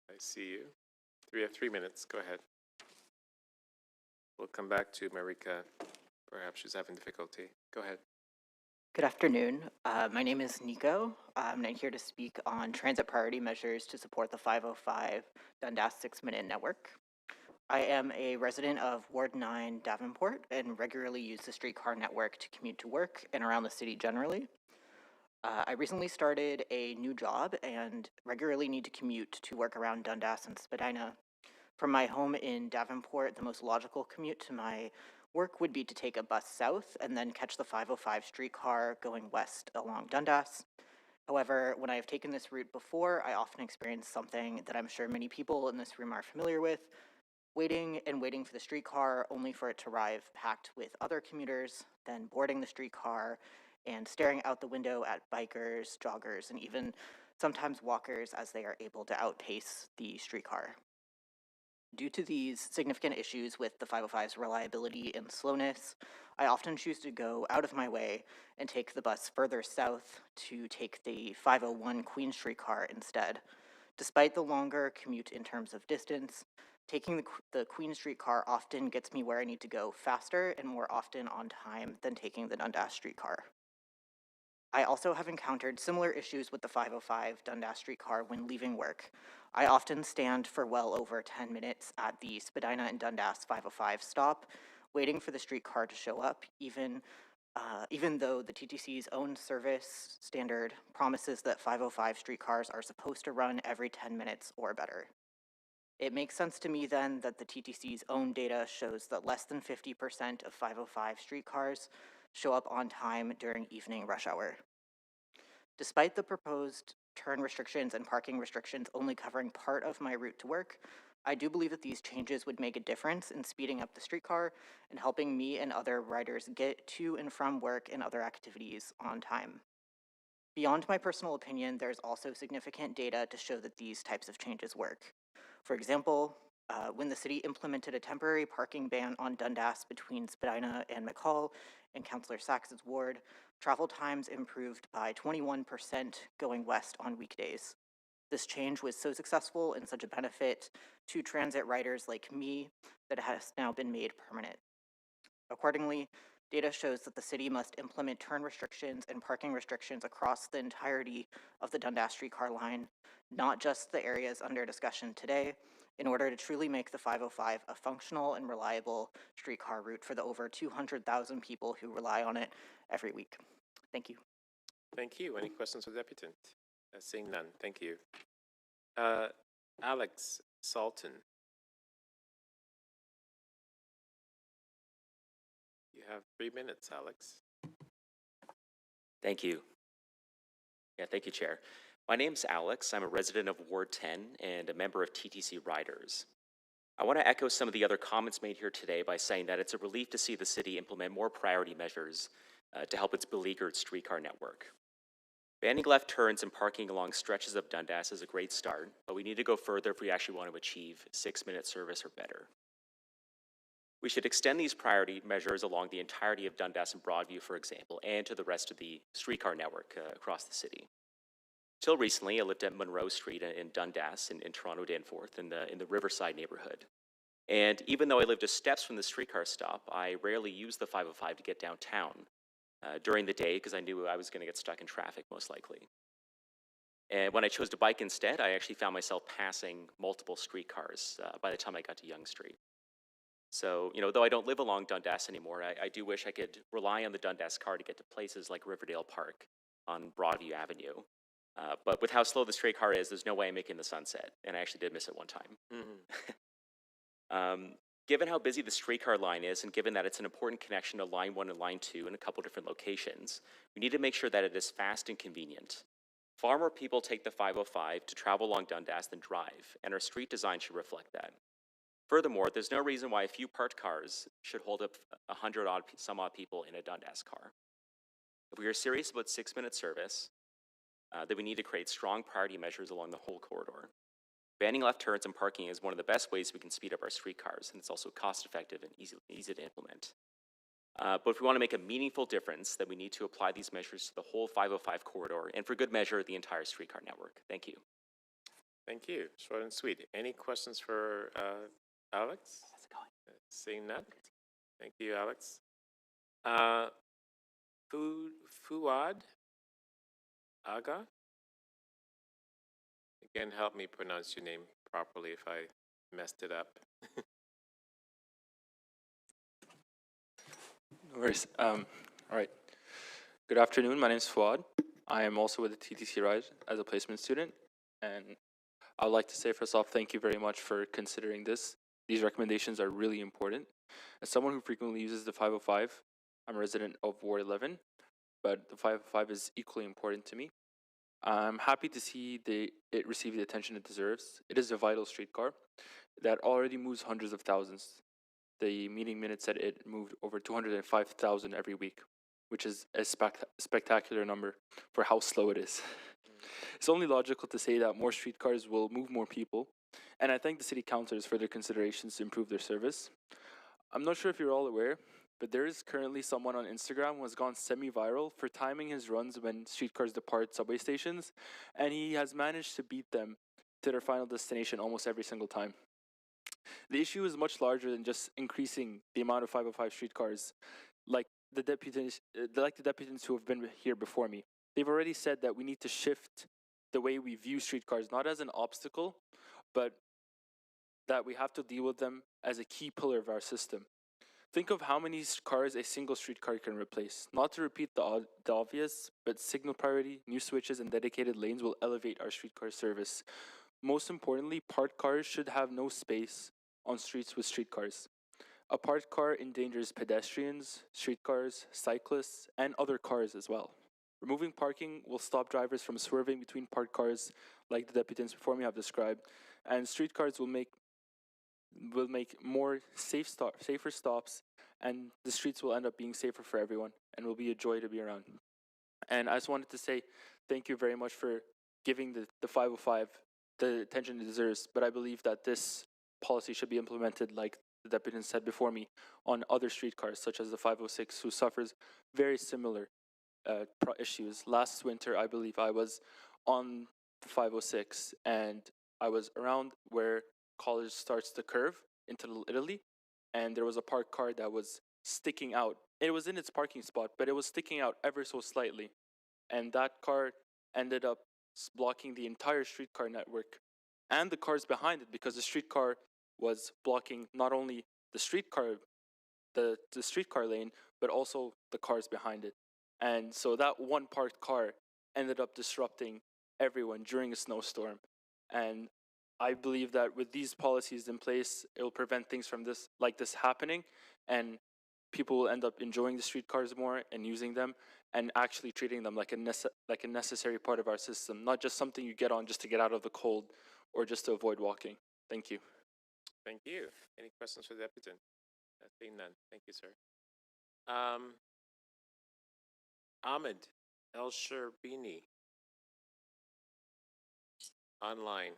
I see you. We have 3 minutes. Go ahead. We'll come back to Marika. Perhaps she's having difficulty. Go ahead. Good afternoon. My name is Nico. I'm here to speak on transit priority measures to support the 505 Dundas 6-minute network. I am a resident of Ward 9 Davenport and regularly use the streetcar network to commute to work and around the city generally. I recently started a new job and regularly need to commute to work around Dundas and Spadina. From my home in Davenport, the most logical commute to my work would be to take a bus south and then catch the 505 streetcar going west along Dundas. However, when I have taken this route before, I often experience something that I'm sure many people in this room are familiar with: waiting and waiting for the streetcar only for it to arrive packed with other commuters, then boarding the streetcar and staring out the window at bikers, joggers, and even sometimes walkers as they are able to outpace the streetcar. Due to these significant issues with the 505's reliability and slowness, I often choose to go out of my way and take the bus further south to take the 501 Queen Street car instead. Despite the longer commute in terms of distance, taking the Queen Street car often gets me where I need to go faster and more often on time than taking the Dundas Street car. I also have encountered similar issues with the 505 Dundas streetcar when leaving work. I often stand for well over 10 minutes at the Spadina and Dundas 505 stop, waiting for the streetcar to show up, even though the TTC's own service standard promises that 505 streetcars are supposed to run every 10 minutes or better. It makes sense to me then that the TTC's own data shows that less than 50% of 505 streetcars show up on time during evening rush hour. Despite the proposed turn restrictions and parking restrictions only covering part of my route to work, I do believe that these changes would make a difference in speeding up the streetcar and helping me and other riders get to and from work and other activities on time. Beyond my personal opinion, there's also significant data to show that these types of changes work. For example, when the city implemented a temporary parking ban on Dundas between Spadina and McCall in Councillor Sachs's ward, travel times improved by 21% going west on weekdays. This change was so successful and such a benefit to transit riders like me that it has now been made permanent. Accordingly, data shows that the city must implement turn restrictions and parking restrictions across the entirety of the Dundas streetcar line, not just the areas under discussion today, in order to truly make the 505 a functional and reliable streetcar route for the over 200,000 people who rely on it every week. Thank you. Thank you. Any questions for the deputant? Seeing none, thank you. Alex Salton. You have 3 minutes, Alex. Thank you. Yeah, thank you, Chair. My name's Alex. I'm a resident of Ward 10 and a member of TTC Riders. I want to echo some of the other comments made here today by saying that it's a relief to see the city implement more priority measures to help its beleaguered streetcar network. Banning left turns and parking along stretches of Dundas is a great start, but we need to go further if we actually want to achieve 6-minute service or better. We should extend these priority measures along the entirety of Dundas and Broadview, for example, and to the rest of the streetcar network across the city. Till recently, I lived at Monroe Street in Dundas in Toronto Danforth in the Riverside neighborhood. And even though I lived just steps from the streetcar stop, I rarely used the 505 to get downtown during the day because I knew I was going to get stuck in traffic most likely. And when I chose to bike instead, I actually found myself passing multiple streetcars by the time I got to Yonge Street. So, though I don't live along Dundas anymore, I do wish I could rely on the Dundas car to get to places like Riverdale Park on Broadview Avenue. But with how slow the streetcar is, there's no way I'm making the Sunset, and I actually did miss it one time. Mm-hmm. Given how busy the streetcar line is, and given that it's an important connection to Line 1 and Line 2 in a couple different locations, we need to make sure that it is fast and convenient. Far more people take the 505 to travel along Dundas than drive, and our street design should reflect that. Furthermore, there's no reason why a few parked cars should hold up 100 some odd people in a Dundas car. If we are serious about 6-minute service, then we need to create strong priority measures along the whole corridor. Banning left turns and parking is one of the best ways we can speed up our streetcars, and it's also cost-effective and easy to implement. But if we want to make a meaningful difference, then we need to apply these measures to the whole 505 corridor, and for good measure, the entire streetcar network. Thank you. Thank you. Short and sweet. Any questions for Alex? How's it going? Seeing none. Thank you, Alex. Fuad Aga? Again, help me pronounce your name properly if I messed it up. No worries. All right. Good afternoon. My name is Fuad. I am also with the TTC Ride as a placement student. And I would like to say, first off, thank you very much for considering this. These recommendations are really important. As someone who frequently uses the 505, I'm a resident of Ward 11, but the 505 is equally important to me. I'm happy to see it receive the attention it deserves. It is a vital streetcar that already moves hundreds of thousands. The meeting minutes said it moved over 205,000 every week, which is a spectacular number for how slow it is. It's only logical to say that more streetcars will move more people, and I thank the city councilors for their considerations to improve their service. I'm not sure if you're all aware, but there is currently someone on Instagram who has gone semi-viral for timing his runs when streetcars depart subway stations, and he has managed to beat them to their final destination almost every single time. The issue is much larger than just increasing the amount of 505 streetcars, like the deputants who have been here before me. They've already said that we need to shift the way we view streetcars, not as an obstacle, but that we have to deal with them as a key pillar of our system. Think of how many cars a single streetcar can replace. Not to repeat the obvious, but signal priority, new switches, and dedicated lanes will elevate our streetcar service. Most importantly, parked cars should have no space on streets with streetcars. A parked car endangers pedestrians, streetcars, cyclists, and other cars as well. Removing parking will stop drivers from swerving between parked cars like the deputants before me have described, and streetcars will make more safer stops, and the streets will end up being safer for everyone and will be a joy to be around. And I just wanted to say thank you very much for giving the 505 the attention it deserves, but I believe that this policy should be implemented, like the deputy said before me, on other streetcars, such as the 506, who suffers very similar issues. Last winter, I believe I was on the 506, and I was around where college starts to curve into Little Italy, and there was a parked car that was sticking out. It was in its parking spot, but it was sticking out ever so slightly, and that car ended up blocking the entire streetcar network and the cars behind it, because the streetcar was blocking not only the streetcar lane, but also the cars behind it. And so that one parked car ended up disrupting everyone during a snowstorm. And I believe that with these policies in place, it will prevent things from this happening, and people will end up enjoying the streetcars more and using them, and actually treating them like a necessary part of our system, not just something you get on just to get out of the cold or just to avoid walking. Thank you. Thank you. Any questions for the applicant? Seeing none. Thank you, sir. Ahmed El Sherbini. Online.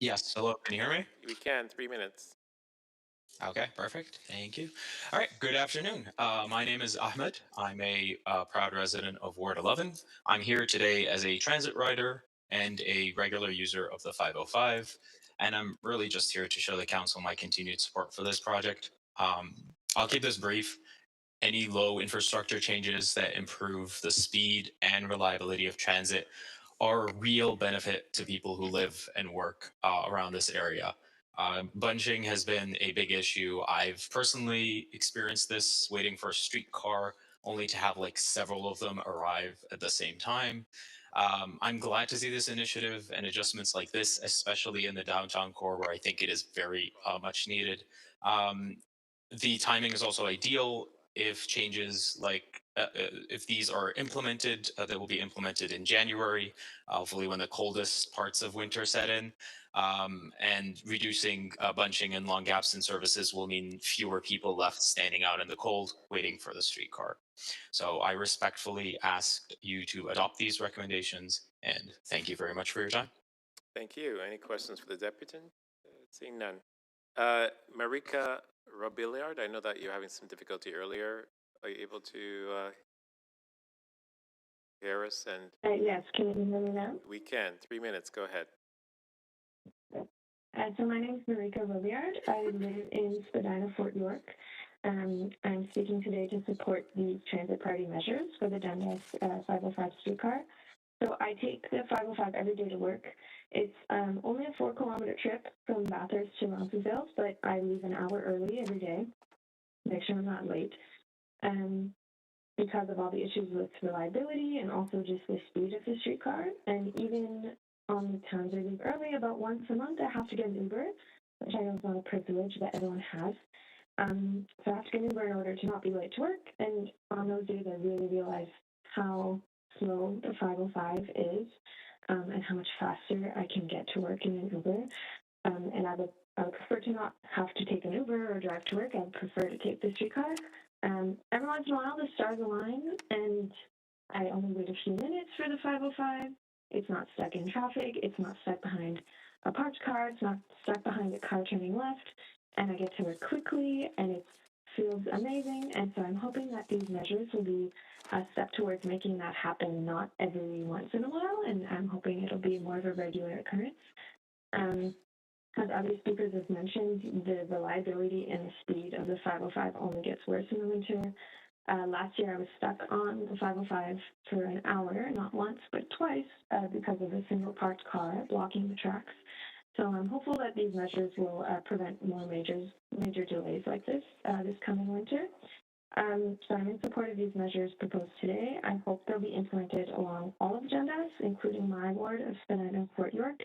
Yes, hello, can you hear me? We can, 3 minutes. Okay, perfect. Thank you. All right, good afternoon. My name is Ahmed. I'm a proud resident of Ward 11. I'm here today as a transit rider and a regular user of the 505, and I'm really just here to show the council my continued support for this project. I'll keep this brief. Any low infrastructure changes that improve the speed and reliability of transit are a real benefit to people who live and work around this area. Bunching has been a big issue. I've personally experienced this waiting for a streetcar only to have like several of them arrive at the same time. I'm glad to see this initiative and adjustments like this, especially in the downtown core where I think it is very much needed. The timing is also ideal if changes like if these are implemented, they will be implemented in January, hopefully when the coldest parts of winter set in. And reducing bunching and long gaps in services will mean fewer people left standing out in the cold waiting for the streetcar. So I respectfully ask you to adopt these recommendations, and thank you very much for your time. Thank you. Any questions for the deputant? Seeing none. Marika Robiliard, I know that you're having some difficulty earlier. Are you able to hear us? And Yes, can you hear me now? we can. 3 minutes. Go ahead. So my name is Marika Robiliard. I live in Spadina, Fort York. I'm speaking today to support the transit priority measures for the Dundas 505 streetcar. So I take the 505 every day to work. It's only a 4-kilometer trip from Bathurst to Roncesvalles, but I leave an hour early every day, make sure I'm not late. Because of all the issues with reliability and also just the speed of the streetcar. And even on the times I leave early, about once a month, I have to get an Uber, which I know is not a privilege that everyone has. So I have to get an Uber in order to not be late to work. And on those days, I really realize how slow the 505 is and how much faster I can get to work in an Uber. And I would prefer to not have to take an Uber or drive to work. I would prefer to take the streetcar. Every once in a while, the stars align, and I only wait a few minutes for the 505. It's not stuck in traffic. It's not stuck behind a parked car. It's not stuck behind a car turning left, and I get to work quickly, and it feels amazing. And so I'm hoping that these measures will be a step towards making that happen, not every once in a while, and I'm hoping it'll be more of a regular occurrence. As other speakers have mentioned, the reliability and the speed of the 505 only gets worse in the winter. Last year, I was stuck on the 505 for an hour, not once, but twice, because of a single parked car blocking the tracks. So I'm hopeful that these measures will prevent more major delays like this this coming winter. So I'm in support of these measures proposed today. I hope they'll be implemented along all of Dundas, including my ward of Spadina and Fort York.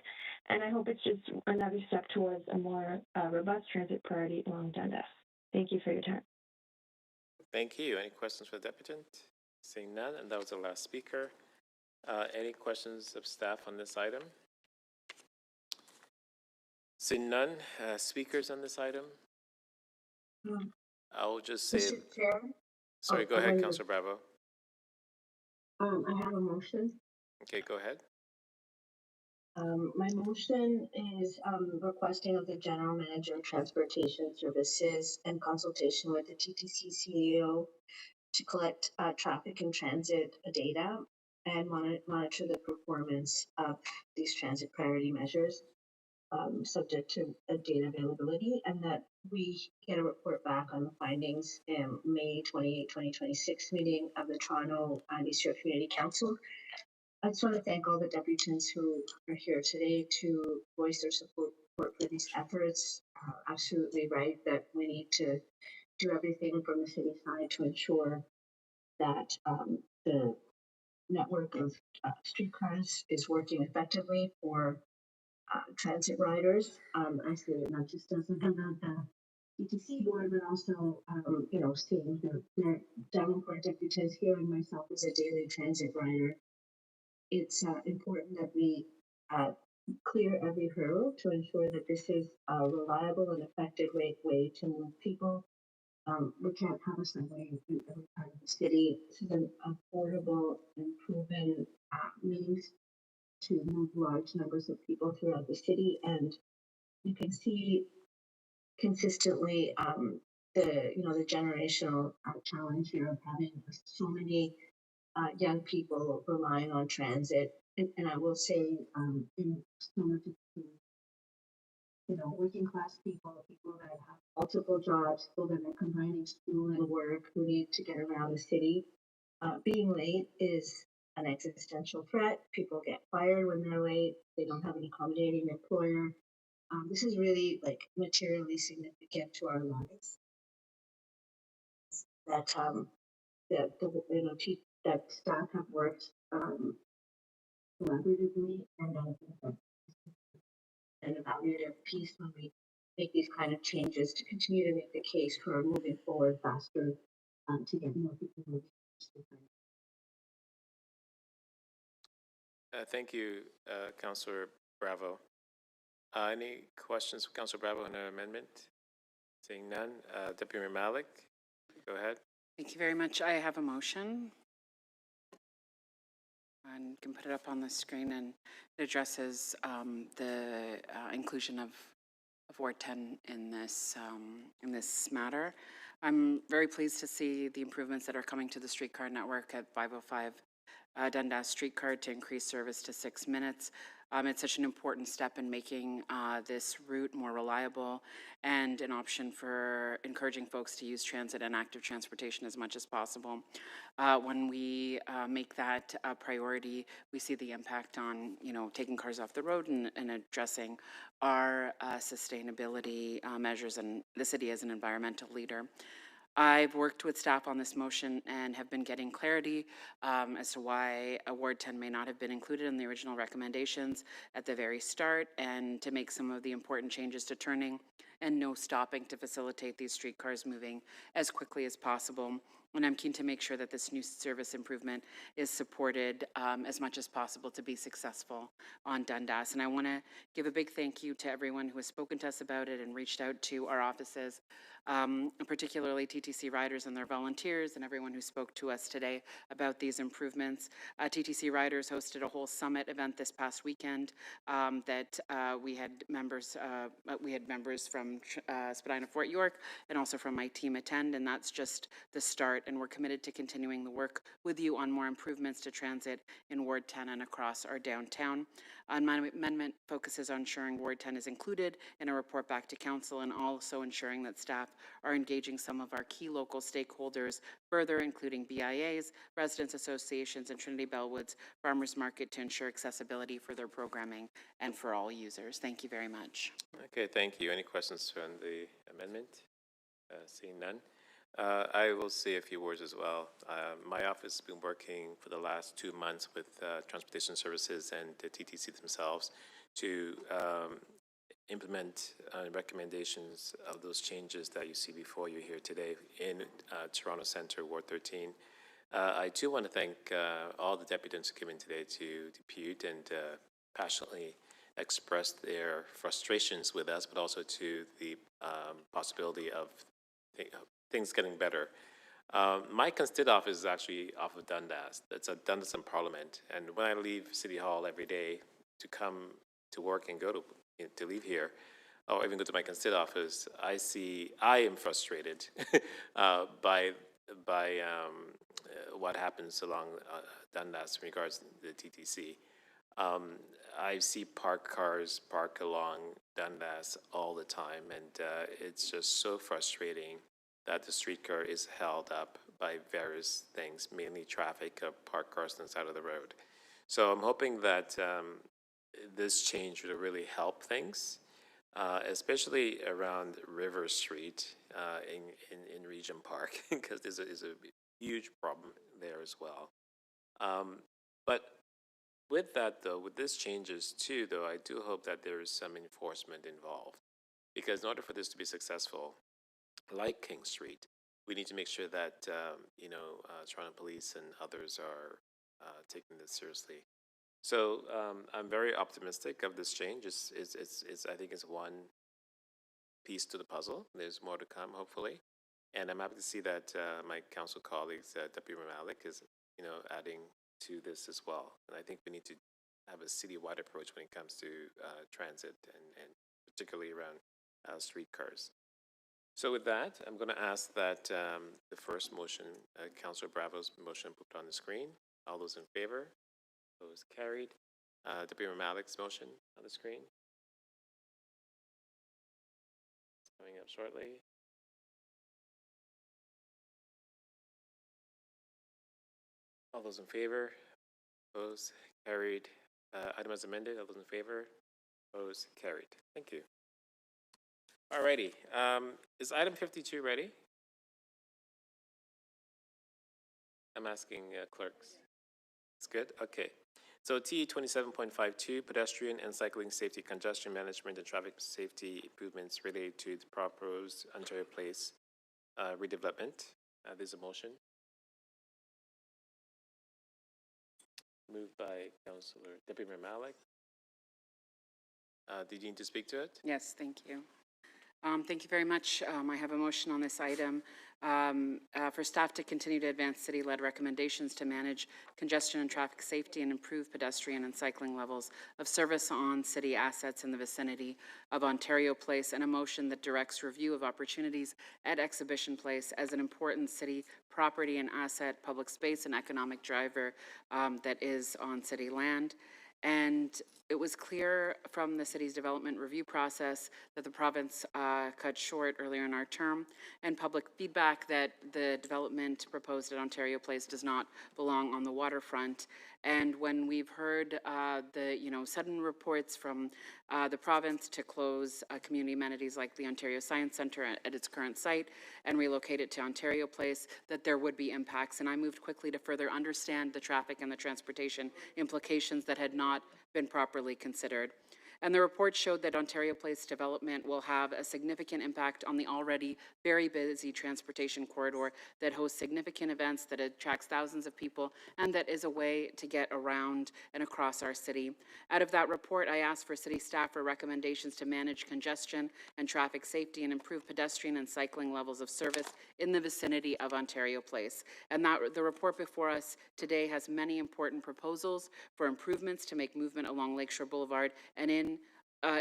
And I hope it's just another step towards a more robust transit priority along Dundas. Thank you for your time. Thank you. Any questions for the deputant? Seeing none, and that was the last speaker. Any questions of staff on this item? Seeing none, speakers on this item? I will just say, Mr. Chair? sorry, go ahead, Councilor Bravo. I have a motion. Okay, go ahead. My motion is requesting of the General Manager of Transportation Services and consultation with the TTC CEO to collect traffic and transit data and monitor the performance of these transit priority measures, subject to data availability, and that we get a report back on the findings in May 28, 2026 meeting of the Toronto and East York Community Council. I just want to thank all the deputants who are here today to voice their support for these efforts. Absolutely right that we need to do everything from the city side to ensure that the network of streetcars is working effectively for transit riders. I see it not just as a member of the TTC board, but also, seeing the Davenport deputants here and myself as a daily transit rider. It's important that we clear every hurdle to ensure that this is a reliable and effective way to move people. We can't have a subway in every part of the city. This is an affordable and proven means to move large numbers of people throughout the city, and you can see consistently the generational challenge here of having so many young people relying on transit. And I will say, in so much of the, working class people, people that have multiple jobs, people that are combining school and work, who need to get around the city, being late is an existential threat. People get fired when they're late. They don't have an accommodating employer. This is really like materially significant to our lives. That that staff have worked collaboratively and an evaluative piece when we make these kind of changes to continue to make the case for moving forward faster to get more people moving. Thank you, Councilor Bravo. Any questions for Councilor Bravo on the amendment? Seeing none, Deputy Mayor Malik, go ahead. Thank you very much. I have a motion. And you can put it up on the screen, and it addresses the inclusion of Ward 10 in this matter. I'm very pleased to see the improvements that are coming to the streetcar network at 505 Dundas Streetcar to increase service to 6 minutes. It's such an important step in making this route more reliable and an option for encouraging folks to use transit and active transportation as much as possible. When we make that a priority, we see the impact on, taking cars off the road and addressing our sustainability measures, and the city as an environmental leader. I've worked with staff on this motion and have been getting clarity as to why Ward 10 may not have been included in the original recommendations at the very start, and to make some of the important changes to turning and no stopping to facilitate these streetcars moving as quickly as possible. And I'm keen to make sure that this new service improvement is supported as much as possible to be successful on Dundas. And I want to give a big thank you to everyone who has spoken to us about it and reached out to our offices, particularly TTC riders and their volunteers, and everyone who spoke to us today about these improvements. TTC Riders hosted a whole summit event this past weekend that we had members from Spadina Fort York and also from my team attend, and that's just the start. And we're committed to continuing the work with you on more improvements to transit in Ward 10 and across our downtown. My amendment focuses on ensuring Ward 10 is included in a report back to council, and also ensuring that staff are engaging some of our key local stakeholders further, including BIAs, residents associations, and Trinity Bellwoods Farmers Market, to ensure accessibility for their programming and for all users. Thank you very much. Okay, thank you. Any questions on the amendment? Seeing none. I will say a few words as well. My office has been working for the last 2 months with Transportation Services and the TTC themselves to implement recommendations of those changes that you see before you here today in Toronto Centre, Ward 13. I too want to thank all the deputants who came in today to depute and passionately express their frustrations with us, but also to the possibility of things getting better. My constituent office is actually off of Dundas. It's at Dundas and Parliament. And when I leave City Hall every day to come to work and go to leave here, or even go to my constituent office, I am frustrated by what happens along Dundas in regards to the TTC. I see parked cars park along Dundas all the time, and it's just so frustrating that the streetcar is held up by various things, mainly traffic of parked cars on the side of the road. So I'm hoping that this change will really help things, especially around River Street in Regent Park, because there's a huge problem there as well. But with that, though, with this changes too, though, I do hope that there is some enforcement involved, because in order for this to be successful, like King Street, we need to make sure that Toronto Police and others are taking this seriously. So I'm very optimistic of this change. I think it's one piece to the puzzle. There's more to come, hopefully, and I'm happy to see that my council colleagues, Deputy Malik, is adding to this as well. And I think we need to have a citywide approach when it comes to transit and particularly around streetcars. So with that, I'm going to ask that the first motion, Councillor Bravo's motion, put on the screen. All those in favor? Those carried. Deputy Malik's motion on the screen. It's coming up shortly. All those in favor? Opposed? Carried. Item as amended. All those in favor? Opposed? Carried. Thank you. Alrighty. Is item 52 ready? I'm asking clerks. It's good? Okay. So T 27.52, pedestrian and cycling safety, congestion management, and traffic safety improvements related to the proposed Ontario Place redevelopment. There's a motion. Moved by Councillor Deputy Mayor Malik. Did you need to speak to it? Yes, thank you. Thank you very much. I have a motion on this item for staff to continue to advance city-led recommendations to manage congestion and traffic safety and improve pedestrian and cycling levels of service on city assets in the vicinity of Ontario Place, and a motion that directs review of opportunities at Exhibition Place as an important city property and asset, public space, and economic driver that is on city land. And it was clear from the city's development review process that the province cut short earlier in our term, and public feedback that the development proposed at Ontario Place does not belong on the waterfront. And when we've heard the sudden reports from the province to close community amenities like the Ontario Science Centre at its current site and relocate it to Ontario Place, that there would be impacts. And I moved quickly to further understand the traffic and the transportation implications that had not been properly considered. And the report showed that Ontario Place development will have a significant impact on the already very busy transportation corridor that hosts significant events, that attracts thousands of people, and that is a way to get around and across our city. Out of that report, I asked for city staff for recommendations to manage congestion and traffic safety and improve pedestrian and cycling levels of service in the vicinity of Ontario Place. And the report before us today has many important proposals for improvements to make movement along Lakeshore Boulevard and in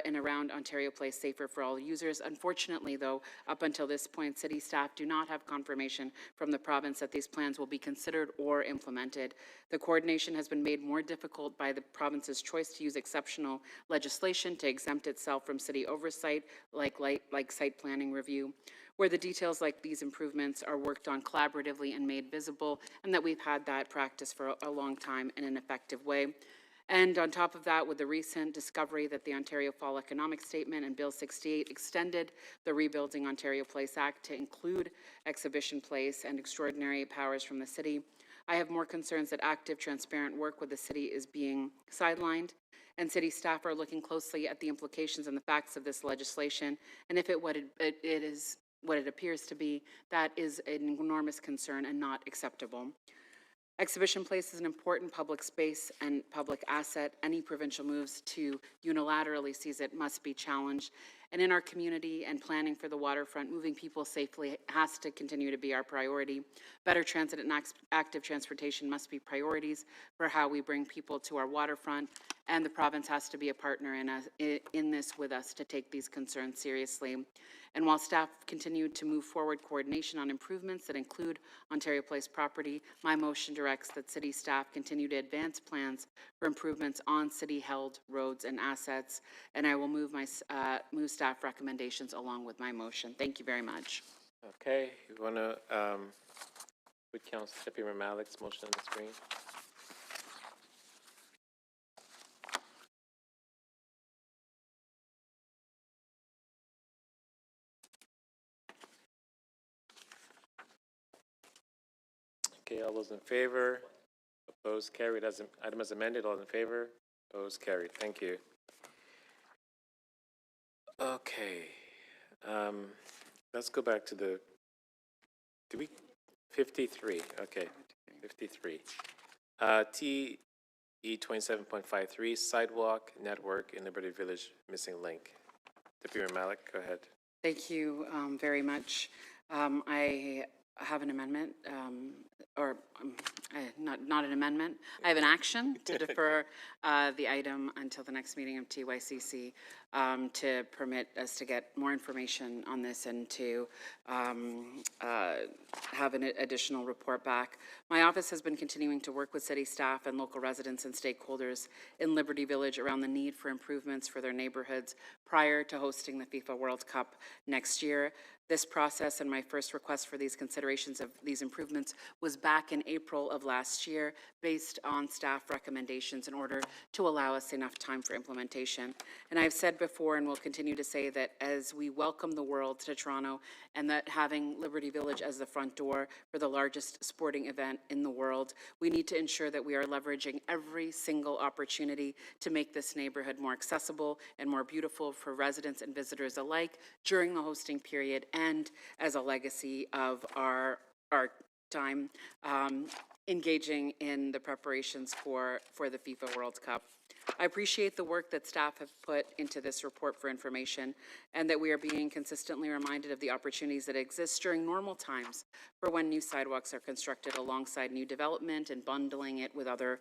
and around Ontario Place safer for all users. Unfortunately, though, up until this point, city staff do not have confirmation from the province that these plans will be considered or implemented. The coordination has been made more difficult by the province's choice to use exceptional legislation to exempt itself from city oversight, like site planning review, where the details like these improvements are worked on collaboratively and made visible, and that we've had that practice for a long time in an effective way. And on top of that, with the recent discovery that the Ontario Fall Economic Statement and Bill 68 extended the Rebuilding Ontario Place Act to include Exhibition Place and extraordinary powers from the city, I have more concerns that active, transparent work with the city is being sidelined, and city staff are looking closely at the implications and the facts of this legislation, and if it is what it appears to be, that is an enormous concern and not acceptable. Exhibition Place is an important public space and public asset. Any provincial moves to unilaterally seize it must be challenged. And in our community and planning for the waterfront, moving people safely has to continue to be our priority. Better transit and active transportation must be priorities for how we bring people to our waterfront, and the province has to be a partner in this with us to take these concerns seriously. And while staff continue to move forward coordination on improvements that include Ontario Place property, my motion directs that city staff continue to advance plans for improvements on city-held roads and assets, and I will move staff recommendations along with my motion. Thank you very much. Okay, you want to put Council Deputy Mayor Malik's motion on the screen? Okay, all those in favor? Opposed, carried. As item as amended, all in favor? Opposed, carried. Thank you. Okay, let's go back to the, 53, okay, 53. TE 27.53, sidewalk network in Liberty Village missing link. Deputy Mayor Malik, go ahead. Thank you very much. I have an amendment, not an amendment. I have an action to defer the item until the next meeting of TYCC to permit us to get more information on this and to have an additional report back. My office has been continuing to work with city staff and local residents and stakeholders in Liberty Village around the need for improvements for their neighborhoods prior to hosting the FIFA World Cup next year. This process and my first request for these considerations of these improvements was back in April of last year based on staff recommendations in order to allow us enough time for implementation. And I've said before and will continue to say that as we welcome the world to Toronto and that having Liberty Village as the front door for the largest sporting event in the world, we need to ensure that we are leveraging every single opportunity to make this neighborhood more accessible and more beautiful for residents and visitors alike during the hosting period and as a legacy of our time engaging in the preparations for the FIFA World Cup. I appreciate the work that staff have put into this report for information and that we are being consistently reminded of the opportunities that exist during normal times for when new sidewalks are constructed alongside new development and bundling it with other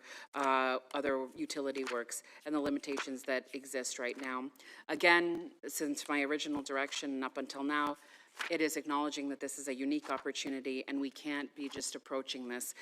utility works and the limitations that exist right now. Again, since my original direction and up until now, it is acknowledging that this is a unique opportunity and we can't be just approaching this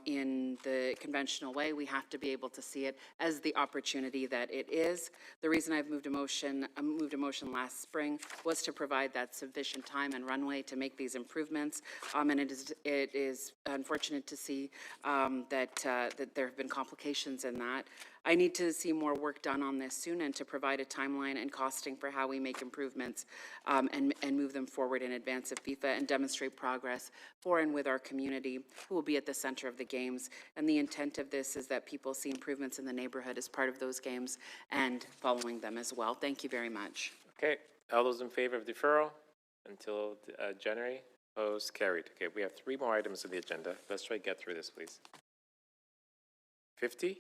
in the conventional way. We have to be able to see it as the opportunity that it is. The reason I've moved a motion last spring was to provide that sufficient time and runway to make these improvements. And it is unfortunate to see that there have been complications in that. I need to see more work done on this soon and to provide a timeline and costing for how we make improvements and move them forward in advance of FIFA and demonstrate progress for and with our community who will be at the center of the games. And the intent of this is that people see improvements in the neighborhood as part of those games and following them as well. Thank you very much. Okay, all those in favor of deferral until January? Opposed, carried. Okay, we have 3 more items on the agenda. Let's try to get through this, please. 50?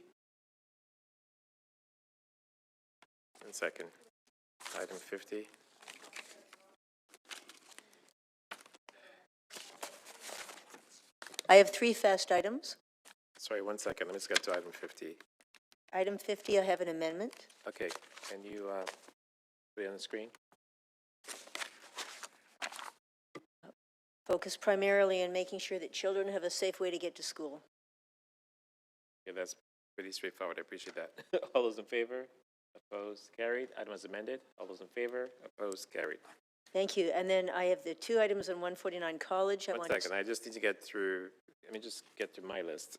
1 second. Item 50. I have 3 fast items. Sorry, 1 second. Let me just get to item 50. Item 50, I have an amendment. Okay, can you put it on the screen? Focus primarily on making sure that children have a safe way to get to school. Okay, that's pretty straightforward. I appreciate that. All those in favor? Opposed? Carried. Item is amended. All those in favor? Opposed? Carried. Thank you. And then I have the 2 items on 149 College. 1 second. I just need to get through. Let me just get through my list.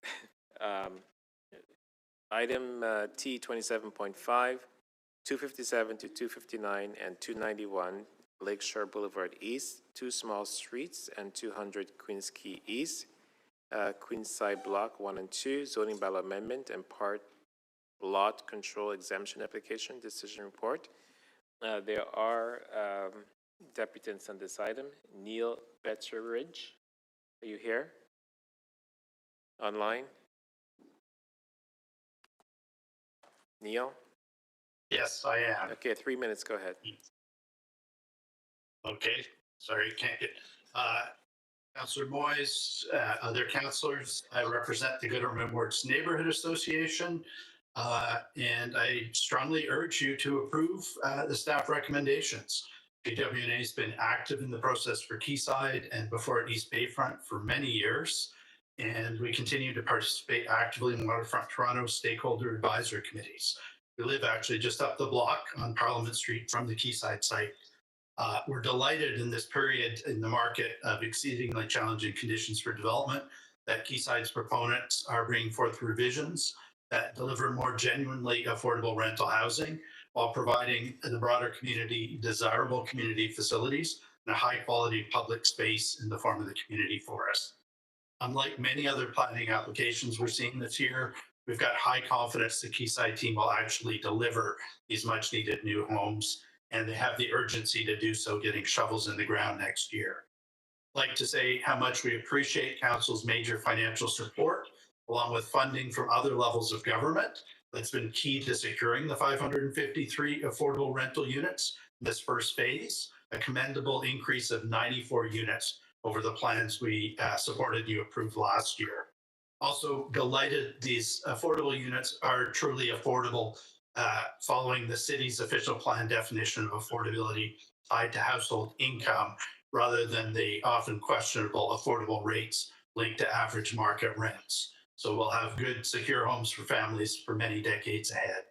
Item T 27.5, 257 to 259 and 291 Lakeshore Boulevard East, 2 small streets and 200 Queens Quay East, Queenside Block 1 and 2, zoning bylaw amendment and part lot control exemption application decision report. There are deputants on this item. Neil Betzeridge, are you here? Online? Neil? Yes, I am. Okay, 3 minutes, go ahead. Okay, sorry, can't get, Councillor Moyes, other councillors, I represent the Government Works Neighborhood Association. And I strongly urge you to approve the staff recommendations. GWNA has been active in the process for Quayside and before at East Bayfront for many years. And we continue to participate actively in Waterfront Toronto stakeholder advisory committees. We live actually just up the block on Parliament Street from the Quayside site. We're delighted in this period in the market of exceedingly challenging conditions for development that Quayside's proponents are bringing forth revisions that deliver more genuinely affordable rental housing while providing the broader community desirable community facilities and a high quality public space in the form of the community forest. Unlike many other planning applications we're seeing this year, we've got high confidence the Quayside team will actually deliver these much needed new homes, and they have the urgency to do so, getting shovels in the ground next year. I'd like to say how much we appreciate Council's major financial support, along with funding from other levels of government. That's been key to securing the 553 affordable rental units in this first phase, a commendable increase of 94 units over the plans we supported you approved last year. Also delighted these affordable units are truly affordable following the city's official plan definition of affordability tied to household income rather than the often questionable affordable rates linked to average market rents. So we'll have good, secure homes for families for many decades ahead.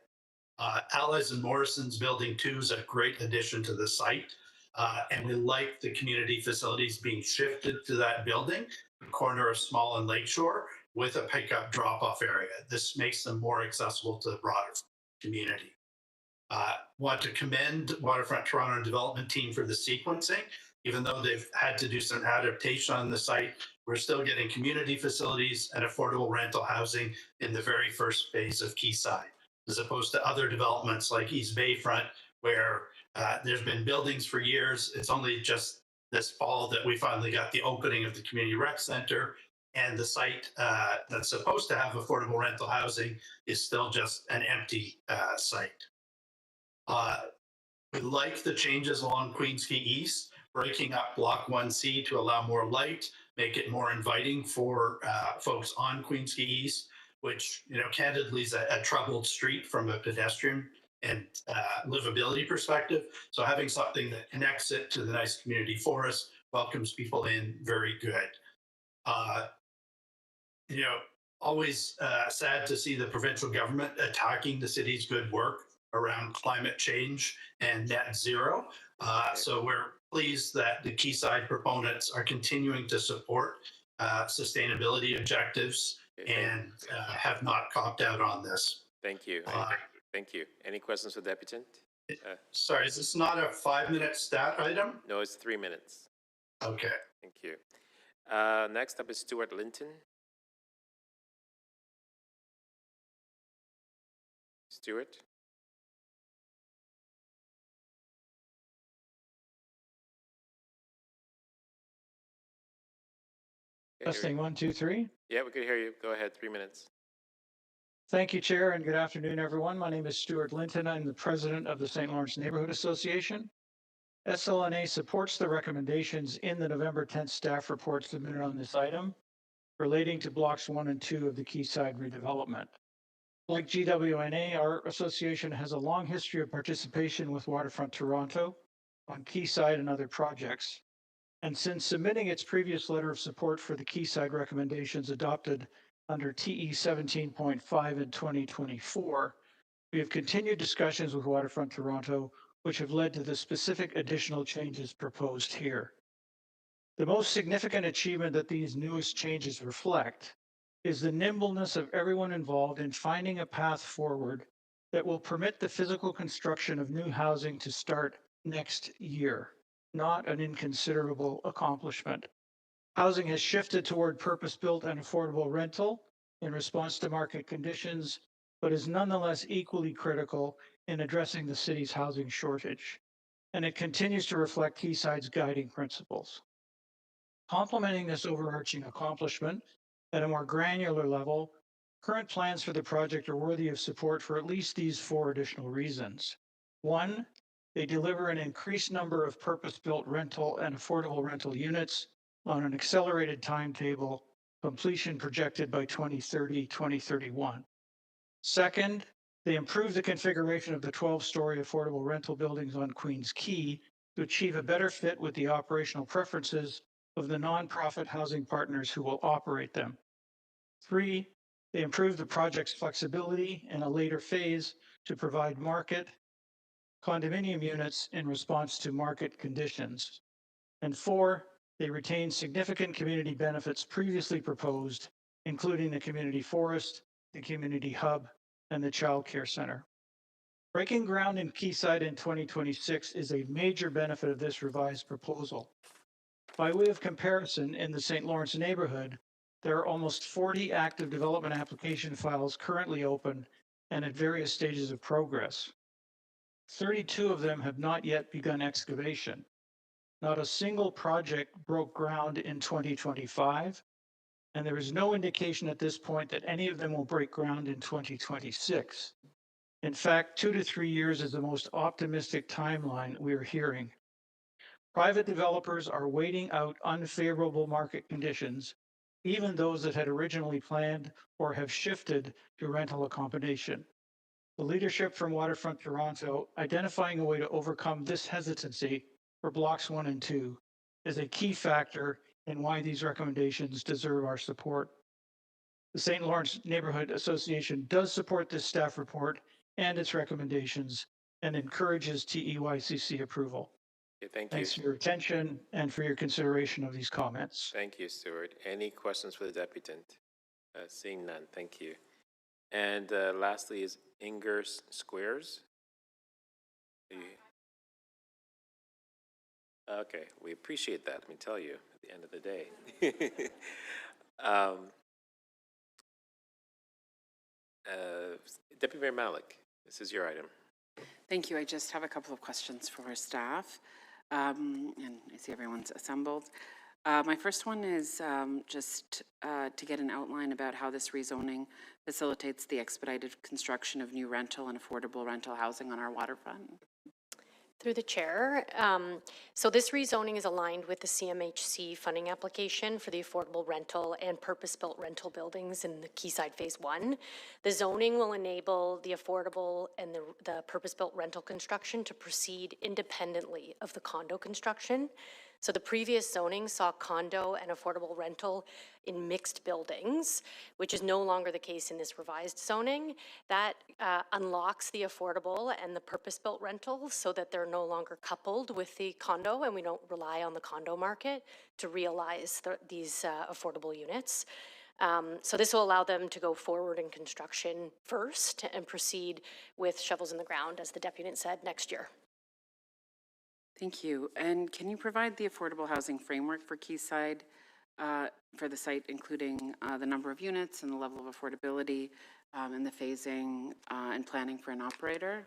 Allies and Morrison's Building 2 is a great addition to the site. And we like the community facilities being shifted to that building, the corner of Small and Lakeshore, with a pickup drop-off area. This makes them more accessible to the broader community. Want to commend Waterfront Toronto development team for the sequencing. Even though they've had to do some adaptation on the site, we're still getting community facilities and affordable rental housing in the very first phase of Quayside, as opposed to other developments like East Bayfront, where there's been buildings for years. It's only just this fall that we finally got the opening of the community rec center, and the site that's supposed to have affordable rental housing is still just an empty site. We like the changes along Queens Quay East, breaking up Block 1C to allow more light, make it more inviting for folks on Queens Quay East, which, you know, candidly is a troubled street from a pedestrian and livability perspective. So having something that connects it to the nice community forest, welcomes people in, very good. You know, always sad to see the provincial government attacking the city's good work around climate change and net zero. So we're pleased that the Quayside proponents are continuing to support sustainability objectives and have not copped out on this. Thank you. Thank you. Any questions for Deputant? Sorry, is this not a 5-minute stat item? No, it's 3 minutes. Okay. Thank you. Next up is Stuart Linton. Stuart? Testing 1, 2, 3. Yeah, we could hear you. Go ahead, 3 minutes. Thank you, Chair, and good afternoon, everyone. My name is Stuart Linton. I'm the president of the St. Lawrence Neighborhood Association. SLNA supports the recommendations in the November 10th staff report submitted on this item relating to blocks 1 and 2 of the Quayside redevelopment. Like GWNA, our association has a long history of participation with Waterfront Toronto on Quayside and other projects. And since submitting its previous letter of support for the Quayside recommendations adopted under TE 17.5 in 2024, we have continued discussions with Waterfront Toronto, which have led to the specific additional changes proposed here. The most significant achievement that these newest changes reflect is the nimbleness of everyone involved in finding a path forward that will permit the physical construction of new housing to start next year, not an inconsiderable accomplishment. Housing has shifted toward purpose-built and affordable rental in response to market conditions, but is nonetheless equally critical in addressing the city's housing shortage. And it continues to reflect Quayside's guiding principles. Complementing this overarching accomplishment At a more granular level, current plans for the project are worthy of support for at least these 4 additional reasons. 1, they deliver an increased number of purpose-built rental and affordable rental units on an accelerated timetable, completion projected by 2030, 2031. Second, they improve the configuration of the 12-story affordable rental buildings on Queens Quay to achieve a better fit with the operational preferences of the nonprofit housing partners who will operate them. 3, they improve the project's flexibility in a later phase to provide market condominium units in response to market conditions. And 4, they retain significant community benefits previously proposed, including the community forest, the community hub, and the child care center. Breaking ground in Quayside in 2026 is a major benefit of this revised proposal. By way of comparison, in the St. Lawrence neighborhood, there are almost 40 active development application files currently open and at various stages of progress. 32 of them have not yet begun excavation. Not a single project broke ground in 2025, and there is no indication at this point that any of them will break ground in 2026. In fact, 2 to 3 years is the most optimistic timeline we are hearing. Private developers are waiting out unfavorable market conditions, even those that had originally planned or have shifted to rental accommodation. The leadership from Waterfront Toronto identifying a way to overcome this hesitancy for blocks 1 and 2 is a key factor in why these recommendations deserve our support. The St. Lawrence Neighborhood Association does support this staff report and its recommendations and encourages TEYCC approval. Okay, thank you. Thanks for your attention and for your consideration of these comments. Thank you, Stuart. Any questions for the deputant? Seeing none, thank you. And lastly is Inger Squares. Okay, we appreciate that, let me tell you, at the end of the day. Deputy Mayor Malik, this is your item. Thank you. I just have a couple of questions for staff, and I see everyone's assembled. My first one is just to get an outline about how this rezoning facilitates the expedited construction of new rental and affordable rental housing on our waterfront. Through the chair. So this rezoning is aligned with the CMHC funding application for the affordable rental and purpose-built rental buildings in the Quayside Phase 1. The zoning will enable the affordable and the purpose-built rental construction to proceed independently of the condo construction. So the previous zoning saw condo and affordable rental in mixed buildings, which is no longer the case in this revised zoning. That unlocks the affordable and the purpose-built rentals so that they're no longer coupled with the condo, and we don't rely on the condo market to realize these affordable units. So this will allow them to go forward in construction first and proceed with shovels in the ground, as the deputant said, next year. Thank you. And can you provide the affordable housing framework for Quayside for the site, including the number of units and the level of affordability and the phasing and planning for an operator?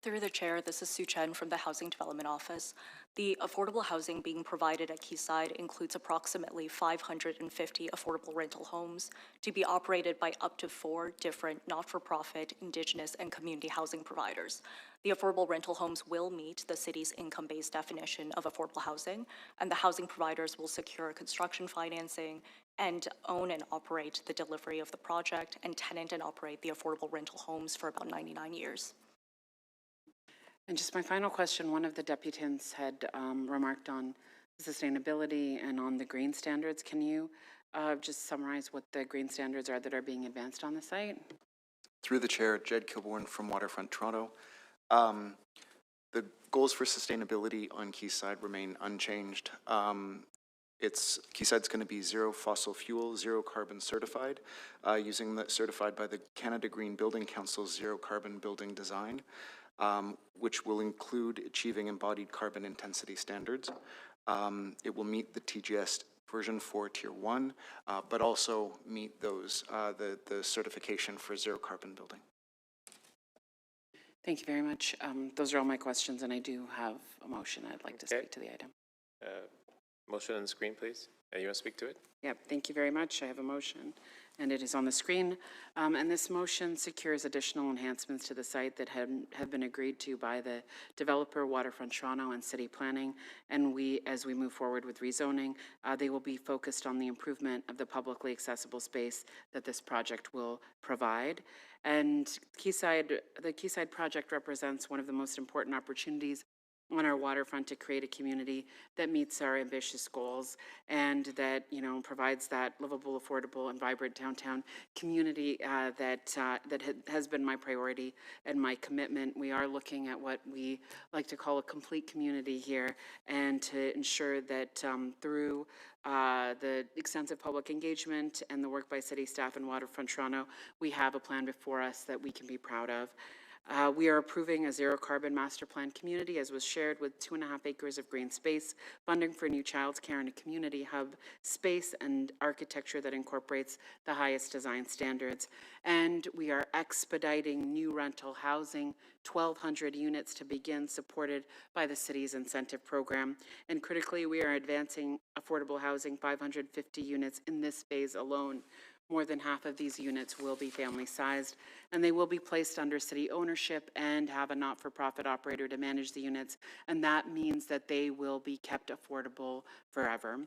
Through the chair, this is Sue Chen from the Housing Development Office. The affordable housing being provided at Quayside includes approximately 550 affordable rental homes to be operated by up to 4 different not-for-profit, Indigenous, and community housing providers. The affordable rental homes will meet the city's income-based definition of affordable housing, and the housing providers will secure construction financing and own and operate the delivery of the project and tenant and operate the affordable rental homes for about 99 years. And just my final question, one of the deputants had remarked on sustainability and on the green standards. Can you just summarize what the green standards are that are being advanced on the site? Through the chair, Jed Kilbourne from Waterfront Toronto. The goals for sustainability on Quayside remain unchanged. Quayside's going to be zero fossil fuel, zero carbon certified, certified by the Canada Green Building Council's zero carbon building design. Which will include achieving embodied carbon intensity standards. It will meet the TGS version 4 tier 1, but also meet those the certification for zero carbon building. Thank you very much. Those are all my questions, and I do have a motion. I'd like to speak to the item. Motion on the screen, please. And you want to speak to it? Yep, thank you very much. I have a motion, and it is on the screen. And this motion secures additional enhancements to the site that have been agreed to by the developer, Waterfront Toronto, and City Planning. And as we move forward with rezoning, they will be focused on the improvement of the publicly accessible space that this project will provide. And the Quayside project represents one of the most important opportunities on our waterfront to create a community that meets our ambitious goals and that, provides that livable, affordable, and vibrant downtown community that has been my priority and my commitment. We are looking at what we like to call a complete community here, and to ensure that through the extensive public engagement and the work by city staff and Waterfront Toronto, we have a plan before us that we can be proud of. We are approving a zero-carbon master plan community, as was shared, with 2.5 acres of green space, funding for new childcare and a community hub space, and architecture that incorporates the highest design standards. And we are expediting new rental housing, 1,200 units to begin, supported by the city's incentive program. And critically, we are advancing affordable housing, 550 units in this phase alone. More than half of these units will be family-sized, and they will be placed under city ownership and have a not-for-profit operator to manage the units, and that means that they will be kept affordable forever.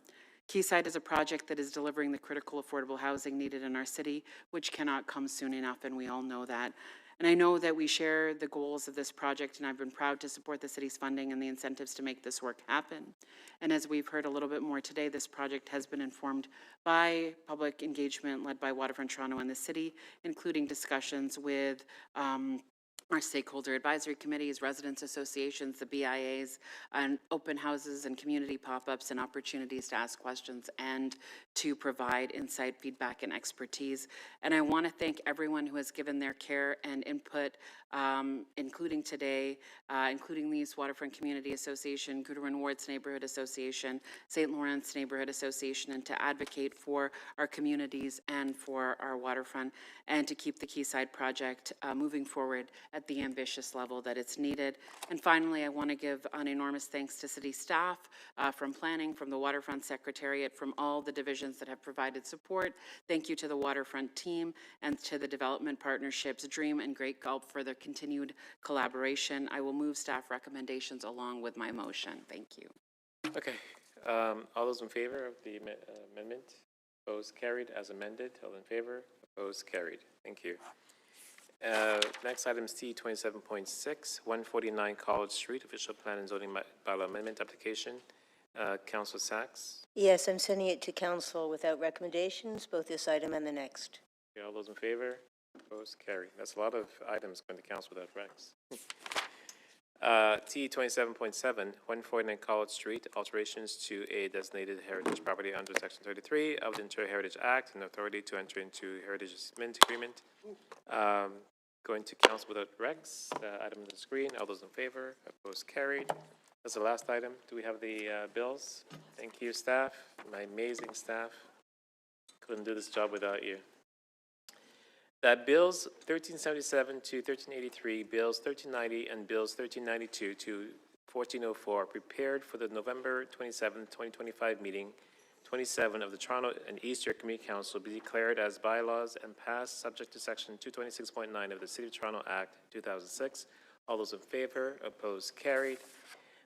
Quayside is a project that is delivering the critical affordable housing needed in our city, which cannot come soon enough, and we all know that. And I know that we share the goals of this project, and I've been proud to support the city's funding and the incentives to make this work happen. And as we've heard a little bit more today, this project has been informed by public engagement led by Waterfront Toronto and the city, including discussions with our stakeholder advisory committees, residents associations, the BIAs, and open houses and community pop-ups and opportunities to ask questions and to provide insight, feedback, and expertise. And I want to thank everyone who has given their care and input, including today, including the East Waterfront Community Association, Goodwin Wards Neighborhood Association, St. Lawrence Neighborhood Association, and to advocate for our communities and for our waterfront, and to keep the Quayside project moving forward at the ambitious level that it's needed. And finally, I want to give an enormous thanks to city staff from planning, from the Waterfront Secretariat, from all the divisions that have provided support. Thank you to the Waterfront team and to the development partnerships, Dream and Great Gulp, for their continued collaboration. I will move staff recommendations along with my motion. Thank you. Okay. All those in favor of the amendment? Opposed? Carried as amended. All in favor? Opposed? Carried. Thank you. Next item is T 27.6, 149 College Street, official plan and zoning bylaw amendment application. Councilor Sachs. Yes, I'm sending it to council without recommendations, both this item and the next. Okay, all those in favor? Opposed? Carried. That's a lot of items going to council without recs. T 27.7, 149 College Street, alterations to a designated heritage property under Section 33 of the Interior Heritage Act and authority to enter into heritage agreement. Going to council without recs. Item on the screen. All those in favor? Opposed? Carried. That's the last item. Do we have the bills? Thank you, staff. My amazing staff. Couldn't do this job without you. That bills 1377 to 1383, bills 1390, and bills 1392 to 1404 prepared for the November 27, 2025 meeting 27 of the Toronto and Eastern Community Council be declared as bylaws and passed subject to Section 226.9 of the City of Toronto Act 2006. All those in favor? Opposed? Carried.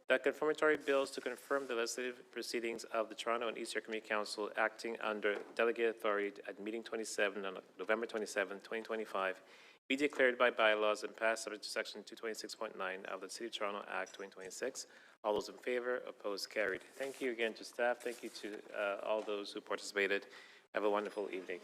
That confirmatory bills to confirm the legislative proceedings of the Toronto and Eastern Community Council acting under delegated authority at meeting 27 on November 27, 2025, be declared by bylaws and passed subject to Section 226.9 of the City of Toronto Act 2026. All those in favor? Opposed? Carried. Thank you again to staff. Thank you to all those who participated. Have a wonderful evening.